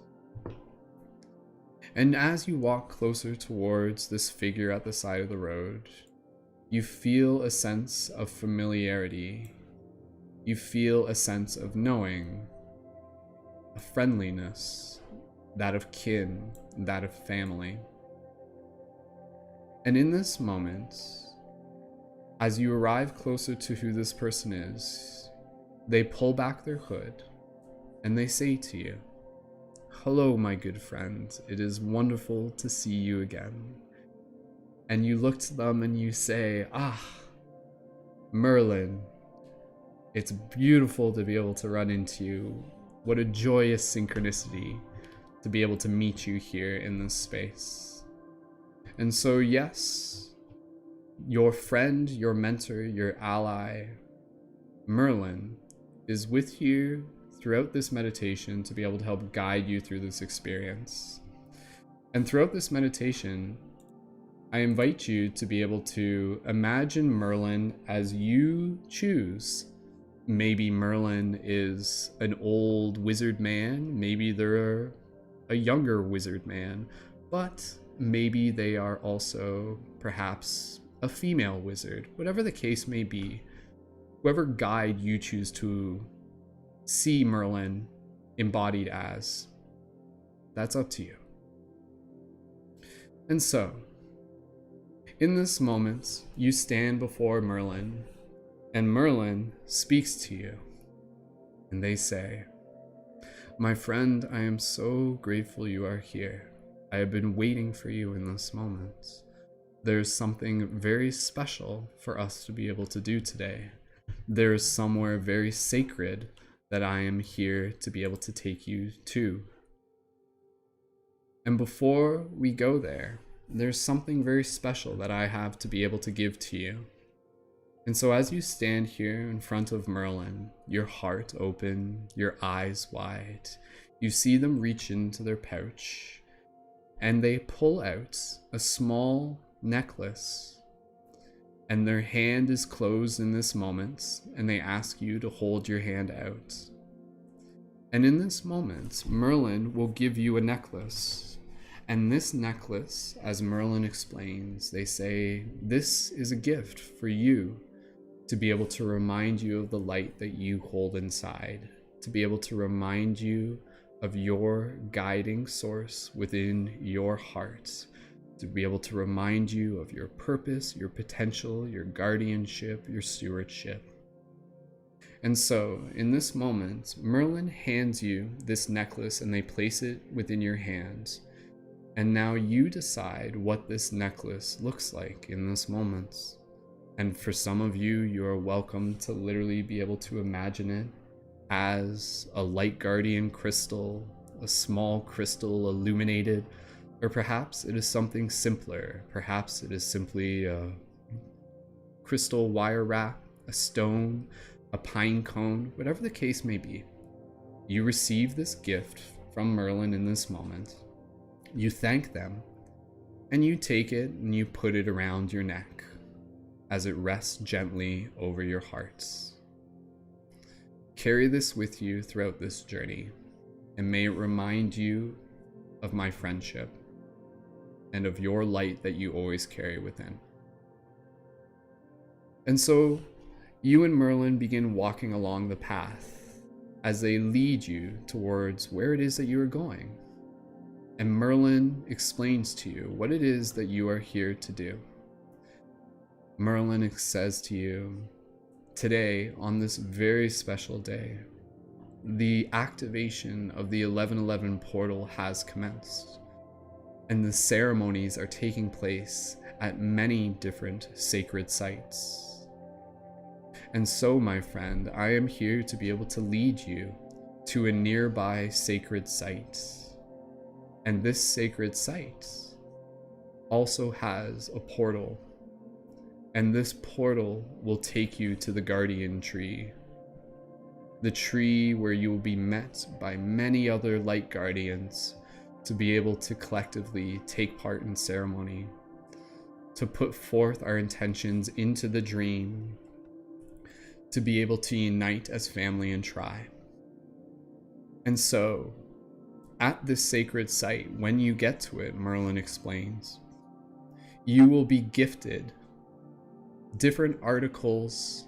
S1: And as you walk closer towards this figure at the side of the road, you feel a sense of familiarity. You feel a sense of knowing, a friendliness, that of kin, that of family. And in this moment, as you arrive closer to who this person is, they pull back their hood and they say to you, "Hello, my good friend. It is wonderful to see you again." And you look to them and you say, "Ah, Merlin, it's beautiful to be able to run into you. What a joyous synchronicity to be able to meet you here in this space. And so, yes, your friend, your mentor, your ally, Merlin, is with you throughout this meditation to be able to help guide you through this experience. And throughout this meditation, I invite you to be able to imagine Merlin as you choose. Maybe Merlin is an old wizard man, maybe they're a younger wizard man, but maybe they are also perhaps a female wizard. Whatever the case may be, whoever guide you choose to see Merlin embodied as, that's up to you. And so, in this moment, you stand before Merlin, and Merlin speaks to you, and they say, "My friend, I am so grateful you are here. I have been waiting for you in this moment. There's something very special for us to be able to do today. There's somewhere very sacred that I am here to be able to take you to. And before we go there, there's something very special that I have to be able to give to you." And so as you stand here in front of Merlin, your heart open, your eyes wide, you see them reach into their pouch, and they pull out a small necklace, and their hand is closed in this moment, and they ask you to hold your hand out. And in this moment, Merlin will give you a necklace. And this necklace, as Merlin explains, they say, this is a gift for you to be able to remind you of the light that you hold inside, to be able to remind you of your guiding source within your heart, to be able to remind you of your purpose, your potential, your guardianship, your stewardship. And so, in this moment, Merlin hands you this necklace and they place it within your hand. And now you decide what this necklace looks like in this moment. And for some of you, you are welcome to literally be able to imagine it as a light guardian crystal, a small crystal illuminated, or perhaps it is something simpler. Perhaps it is simply a crystal wire wrap, a stone, a pine cone, whatever the case may be. You receive this gift from Merlin in this moment. You thank them, and you take it and you put it around your neck as it rests gently over your hearts. Carry this with you throughout this journey, and may it remind you of my friendship and of your light that you always carry within. And so, you and Merlin begin walking along the path as they lead you towards where it is that you are going. And Merlin explains to you what it is that you are here to do. Merlin says to you, today, on this very special day, the activation of the 1111 portal has commenced, and the ceremonies are taking place at many different sacred sites. And so, my friend, I am here to be able to lead you to a nearby sacred site. And this sacred site also has a portal. And this portal will take you to the guardian tree. The tree where you will be met by many other light guardians to be able to collectively take part in ceremony, to put forth our intentions into the dream, to be able to unite as family and tribe. And so, at this sacred site, when you get to it, Merlin explains, you will be gifted different articles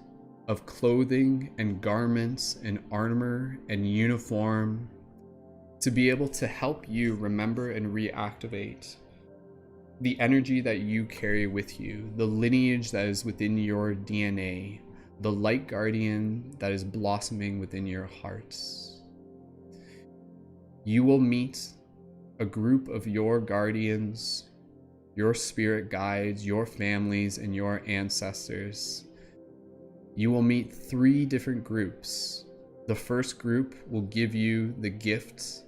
S1: of clothing and garments and armor and uniform to be able to help you remember and reactivate the energy that you carry with you, the lineage that is within your DNA, the light guardian that is blossoming within your hearts. You will meet a group of your guardians, your spirit guides, your families, and your ancestors. You will meet 3 different groups The first group will give you the gift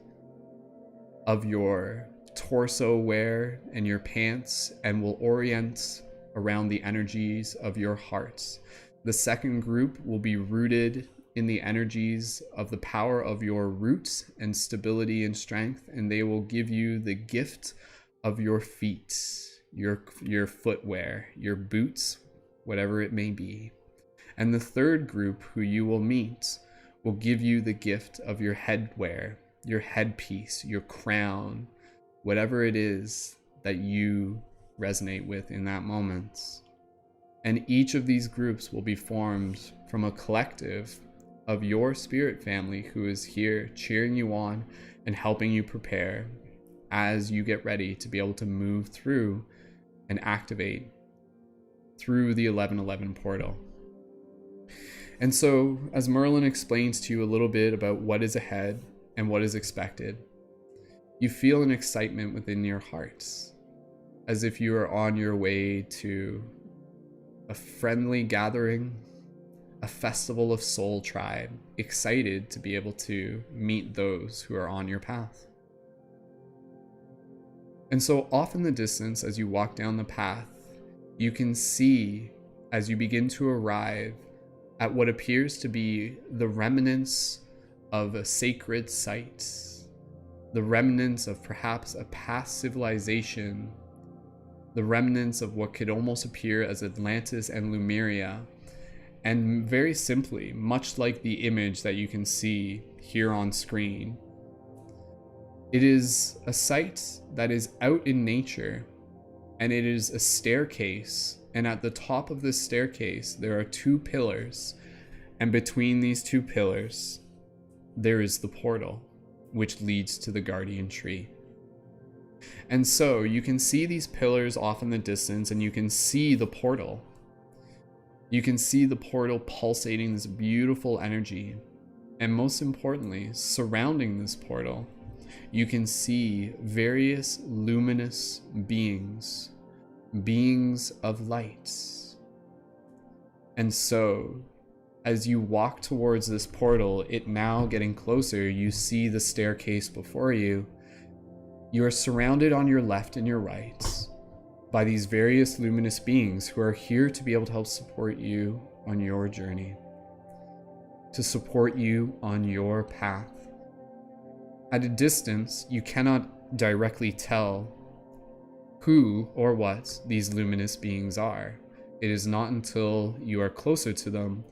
S1: of your torso wear and your pants and will orient around the energies of your hearts. The second group will be rooted in the energies of the power of your roots and stability and strength, and they will give you the gift of your feet, your footwear, your boots, whatever it may be. And the third group who you will meet will give you the gift of your headwear, your headpiece, your crown, whatever it is that you resonate with in that moment. And each of these groups will be formed from a collective of your spirit family who is here cheering you on and helping you prepare as you get ready to be able to move through and activate through the 1111 portal. And so, as Merlin explains to you a little bit about what is ahead and what is expected, you feel an excitement within your hearts, as if you are on your way to a friendly gathering, a festival of soul tribe, excited to be able to meet those who are on your path. And so off in the distance, as you walk down the path, you can see, as you begin to arrive at what appears to be the remnants of a sacred site, the remnants of perhaps a past civilization, the remnants of what could almost appear as Atlantis and Lemuria. And very simply, much like the image that you can see here on screen, it is a site that is out in nature, and it is a staircase, and at the top of this staircase there are two pillars, and between these two pillars there is the portal which leads to the guardian tree. And so you can see these pillars off in the distance, and you can see the portal. You can see the portal pulsating this beautiful energy, and most importantly, surrounding this portal, you can see various luminous beings, beings of light. And so, as you walk towards this portal, it now getting closer, you see the staircase before you. You are surrounded on your left and your right by these various luminous beings who are here to be able to help support you on your journey, to support you on your path. At a distance, you cannot directly tell who or what these luminous beings are. It is not until you are closer to them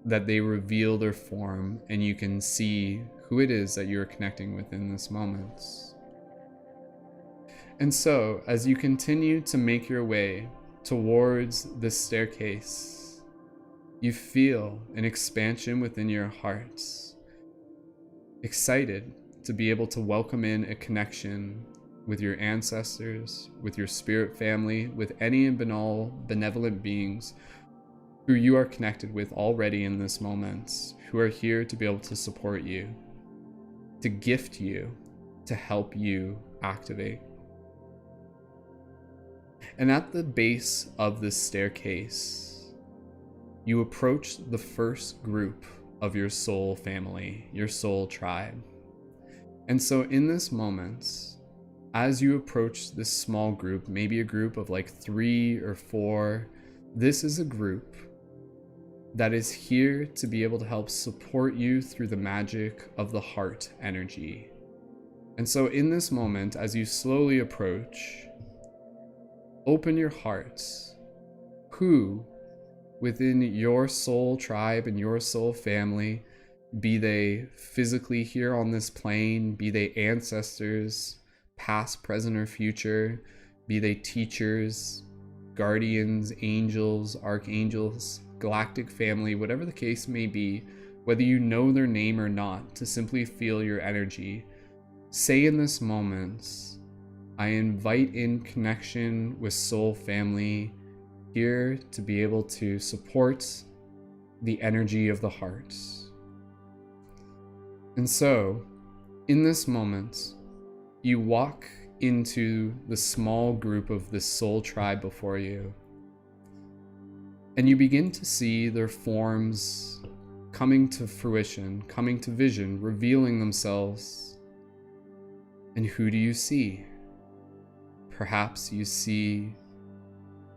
S1: that they reveal their form and you can see who it is that you're connecting with in this moment. And so, as you continue to make your way towards this staircase, you feel an expansion within your hearts, excited to be able to welcome in a connection with your ancestors, with your spirit family, with any and all benevolent beings who you are connected with already in this moment, who are here to be able to support you, to gift you, to help you activate. And at the base of this staircase, you approach the first group of your soul family, your soul tribe. And so in this moment, as you approach this small group, maybe a group of like 3 or 4, this is a group that is here to be able to help support you through the magic of the heart energy. And so in this moment, as you slowly approach, open your hearts. Who within your soul tribe and your soul family, be they physically here on this plane, be they ancestors, past, present, or future, be they teachers, guardians, angels, archangels, galactic family, whatever the case may be, whether you know their name or not, to simply feel your energy, say in this moment, I invite in connection with soul family here to be able to support the energy of the heart. And so, in this moment, you walk into the small group of this soul tribe before you, and you begin to see their forms coming to fruition, coming to vision, revealing themselves. And who do you see? Perhaps you see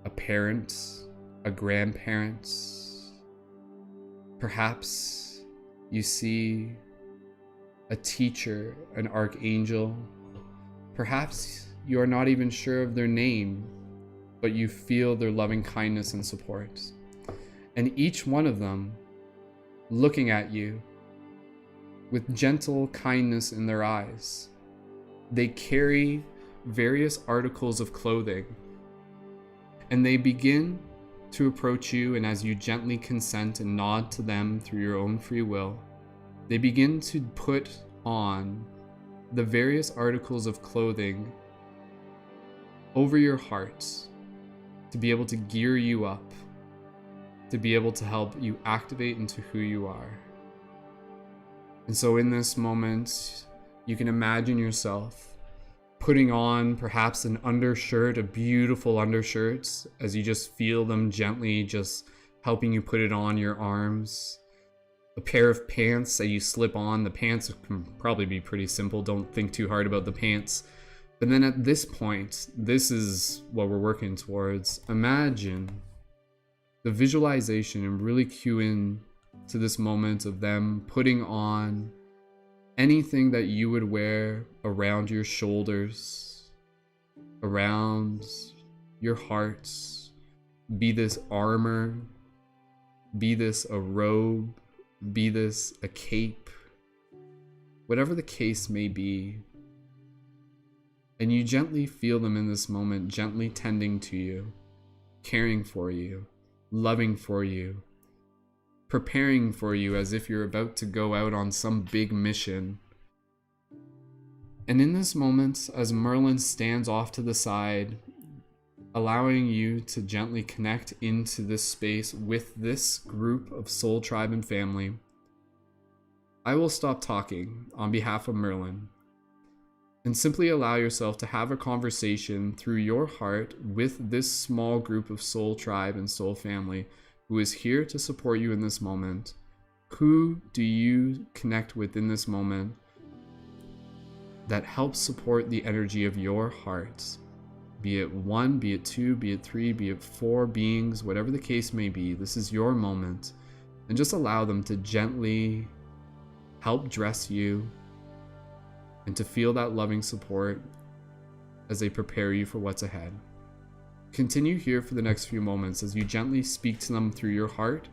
S1: a parent, a grandparent. Perhaps you see a teacher, an archangel. Perhaps you are not even sure of their name, but you feel their loving kindness and support. And each one of them looking at you with gentle kindness in their eyes. They carry various articles of clothing, and they begin to approach you, and as you gently consent and nod to them through your own free will, they begin to put on the various articles of clothing over your heart to be able to gear you up, to be able to help you activate into who you are. And so in this moment, you can imagine yourself putting on perhaps an undershirt, a beautiful undershirt, as you just feel them gently just helping you put it on your arms. A pair of pants that you slip on. The pants can probably be pretty simple. Don't think too hard about the pants. But then at this point, this is what we're working towards. Imagine the visualization and really cue in to this moment of them putting on anything that you would wear around your shoulders, around your heart, be this armor, be this a robe, be this a cape, whatever the case may be. And you gently feel them in this moment, gently tending to you, caring for you, loving for you, preparing for you as if you're about to go out on some big mission. And in this moment, as Merlin stands off to the side, allowing you to gently connect into this space with this group of soul tribe and family, I will stop talking on behalf of Merlin and simply allow yourself to have a conversation through your heart with this small group of soul tribe and soul family who is here to support you in this moment. Who do you connect with in this moment that helps support the energy of your heart? Be it one, be it two, be it three, be it four beings, whatever the case may be, this is your moment. And just allow them to gently help dress you and to feel that loving support as they prepare you for what's ahead. Continue here for the next few moments as you gently speak to them through your heart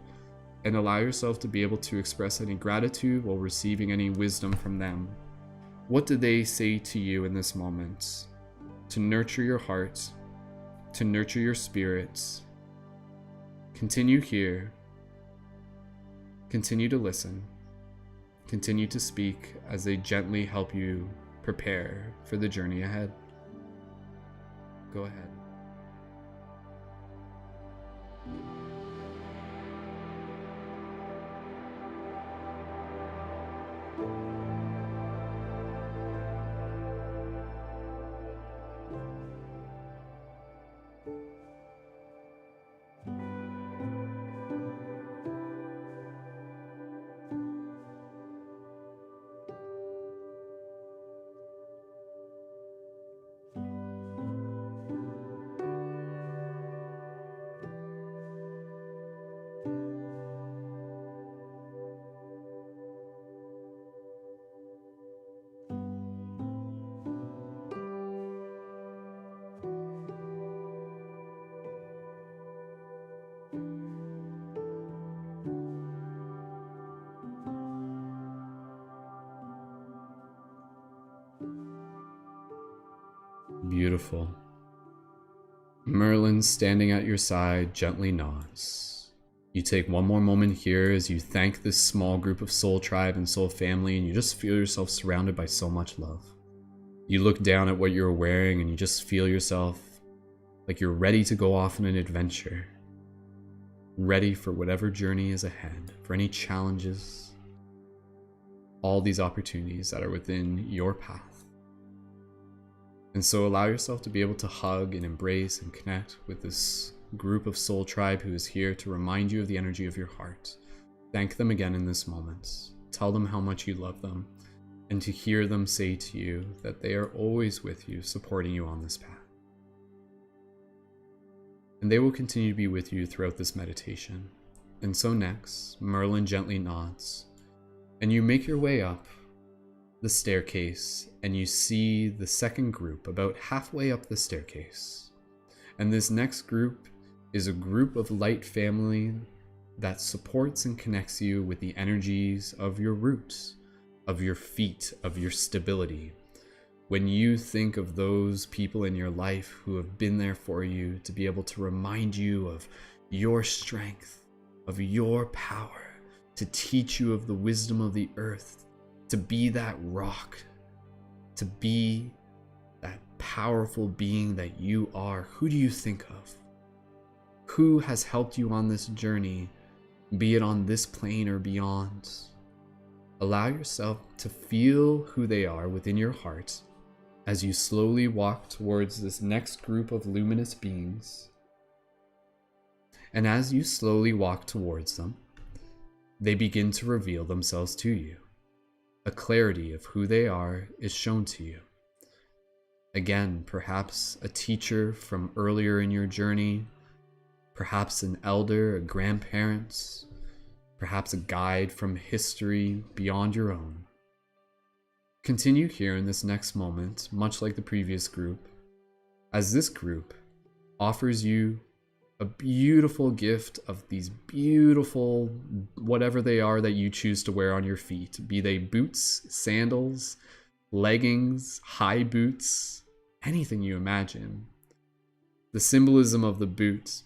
S1: and allow yourself to be able to express any gratitude while receiving any wisdom from them. What do they say to you in this moment? To nurture your heart, to nurture your spirits. Continue here. Continue to listen. Continue to speak as they gently help you prepare for the journey ahead. Go ahead. Beautiful. Merlin, standing at your side, gently nods. You take one more moment here as you thank this small group of soul tribe and soul family, and you just feel yourself surrounded by so much love. You look down at what you're wearing and you just feel yourself like you're ready to go off on an adventure. Ready for whatever journey is ahead, for any challenges, all these opportunities that are within your path. And so allow yourself to be able to hug and embrace and connect with this group of soul tribe who is here to remind you of the energy of your heart Thank them again in this moment. Tell them how much you love them, and to hear them say to you that they are always with you, supporting you on this path. And they will continue to be with you throughout this meditation. And so next, Merlin gently nods, and you make your way up the staircase, and you see the second group about halfway up the staircase. And this next group is a group of light family that supports and connects you with the energies of your roots, of your feet, of your stability. When you think of those people in your life who have been there for you to be able to remind you of your strength, of your power, to teach you of the wisdom of the earth, to be that rock, to be that powerful being that you are, who do you think of? Who has helped you on this journey, be it on this plane or beyond? Allow yourself to feel who they are within your heart as you slowly walk towards this next group of luminous beings. And as you slowly walk towards them, they begin to reveal themselves to you. A clarity of who they are is shown to you. Again, perhaps a teacher from earlier in your journey, perhaps an elder, a grandparent, perhaps a guide from history beyond your own. Continue here in this next moment, much like the previous group, as this group offers you a beautiful gift of these beautiful, whatever they are that you choose to wear on your feet, be they boots, sandals, leggings, high boots, anything you imagine. The symbolism of the boot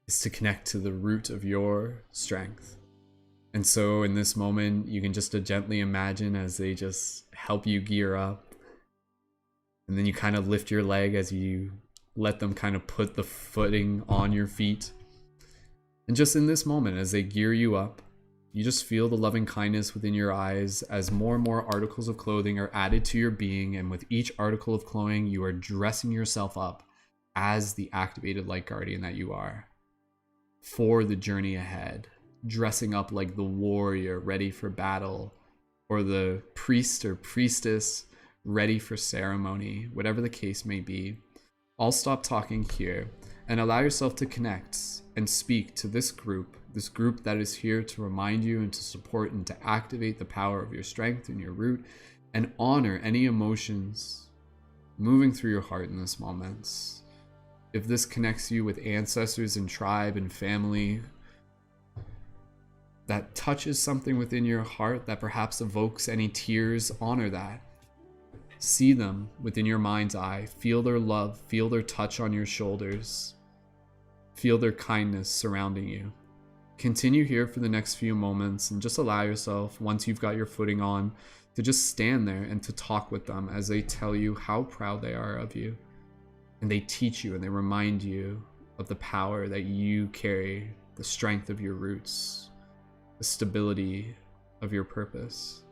S1: is to connect to the root of your strength. And so in this moment, you can just gently imagine as they just help you gear up. And then you kind of lift your leg as you let them kind of put the footing on your feet. And just in this moment, as they gear you up, you just feel the loving kindness within your eyes as more and more articles of clothing are added to your being. And with each article of clothing, you are dressing yourself up as the activated light guardian that you are for the journey ahead. Dressing up like the warrior ready for battle, or the priest or priestess ready for ceremony, whatever the case may be. I'll stop talking here and allow yourself to connect and speak to this group that is here to remind you and to support and to activate the power of your strength and your root, and honor any emotions moving through your heart in this moment. If this connects you with ancestors and tribe and family, that touches something within your heart that perhaps evokes any tears, honor that. See them within your mind's eye. Feel their love. Feel their touch on your shoulders. Feel their kindness surrounding you. Continue here for the next few moments and just allow yourself, once you've got your footing on, to just stand there and to talk with them as they tell you how proud they are of you. And they teach you and they remind you of the power that you carry, the strength of your roots, the stability of your purpose.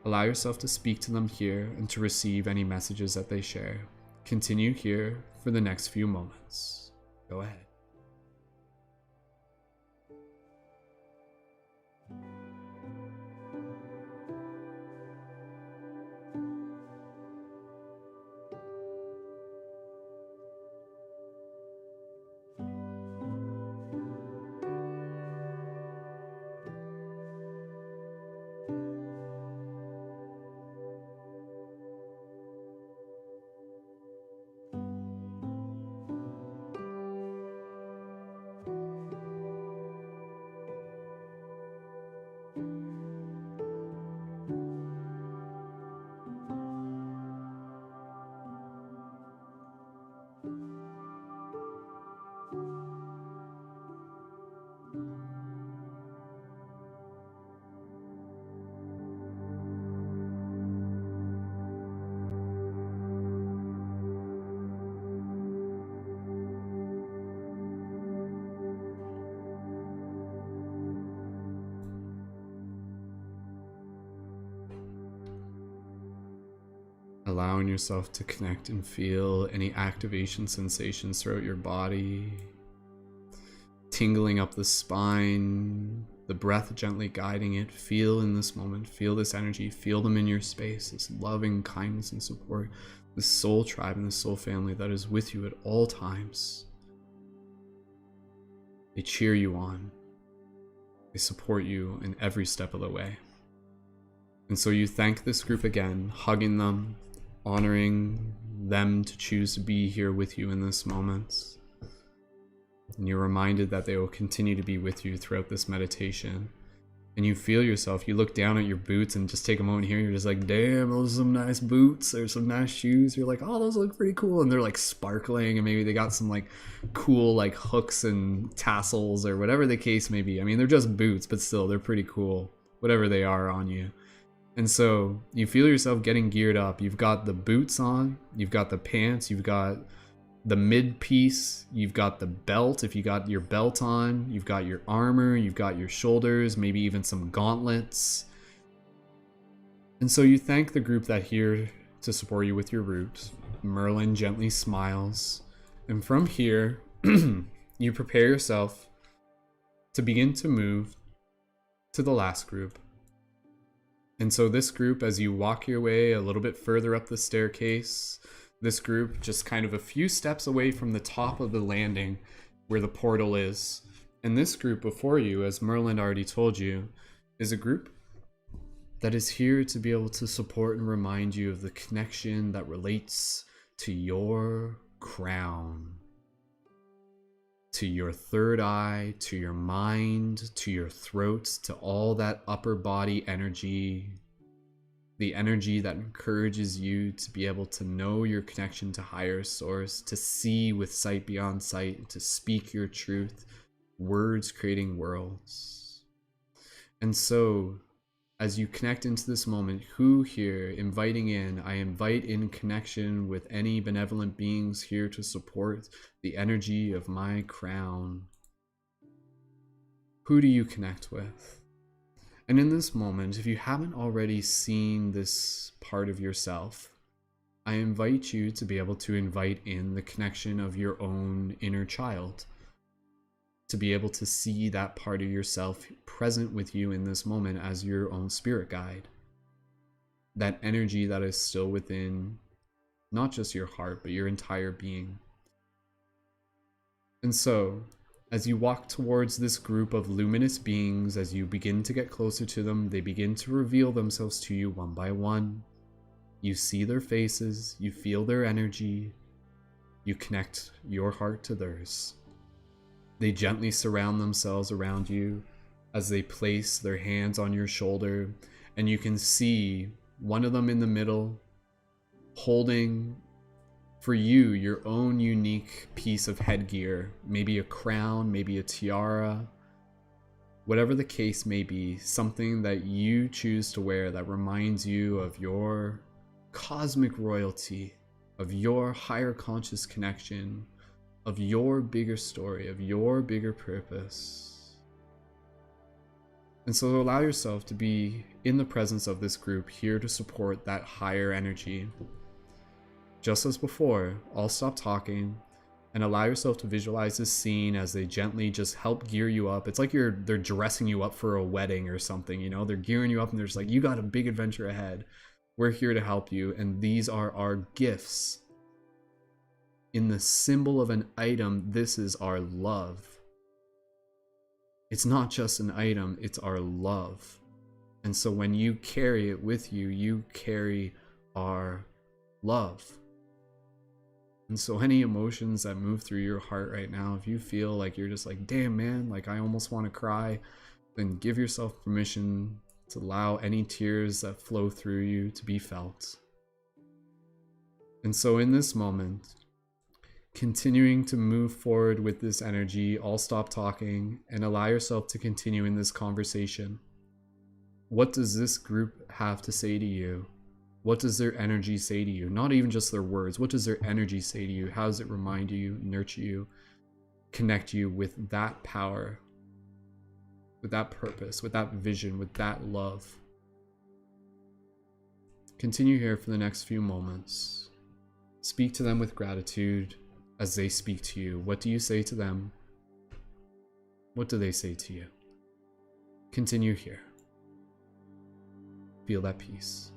S1: Allow yourself to speak to them here and to receive any messages that they share. Continue here for the next few moments. Go ahead. Allowing yourself to connect and feel any activation sensations throughout your body. tingling up the spine, the breath gently guiding it. Feel in this moment, feel this energy, feel them in your space, this loving kindness and support, this soul tribe and this soul family that is with you at all times. They cheer you on. They support you in every step of the way. And so you thank this group again, hugging them, honoring them to choose to be here with you in this moment. And you're reminded that they will continue to be with you throughout this meditation. And you feel yourself, you look down at your boots and just take a moment here, and you're just like, damn, those are some nice boots or some nice shoes. You're like, oh, those look pretty cool. And they're like sparkling, and maybe they got some like cool like hooks and tassels or whatever the case may be. I mean, they're just boots, but still, they're pretty cool, whatever they are on you. And so you feel yourself getting geared up. You've got the boots on, you've got the pants, you've got the mid piece, you've got the belt if you got your belt on, you've got your armor, you've got your shoulders, maybe even some gauntlets. And so you thank the group that here to support you with your route. Merlin gently smiles. And from here, you prepare yourself to begin to move to the last group. And so this group, as you walk your way a little bit further up the staircase, this group just kind of a few steps away from the top of the landing where the portal is. And this group before you, as Merlin already told you, is a group that is here to be able to support and remind you of the connection that relates to your crown, to your third eye, to your mind, to your throat, to all that upper body energy, the energy that encourages you to be able to know your connection to higher source, to see with sight beyond sight, to speak your truth, words creating worlds. And so, as you connect into this moment, who here, inviting in, I invite in connection with any benevolent beings here to support the energy of my crown. Who do you connect with? And in this moment, if you haven't already seen this part of yourself, I invite you to be able to invite in the connection of your own inner child, to be able to see that part of yourself present with you in this moment as your own spirit guide. That energy that is still within not just your heart, but your entire being. And so, as you walk towards this group of luminous beings, as you begin to get closer to them, they begin to reveal themselves to you one by one. You see their faces, you feel their energy, you connect your heart to theirs. They gently surround themselves around you as they place their hands on your shoulder, and you can see one of them in the middle holding for you your own unique piece of headgear, maybe a crown, maybe a tiara, whatever the case may be, something that you choose to wear that reminds you of your cosmic royalty, of your higher conscious connection, of your bigger story, of your bigger purpose. And so allow yourself to be in the presence of this group here to support that higher energy. Just as before, I'll stop talking and allow yourself to visualize this scene as they gently just help gear you up. It's like they're dressing you up for a wedding or something, you know? They're gearing you up and they're just like, you got a big adventure ahead. We're here to help you, and these are our gifts. In the symbol of an item, this is our love. It's not just an item, it's our love. And so when you carry it with you, you carry our love. And so any emotions that move through your heart right now, if you feel like you're just like, damn man, like I almost want to cry, then give yourself permission to allow any tears that flow through you to be felt. And so in this moment, continuing to move forward with this energy, I'll stop talking and allow yourself to continue in this conversation. What does this group have to say to you? What does their energy say to you? Not even just their words. What does their energy say to you? How does it remind you, nurture you, connect you with that power, with that purpose, with that vision, with that love? Continue here for the next few moments. Speak to them with gratitude as they speak to you. What do you say to them? What do they say to you? Continue here. Feel that peace.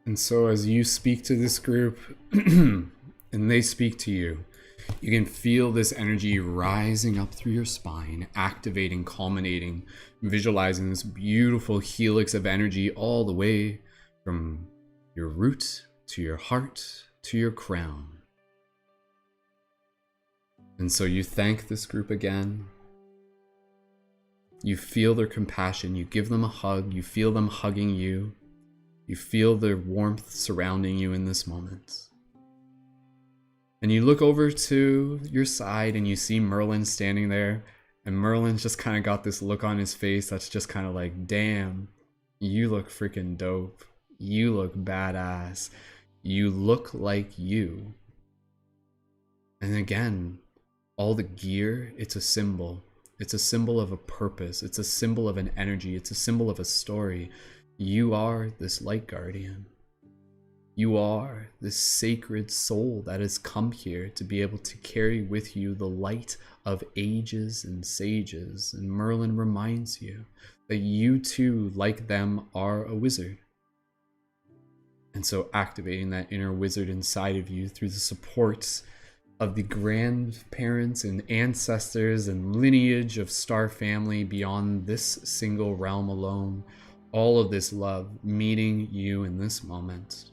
S1: And so as you speak to this group and they speak to you, you can feel this energy rising up through your spine, activating, culminating, visualizing this beautiful helix of energy all the way from your root to your heart to your crown. And so you thank this group again. You feel their compassion. You give them a hug. You feel them hugging you. You feel the warmth surrounding you in this moment. And you look over to your side and you see Merlin standing there. And Merlin's just kind of got this look on his face that's just kind of like, damn, you look freaking dope. You look badass. You look like you. And again, all the gear, it's a symbol. It's a symbol of a purpose. It's a symbol of an energy. It's a symbol of a story. You are this light guardian. You are this sacred soul that has come here to be able to carry with you the light of ages and sages. And Merlin reminds you that you too, like them, are a wizard. And so activating that inner wizard inside of you through the support of the grandparents and ancestors and lineage of Star family beyond this single realm alone. All of this love meeting you in this moment.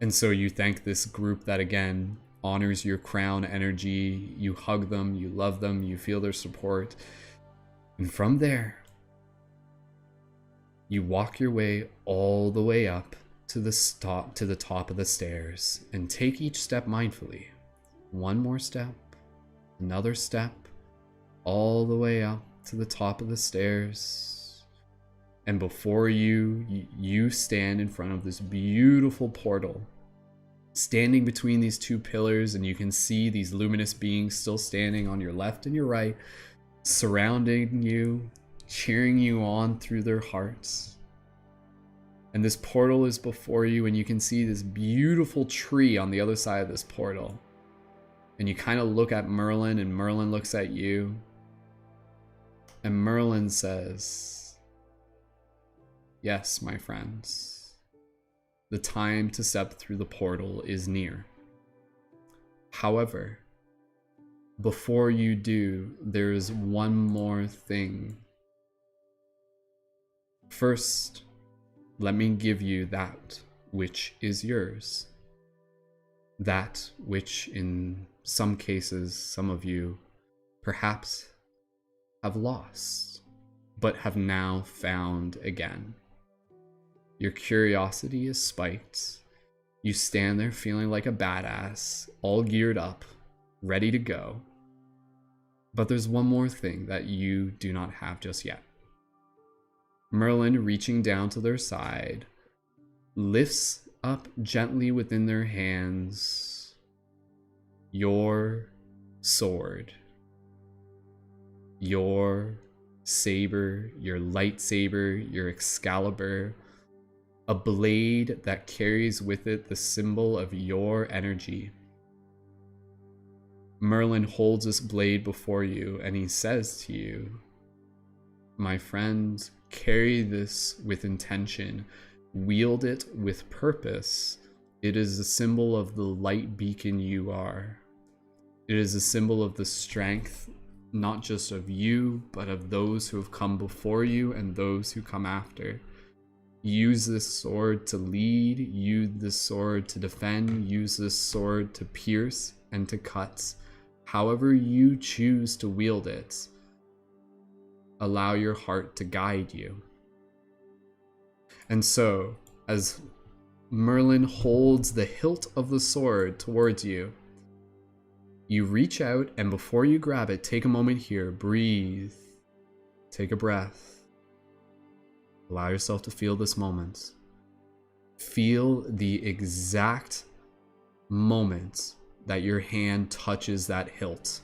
S1: And so you thank this group that again honors your crown energy. You hug them, you love them, you feel their support. And from there, you walk your way all the way up to the top of the stairs and take each step mindfully. One more step, another step, all the way up to the top of the stairs. And before you stand in front of this beautiful portal, standing between these two pillars, and you can see these luminous beings still standing on your left and your right, surrounding you, cheering you on through their hearts. And this portal is before you, and you can see this beautiful tree on the other side of this portal. And you kind of look at Merlin, and Merlin looks at you. And Merlin says, "Yes, my friends, the time to step through the portal is near. However, before you do, there is one more thing. First, let me give you that which is yours. That which in some cases, some of you perhaps have lost, but have now found again. Your curiosity is spiked. You stand there feeling like a badass, all geared up, ready to go. But there's one more thing that you do not have just yet." Merlin, reaching down to their side, lifts up gently within their hands your sword, your saber, your lightsaber, your Excalibur, a blade that carries with it the symbol of your energy. Merlin holds this blade before you and he says to you, "My friend, carry this with intention, wield it with purpose, it is a symbol of the light beacon you are. It is a symbol of the strength, not just of you, but of those who have come before you and those who come after. Use this sword to lead, use this sword to defend, use this sword to pierce and to cut. However you choose to wield it, allow your heart to guide you. And so, as Merlin holds the hilt of the sword towards you, you reach out, and before you grab it, take a moment here, breathe, take a breath, allow yourself to feel this moment. Feel the exact moment that your hand touches that hilt.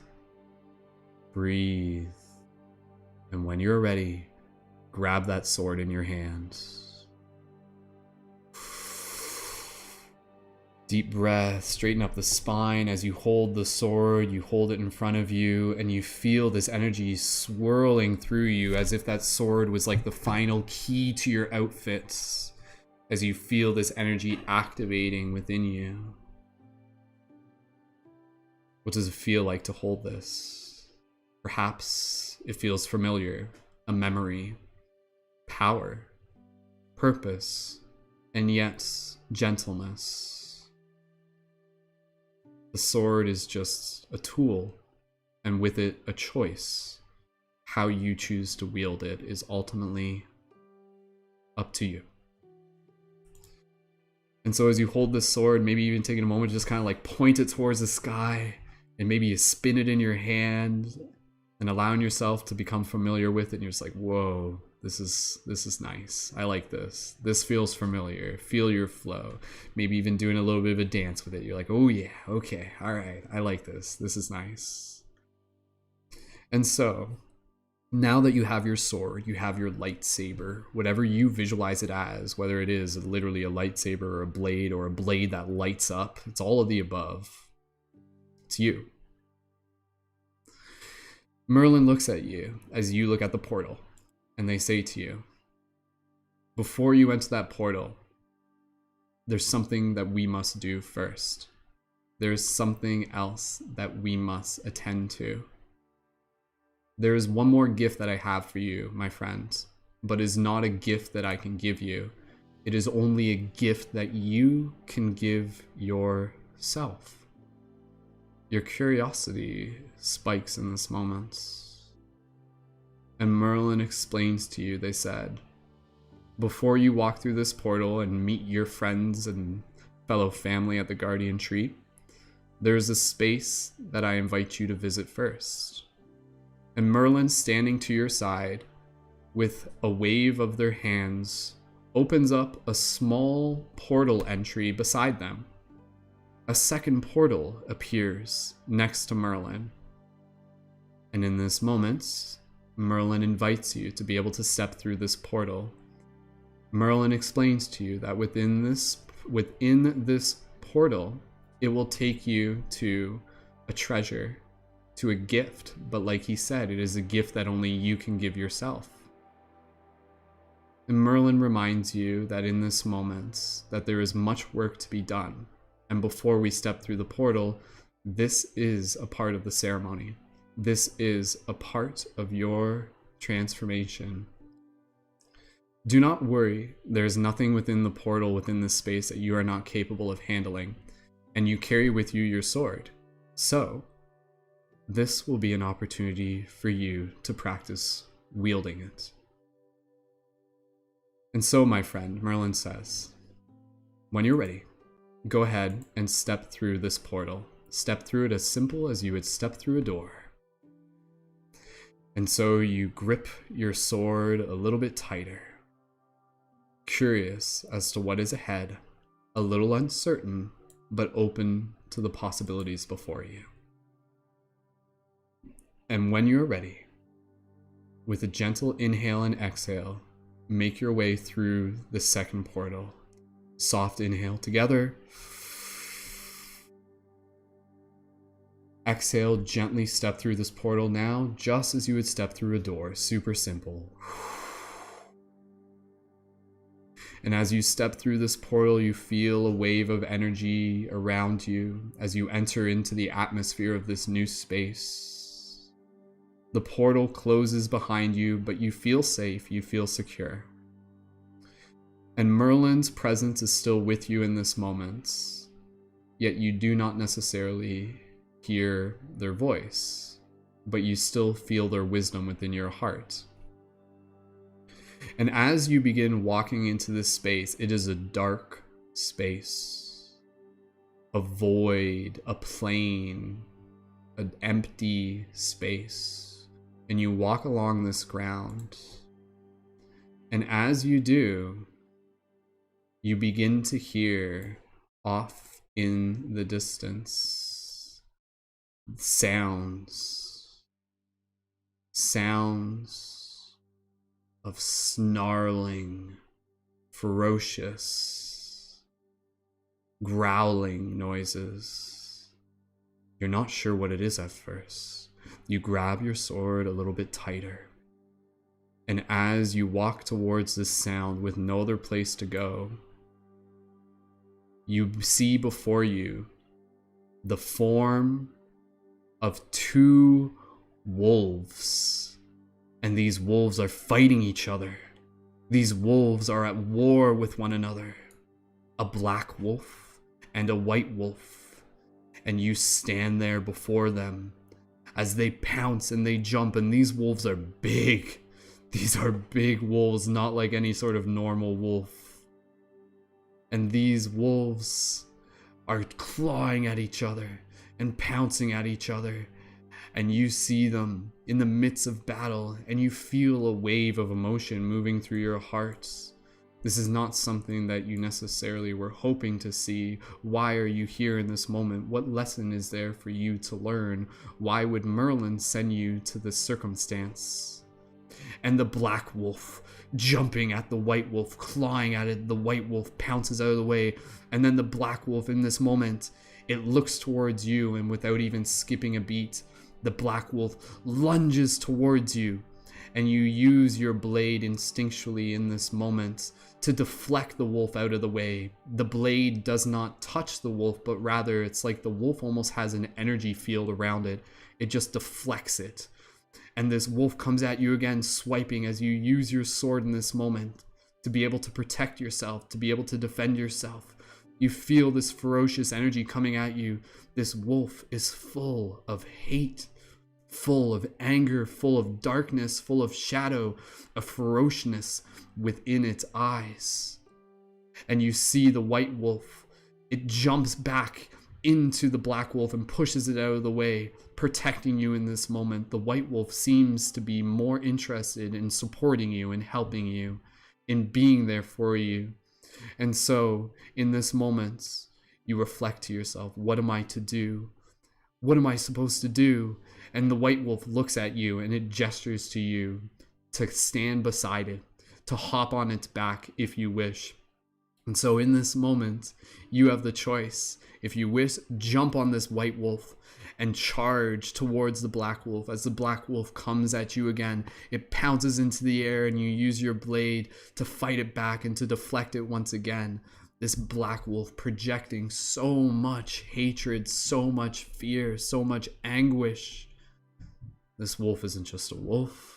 S1: Breathe. And when you're ready, grab that sword in your hand. Deep breath, straighten up the spine as you hold the sword, you hold it in front of you, and you feel this energy swirling through you as if that sword was like the final key to your outfits, as you feel this energy activating within you. What does it feel like to hold this? Perhaps it feels familiar, a memory, power, purpose, and yet gentleness. The sword is just a tool, and with it, a choice. How you choose to wield it is ultimately up to you. And so as you hold this sword, maybe even taking a moment to just kind of like point it towards the sky, and maybe you spin it in your hand, and allowing yourself to become familiar with it, and you're just like, whoa, this is nice. I like this. This feels familiar. Feel your flow. Maybe even doing a little bit of a dance with it. You're like, oh yeah, okay, all right, I like this. This is nice. And so, now that you have your sword, you have your lightsaber, whatever you visualize it as, whether it is literally a lightsaber or a blade that lights up, it's all of the above. It's you. Merlin looks at you as you look at the portal. And they say to you, before you enter that portal, there's something that we must do first. There's something else that we must attend to. There is one more gift that I have for you, my friends, but is not a gift that I can give you. It is only a gift that you can give yourself. Your curiosity spikes in this moment. And Merlin explains to you, they said, before you walk through this portal and meet your friends and fellow family at the Guardian Tree, there's a space that I invite you to visit first. And Merlin, standing to your side, with a wave of their hands, opens up a small portal entry beside them. A second portal appears next to Merlin. And in this moment, Merlin invites you to be able to step through this portal. Merlin explains to you that within this portal, it will take you to a treasure, to a gift, but like he said, it is a gift that only you can give yourself. And Merlin reminds you that in this moment, that there is much work to be done. And before we step through the portal, this is a part of the ceremony. This is a part of your transformation. Do not worry, there is nothing within the portal, within this space, that you are not capable of handling, and you carry with you your sword. So, this will be an opportunity for you to practice wielding it. And so, my friend, Merlin says, when you're ready, go ahead and step through this portal. Step through it as simple as you would step through a door. And so you grip your sword a little bit tighter, curious as to what is ahead, a little uncertain, but open to the possibilities before you. And when you're ready, with a gentle inhale and exhale, make your way through the second portal. Soft inhale together. Exhale, gently step through this portal now, just as you would step through a door. Super simple. And as you step through this portal, you feel a wave of energy around you as you enter into the atmosphere of this new space. The portal closes behind you, but you feel safe, you feel secure. And Merlin's presence is still with you in this moment, yet you do not necessarily hear their voice, but you still feel their wisdom within your heart. And as you begin walking into this space, it is a dark space, a void, a plain, an empty space. And you walk along this ground. And as you do, you begin to hear off in the distance sounds of snarling, ferocious, growling noises. You're not sure what it is at first. You grab your sword a little bit tighter. And as you walk towards this sound with no other place to go, you see before you the form of two wolves. And these wolves are fighting each other. These wolves are at war with one another. A black wolf and a white wolf. And you stand there before them as they pounce and they jump. And these wolves are big. These are big wolves, not like any sort of normal wolf. And these wolves are clawing at each other and pouncing at each other. And you see them in the midst of battle, and you feel a wave of emotion moving through your hearts. This is not something that you necessarily were hoping to see. Why are you here in this moment? What lesson is there for you to learn? Why would Merlin send you to this circumstance? And the black wolf jumping at the white wolf, clawing at it. The white wolf pounces out of the way, and then the black wolf in this moment, it looks towards you, and without even skipping a beat, the black wolf lunges towards you, and you use your blade instinctually in this moment to deflect the wolf out of the way. The blade does not touch the wolf, but rather it's like the wolf almost has an energy field around it. It just deflects it. And this wolf comes at you again, swiping as you use your sword in this moment to be able to protect yourself, to be able to defend yourself. You feel this ferocious energy coming at you. This wolf is full of hate, full of anger, full of darkness, full of shadow, of ferociousness within its eyes. And you see the white wolf. It jumps back into the black wolf and pushes it out of the way, protecting you in this moment. The white wolf seems to be more interested in supporting you and helping you, in being there for you. And so, in this moment, you reflect to yourself, what am I to do? What am I supposed to do? And the white wolf looks at you and it gestures to you to stand beside it, to hop on its back if you wish. And so in this moment, you have the choice. If you wish, jump on this white wolf and charge towards the black wolf. As the black wolf comes at you again, it pounces into the air and you use your blade to fight it back and to deflect it once again. This black wolf projecting so much hatred, so much fear, so much anguish. This wolf isn't just a wolf.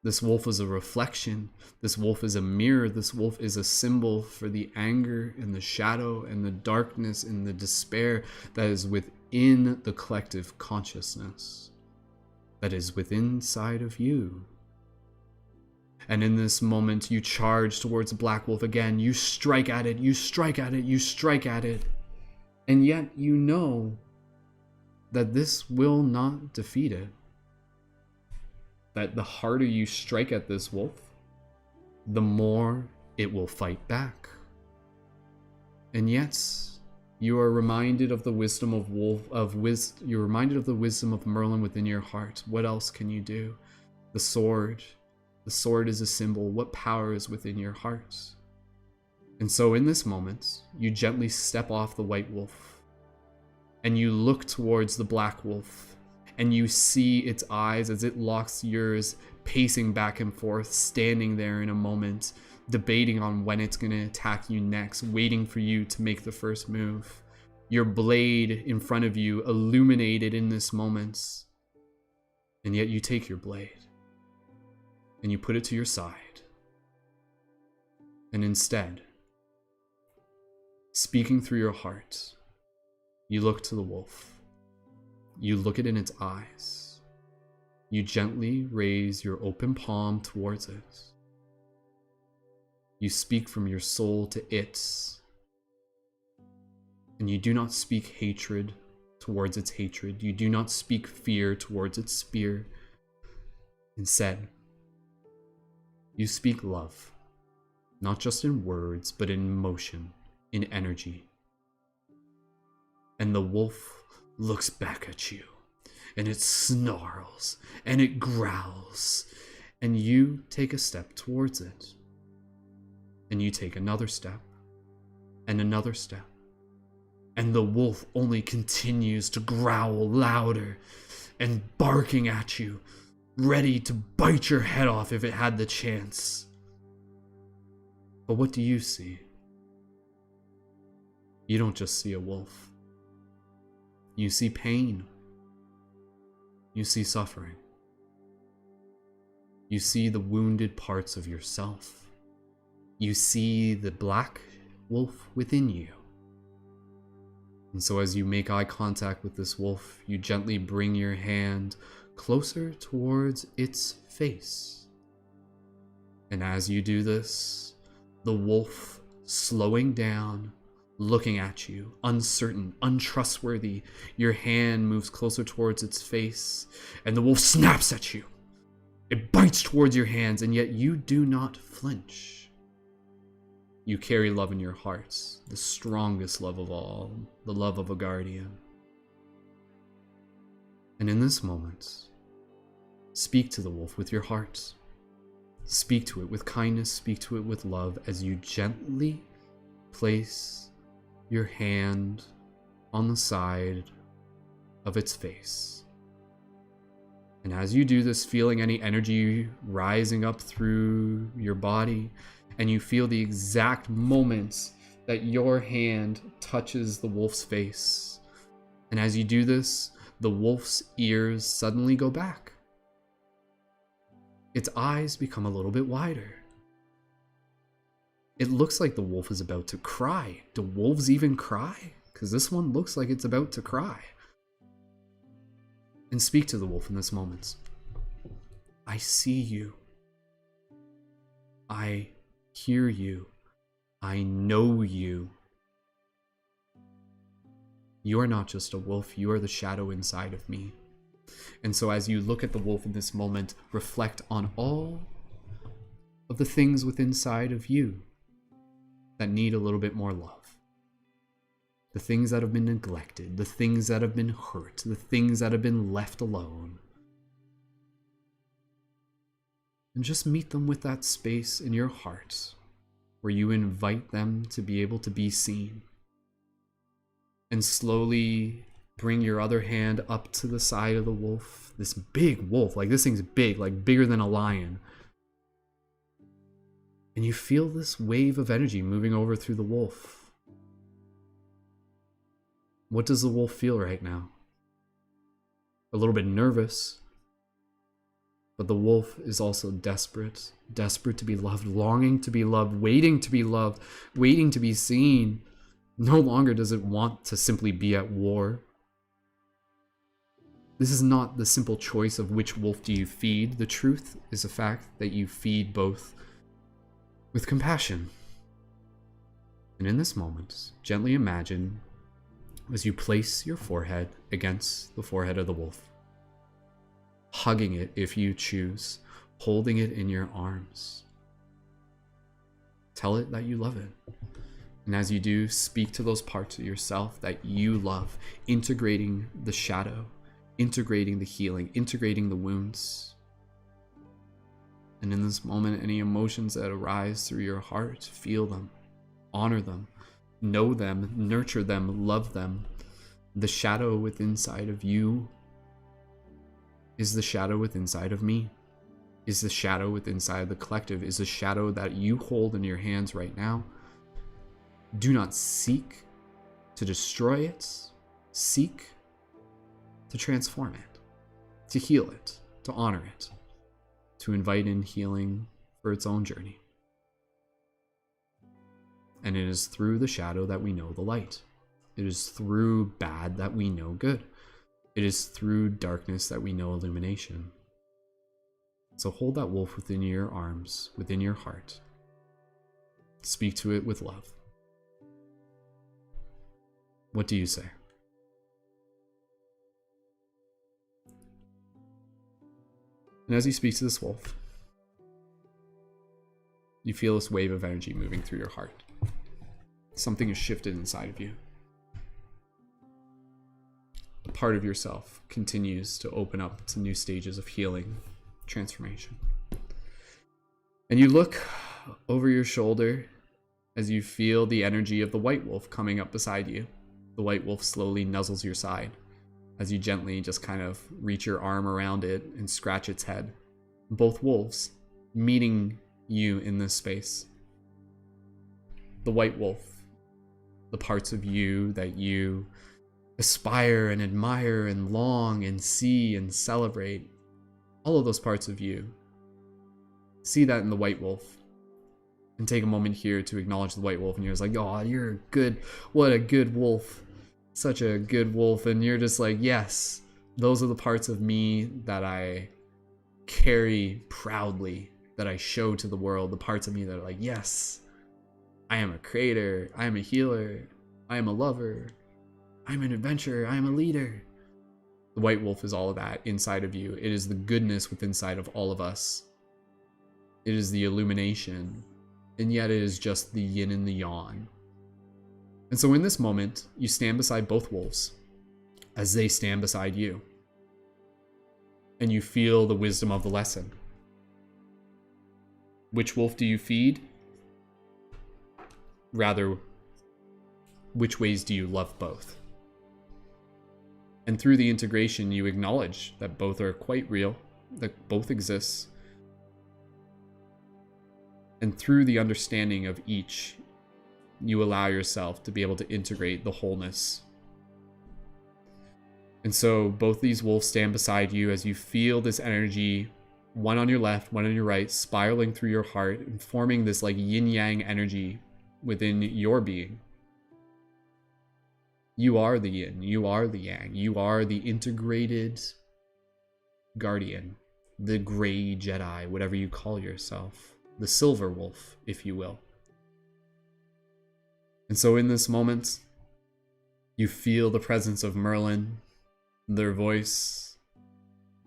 S1: This wolf is a reflection. This wolf is a mirror. This wolf is a symbol for the anger and the shadow and the darkness and the despair that is within the collective consciousness, that is within inside of you. And in this moment, you charge towards the black wolf again. You strike at it, you strike at it, you strike at it. And yet you know that this will not defeat it. That the harder you strike at this wolf, the more it will fight back. And yet, you are reminded of the wisdom of you're reminded of the wisdom of Merlin within your heart. What else can you do? The sword. The sword is a symbol. What power is within your heart? And so in this moment, you gently step off the white wolf and you look towards the black wolf and you see its eyes as it locks yours, pacing back and forth, standing there in a moment, debating on when it's going to attack you next, waiting for you to make the first move. Your blade in front of you illuminated in this moment. And yet you take your blade and you put it to your side. And instead, speaking through your heart, you look to the wolf. You look it in its eyes. You gently raise your open palm towards it. You speak from your soul to it. And you do not speak hatred towards its hatred. You do not speak fear towards its fear. Instead, you speak love, not just in words, but in motion, in energy. And the wolf looks back at you, and it snarls, and it growls, and you take a step towards it. And you take another step, and another step. And the wolf only continues to growl louder and barking at you, ready to bite your head off if it had the chance. But what do you see? You don't just see a wolf. You see pain. You see suffering. You see the wounded parts of yourself. You see the black wolf within you. And so as you make eye contact with this wolf, you gently bring your hand closer towards its face. And as you do this, the wolf, slowing down, looking at you, uncertain, untrustworthy, your hand moves closer towards its face, and the wolf snaps at you. It bites towards your hands, and yet you do not flinch. You carry love in your hearts, the strongest love of all, the love of a guardian. And in this moment, speak to the wolf with your heart. Speak to it with kindness, speak to it with love as you gently place your hand on the side of its face. And as you do this, feeling any energy rising up through your body, and you feel the exact moment that your hand touches the wolf's face. And as you do this, the wolf's ears suddenly go back. Its eyes become a little bit wider. It looks like the wolf is about to cry. Do wolves even cry? Because this one looks like it's about to cry. And speak to the wolf in this moment. I see you. I hear you. I know you. You are not just a wolf, you are the shadow inside of me. And so as you look at the wolf in this moment, reflect on all of the things within inside of you that need a little bit more love. The things that have been neglected, the things that have been hurt, the things that have been left alone. And just meet them with that space in your heart where you invite them to be able to be seen. And slowly bring your other hand up to the side of the wolf. This big wolf, like this thing's big, like bigger than a lion. And you feel this wave of energy moving over through the wolf. What does the wolf feel right now? A little bit nervous. But the wolf is also desperate, desperate to be loved, longing to be loved, waiting to be loved, waiting to be seen. No longer does it want to simply be at war. This is not the simple choice of which wolf do you feed. The truth is the fact that you feed both with compassion. And in this moment, gently imagine as you place your forehead against the forehead of the wolf. Hugging it if you choose, holding it in your arms. Tell it that you love it. And as you do, speak to those parts of yourself that you love, integrating the shadow, integrating the healing, integrating the wounds. And in this moment, any emotions that arise through your heart, feel them, honor them, know them, nurture them, love them. The shadow within inside of you is the shadow within inside of me. is the shadow within inside the collective, is the shadow that you hold in your hands right now. Do not seek to destroy it. Seek to transform it, to heal it, to honor it, to invite in healing for its own journey. And it is through the shadow that we know the light. It is through bad that we know good. It is through darkness that we know illumination. So hold that wolf within your arms, within your heart. Speak to it with love. What do you say? And as you speak to this wolf, you feel this wave of energy moving through your heart. Something is shifted inside of you. A part of yourself continues to open up to new stages of healing, transformation. And you look over your shoulder as you feel the energy of the white wolf coming up beside you. The white wolf slowly nuzzles your side as you gently just kind of reach your arm around it and scratch its head. Both wolves meeting you in this space. The white wolf, the parts of you that you aspire and admire and long and see and celebrate, all of those parts of you. See that in the white wolf. And take a moment here to acknowledge the white wolf, and you're just like, oh, you're good. What a good wolf. Such a good wolf. And you're just like, yes, those are the parts of me that I carry proudly, that I show to the world. The parts of me that are like, yes, I am a creator. I am a healer. I am a lover. I'm an adventurer. I am a leader. The white wolf is all of that inside of you. It is the goodness within inside of all of us. It is the illumination. And yet it is just the yin and the yang. And so in this moment, you stand beside both wolves as they stand beside you. And you feel the wisdom of the lesson. Which wolf do you feed? Rather, which ways do you love both? And through the integration, you acknowledge that both are quite real, that both exist. And through the understanding of each, you allow yourself to be able to integrate the wholeness. And so both these wolves stand beside you as you feel this energy, one on your left, one on your right, spiraling through your heart and forming this like yin-yang energy within your being. You are the yin, you are the yang, you are the integrated guardian, the gray Jedi, whatever you call yourself. The silver wolf, if you will. And so in this moment, you feel the presence of Merlin, their voice.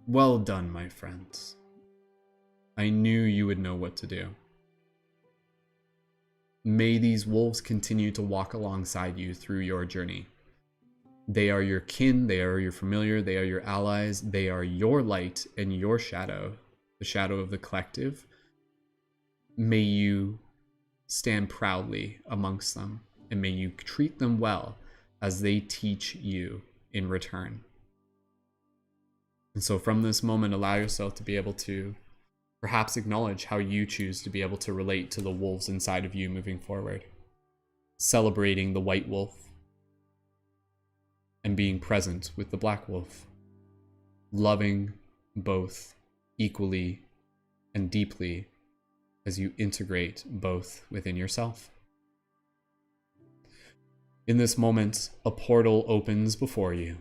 S1: Well done, my friends. I knew you would know what to do. May these wolves continue to walk alongside you through your journey. They are your kin, they are your familiar, they are your allies, they are your light and your shadow, the shadow of the collective. May you stand proudly amongst them, and may you treat them well as they teach you in return. And so from this moment, allow yourself to be able to perhaps acknowledge how you choose to be able to relate to the wolves inside of you moving forward. Celebrating the white wolf and being present with the black wolf. Loving both equally and deeply as you integrate both within yourself. In this moment, a portal opens before you.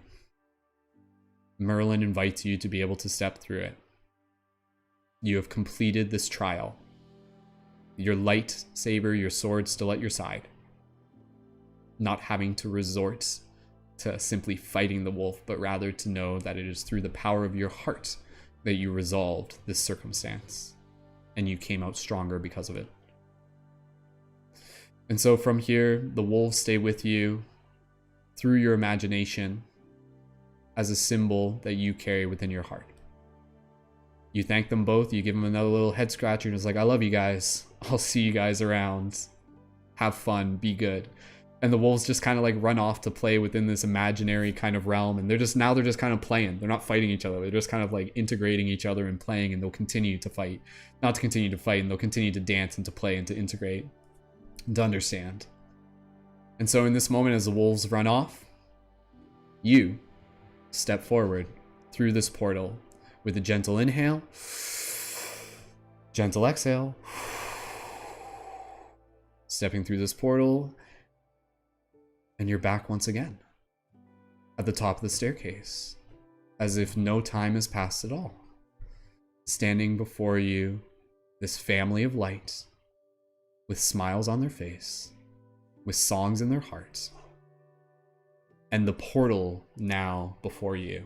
S1: Merlin invites you to be able to step through it. You have completed this trial. Your lightsaber, your sword still at your side. Not having to resort to simply fighting the wolf, but rather to know that it is through the power of your heart that you resolved this circumstance. And you came out stronger because of it. And so from here, the wolves stay with you through your imagination as a symbol that you carry within your heart. You thank them both, you give them another little head scratcher, and it's like, I love you guys. I'll see you guys around. Have fun, be good. And the wolves just kind of like run off to play within this imaginary kind of realm. And they're just kind of playing. They're not fighting each other. They're just kind of like integrating each other and playing, and they'll continue to fight. Not to continue to fight, and they'll continue to dance and to play and to integrate and to understand. And so in this moment, as the wolves run off, you step forward through this portal with a gentle inhale, gentle exhale, stepping through this portal, and you're back once again at the top of the staircase, as if no time has passed at all. Standing before you, this family of light, with smiles on their face, with songs in their hearts, and the portal now before you.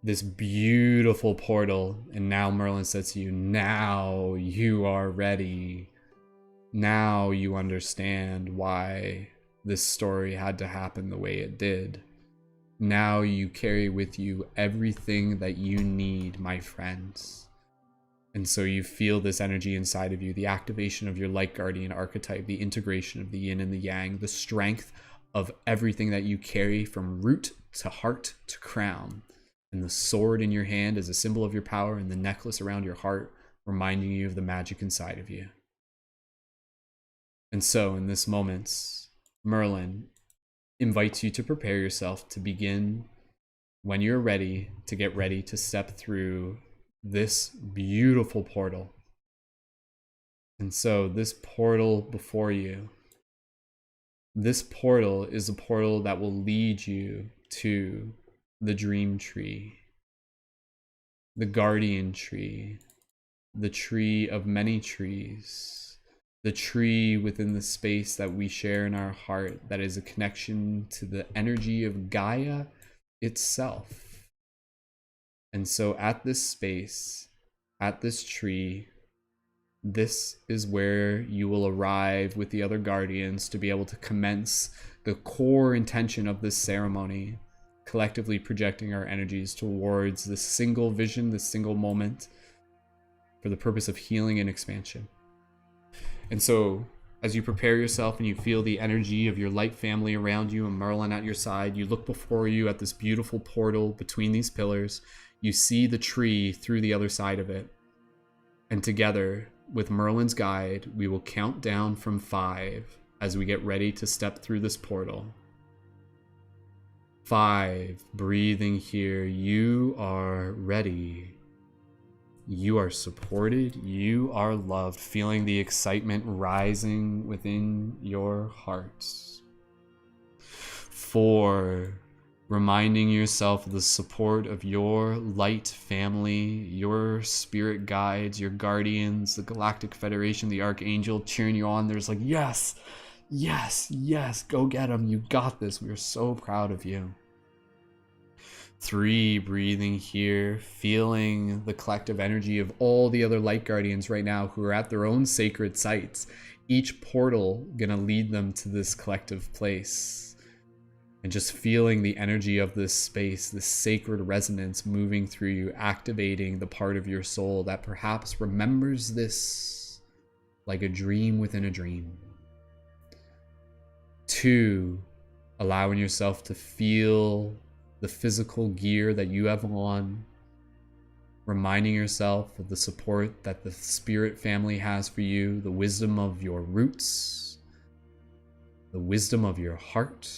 S1: This beautiful portal, and now Merlin says to you, now you are ready. Now you understand why this story had to happen the way it did. Now you carry with you everything that you need, my friends. And so you feel this energy inside of you, the activation of your light guardian archetype, the integration of the yin and the yang, the strength of everything that you carry from root to heart to crown. And the sword in your hand is a symbol of your power, and the necklace around your heart reminding you of the magic inside of you. And so in this moment, Merlin invites you to prepare yourself to begin when you're ready, to get ready to step through this beautiful portal. And so this portal before you, this portal is a portal that will lead you to the dream tree, the guardian tree, the tree of many trees, the tree within the space that we share in our heart that is a connection to the energy of Gaia itself. And so at this space, at this tree, this is where you will arrive with the other guardians to be able to commence the core intention of this ceremony, collectively projecting our energies towards this single vision, this single moment, for the purpose of healing and expansion. And so as you prepare yourself and you feel the energy of your light family around you and Merlin at your side, you look before you at this beautiful portal between these pillars. You see the tree through the other side of it. And together, with Merlin's guide, we will count down from 5 as we get ready to step through this portal. 5, breathing here. You are ready. You are supported. You are loved. Feeling the excitement rising within your hearts. 4, reminding yourself of the support of your light family, your spirit guides, your guardians, the Galactic Federation, the Archangel cheering you on. There's like, yes, yes, yes, go get them. You got this. We are so proud of you. 3, breathing here, feeling the collective energy of all the other light guardians right now who are at their own sacred sites. Each portal gonna lead them to this collective place. And just feeling the energy of this space, this sacred resonance moving through you, activating the part of your soul that perhaps remembers this like a dream within a dream. 2, allowing yourself to feel the physical gear that you have on, reminding yourself of the support that the spirit family has for you, the wisdom of your roots, the wisdom of your heart,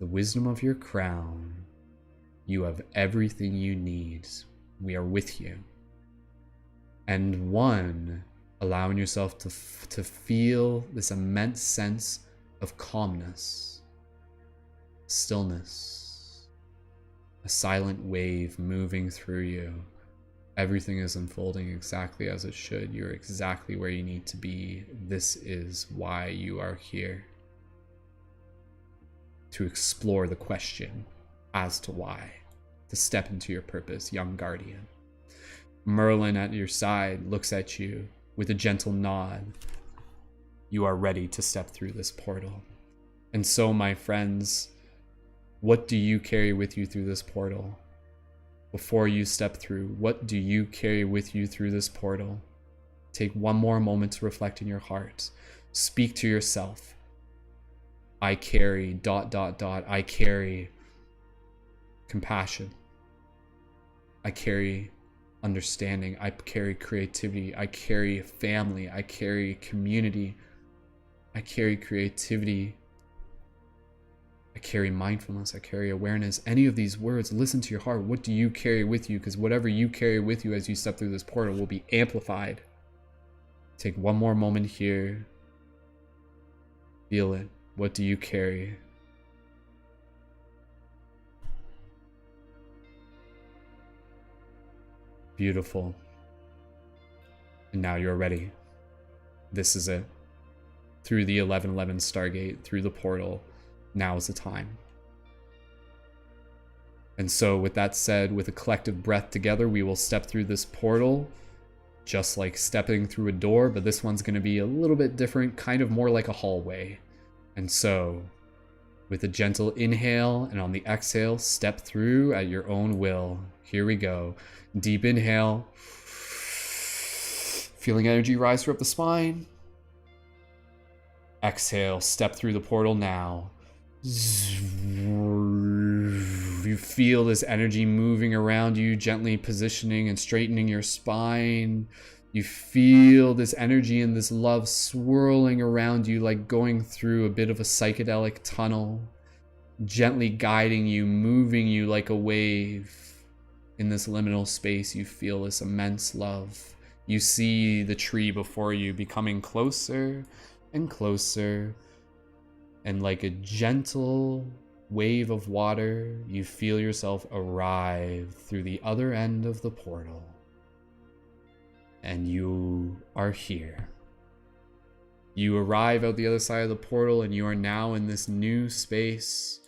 S1: the wisdom of your crown. You have everything you need. We are with you. And 1, allowing yourself to feel this immense sense of calmness, stillness, a silent wave moving through you. Everything is unfolding exactly as it should. You're exactly where you need to be. This is why you are here. To explore the question as to why. To step into your purpose, young guardian. Merlin at your side looks at you with a gentle nod. You are ready to step through this portal. And so, my friends, what do you carry with you through this portal? Before you step through, what do you carry with you through this portal? Take one more moment to reflect in your heart. Speak to yourself. I carry ... I carry compassion. I carry understanding. I carry creativity. I carry family. I carry community. I carry creativity. I carry mindfulness. I carry awareness. Any of these words, listen to your heart. What do you carry with you? Because whatever you carry with you as you step through this portal will be amplified. Take one more moment here. Feel it. What do you carry? Beautiful. And now you're ready. This is it. Through the 1111 Stargate, through the portal, now is the time. And so with that said, with a collective breath together, we will step through this portal, just like stepping through a door, but this one's going to be a little bit different, kind of more like a hallway. And so with a gentle inhale and on the exhale, step through at your own will. Here we go. Deep inhale. Feeling energy rise through up the spine. Exhale, step through the portal now. You feel this energy moving around you, gently positioning and straightening your spine. You feel this energy and this love swirling around you, like going through a bit of a psychedelic tunnel, gently guiding you, moving you like a wave. In this liminal space, you feel this immense love. You see the tree before you becoming closer and closer, and like a gentle wave of water, you feel yourself arrive through the other end of the portal, and you are here. You arrive out the other side of the portal, and you are now in this new space,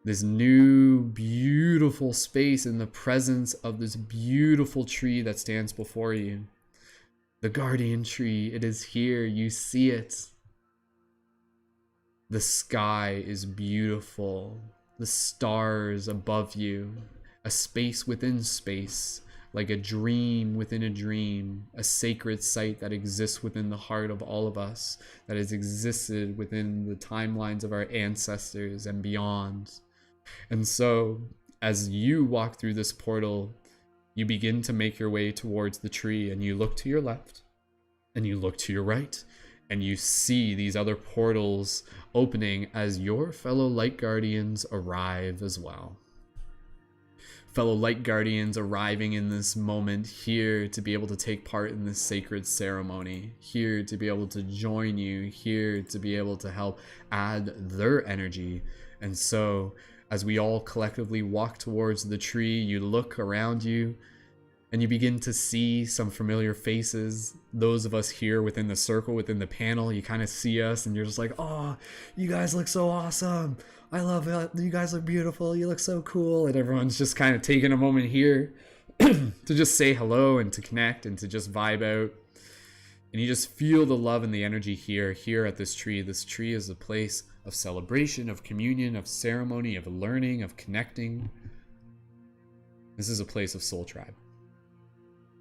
S1: this new beautiful space in the presence of this beautiful tree that stands before you. The guardian tree, it is here, you see it. The sky is beautiful, the stars above you, a space within space, like a dream within a dream, a sacred site that exists within the heart of all of us, that has existed within the timelines of our ancestors and beyond. And so, as you walk through this portal, you begin to make your way towards the tree, and you look to your left, and you look to your right, and you see these other portals opening as your fellow light guardians arrive as well. Fellow light guardians arriving in this moment, here to be able to take part in this sacred ceremony, here to be able to join you, here to be able to help add their energy. And so, as we all collectively walk towards the tree, you look around you, and you begin to see some familiar faces. Those of us here within the circle, within the panel, you kind of see us and you're just like, oh, you guys look so awesome. I love it. You guys look beautiful. You look so cool. And everyone's just kind of taking a moment here to just say hello and to connect and to just vibe out. And you just feel the love and the energy here at this tree. This tree is a place of celebration, of communion, of ceremony, of learning, of connecting. This is a place of soul tribe.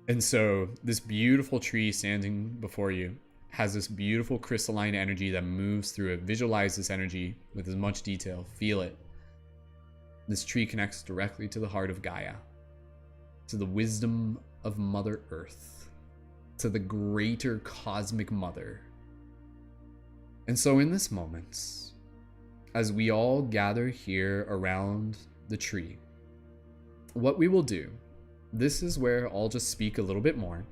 S1: And so this beautiful tree standing before you has this beautiful crystalline energy that moves through it. Visualize this energy with as much detail. Feel it. This tree connects directly to the heart of Gaia, to the wisdom of Mother Earth, to the greater cosmic mother. And so in this moment, as we all gather here around the tree, what we will do, this is where I'll just speak a little bit more,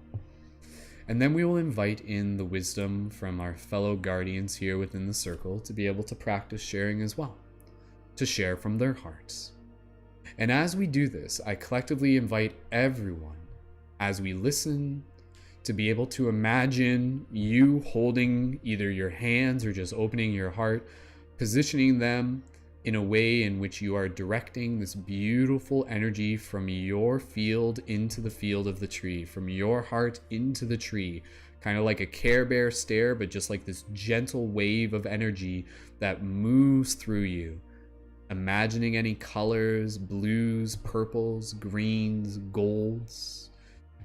S1: and then we will invite in the wisdom from our fellow guardians here within the circle to be able to practice sharing as well, to share from their hearts. And as we do this, I collectively invite everyone, as we listen, to be able to imagine you holding either your hands or just opening your heart, positioning them in a way in which you are directing this beautiful energy from your field into the field of the tree, from your heart into the tree, kind of like a Care Bear stare, but just like this gentle wave of energy that moves through you. Imagining any colors, blues, purples, greens, golds.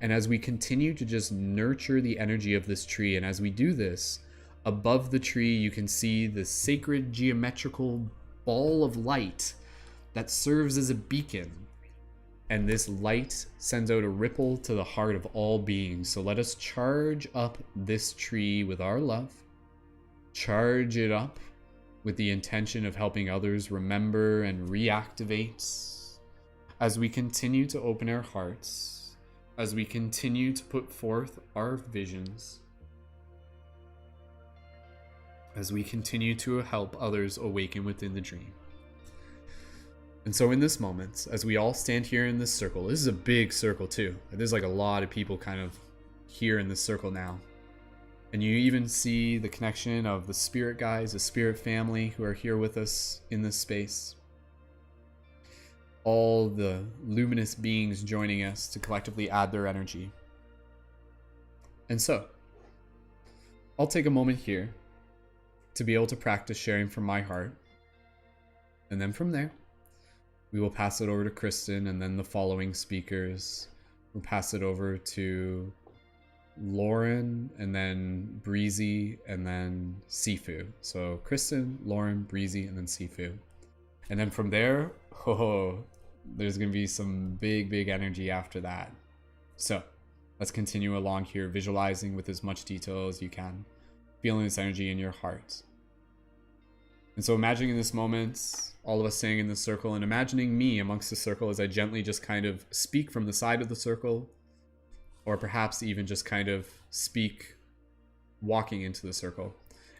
S1: And as we continue to just nurture the energy of this tree, and as we do this, Above the tree, you can see the sacred geometrical ball of light that serves as a beacon. And this light sends out a ripple to the heart of all beings. So let us charge up this tree with our love. Charge it up with the intention of helping others remember and reactivate. As we continue to open our hearts, as we continue to put forth our visions, as we continue to help others awaken within the dream. And so in this moment, as we all stand here in this circle, this is a big circle too. There's like a lot of people kind of here in this circle now. And you even see the connection of the spirit guides, the spirit family who are here with us in this space. All the luminous beings joining us to collectively add their energy. And so, I'll take a moment here to be able to practice sharing from my heart. And then from there, we will pass it over to Kristen, and then the following speakers. We'll pass it over to Lauren, and then Breezy, and then Sifu. So Kristen, Lauren, Breezy, and then Sifu. And then from there, there's going to be some big energy after that. So let's continue along here, visualizing with as much detail as you can, feeling this energy in your heart. And so imagining in this moment, all of us staying in the circle, and imagining me amongst the circle as I gently just kind of speak from the side of the circle, or perhaps even just kind of speak walking into the circle.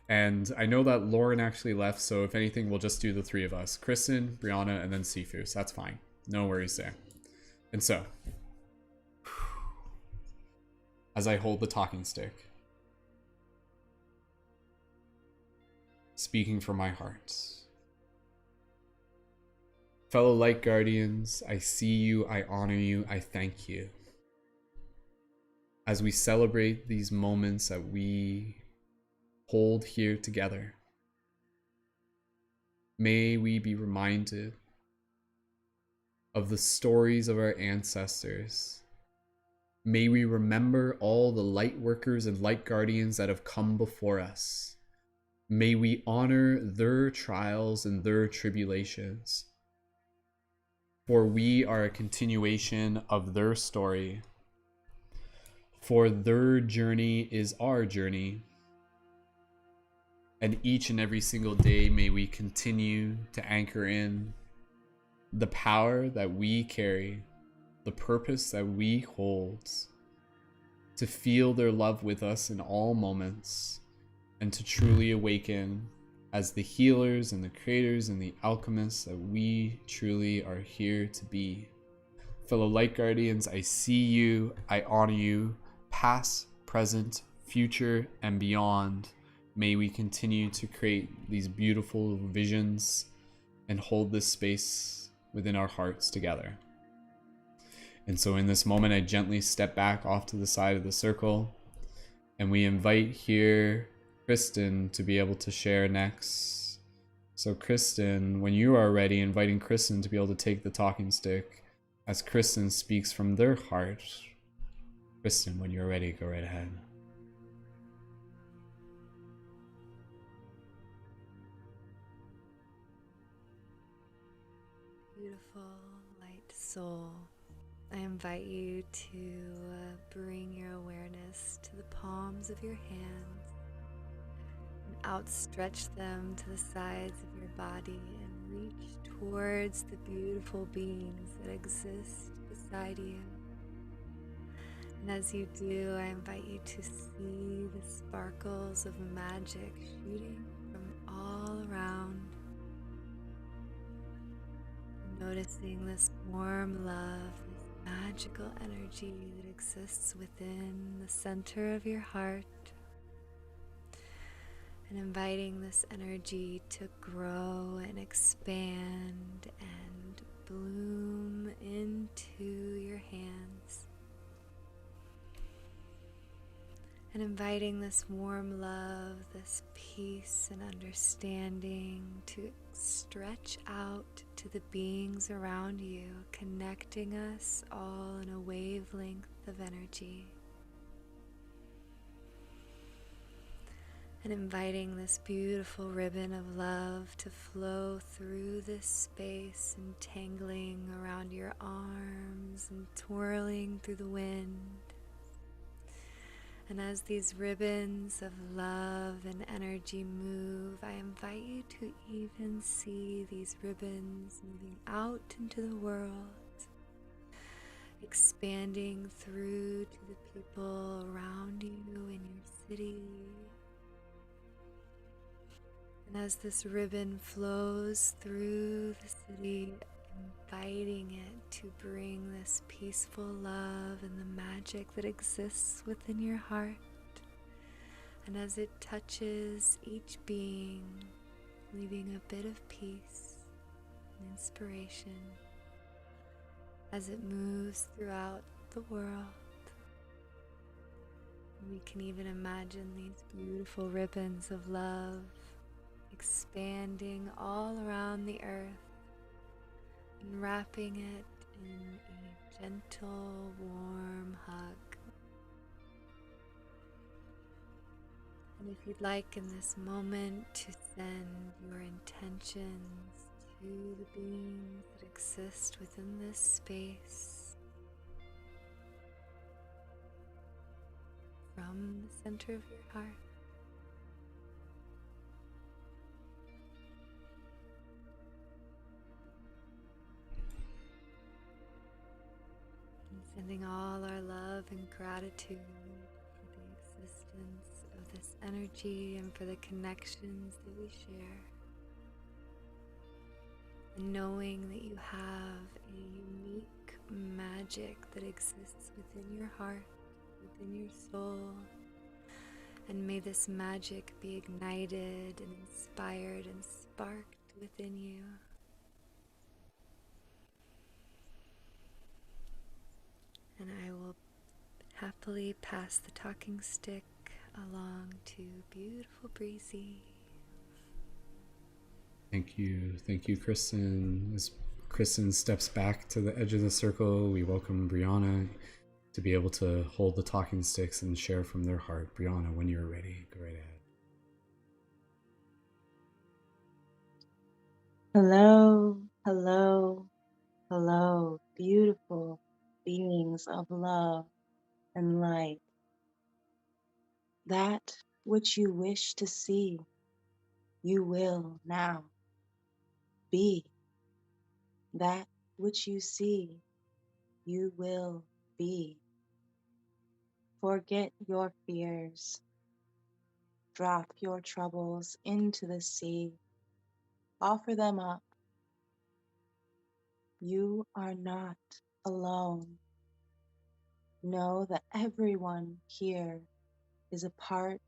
S1: And I know that Lauren actually left, so if anything, we'll just do the three of us. Kristen, Brianna, and then Sifu, so that's fine. No worries there. And so, as I hold the talking stick, speaking from my heart. Fellow light guardians, I see you, I honor you, I thank you. As we celebrate these moments that we hold here together, may we be reminded of the stories of our ancestors. May we remember all the light workers and light guardians that have come before us. May we honor their trials and their tribulations. For we are a continuation of their story. For their journey is our journey. And each and every single day, may we continue to anchor in the power that we carry, the purpose that we hold, to feel their love with us in all moments, and to truly awaken as the healers and the creators and the alchemists that we truly are here to be. Fellow light guardians, I see you, I honor you, past, present, future, and beyond. May we continue to create these beautiful visions and hold this space within our hearts together. And so in this moment, I gently step back off to the side of the circle, and we invite here Kristen to be able to share next. So Kristen, when you are ready, inviting Kristen to be able to take the talking stick as Kristen speaks from their heart. Kristen, when you're ready, go right ahead.
S7: Beautiful light soul, I invite you to bring your awareness to the palms of your hands and outstretch them to the sides of your body and reach towards the beautiful beings that exist beside you. And as you do, I invite you to see the sparkles of magic shooting from all around. Noticing this warm love, this magical energy that exists within the center of your heart, and inviting this energy to grow and expand and bloom into your hands. And inviting this warm love, this peace and understanding to stretch out to the beings around you, connecting us all in a wavelength of energy. And inviting this beautiful ribbon of love to flow through this space, entangling around your arms and twirling through the wind. And as these ribbons of love and energy move, I invite you to even see these ribbons moving out into the world, expanding through to the people around you in your city. And as this ribbon flows through the city, inviting it to bring this peaceful love and the magic that exists within your heart. And as it touches each being, leaving a bit of peace and inspiration as it moves throughout the world. We can even imagine these beautiful ribbons of love expanding all around the earth and wrapping it in a gentle, warm hug. And if you'd like in this moment to send your intentions to the beings that exist within this space from the center of your heart, sending all our love and gratitude for the existence of this energy and for the connections that we share. And knowing that you have a unique magic that exists within your heart, within your soul. And may this magic be ignited and inspired and sparked within you. And I will happily pass the talking stick along to beautiful Breezy.
S1: Thank you, Kristen. As Kristen steps back to the edge of the circle, we welcome Brianna to be able to hold the talking sticks and share from their heart. Brianna, when you're ready, go right ahead.
S9: Hello, hello, hello, beautiful beings of love and light. That which you wish to see, you will now be. That which you see, you will be. Forget your fears. Drop your troubles into the sea. Offer them up. You are not alone. Know that everyone here is a part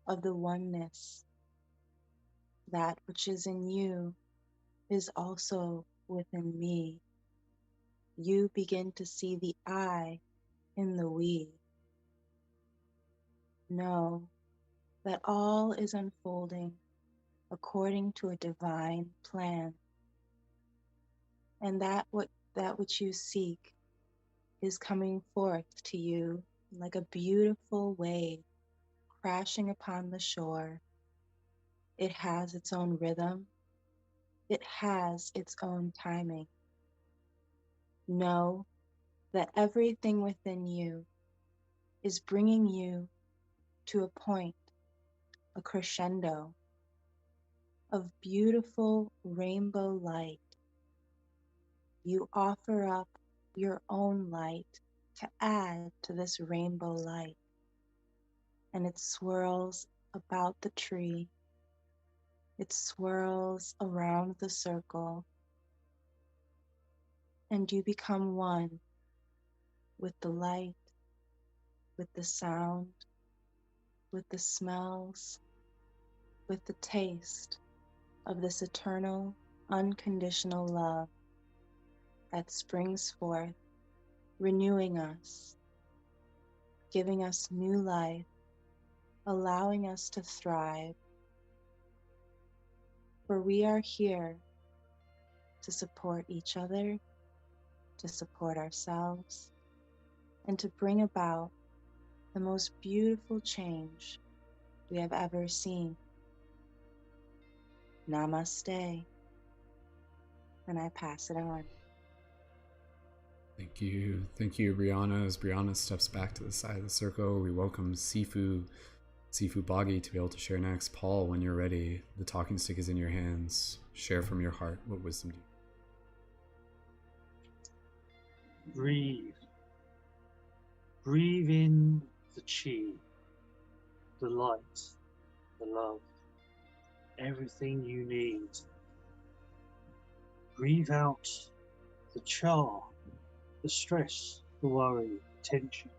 S9: of the oneness. That which is in you is also within me. You begin to see the I in the we. Know that all is unfolding according to a divine plan, and that which you seek is coming forth to you like a beautiful wave crashing upon the shore. It has its own rhythm. It has its own timing. Know that everything within you is bringing you to a point, a crescendo of beautiful rainbow light. You offer up your own light to add to this rainbow light, and it swirls about the tree. It swirls around the circle, and you become one with the light, with the sound, with the smells, with the taste of this eternal, unconditional love that springs forth, renewing us, giving us new life, allowing us to thrive. For we are here to support each other, to support ourselves, and to bring about the most beautiful change we have ever seen. Namaste. And I pass it on.
S1: Thank you. Thank you, Brianna. As Brianna steps back to the side of the circle, we welcome Sifu Boggy to be able to share next. Paul, when you're ready, the talking stick is in your hands. Share from your heart. What wisdom do you?
S15: Breathe. Breathe in the chi, the light, the love, everything you need. Breathe out the char, the stress, the worry, the tension.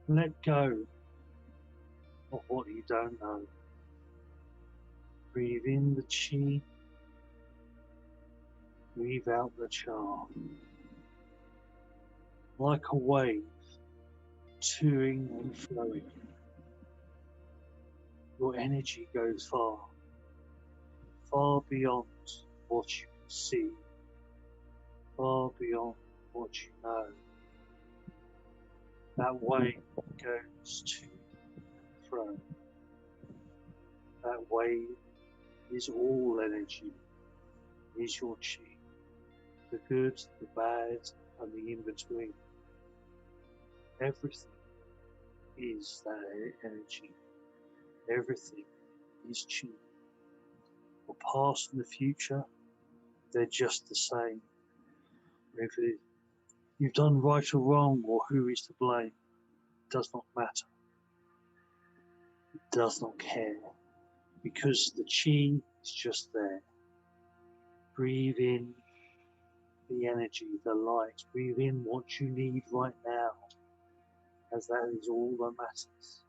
S15: Let go of what you don't know. Breathe in the chi, breathe out the char. Like a wave, toing and flowing. Your energy goes far, far beyond what you can see, far beyond what you know. That wave goes to and fro. That wave is all energy, is your chi, the good, the bad, and the in-between. Everything is that energy. Everything is chi. The past and the future, they're just the same. Whether you've done right or wrong or who is to blame, it does not matter. It does not care. Because the chi is just there. Breathe in the energy, the light. Breathe in what you need right now, as that is all that matters.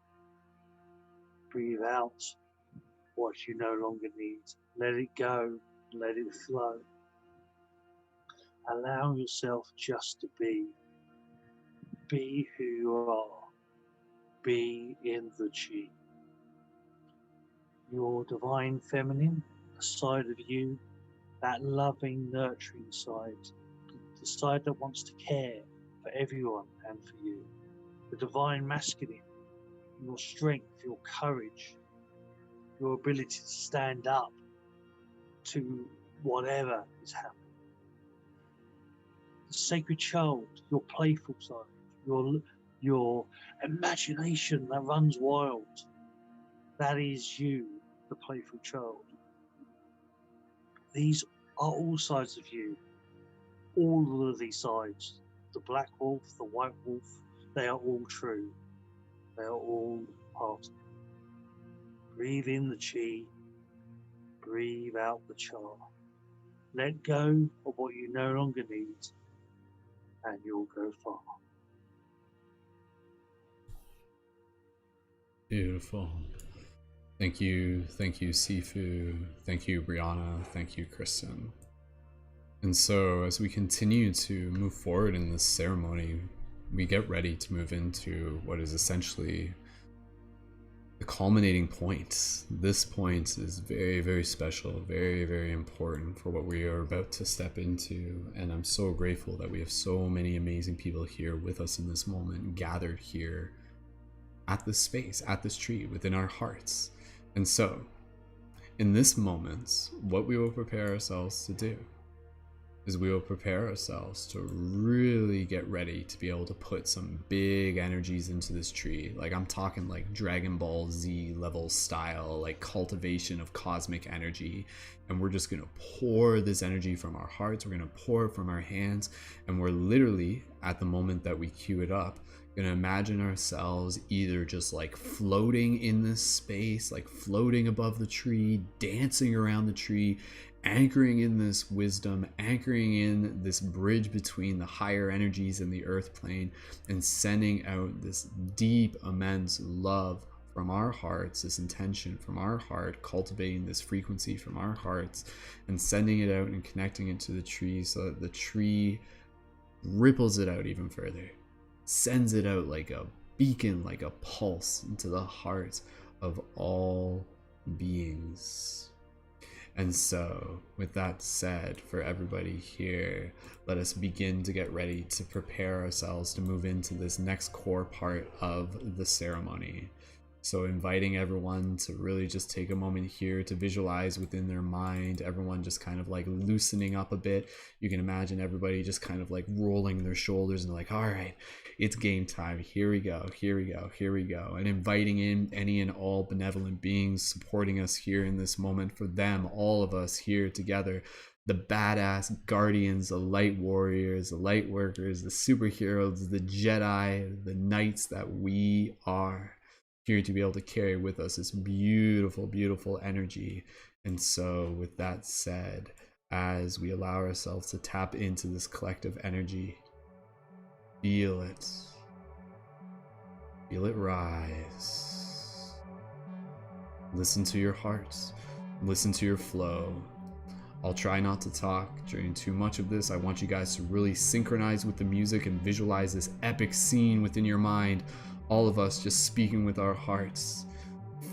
S15: Breathe out what you no longer need. Let it go, let it flow. Allow yourself just to be. Be who you are. Be in the chi. Your divine feminine, the side of you, that loving, nurturing side, the side that wants to care for everyone and for you. The divine masculine, your strength, your courage, your ability to stand up to whatever is happening. The sacred child, your playful side, your imagination that runs wild. That is you, the playful child. These are all sides of you. All of these sides, the black wolf, the white wolf, they are all true. They are all part of you. Breathe in the chi, breathe out the char. Let go of what you no longer need, and you'll go far.
S1: Beautiful. Thank you, Sifu. Thank you, Brianna. Thank you, Kristen. And so, as we continue to move forward in this ceremony, we get ready to move into what is essentially the culminating point. This point is very, very special, very, very important for what we are about to step into. And I'm so grateful that we have so many amazing people here with us in this moment, gathered here at this space, at this tree, within our hearts. And so, in this moment, what we will prepare ourselves to do is we will prepare ourselves to really get ready to be able to put some big energies into this tree. Like, I'm talking like Dragon Ball Z level style, like cultivation of cosmic energy. And we're just gonna pour this energy from our hearts, we're gonna pour it from our hands, and we're literally, at the moment that we cue it up, gonna imagine ourselves either just like floating in this space, like floating above the tree, dancing around the tree, anchoring in this wisdom, anchoring in this bridge between the higher energies and the earth plane, and sending out this deep, immense love from our hearts, this intention from our heart, cultivating this frequency from our hearts, and sending it out and connecting it to the tree so that the tree ripples it out even further, sends it out like a beacon, like a pulse into the hearts of all beings. And so, with that said, for everybody here, let us begin to get ready to prepare ourselves to move into this next core part of the ceremony. So inviting everyone to really just take a moment here to visualize within their mind, everyone just kind of like loosening up a bit. You can imagine everybody just kind of like rolling their shoulders and like, all right, it's game time. Here we go, here we go, here we go. And inviting in any and all benevolent beings supporting us here in this moment, for them, all of us here together, the badass guardians, the light warriors, the light workers, the superheroes, the Jedi, the knights that we are, here to be able to carry with us this beautiful, beautiful energy. And so with that said, as we allow ourselves to tap into this collective energy, feel it rise. Listen to your hearts, listen to your flow. I'll try not to talk during too much of this. I want you guys to really synchronize with the music and visualize this epic scene within your mind. All of us just speaking with our hearts.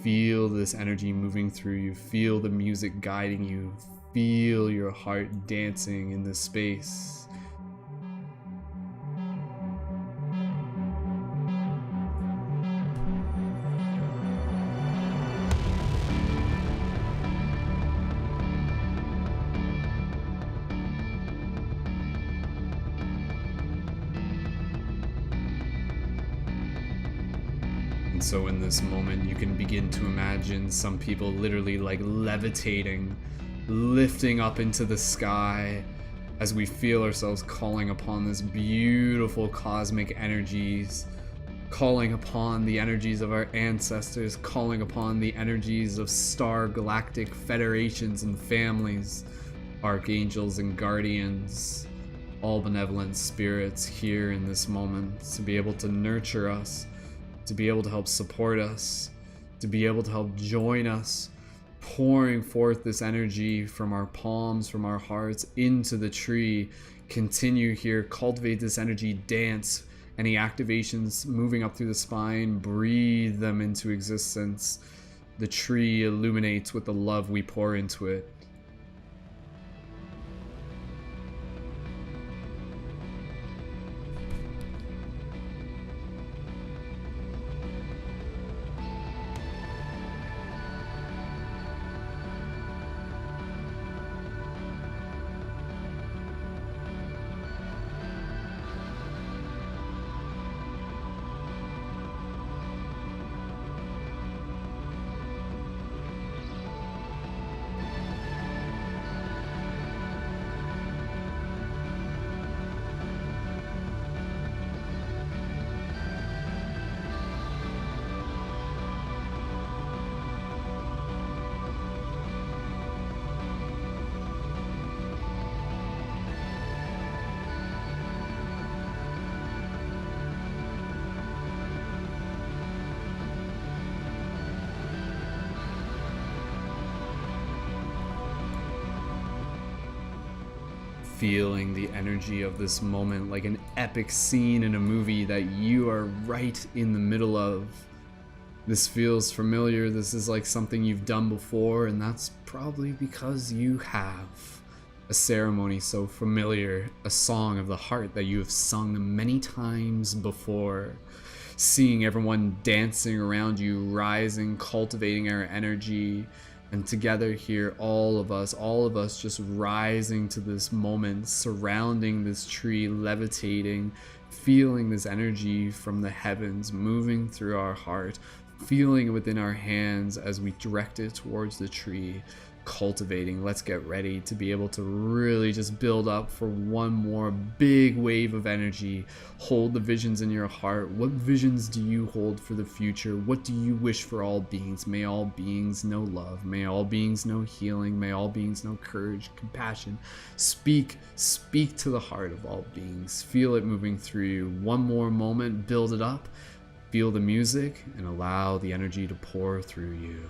S1: Feel this energy moving through you. Feel the music guiding you. Feel your heart dancing in this space. So in this moment, you can begin to imagine some people literally like levitating, lifting up into the sky as we feel ourselves calling upon this beautiful cosmic energies, calling upon the energies of our ancestors, calling upon the energies of star galactic federations and families, archangels and guardians, all benevolent spirits here in this moment to be able to nurture us, to be able to help support us, to be able to help join us, pouring forth this energy from our palms, from our hearts into the tree. Continue here, cultivate this energy, dance, any activations moving up through the spine, breathe them into existence. The tree illuminates with the love we pour into it. Feeling the energy of this moment like an epic scene in a movie that you are right in the middle of. This feels familiar. This is like something you've done before, and that's probably because you have. A ceremony so familiar, a song of the heart that you have sung many times before. Seeing everyone dancing around you, rising, cultivating our energy. And together here, all of us just rising to this moment, surrounding this tree, levitating, feeling this energy from the heavens moving through our heart, feeling it within our hands as we direct it towards the tree, cultivating. Let's get ready to be able to really just build up for one more big wave of energy. Hold the visions in your heart. What visions do you hold for the future? What do you wish for all beings? May all beings know love. May all beings know healing. May all beings know courage, compassion. Speak to the heart of all beings. Feel it moving through you. One more moment, build it up. Feel the music and allow the energy to pour through you.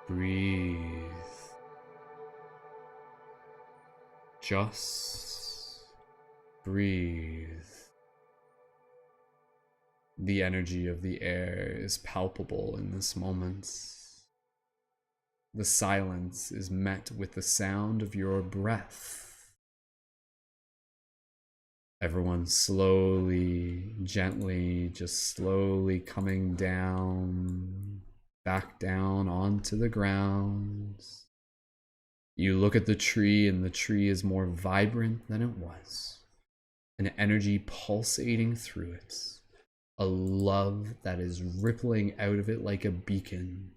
S1: Breathe. Just Breathe. The energy of the air is palpable in this moment. The silence is met with the sound of your breath. Everyone slowly, gently, just slowly coming down, back down onto the ground. You look at the tree, and the tree is more vibrant than it was. An energy pulsating through it. A love that is rippling out of it like a beacon.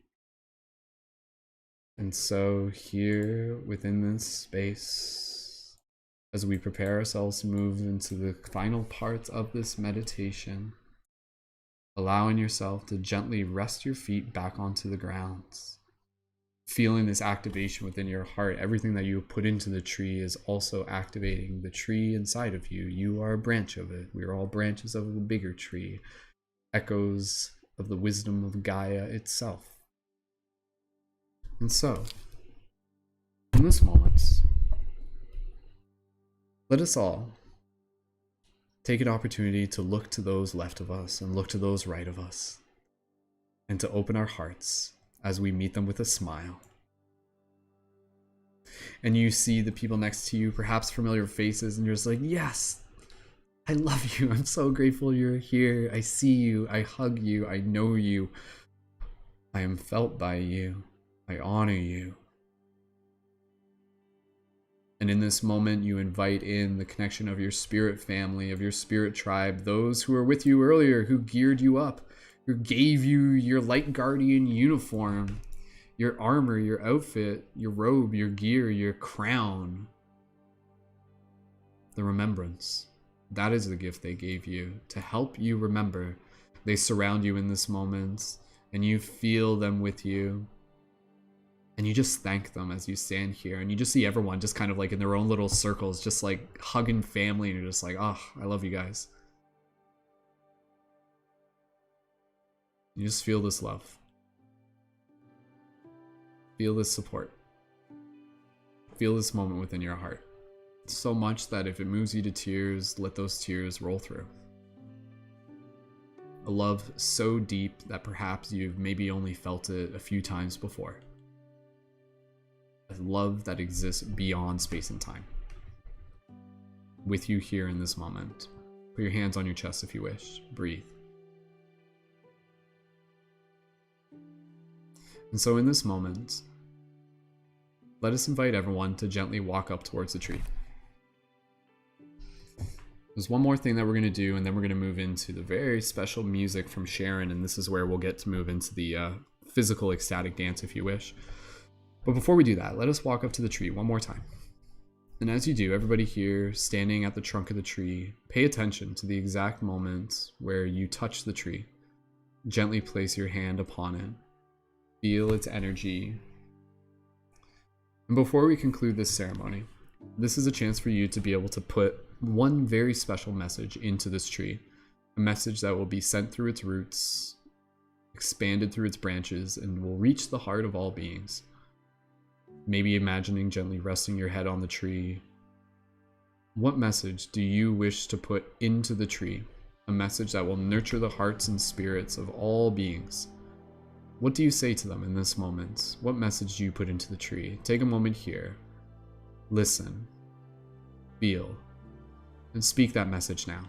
S1: And so here within this space, as we prepare ourselves to move into the final part of this meditation, allowing yourself to gently rest your feet back onto the ground. Feeling this activation within your heart, everything that you put into the tree is also activating the tree inside of you. You are a branch of it. We are all branches of the bigger tree, echoes of the wisdom of Gaia itself. And so, in this moment, let us all take an opportunity to look to those left of us and look to those right of us, and to open our hearts as we meet them with a smile. And you see the people next to you, perhaps familiar faces, and you're just like, yes, I love you. I'm so grateful you're here. I see you. I hug you. I know you. I am felt by you. I honor you. And in this moment, you invite in the connection of your spirit family, of your spirit tribe, those who were with you earlier, who geared you up, who gave you your light guardian uniform, your armor, your outfit, your robe, your gear, your crown. The remembrance. That is the gift they gave you to help you remember. They surround you in this moment, and you feel them with you. And you just thank them as you stand here, and you just see everyone just kind of like in their own little circles, just like hugging family, and you're just like, oh, I love you guys. You just feel this love. Feel this support. Feel this moment within your heart. So much that if it moves you to tears, let those tears roll through. A love so deep that perhaps you've maybe only felt it a few times before. A love that exists beyond space and time. With you here in this moment. Put your hands on your chest if you wish. Breathe. And so in this moment, let us invite everyone to gently walk up towards the tree. There's one more thing that we're going to do, and then we're going to move into the very special music from Sharon, and this is where we'll get to move into the physical ecstatic dance if you wish. But before we do that, let us walk up to the tree one more time. And as you do, everybody here standing at the trunk of the tree, pay attention to the exact moment where you touch the tree. Gently place your hand upon it. Feel its energy. And before we conclude this ceremony, this is a chance for you to be able to put one very special message into this tree. A message that will be sent through its roots, expanded through its branches, and will reach the heart of all beings. Maybe imagining gently resting your head on the tree. What message do you wish to put into the tree? A message that will nurture the hearts and spirits of all beings. What do you say to them in this moment? What message do you put into the tree? Take a moment here. Listen. Feel. And speak that message now.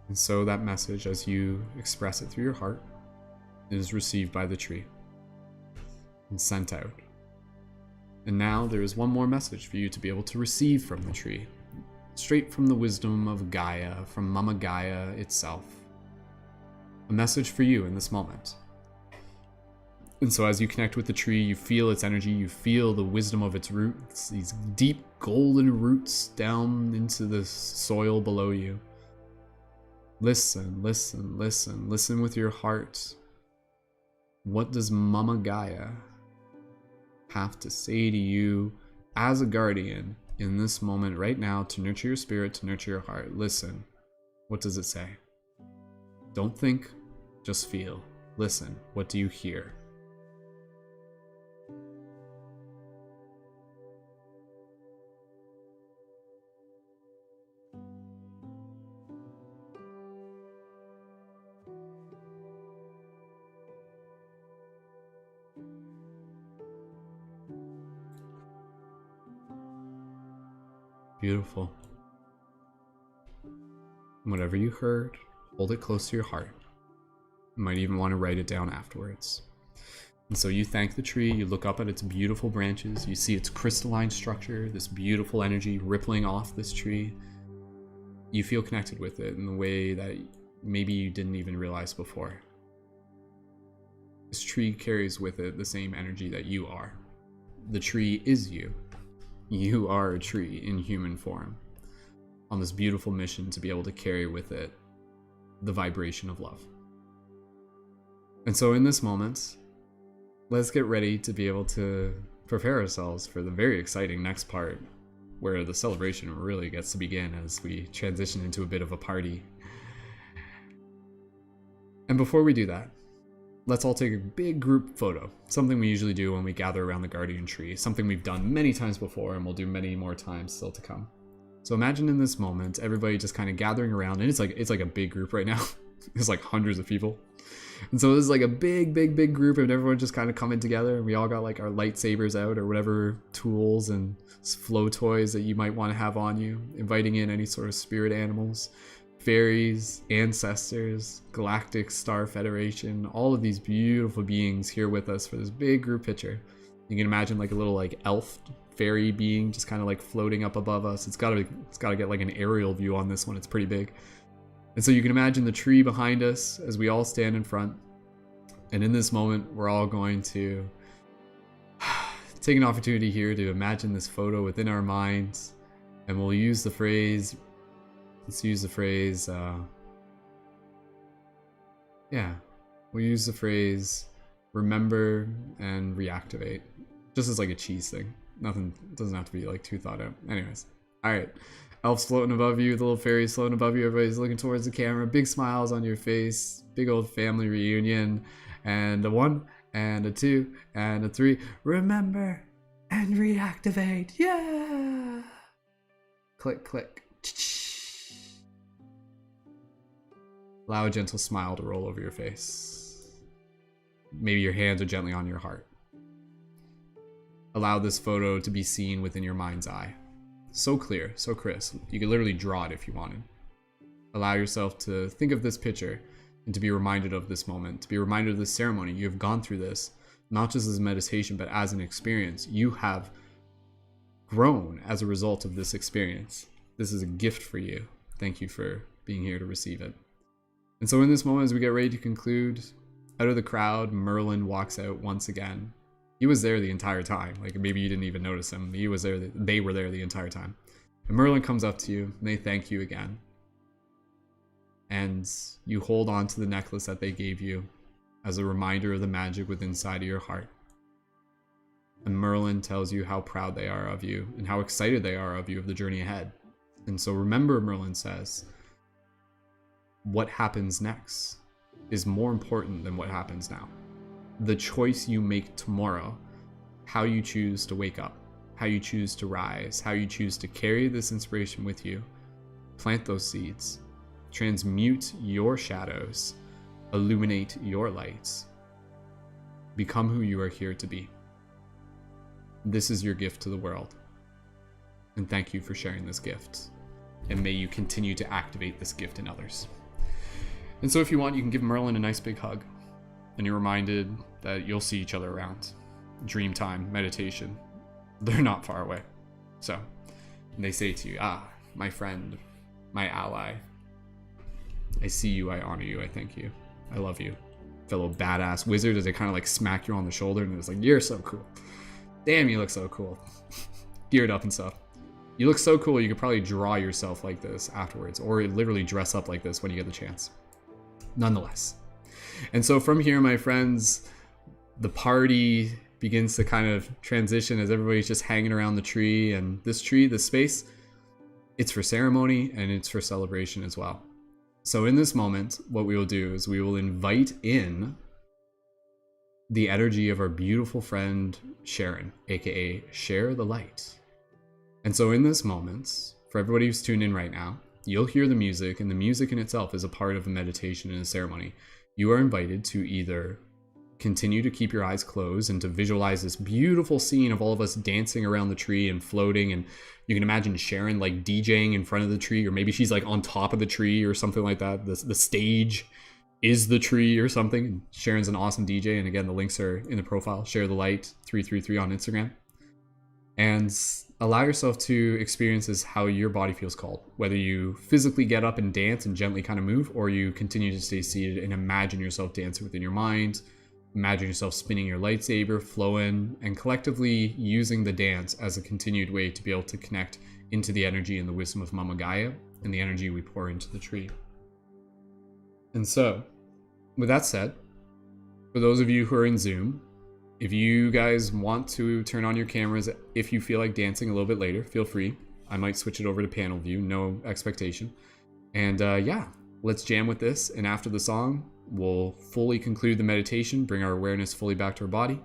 S1: And so that message, as you express it through your heart, is received by the tree and sent out. And now there is one more message for you to be able to receive from the tree, straight from the wisdom of Gaia, from Mama Gaia itself. A message for you in this moment. And so as you connect with the tree, you feel its energy, you feel the wisdom of its roots, these deep golden roots down into the soil below you. Listen, listen, listen, listen with your heart. What does Mama Gaia have to say to you as a guardian in this moment right now to nurture your spirit, to nurture your heart. Listen. What does it say? Don't think, just feel. Listen. What do you hear? Beautiful. Whatever you heard, hold it close to your heart. You might even want to write it down afterwards. And so you thank the tree, you look up at its beautiful branches, you see its crystalline structure, this beautiful energy rippling off this tree. You feel connected with it in the way that maybe you didn't even realize before. This tree carries with it the same energy that you are. The tree is you. You are a tree in human form, on this beautiful mission to be able to carry with it the vibration of love. And so in this moment, let's get ready to be able to prepare ourselves for the very exciting next part, where the celebration really gets to begin as we transition into a bit of a party. And before we do that, let's all take a big group photo, something we usually do when we gather around the guardian tree, something we've done many times before and we'll do many more times still to come. So imagine in this moment, everybody just kind of gathering around, and it's like a big group right now. There's like hundreds of people. And so this is like a big group, and everyone just kind of coming together, and we all got like our lightsabers out or whatever tools and flow toys that you might want to have on you, inviting in any sort of spirit animals, fairies, ancestors, galactic star federation, all of these beautiful beings here with us for this big group picture. You can imagine like a little like elf fairy being just kind of like floating up above us. It's gotta get like an aerial view on this one. It's pretty big. And so you can imagine the tree behind us as we all stand in front. And in this moment, we're all going to take an opportunity here to imagine this photo within our minds. And we'll use the phrase, we'll use the phrase remember and reactivate. Just as like a cheese thing. Nothing, doesn't have to be like too thought out. Anyways, all right. Elves floating above you, the little fairies floating above you. Everybody's looking towards the camera. Big smiles on your face. Big old family reunion. And a 1, and a 2, and a 3. Remember and reactivate. Yeah. Click, click. Allow a gentle smile to roll over your face. Maybe your hands are gently on your heart. Allow this photo to be seen within your mind's eye. So clear, so crisp. You could literally draw it if you wanted. Allow yourself to think of this picture and to be reminded of this moment, to be reminded of this ceremony. You have gone through this, not just as a meditation, but as an experience. You have grown as a result of this experience. This is a gift for you. Thank you for being here to receive it. And so in this moment, as we get ready to conclude, out of the crowd, Merlin walks out once again. He was there the entire time. Like maybe you didn't even notice him. He was there. They were there the entire time. And Merlin comes up to you and they thank you again. And you hold on to the necklace that they gave you as a reminder of the magic within inside of your heart. And Merlin tells you how proud they are of you and how excited they are of you of the journey ahead. And so remember, Merlin says, what happens next is more important than what happens now. The choice you make tomorrow, how you choose to wake up, how you choose to rise, how you choose to carry this inspiration with you, plant those seeds, transmute your shadows, illuminate your lights, become who you are here to be. This is your gift to the world. And thank you for sharing this gift. And may you continue to activate this gift in others. And so if you want, you can give Merlin a nice big hug. And you're reminded that you'll see each other around. Dream time, meditation. They're not far away. So, they say to you, my friend, my ally. I see you, I honor you, I thank you. I love you. Fellow badass wizard, as they kind of like smack you on the shoulder and it's like, you're so cool. Damn, you look so cool. Geared up and stuff. You look so cool, you could probably draw yourself like this afterwards, or literally dress up like this when you get the chance. Nonetheless. And so from here, my friends, the party begins to kind of transition as everybody's just hanging around the tree. And this tree, this space, it's for ceremony and it's for celebration as well. So in this moment, what we will do is we will invite in the energy of our beautiful friend Sharon, aka Share the Light. And so in this moment, for everybody who's tuned in right now, you'll hear the music, and the music in itself is a part of a meditation and a ceremony. You are invited to either continue to keep your eyes closed and to visualize this beautiful scene of all of us dancing around the tree and floating, and you can imagine Sharon like DJing in front of the tree, or maybe she's like on top of the tree or something like that. The stage is the tree or something. Sharon's an awesome DJ, and again, the links are in the profile. Share the Light 333 on Instagram. And allow yourself to experience this how your body feels called. Whether you physically get up and dance and gently kind of move, or you continue to stay seated and imagine yourself dancing within your mind. Imagine yourself spinning your lightsaber, flowing, and collectively using the dance as a continued way to be able to connect into the energy and the wisdom of Mama Gaia and the energy we pour into the tree. And so, with that said, for those of you who are in Zoom, if you guys want to turn on your cameras, if you feel like dancing a little bit later, feel free. I might switch it over to panel view, no expectation. And yeah, let's jam with this. And after the song, we'll fully conclude the meditation, bring our awareness fully back to our body.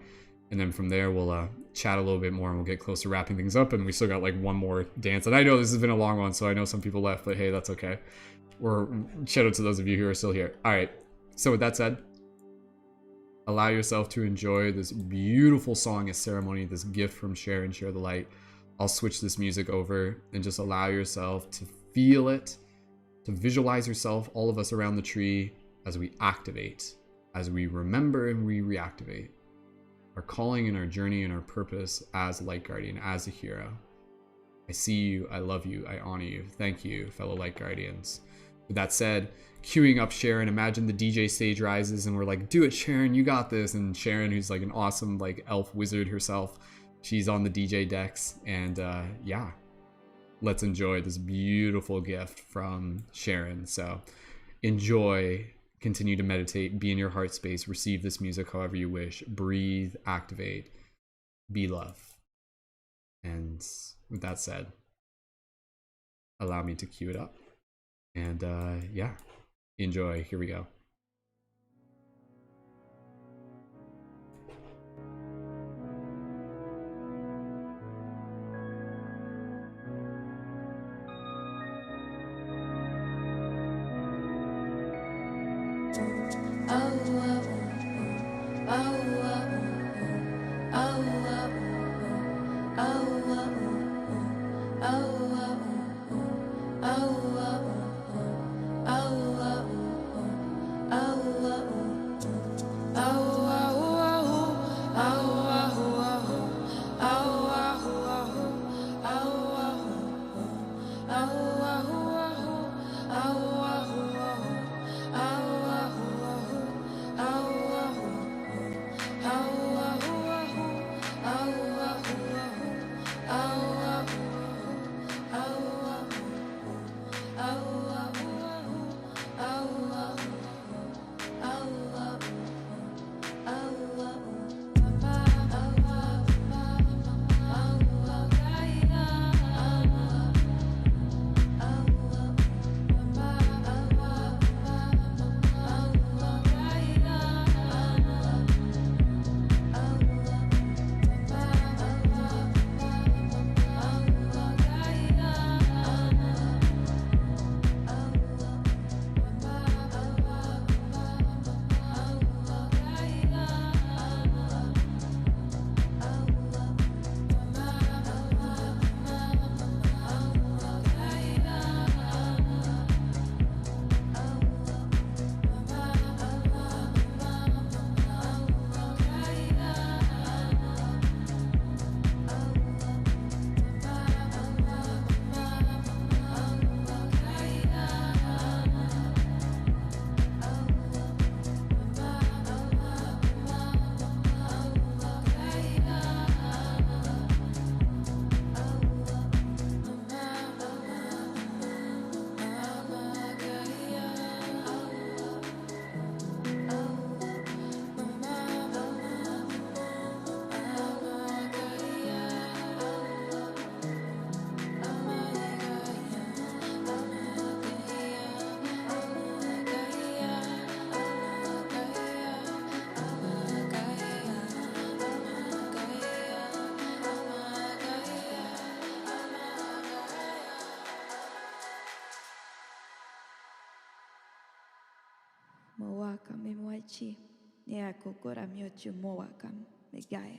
S1: And then from there, we'll chat a little bit more and we'll get close to wrapping things up. And we still got like one more dance. And I know this has been a long one, so I know some people left, but hey, that's okay. Or shout out to those of you who are still here. All right, so with that said, allow yourself to enjoy this beautiful song as ceremony, this gift from Sharon, Share the Light. I'll switch this music over and just allow yourself to feel it, to visualize yourself, all of us around the tree, as we activate, as we remember and we reactivate our calling and our journey and our purpose as Light Guardian, as a hero. I see you, I love you, I honor you. Thank you, fellow Light Guardians. With that said, queuing up Sharon, imagine the DJ stage rises and we're like, do it, Sharon, you got this. And Sharon, who's like an awesome like elf wizard herself, she's on the DJ decks. And yeah, let's enjoy this beautiful gift from Sharon. So enjoy, continue to meditate, be in your heart space, receive this music however you wish, breathe, activate, be love. And with that said, allow me to cue it up. And yeah, enjoy. Here we go.
S20: waka me moichi. Nia kokora miochu moakam me gaia.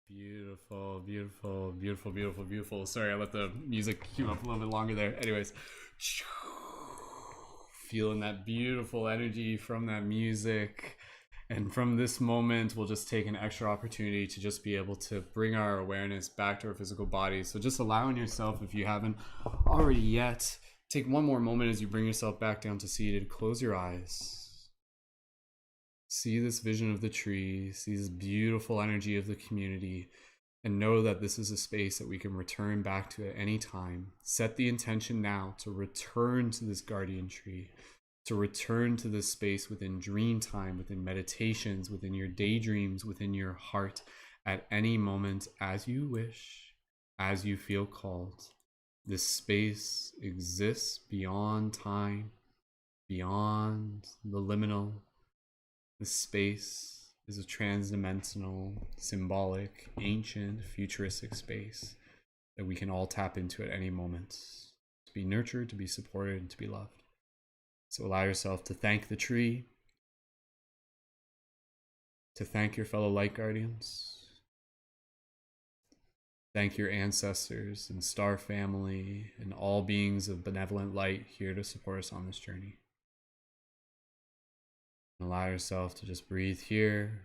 S1: Beautiful, beautiful, beautiful, beautiful, beautiful. Sorry, I let the music cue up a little bit longer there. Anyways, feeling that beautiful energy from that music. And from this moment, we'll just take an extra opportunity to just be able to bring our awareness back to our physical body. So just allowing yourself, if you haven't already yet, take one more moment as you bring yourself back down to seated. Close your eyes. See this vision of the tree, see this beautiful energy of the community, and know that this is a space that we can return back to at any time. Set the intention now to return to this guardian tree, to return to this space within dream time, within meditations, within your daydreams, within your heart, at any moment as you wish, as you feel called. This space exists beyond time, beyond the liminal. This space is a transdimensional, symbolic, ancient, futuristic space that we can all tap into at any moment to be nurtured, to be supported, and to be loved. So allow yourself to thank the tree, to thank your fellow light guardians, thank your ancestors and star family and all beings of benevolent light here to support us on this journey. Allow yourself to just breathe here,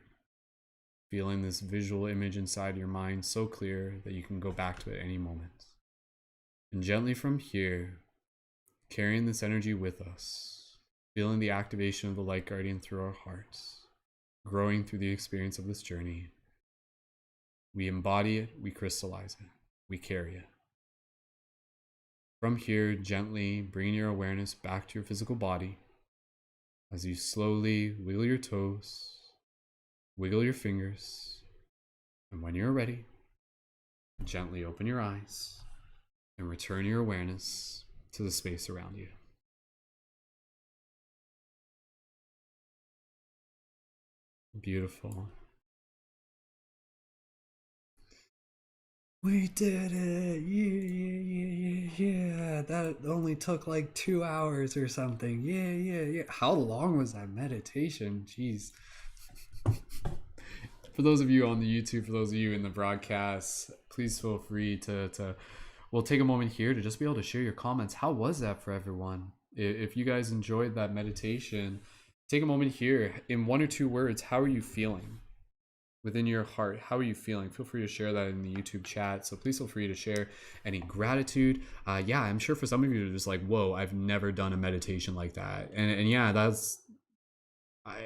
S1: feeling this visual image inside your mind so clear that you can go back to it at any moment. And gently from here, carrying this energy with us, feeling the activation of the light guardian through our hearts, growing through the experience of this journey, we embody it, we crystallize it, we carry it. From here, gently bringing your awareness back to your physical body, as you slowly wiggle your toes, wiggle your fingers, and when you're ready, gently open your eyes and return your awareness to the space around you. Beautiful. We did it! Yeah. That only took like 2 hours or something. Yeah. How long was that meditation? Jeez. for those of you on the YouTube, for those of you in the broadcast, please feel free to we'll take a moment here to just be able to share your comments. How was that for everyone? If you guys enjoyed that meditation, take a moment here in 1 or 2 words. How are you feeling within your heart? How are you feeling? Feel free to share that in the YouTube chat. So please feel free to share any gratitude. Yeah, I'm sure for some of you are just like, whoa, I've never done a meditation like that. And yeah,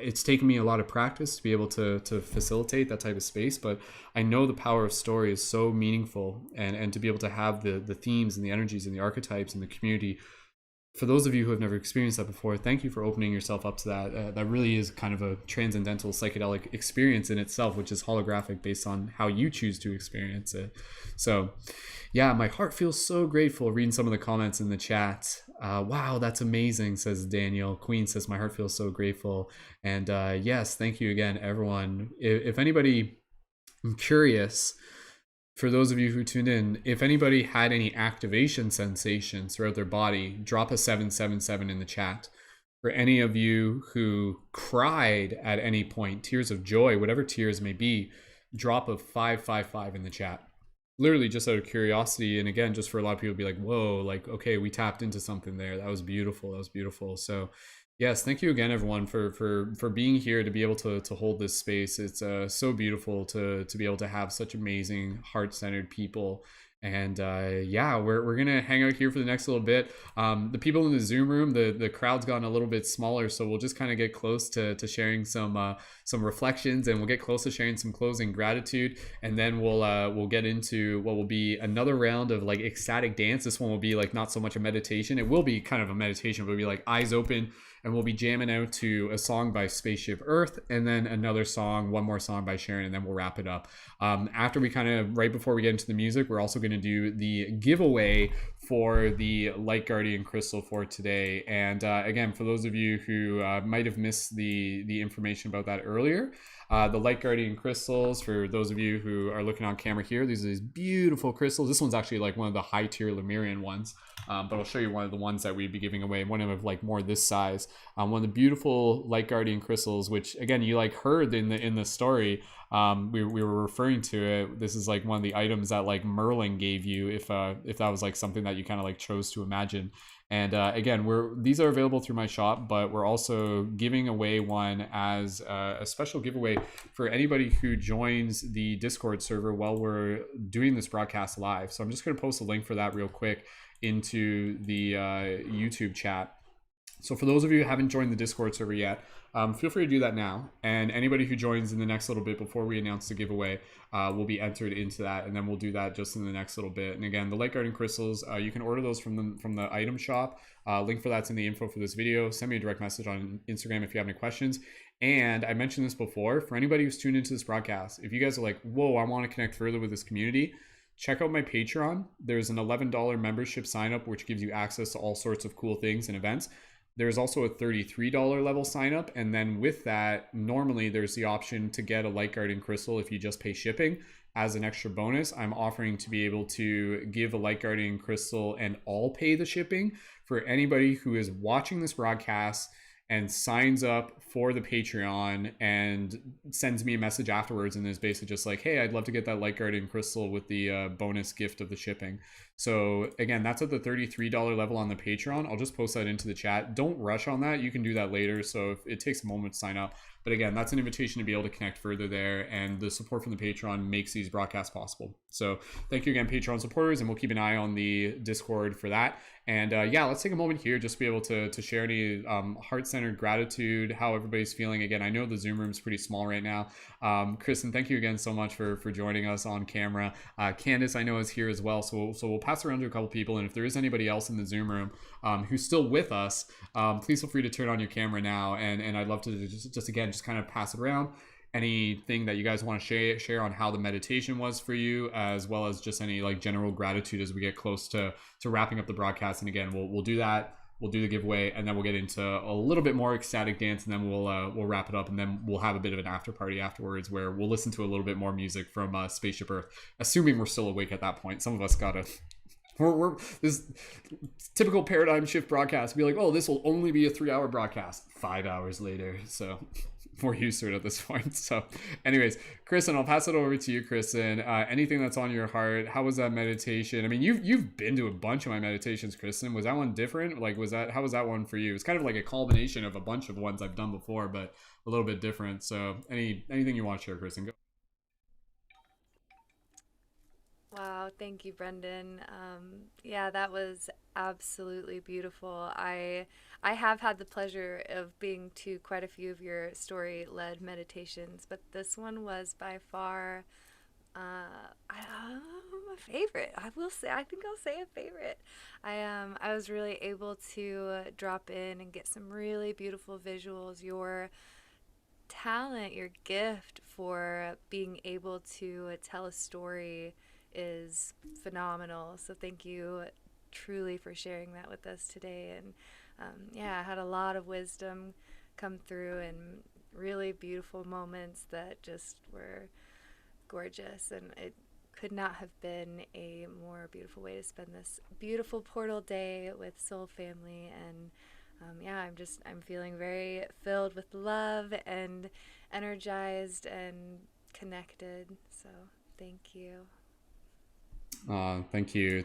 S1: it's taken me a lot of practice to be able to facilitate that type of space, but I know the power of story is so meaningful, and to be able to have the themes and the energies and the archetypes and the community. For those of you who have never experienced that before, thank you for opening yourself up to that. That really is kind of a transcendental psychedelic experience in itself, which is holographic based on how you choose to experience it. So yeah, my heart feels so grateful reading some of the comments in the chat. Wow, that's amazing, says Daniel. Queen says, my heart feels so grateful. And yes, thank you again, everyone. If anybody, I'm curious, for those of you who tuned in, if anybody had any activation sensations throughout their body, drop a 777 in the chat. For any of you who cried at any point, tears of joy, whatever tears may be, drop a 555 in the chat. Literally just out of curiosity, and again, just for a lot of people to be like, whoa, like, okay, we tapped into something there. That was beautiful. That was beautiful. So yes, thank you again, everyone, for being here to be able to hold this space. It's so beautiful to be able to have such amazing, heart-centered people. And yeah, we're gonna hang out here for the next little bit. The people in the Zoom room, the crowd's gotten a little bit smaller, so we'll just kind of get close to sharing some reflections, and we'll get close to sharing some closing gratitude, and then we'll get into what will be another round of like ecstatic dance. This one will be like not so much a meditation. It will be kind of a meditation, but it'll be like eyes open, and we'll be jamming out to a song by Spaceship Earth, and then another song, one more song by Sharon, and then we'll wrap it up. After we kind of, right before we get into the music, we're also going to do the giveaway for the Light Guardian Crystal for today. And again, for those of you who might have missed the information about that earlier, the Light Guardian crystals, for those of you who are looking on camera here, these are these beautiful crystals. This one's actually like one of the high tier Lemurian ones, but I'll show you one of the ones that we'd be giving away, one of like more this size. One of the beautiful Light Guardian crystals, which again, you like heard in the story, we were referring to it. This is like one of the items that like Merlin gave you if that was like something that you kind of like chose to imagine. And again, these are available through my shop, but we're also giving away one as a special giveaway for anybody who joins the Discord server while we're doing this broadcast live. So I'm just going to post a link for that real quick into the YouTube chat. So for those of you who haven't joined the Discord server yet, feel free to do that now. And anybody who joins in the next little bit before we announce the giveaway will be entered into that. And then we'll do that just in the next little bit. And again, the Light Guardian crystals, you can order those from the item shop. Link for that's in the info for this video. Send me a direct message on Instagram if you have any questions. And I mentioned this before, for anybody who's tuned into this broadcast, if you guys are like, whoa, I want to connect further with this community, check out my Patreon. There's an $11 membership sign up, which gives you access to all sorts of cool things and events. There's also a $33 level sign up. And then with that, normally there's the option to get a Light Guardian crystal if you just pay shipping. As an extra bonus, I'm offering to be able to give a Light Guardian crystal and all pay the shipping for anybody who is watching this broadcast and signs up for the Patreon and sends me a message afterwards and is basically just like, hey, I'd love to get that Light Guardian crystal with the bonus gift of the shipping. So again, that's at the $33 level on the Patreon. I'll just post that into the chat. Don't rush on that. You can do that later. So if it takes a moment to sign up. But again, that's an invitation to be able to connect further there. And the support from the Patreon makes these broadcasts possible. So thank you again, Patreon supporters. And we'll keep an eye on the Discord for that. And yeah, let's take a moment here just to be able to share any heart-centered gratitude, how everybody's feeling. Again, I know the Zoom room is pretty small right now. Kristen, thank you again so much for joining us on camera. Candace, I know, is here as well. So we'll pass around to a couple people. And if there is anybody else in the Zoom room who's still with us, please feel free to turn on your camera now. And I'd love to just again, just kind of pass it around. Anything that you guys want to share on how the meditation was for you, as well as just any like general gratitude as we get close to wrapping up the broadcast. And again, we'll do that. We'll do the giveaway, and then we'll get into a little bit more ecstatic dance, and then we'll wrap it up, and then we'll have a bit of an after party afterwards where we'll listen to a little bit more music from Spaceship Earth, assuming we're still awake at that point. Some of us gotta. We're this typical paradigm shift broadcast. Be like, oh, this will only be a 3-hour broadcast. 5 hours later, so. more used to it at this point. So anyways, Kristen, I'll pass it over to you, Kristen. Anything that's on your heart, how was that meditation? I mean, you've been to a bunch of my meditations, Kristen. Was that one different? Like, how was that one for you? It's kind of like a culmination of a bunch of ones I've done before, but a little bit different. So anything you want to share, Kristen? Go.
S7: Wow, thank you, Brendan. Yeah, that was absolutely beautiful. I have had the pleasure of being to quite a few of your story-led meditations, but this one was by far my favorite. I will say, I think I'll say a favorite. I was really able to drop in and get some really beautiful visuals. Your talent, your gift for being able to tell a story is phenomenal. So thank you truly for sharing that with us today. And yeah, I had a lot of wisdom come through and really beautiful moments that just were gorgeous. And it could not have been a more beautiful way to spend this beautiful portal day with Soul Family. And yeah, I'm feeling very filled with love and energized and connected. So thank you.
S1: Thank you,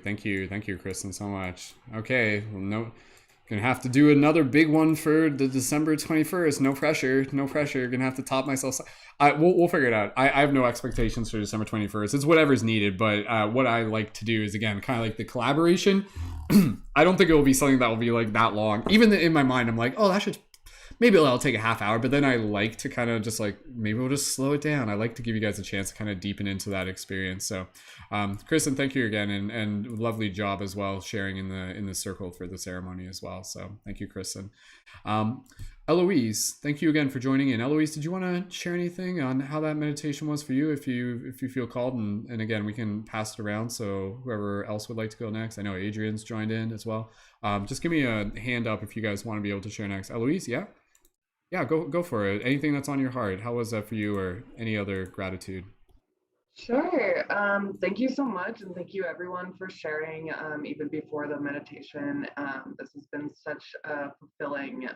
S1: Kristen, so much. Okay, well, gonna have to do another big one for the December 21st. No pressure. Gonna have to top myself. We'll figure it out. I have no expectations for December 21st. It's whatever's needed. But what I like to do is, again, kind of like the collaboration. I don't think it will be something that will be like that long. Even in my mind, I'm like, oh, maybe I'll take a half hour, but then I like to kind of just like, maybe we'll just slow it down. I like to give you guys a chance to kind of deepen into that experience. So, Kristen, thank you again, and lovely job as well sharing in the circle for the ceremony as well. So thank you, Kristen. Eloise, thank you again for joining in. Eloise, did you want to share anything on how that meditation was for you, if you feel called? And again, we can pass it around, so whoever else would like to go next. I know Adrian's joined in as well. Just give me a hand up if you guys want to be able to share next. Eloise, yeah? Yeah, go for it. Anything that's on your heart. How was that for you, or any other gratitude?
S21: Sure. Thank you so much, and thank you everyone for sharing even before the meditation. This has been such a fulfilling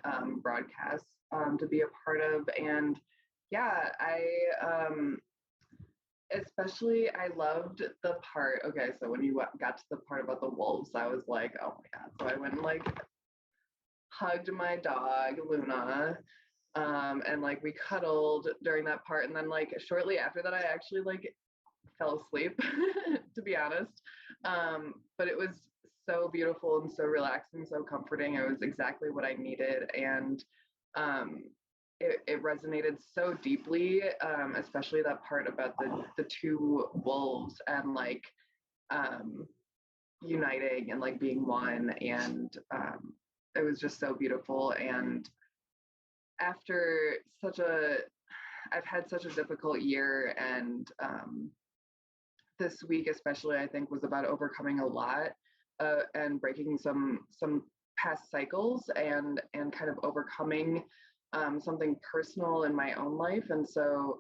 S21: broadcast to be a part of. And yeah, especially I loved the part. Okay, so when you got to the part about the wolves, I was like, oh my God. So I went and like hugged my dog, Luna. And like we cuddled during that part, and then like shortly after that I actually like fell asleep to be honest, but it was so beautiful and so relaxing, so comforting. It was exactly what I needed, and it resonated so deeply, especially that part about the two wolves and like uniting and like being one, and it was just so beautiful. And after I've had such a difficult year, and this week especially, I think, was about overcoming a lot and breaking some past cycles, and kind of overcoming something personal in my own life. And so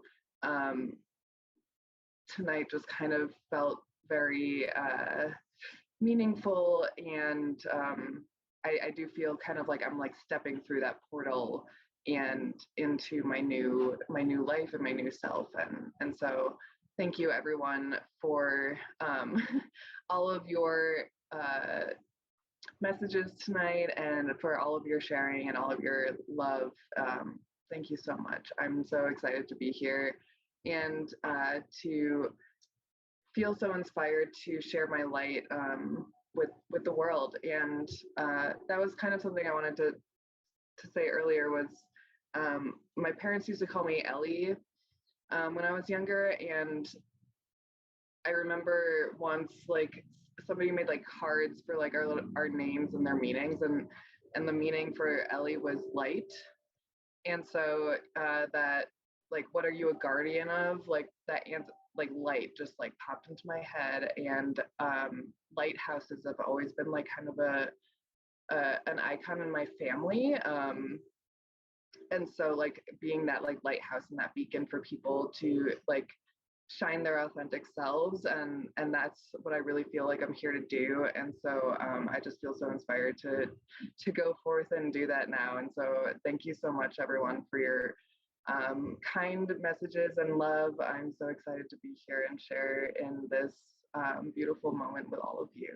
S21: tonight just kind of felt very meaningful, and I do feel kind of like I'm like stepping through that portal and into my new life and my new self. And so thank you everyone for all of your messages tonight, and for all of your sharing and all of your love. Thank you so much. I'm so excited to be here, and to feel so inspired to share my light with the world. And that was kind of something I wanted to say earlier, was my parents used to call me Ellie when I was younger, and I remember once like somebody made like cards for like our names and their meanings, and the meaning for Ellie was light. And so that like, what are you a guardian of, like that answer, like light just like popped into my head. And lighthouses have always been like kind of an icon in my family. And so like being that like lighthouse and that beacon for people to like shine their authentic selves, and that's what I really feel like I'm here to do. And so I just feel so inspired to go forth and do that now. And so thank you so much everyone for kind messages and love. I'm so excited to be here and share in this beautiful moment with all of you.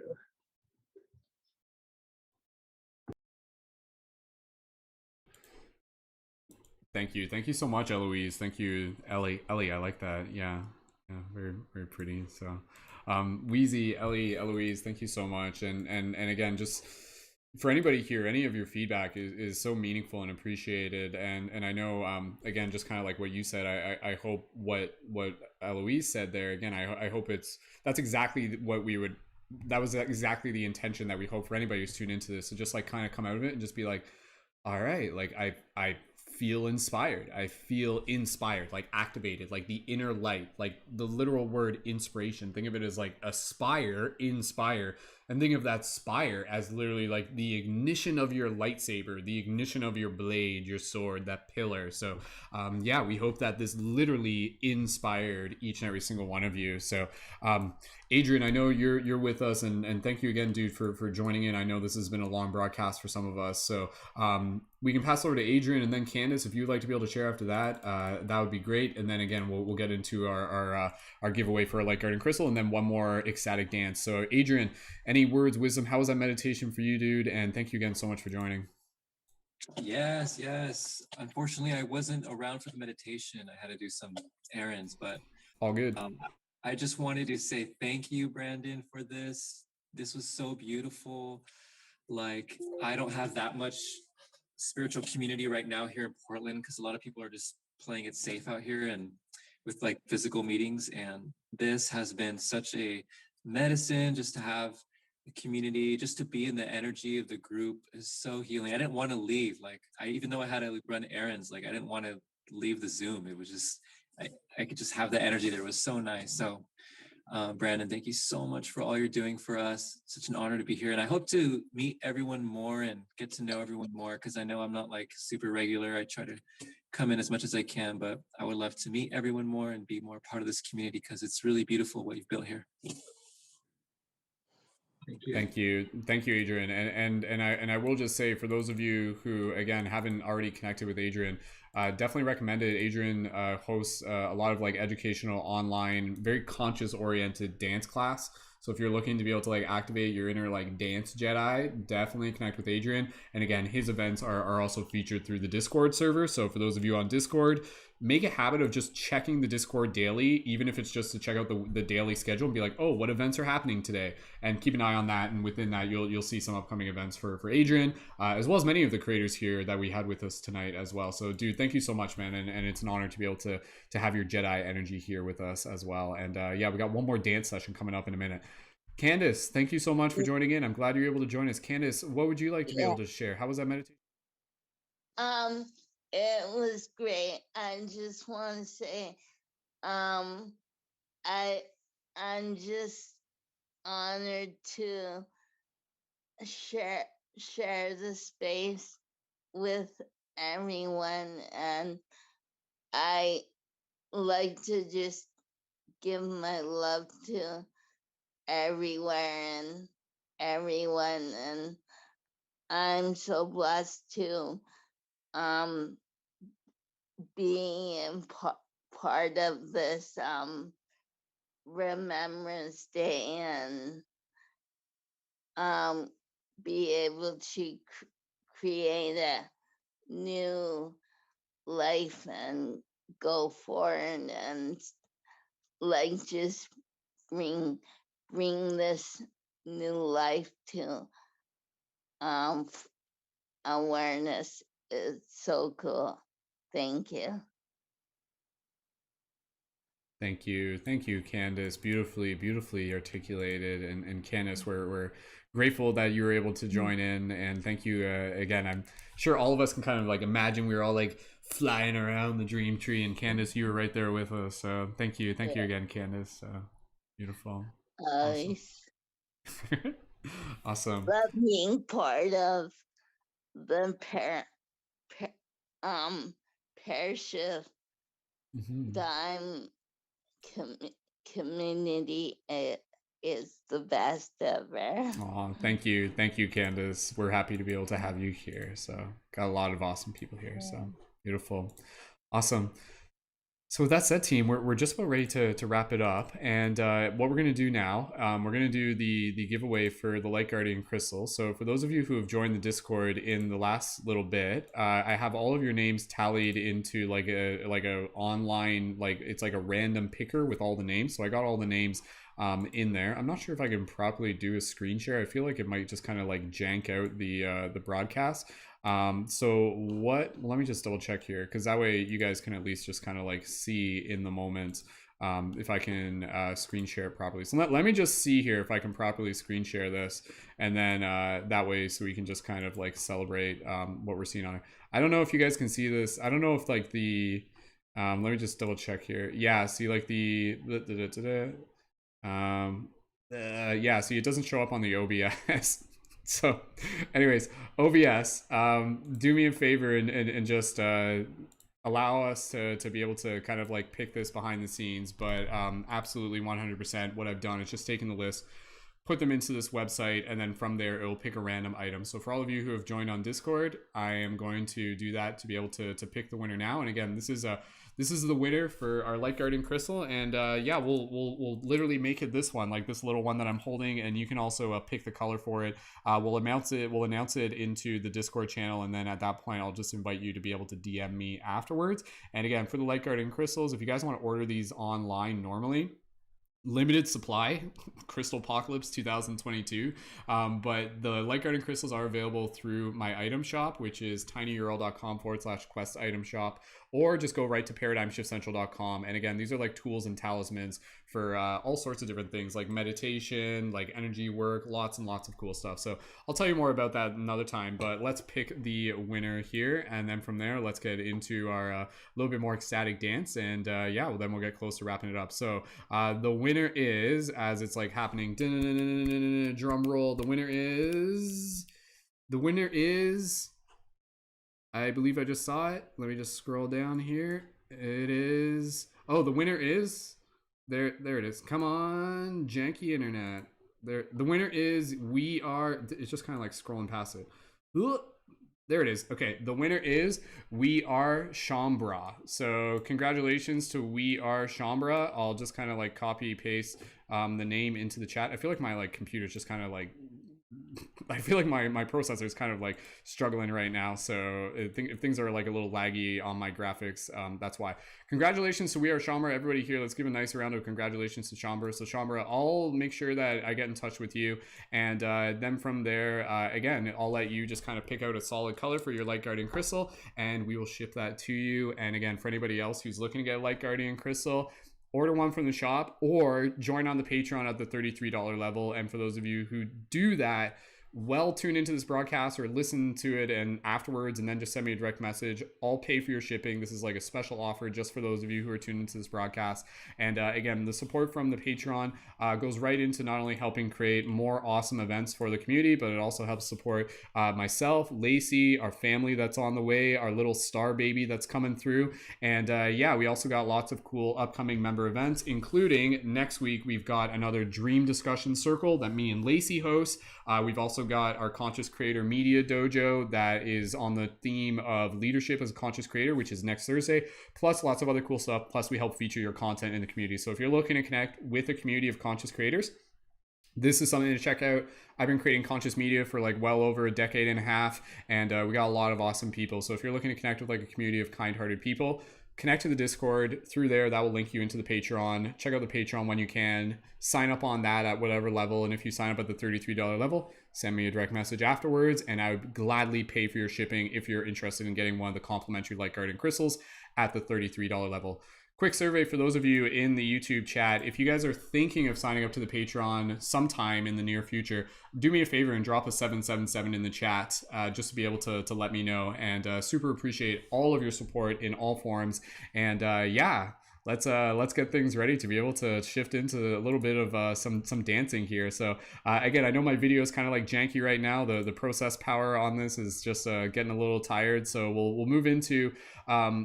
S1: Thank you. Thank you so much, Eloise. Thank you, Ellie. Ellie, I like that. Yeah. Yeah, very, very pretty. So, Wheezy, Ellie, Eloise, thank you so much. And again, just for anybody here, any of your feedback is so meaningful and appreciated. And I know, again, just kind of like what you said, I hope what Eloise said there, again, I hope that's exactly what we would, that was exactly the intention that we hope for anybody who's tuned into this. So just like kind of come out of it and just be like, all right, like I feel inspired. I feel inspired, like activated, like the inner light, like the literal word inspiration. Think of it as like aspire, inspire, and think of that spire as literally like the ignition of your lightsaber, the ignition of your blade, your sword, that pillar. So yeah, we hope that this literally inspired each and every single one of you. So Adrian, I know you're with us, and thank you again, dude, for joining in. I know this has been a long broadcast for some of us, so we can pass over to Adrian, and then Candace, if you'd like to be able to share after that, that would be great. And then again, we'll get into our giveaway for a light garden crystal, and then one more ecstatic dance. So Adrian, any words, wisdom? How was that meditation for you, dude? And thank you again so much for joining.
S8: Yes, yes. Unfortunately, I wasn't around for the meditation. I had to do some errands, but
S1: all good.
S8: I just wanted to say thank you, Brandon, for this. This was so beautiful. Like, I don't have that much spiritual community right now here in Portland because a lot of people are just playing it safe out here and with like physical meetings. And this has been such a medicine just to have a community, just to be in the energy of the group is so healing. I didn't want to leave. Like, even though I had to run errands, like I didn't want to leave the Zoom. It was just, I could just have the energy there. It was so nice. So Brandon, thank you so much for all you're doing for us. Such an honor to be here. And I hope to meet everyone more and get to know everyone more, because I know I'm not like super regular. I try to come in as much as I can, but I would love to meet everyone more and be more part of this community because it's really beautiful what you've built here.
S1: Thank you, Adrian. And I will just say, for those of you who again haven't already connected with Adrian, definitely recommend it. Adrian hosts a lot of like educational online, very conscious oriented dance class. So if you're looking to be able to like activate your inner like dance Jedi, definitely connect with Adrian. And again, his events are also featured through the Discord server. So for those of you on Discord, make a habit of just checking the Discord daily, even if it's just to check out the daily schedule and be like, oh, what events are happening today? And keep an eye on that. And within that, you'll see some upcoming events for Adrian, as well as many of the creators here that we had with us tonight as well. So dude, thank you so much, man. And it's an honor to be able to have your Jedi energy here with us as well. And yeah, we got one more dance session coming up in a minute. Candace, thank you so much for joining in. I'm glad you're able to join us. Candace, what would you like to be able to share? How was that meditation?
S4: It was great. I just want to say, I'm just honored to share the space with everyone, and I like to just give my love to everywhere and everyone, and I'm so blessed to being part of this Remembrance Day, and be able to create a new life and go forward and like just bring this new life to awareness. It's so cool. Thank you.
S1: Thank you, Candace. Beautifully articulated. And Candace, we're grateful that you were able to join in. And thank you again. I'm sure all of us can kind of like imagine we were all like flying around the dream tree, and Candace, you were right there with us. So thank you again, Candace. Beautiful. Awesome.
S4: Love being part of the pair shift time community. Is the best ever.
S1: Oh, thank you, Candace. We're happy to be able to have you here. So got a lot of awesome people here. So beautiful. Awesome. So with that said, team, we're just about ready to wrap it up. And what we're going to do now, we're going to do the giveaway for the Light Guardian Crystal. So for those of you who have joined the Discord in the last little bit, I have all of your names tallied into like a online, like it's like a random picker with all the names. So I got all the names in there. I'm not sure if I can properly do a screen share. I feel like it might just kind of like jank out the broadcast. So let me just double check here, because that way you guys can at least just kind of like see in the moment if I can screen share it properly. So let me just see here if I can properly screen share this, and then that way so we can just kind of like celebrate what we're seeing on it. I don't know if you guys can see this. I don't know if like the let me just double check here. Yeah, see like yeah, see it doesn't show up on the OBS. So anyways, OBS, do me a favor and just allow us to be able to kind of like pick this behind the scenes. But absolutely 100% what I've done is just taken the list, put them into this website, and then from there it will pick a random item. So for all of you who have joined on Discord, I am going to do that to be able to pick the winner now. And again, this is the winner for our Light Guardian Crystal, and yeah, we'll literally make it this one, like this little one that I'm holding, and you can also pick the color for it. We'll announce it into the Discord channel, and then at that point I'll just invite you to be able to DM me afterwards. And again, for the Light Guardian Crystals, if you guys want to order these online normally, limited supply, Crystal Apocalypse 2022, but the Light Guardian Crystals are available through my item shop, which is tinyurl.com/quest item shop, or just go right to paradigmshiftcentral.com. And again, these are like tools and talismans for all sorts of different things, like meditation, like energy work, lots and lots of cool stuff. So I'll tell you more about that another time, but let's pick the winner here, and then from there let's get into our little bit more ecstatic dance, and yeah, well, then we'll get close to wrapping it up. So the winner is, as it's like happening, drum roll, the winner is, I believe I just saw it. Let me just scroll down here. It is, oh, the winner is, there it is. Come on, janky internet. There, the winner is, we are, it's just kind of like scrolling past it. There it is. Okay, the winner is We Are Shambra. So congratulations to We Are Shambra. I'll just kind of like copy paste the name into the chat. I feel like my like computer's just kind of like, I feel like my processor is kind of like struggling right now. So if things are like a little laggy on my graphics, that's why. Congratulations to We Are Shambra. Everybody here, let's give a nice round of congratulations to Shambra. So Shambra, I'll make sure that I get in touch with you. And then from there, again, I'll let you just kind of pick out a solid color for your Light Guardian Crystal, and we will ship that to you. And again, for anybody else who's looking to get a Light Guardian Crystal, order one from the shop or join on the Patreon at the $33 level. And for those of you who do that, well, tune into this broadcast or listen to it and afterwards, and then just send me a direct message. I'll pay for your shipping. This is like a special offer just for those of you who are tuned into this broadcast. And again, the support from the Patreon goes right into not only helping create more awesome events for the community, but it also helps support myself, Lacey, our family that's on the way, our little star baby that's coming through. And yeah, we also got lots of cool upcoming member events, including next week we've got another dream discussion circle that me and Lacey host. We've also got our Conscious Creator Media Dojo that is on the theme of leadership as a conscious creator, which is next Thursday, plus lots of other cool stuff. Plus we help feature your content in the community. So if you're looking to connect with a community of conscious creators, this is something to check out. I've been creating conscious media for like well over a decade and a half, and we got a lot of awesome people. So if you're looking to connect with like a community of kind-hearted people, connect to the Discord through there. That will link you into the Patreon. Check out the Patreon when you can. Sign up on that at whatever level. And if you sign up at the $33 level, send me a direct message afterwards, and I would gladly pay for your shipping if you're interested in getting one of the complimentary Light Guardian Crystals at the $33 level. Quick survey for those of you in the YouTube chat. If you guys are thinking of signing up to the Patreon sometime in the near future, do me a favor and drop a 777 in the chat just to be able to let me know. And super appreciate all of your support in all forms. And yeah, let's get things ready to be able to shift into a little bit of some dancing here. So again, I know my video is kind of like janky right now. The process power on this is just getting a little tired. So we'll move into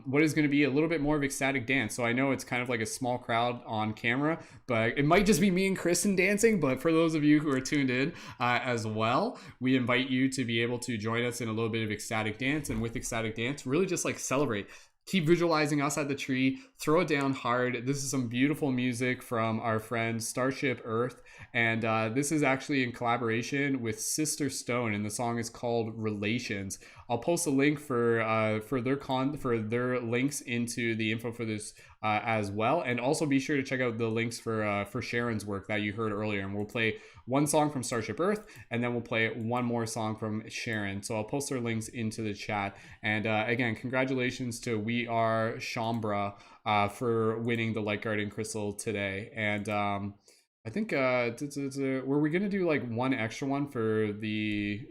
S1: what is going to be a little bit more of ecstatic dance. So I know it's kind of like a small crowd on camera, but it might just be me and Kristen dancing. But for those of you who are tuned in as well, we invite you to be able to join us in a little bit of ecstatic dance. And with ecstatic dance, really just like celebrate keep visualizing us at the tree, throw it down hard. This is some beautiful music from our friend Starship Earth, and this is actually in collaboration with Sister Stone, and the song is called Relations. I'll post a link for their links into the info for this as well, and also be sure to check out the links for Sharon's work that you heard earlier. And we'll play one song from Starship Earth, and then we'll play one more song from Sharon. So I'll post their links into the chat. And again, congratulations to We Are Shambra for winning the Light Guardian Crystal today. And I think were we gonna do like one extra one for the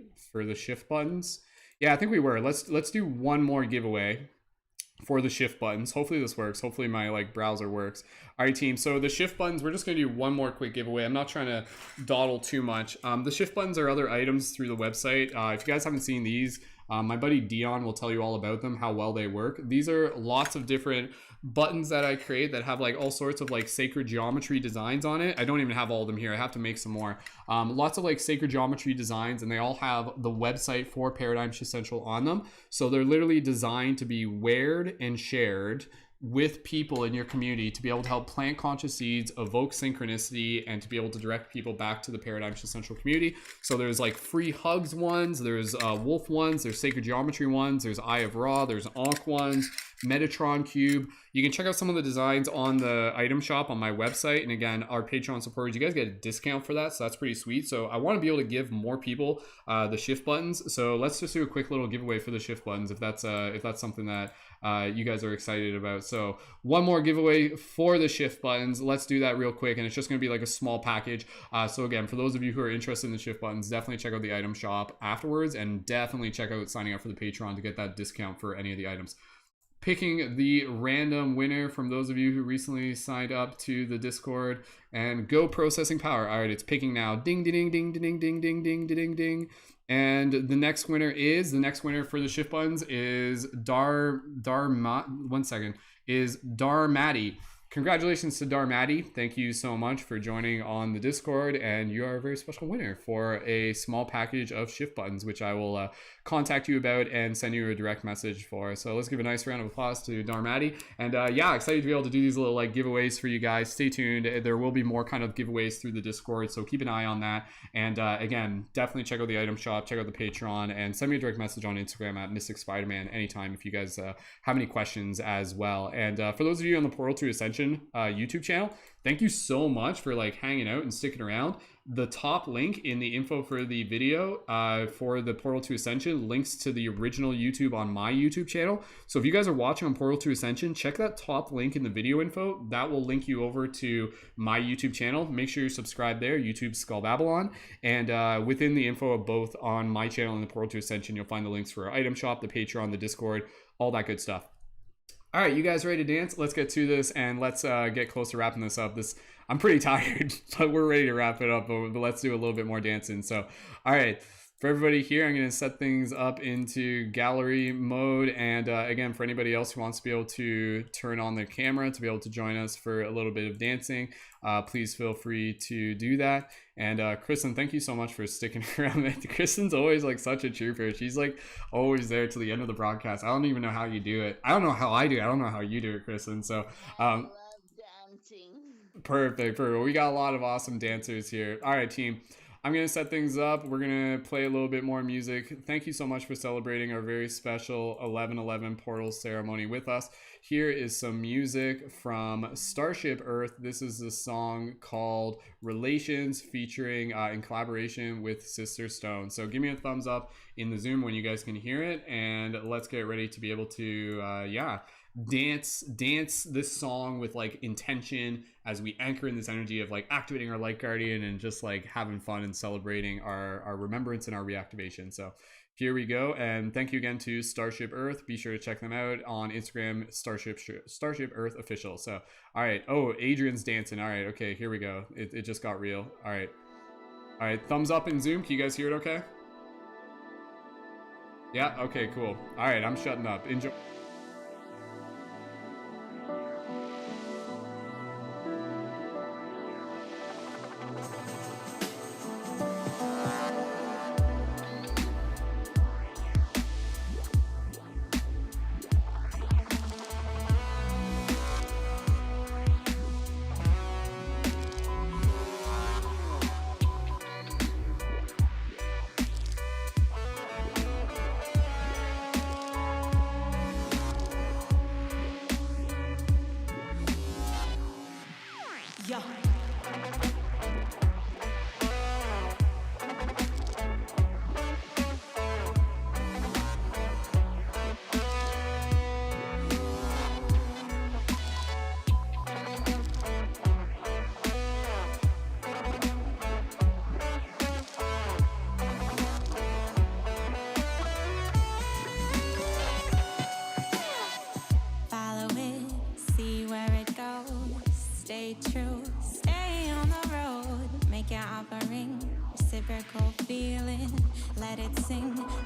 S1: shift buttons? Yeah, I think we were. Let's do one more giveaway for the shift buttons. Hopefully this works. Hopefully my like browser works. All right, team. So the shift buttons, we're just going to do one more quick giveaway. I'm not trying to dawdle too much. The shift buttons are other items through the website. If you guys haven't seen these, my buddy Dion will tell you all about them, how well they work. These are lots of different buttons that I create that have like all sorts of like sacred geometry designs on it. I don't even have all of them here. I have to make some more. Lots of like sacred geometry designs, and they all have the website for Paradigm Shift Central on them. So they're literally designed to be weared and shared with people in your community to be able to help plant conscious seeds, evoke synchronicity, and to be able to direct people back to the Paradigm Shift Central community. So there's like free hugs ones, there's wolf ones, there's sacred geometry ones, there's Eye of Ra, there's Ankh ones, Metatron Cube. You can check out some of the designs on the item shop on my website. And again, our Patreon supporters, you guys get a discount for that, so that's pretty sweet. So I want to be able to give more people the shift buttons. So let's just do a quick little giveaway for the shift buttons if that's something that you guys are excited about. So one more giveaway for the shift buttons. Let's do that real quick, and it's just going to be like a small package. So again, for those of you who are interested in the shift buttons, definitely check out the item shop afterwards, and definitely check out signing up for the Patreon to get that discount for any of the items. Picking the random winner from those of you who recently signed up to the Discord, and go processing power. All right, it's picking now. Ding, ding, ding, ding, ding, ding, ding, ding, ding, ding. And the next winner for the shift buttons is Darmati. Congratulations to Darmati. Thank you so much for joining on the Discord, and you are a very special winner for a small package of shift buttons, which I will contact you about and send you a direct message for. So let's give a nice round of applause to Darmati. And yeah, excited to be able to do these little like giveaways for you guys. Stay tuned. There will be more kind of giveaways through the Discord, so keep an eye on that. And again, definitely check out the item shop, check out the Patreon, and send me a direct message on Instagram at Mystic Spider-Man anytime if you guys have any questions as well. And for those of you on the Portal to Ascension YouTube channel, thank you so much for like hanging out and sticking around. The top link in the info for the video for the Portal to Ascension links to the original YouTube on my YouTube channel. So if you guys are watching on Portal to Ascension, check that top link in the video info. That will link you over to my YouTube channel. Make sure you're subscribed there, YouTube Skull Babylon. And within the info of both on my channel and the Portal to Ascension, you'll find the links for our item shop, the Patreon, the Discord, all that good stuff. All right, you guys ready to dance? Let's get to this, and let's get close to wrapping this up. I'm pretty tired, but we're ready to wrap it up, but let's do a little bit more dancing. So, all right, for everybody here, I'm going to set things up into gallery mode. And again, for anybody else who wants to be able to turn on their camera to be able to join us for a little bit of dancing, please feel free to do that. And Kristen, thank you so much for sticking around. Kristen's always like such a trooper. She's like always there to the end of the broadcast. I don't even know how you do it. I don't know how I do it. I don't know how you do it, Kristen. So perfect. We got a lot of awesome dancers here. All right, team. I'm going to set things up. We're going to play a little bit more music. Thank you so much for celebrating our very special 11/11 portal ceremony with us. Here is some music from Starship Earth. This is a song called Relations, featuring in collaboration with Sister Stone. So give me a thumbs up in the Zoom when you guys can hear it, and let's get ready to be able to dance this song with like intention as we anchor in this energy of like activating our light guardian and just like having fun and celebrating our remembrance and our reactivation. So here we go, and thank you again to Starship Earth. Be sure to check them out on Instagram, Starship Earth Official. So all right, oh, Adrian's dancing. All right, okay, here we go. It just got real. All right, thumbs up in Zoom. Can you guys hear it okay? Yeah, okay, cool. All right, I'm shutting up. Enjoy.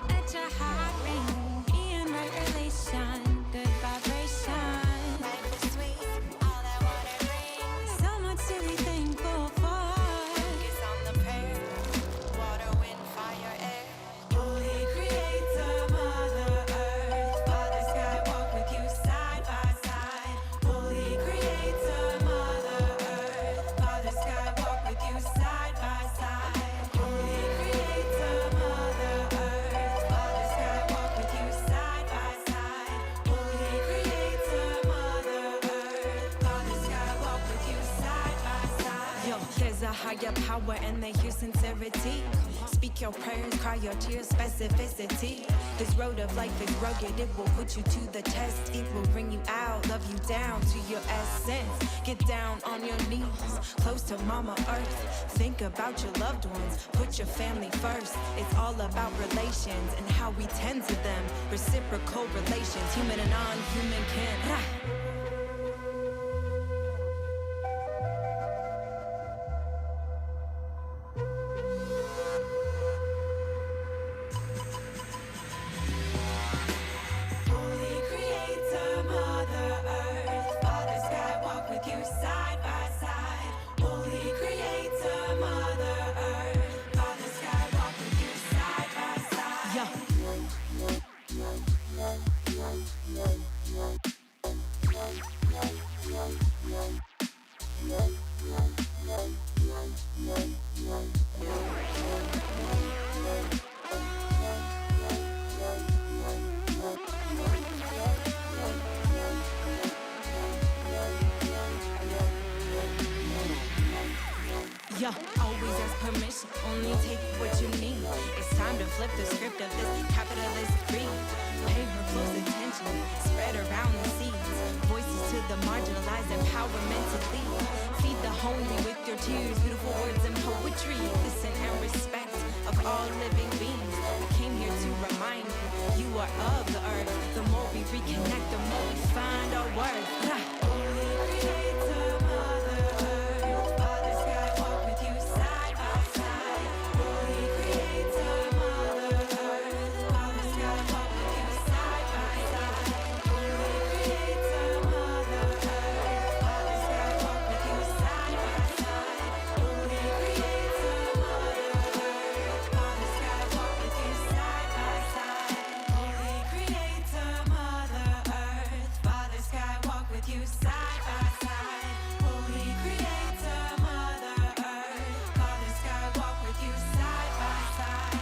S3: Let your heart ring. Be in right relation. Good vibration. Life is sweet. All I wanna bring. So much to be thankful for. Focus on the prayer. Water, wind, fire, air. Holy Creator, Mother Earth, Father Sky, walk with you side by side. Holy Creator, Mother Earth, Father Sky, walk with you side by side. Holy Creator, Mother Earth, Father Sky, walk with you side by side. Holy Creator, Mother Earth, Father Sky, walk with you side by side.
S22: Yo, there's a higher power and they hear sincerity. Speak your prayers, cry your tears, specificity. This road of life is rugged, it will put you to the test. It will bring you out, love you down to your essence. Get down on your knees, close to Mama Earth. Think about your loved ones, put your family first. It's all about relations and how we tend to them. Reciprocal relations, human and non-human can.
S3: Holy Creator, Mother Earth, Father Sky, walk with you side by side. Holy Creator, Mother Earth, Father Sky, walk with you side by side.
S22: Yeah, always ask permission, only take what you need. It's time to flip the script of this capitalist greed. Pay her close attention, spread around the seeds. Voices to the marginalized, empowerment to lead. Feed the hungry with your tears, beautiful words and poetry. Listen and respect of all living beings. I came here to remind you, you are of the earth. The more we reconnect, the more we find our worth.
S3: Holy Creator, Mother Earth, Father Sky, walk with you side by side. Holy Creator, Mother Earth, Father Sky, walk with you side by side. Holy Creator, Mother Earth, Father Sky, walk with you side by side. Holy Creator, Mother Earth, Father Sky, walk with you side by side. Holy Creator, Mother Earth, Father Sky, walk with you side by side. Holy Creator, Mother Earth, Father Sky, walk with you side by side.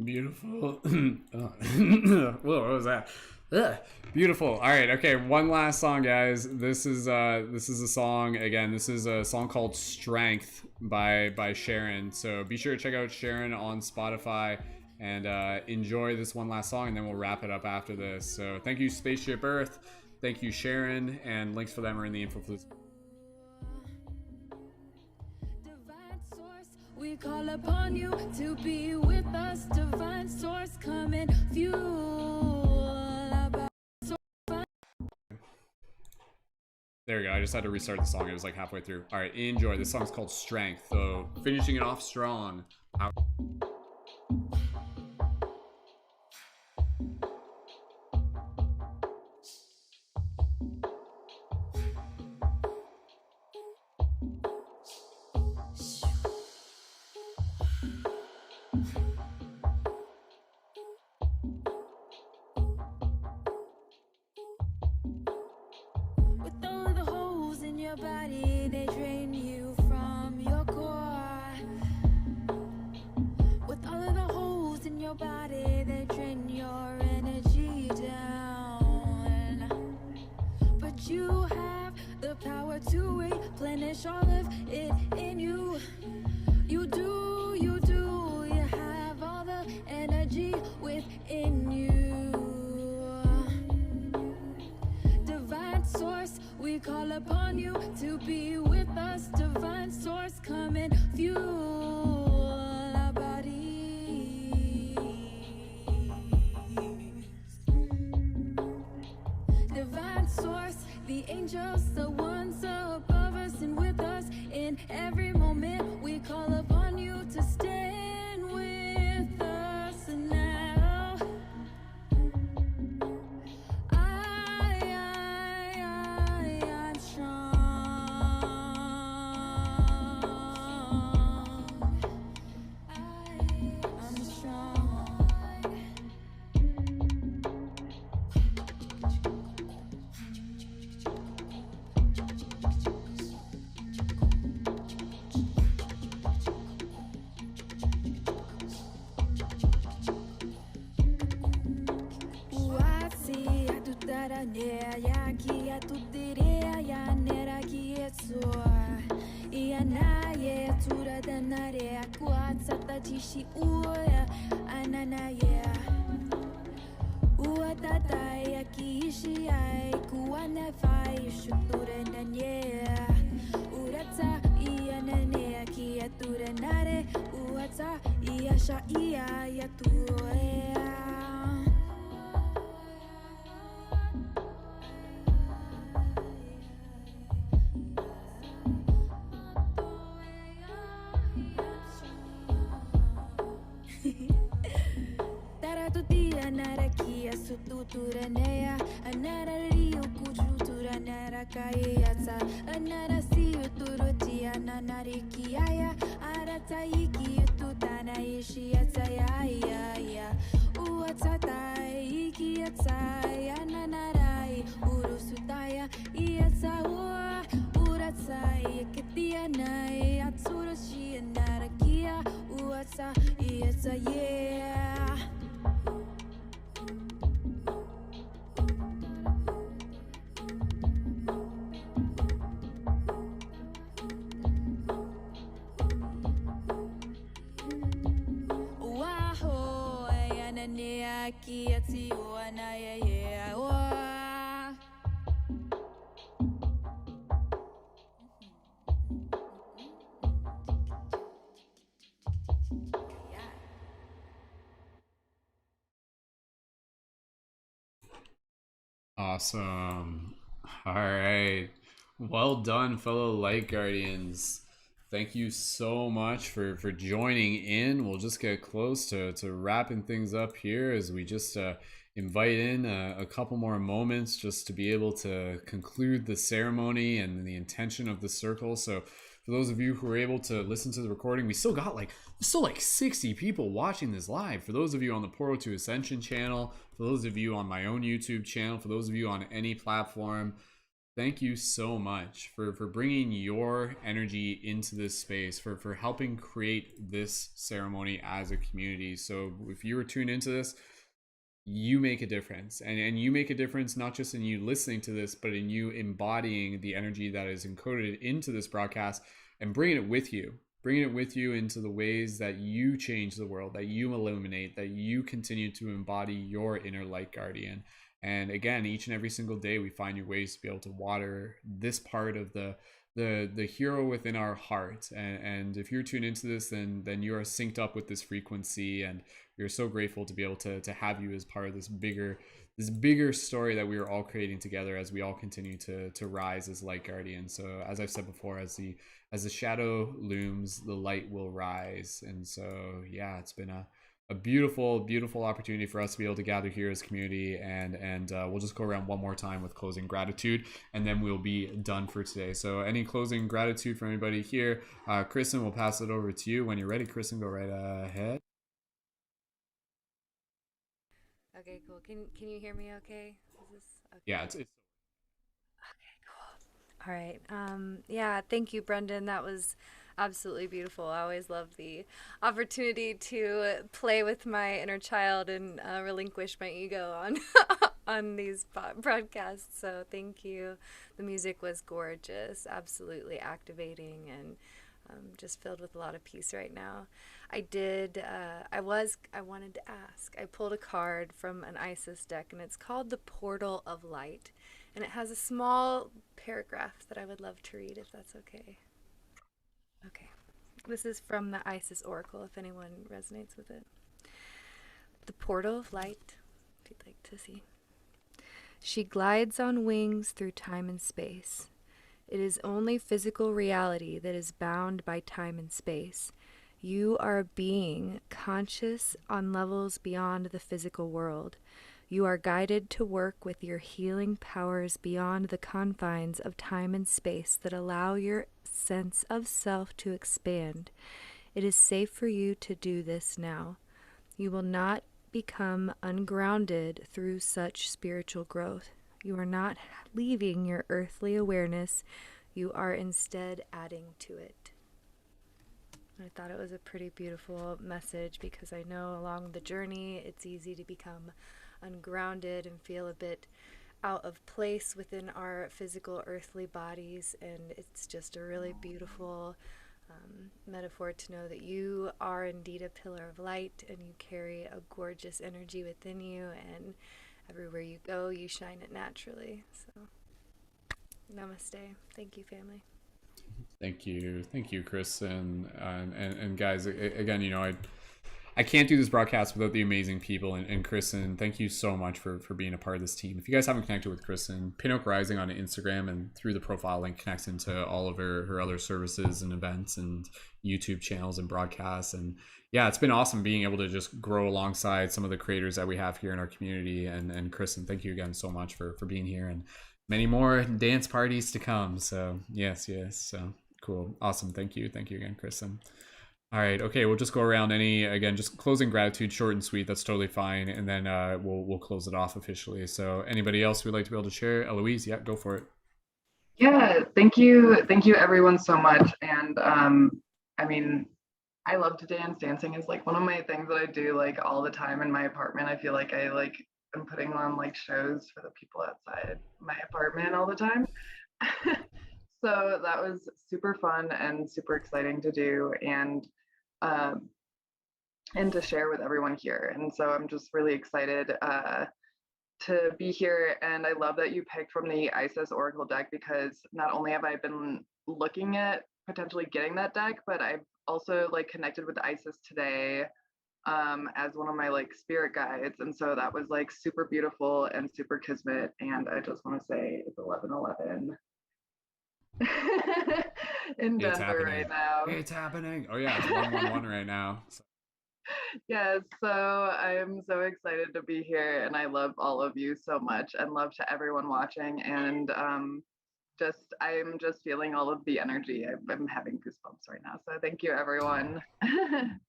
S1: Beautiful. Whoa, what was that? Ugh. Beautiful. All right. Okay. One last song, guys. This is a song. Again, this is a song called "Strength" by Sharon. So be sure to check out Sharon on Spotify and enjoy this one last song, and then we'll wrap it up after this. So thank you, Spaceship Earth. Thank you, Sharon, and links for them are in the info.
S3: We call upon you to be with us, divine source, come and fuel about.
S1: There we go. I just had to restart the song. It was like halfway through. All right, enjoy. This song's called "Strength." So finishing it off strong.
S3: With all of the holes in your body, they drain you from your core. With all of the holes in your body, they drain your energy down. But you have the power to replenish all of it in you. You do, you have all the energy within you. call upon you to be with us. Divine source, come and fuel our bodies. Divine source, the angels, the ones above us and with us in every moment. We call upon you to stand with us now. I'm strong. I'm strong. Nera ya kia tuterea ya nera kietsua ia na ye tura danarea kuatsa tatishi uya anana ya uatata ya kiishi ai kuana vai shuture nanya urata ia nane kia tura nare uatsa ia sha ia ya tuya. Anarakia sututuranea anarario kujuturanera kayatsa anarasiu turutia nanarikiaya arataiki tutana ishiatsaya uatsatai kiatsaya nanarai urusutaya iatsaua uratsai ketianai atsurashi anarakia uatsa iatsaya.
S1: Awesome. All right. Well done, fellow Light Guardians. Thank you so much for joining in. We'll just get close to wrapping things up here as we just invite in a couple more moments just to be able to conclude the ceremony and the intention of the circle. So for those of you who are able to listen to the recording, we still got like 60 people watching this live. For those of you on the Portal to Ascension channel, for those of you on my own YouTube channel, for those of you on any platform, thank you so much for bringing your energy into this space, for helping create this ceremony as a community. So if you were tuned into this, you make a difference, and you make a difference not just in you listening to this, but in you embodying the energy that is encoded into this broadcast and bringing it with you into the ways that you change the world, that you illuminate, that you continue to embody your inner light guardian. And again, each and every single day we find new ways to be able to water this part of the hero within our heart. And if you're tuned into this, then you are synced up with this frequency, and we're so grateful to be able to have you as part of this bigger story that we are all creating together as we all continue to rise as light guardians. So as I've said before, as the shadow looms, the light will rise. And so yeah, it's been a beautiful opportunity for us to be able to gather here as community, and we'll just go around one more time with closing gratitude, and then we'll be done for today. So any closing gratitude from anybody here? Kristen, we'll pass it over to you when you're ready. Kristen, go right ahead.
S7: Okay, cool. Can you hear me okay? Is this okay?
S1: Yeah, it's
S7: okay, cool. All right. Yeah, thank you, Brendan. That was absolutely beautiful. I always love the opportunity to play with my inner child and relinquish my ego on on these broadcasts. So thank you. The music was gorgeous, absolutely activating, and just filled with a lot of peace right now. I wanted to ask. I pulled a card from an Isis deck, and it's called the Portal of Light, and it has a small paragraph that I would love to read, if that's okay. Okay. This is from the Isis Oracle, if anyone resonates with it. The Portal of Light, if you'd like to see. She glides on wings through time and space. It is only physical reality that is bound by time and space. You are a being conscious on levels beyond the physical world. You are guided to work with your healing powers beyond the confines of time and space that allow your sense of self to expand. It is safe for you to do this now. You will not become ungrounded through such spiritual growth. You are not leaving your earthly awareness. You are instead adding to it. I thought it was a pretty beautiful message because I know along the journey it's easy to become ungrounded and feel a bit out of place within our physical earthly bodies, and it's just a really beautiful metaphor to know that you are indeed a pillar of light and you carry a gorgeous energy within you, and everywhere you go you shine it naturally. So namaste. Thank you, family.
S1: Thank you, Chris, and guys. Again, I can't do this broadcast without the amazing people, and Kristen, thank you so much for being a part of this team. If you guys haven't connected with Kristen, Pinnock Rising on Instagram and through the profile link connects into all of her other services and events and YouTube channels and broadcasts. And yeah, it's been awesome being able to just grow alongside some of the creators that we have here in our community. And Kristen, thank you again so much for being here, and many more dance parties to come. So yes, so cool, awesome. Thank you again, Kristen. All right, okay, we'll just go around just closing gratitude, short and sweet. That's totally fine, and then we'll close it off officially. So anybody else would like to be able to share? Eloise, yeah, go for it.
S21: Yeah, thank you everyone so much. And I mean, I love to dance. Dancing is like one of my things that I do like all the time in my apartment. I feel like I'm putting on like shows for the people outside my apartment all the time. So that was super fun and super exciting to do, and to share with everyone here. And so I'm just really excited to be here. And I love that you picked from the Isis Oracle deck, because not only have I been looking at potentially getting that deck, but I've also like connected with Isis today as one of my like spirit guides. And so that was like super beautiful and super kismet. And I just want to say it's 11:11 in
S1: It's
S21: Denver
S1: happening
S21: right now.
S1: It's happening. Oh yeah, it's 111 right now. So.
S21: Yes, so I'm so excited to be here, and I love all of you so much, and love to everyone watching. And I'm just feeling all of the energy. I'm having goosebumps right now. So thank you, everyone.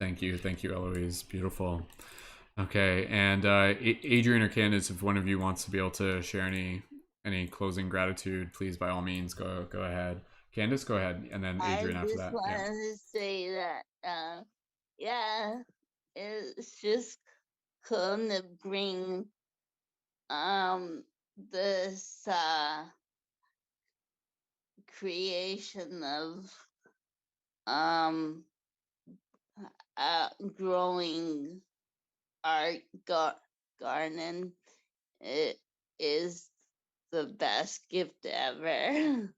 S1: Thank you, Eloise. Beautiful. Okay, and Adrian or Candace, if one of you wants to be able to share any closing gratitude, please by all means go ahead. Candace, go ahead, and then Adrian after that.
S4: I just wanted to say that, yeah, it's just gonna bring this creation of growing art garden. It is the best gift ever.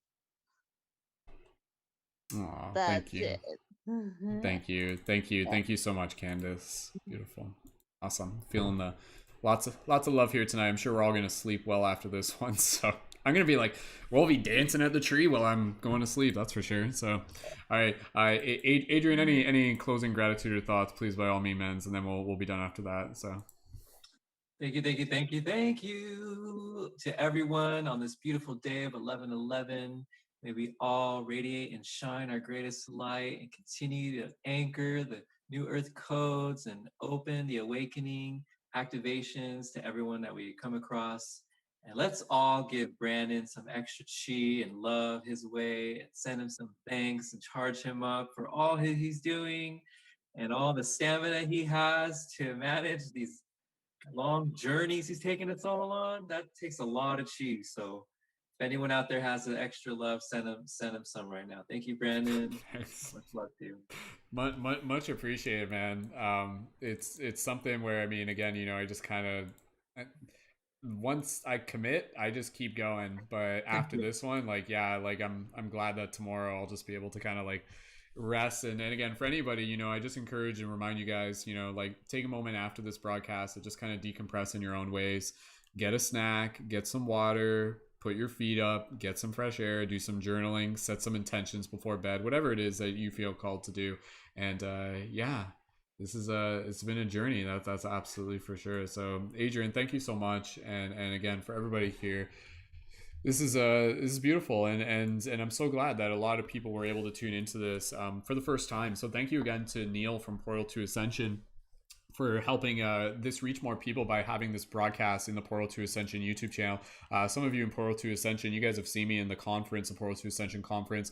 S1: Aw,
S4: That's
S1: thank you.
S4: it.
S1: Thank you so much, Candace. Beautiful, awesome. Feeling the lots of love here tonight. I'm sure we're all gonna sleep well after this one. So I'm gonna be like, we'll be dancing at the tree while I'm going to sleep. That's for sure. So, all right, Adrian, any closing gratitude or thoughts, please by all means, and then we'll be done after that. So.
S8: Thank you to everyone on this beautiful day of 11/11. May we all radiate and shine our greatest light and continue to anchor the new earth codes and open the awakening activations to everyone that we come across. And let's all give Brandon some extra chi and love his way, and send him some thanks and charge him up for all he's doing and all the stamina he has to manage these long journeys he's taking us all on. That takes a lot of chi. So If anyone out there has an extra love, send them some right now. Thank you, Brandon. Much love to you.
S1: Much appreciated, man. It's something where, I mean, again, you know, I just kind of, once I commit, I just keep going. But after this one, like, yeah, like I'm glad that tomorrow I'll just be able to kind of like rest. And again, for anybody, you know, I just encourage and remind you guys, you know, like take a moment after this broadcast to just kind of decompress in your own ways. Get a snack, get some water, put your feet up, get some fresh air, do some journaling, set some intentions before bed, whatever it is that you feel called to do. And yeah, this is it's been a journey. That's absolutely for sure. So Adrian, thank you so much. And again, for everybody here, this is beautiful, and I'm so glad that a lot of people were able to tune into this for the first time. So thank you again to Neil from Portal to Ascension for helping this reach more people by having this broadcast in the Portal to Ascension YouTube channel. Some of you in Portal to Ascension, you guys have seen me in the conference, the Portal to Ascension conference.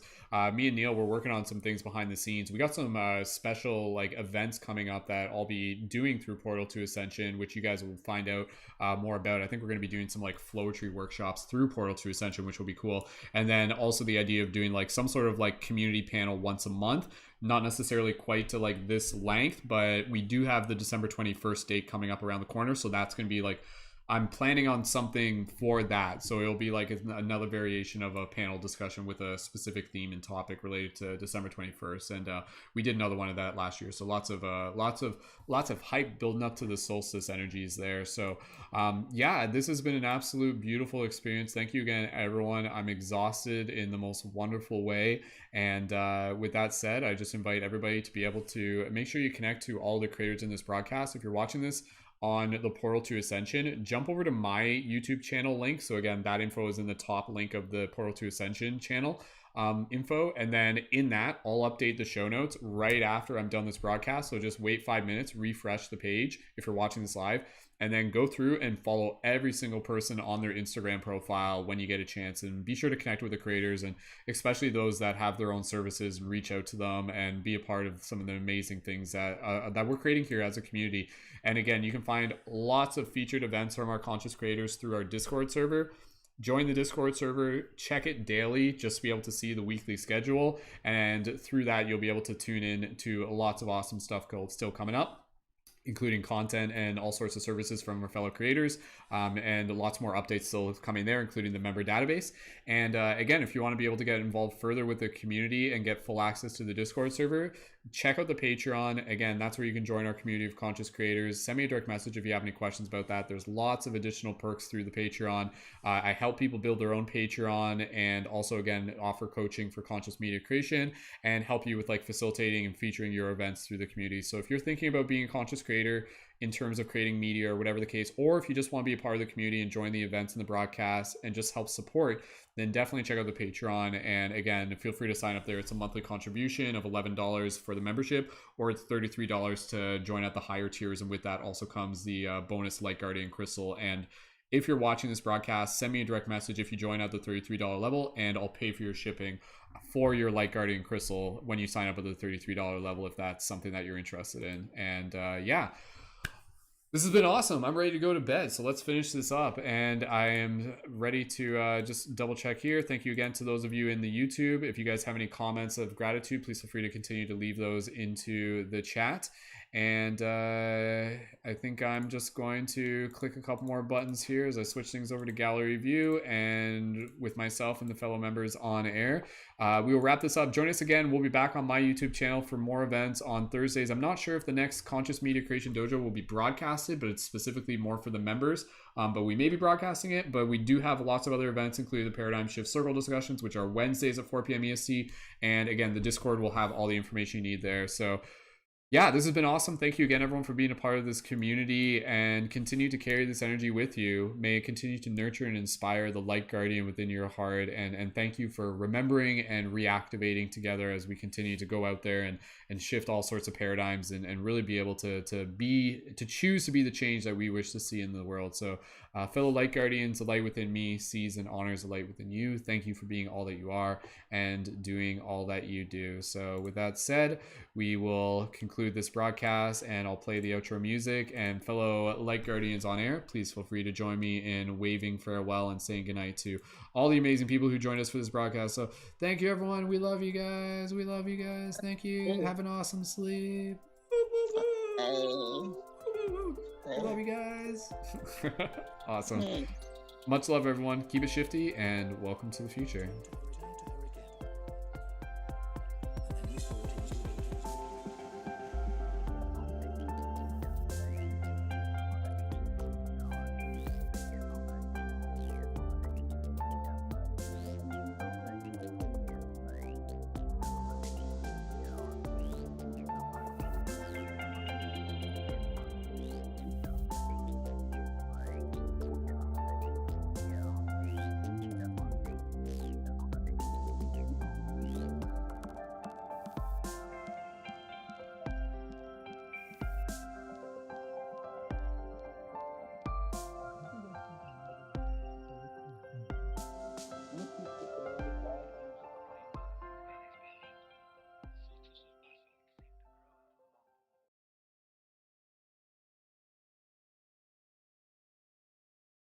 S1: Me and Neil were working on some things behind the scenes. We got some special like events coming up that I'll be doing through Portal to Ascension, which you guys will find out more about. I think we're going to be doing some like flowetry workshops through Portal to Ascension, which will be cool. And then also the idea of doing like some sort of like community panel once a month. Not necessarily quite to like this length, but we do have the December 21st date coming up around the corner. So that's going to be like, I'm planning on something for that. So it'll be like another variation of a panel discussion with a specific theme and topic related to December 21st. And we did another one of that last year. So lots of hype building up to the solstice energies there. So yeah, this has been an absolute beautiful experience. Thank you again, everyone. I'm exhausted in the most wonderful way. And with that said, I just invite everybody to be able to make sure you connect to all the creators in this broadcast. If you're watching this on the Portal to Ascension, jump over to my YouTube channel link. So again, that info is in the top link of the Portal to Ascension channel info. And then in that, I'll update the show notes right after I'm done this broadcast. So just wait 5 minutes, refresh the page if you're watching this live, and then go through and follow every single person on their Instagram profile when you get a chance. And be sure to connect with the creators, and especially those that have their own services, and reach out to them and be a part of some of the amazing things that we're creating here as a community. And again, you can find lots of featured events from our conscious creators through our Discord server. Join the Discord server, check it daily just to be able to see the weekly schedule. And through that, you'll be able to tune in to lots of awesome stuff still coming up, including content and all sorts of services from our fellow creators, and lots more updates still coming there, including the member database. And again, if you want to be able to get involved further with the community and get full access to the Discord server, check out the Patreon. Again, that's where you can join our community of conscious creators. Send me a direct message if you have any questions about that. There's lots of additional perks through the Patreon. I help people build their own Patreon, and also again offer coaching for conscious media creation, and help you with like facilitating and featuring your events through the community. So if you're thinking about being a conscious creator in terms of creating media or whatever the case, or if you just want to be a part of the community and join the events and the broadcast and just help support, then definitely check out the Patreon. And again, feel free to sign up there. It's a monthly contribution of $11 for the membership, or it's $33 to join at the higher tiers. And with that also comes the bonus Light Guardian Crystal. And if you're watching this broadcast, send me a direct message if you join at the $33 level, and I'll pay for your shipping for your Light Guardian Crystal when you sign up at the $33 level, if that's something that you're interested in. And yeah, this has been awesome. I'm ready to go to bed. So let's finish this up. And I am ready to just double check here. Thank you again to those of you in the YouTube. If you guys have any comments of gratitude, please feel free to continue to leave those into the chat. And I think I'm just going to click a couple more buttons here as I switch things over to gallery view, and with myself and the fellow members on air. We will wrap this up. Join us again. We'll be back on my YouTube channel for more events on Thursdays. I'm not sure if the next Conscious Media Creation Dojo will be broadcasted, but it's specifically more for the members. But we may be broadcasting it, but we do have lots of other events, including the Paradigm Shift Circle discussions, which are Wednesdays at 4 p.m. EST. And again, the Discord will have all the information you need there. So yeah, this has been awesome. Thank you again, everyone, for being a part of this community, and continue to carry this energy with you. May it continue to nurture and inspire the light guardian within your heart. And thank you for remembering and reactivating together as we continue to go out there and shift all sorts of paradigms, and really be able to choose to be the change that we wish to see in the world. So fellow light guardians, the light within me sees and honors the light within you. Thank you for being all that you are and doing all that you do. So with that said, we will conclude conclude this broadcast, and I'll play the outro music. And fellow Light Guardians on air, please feel free to join me in waving farewell and saying goodnight to all the amazing people who joined us for this broadcast. So thank you, everyone. We love you guys. We love you guys. Thank you. Have an awesome sleep. We love you guys. Awesome. Much love, everyone. Keep it shifty, and welcome to the future.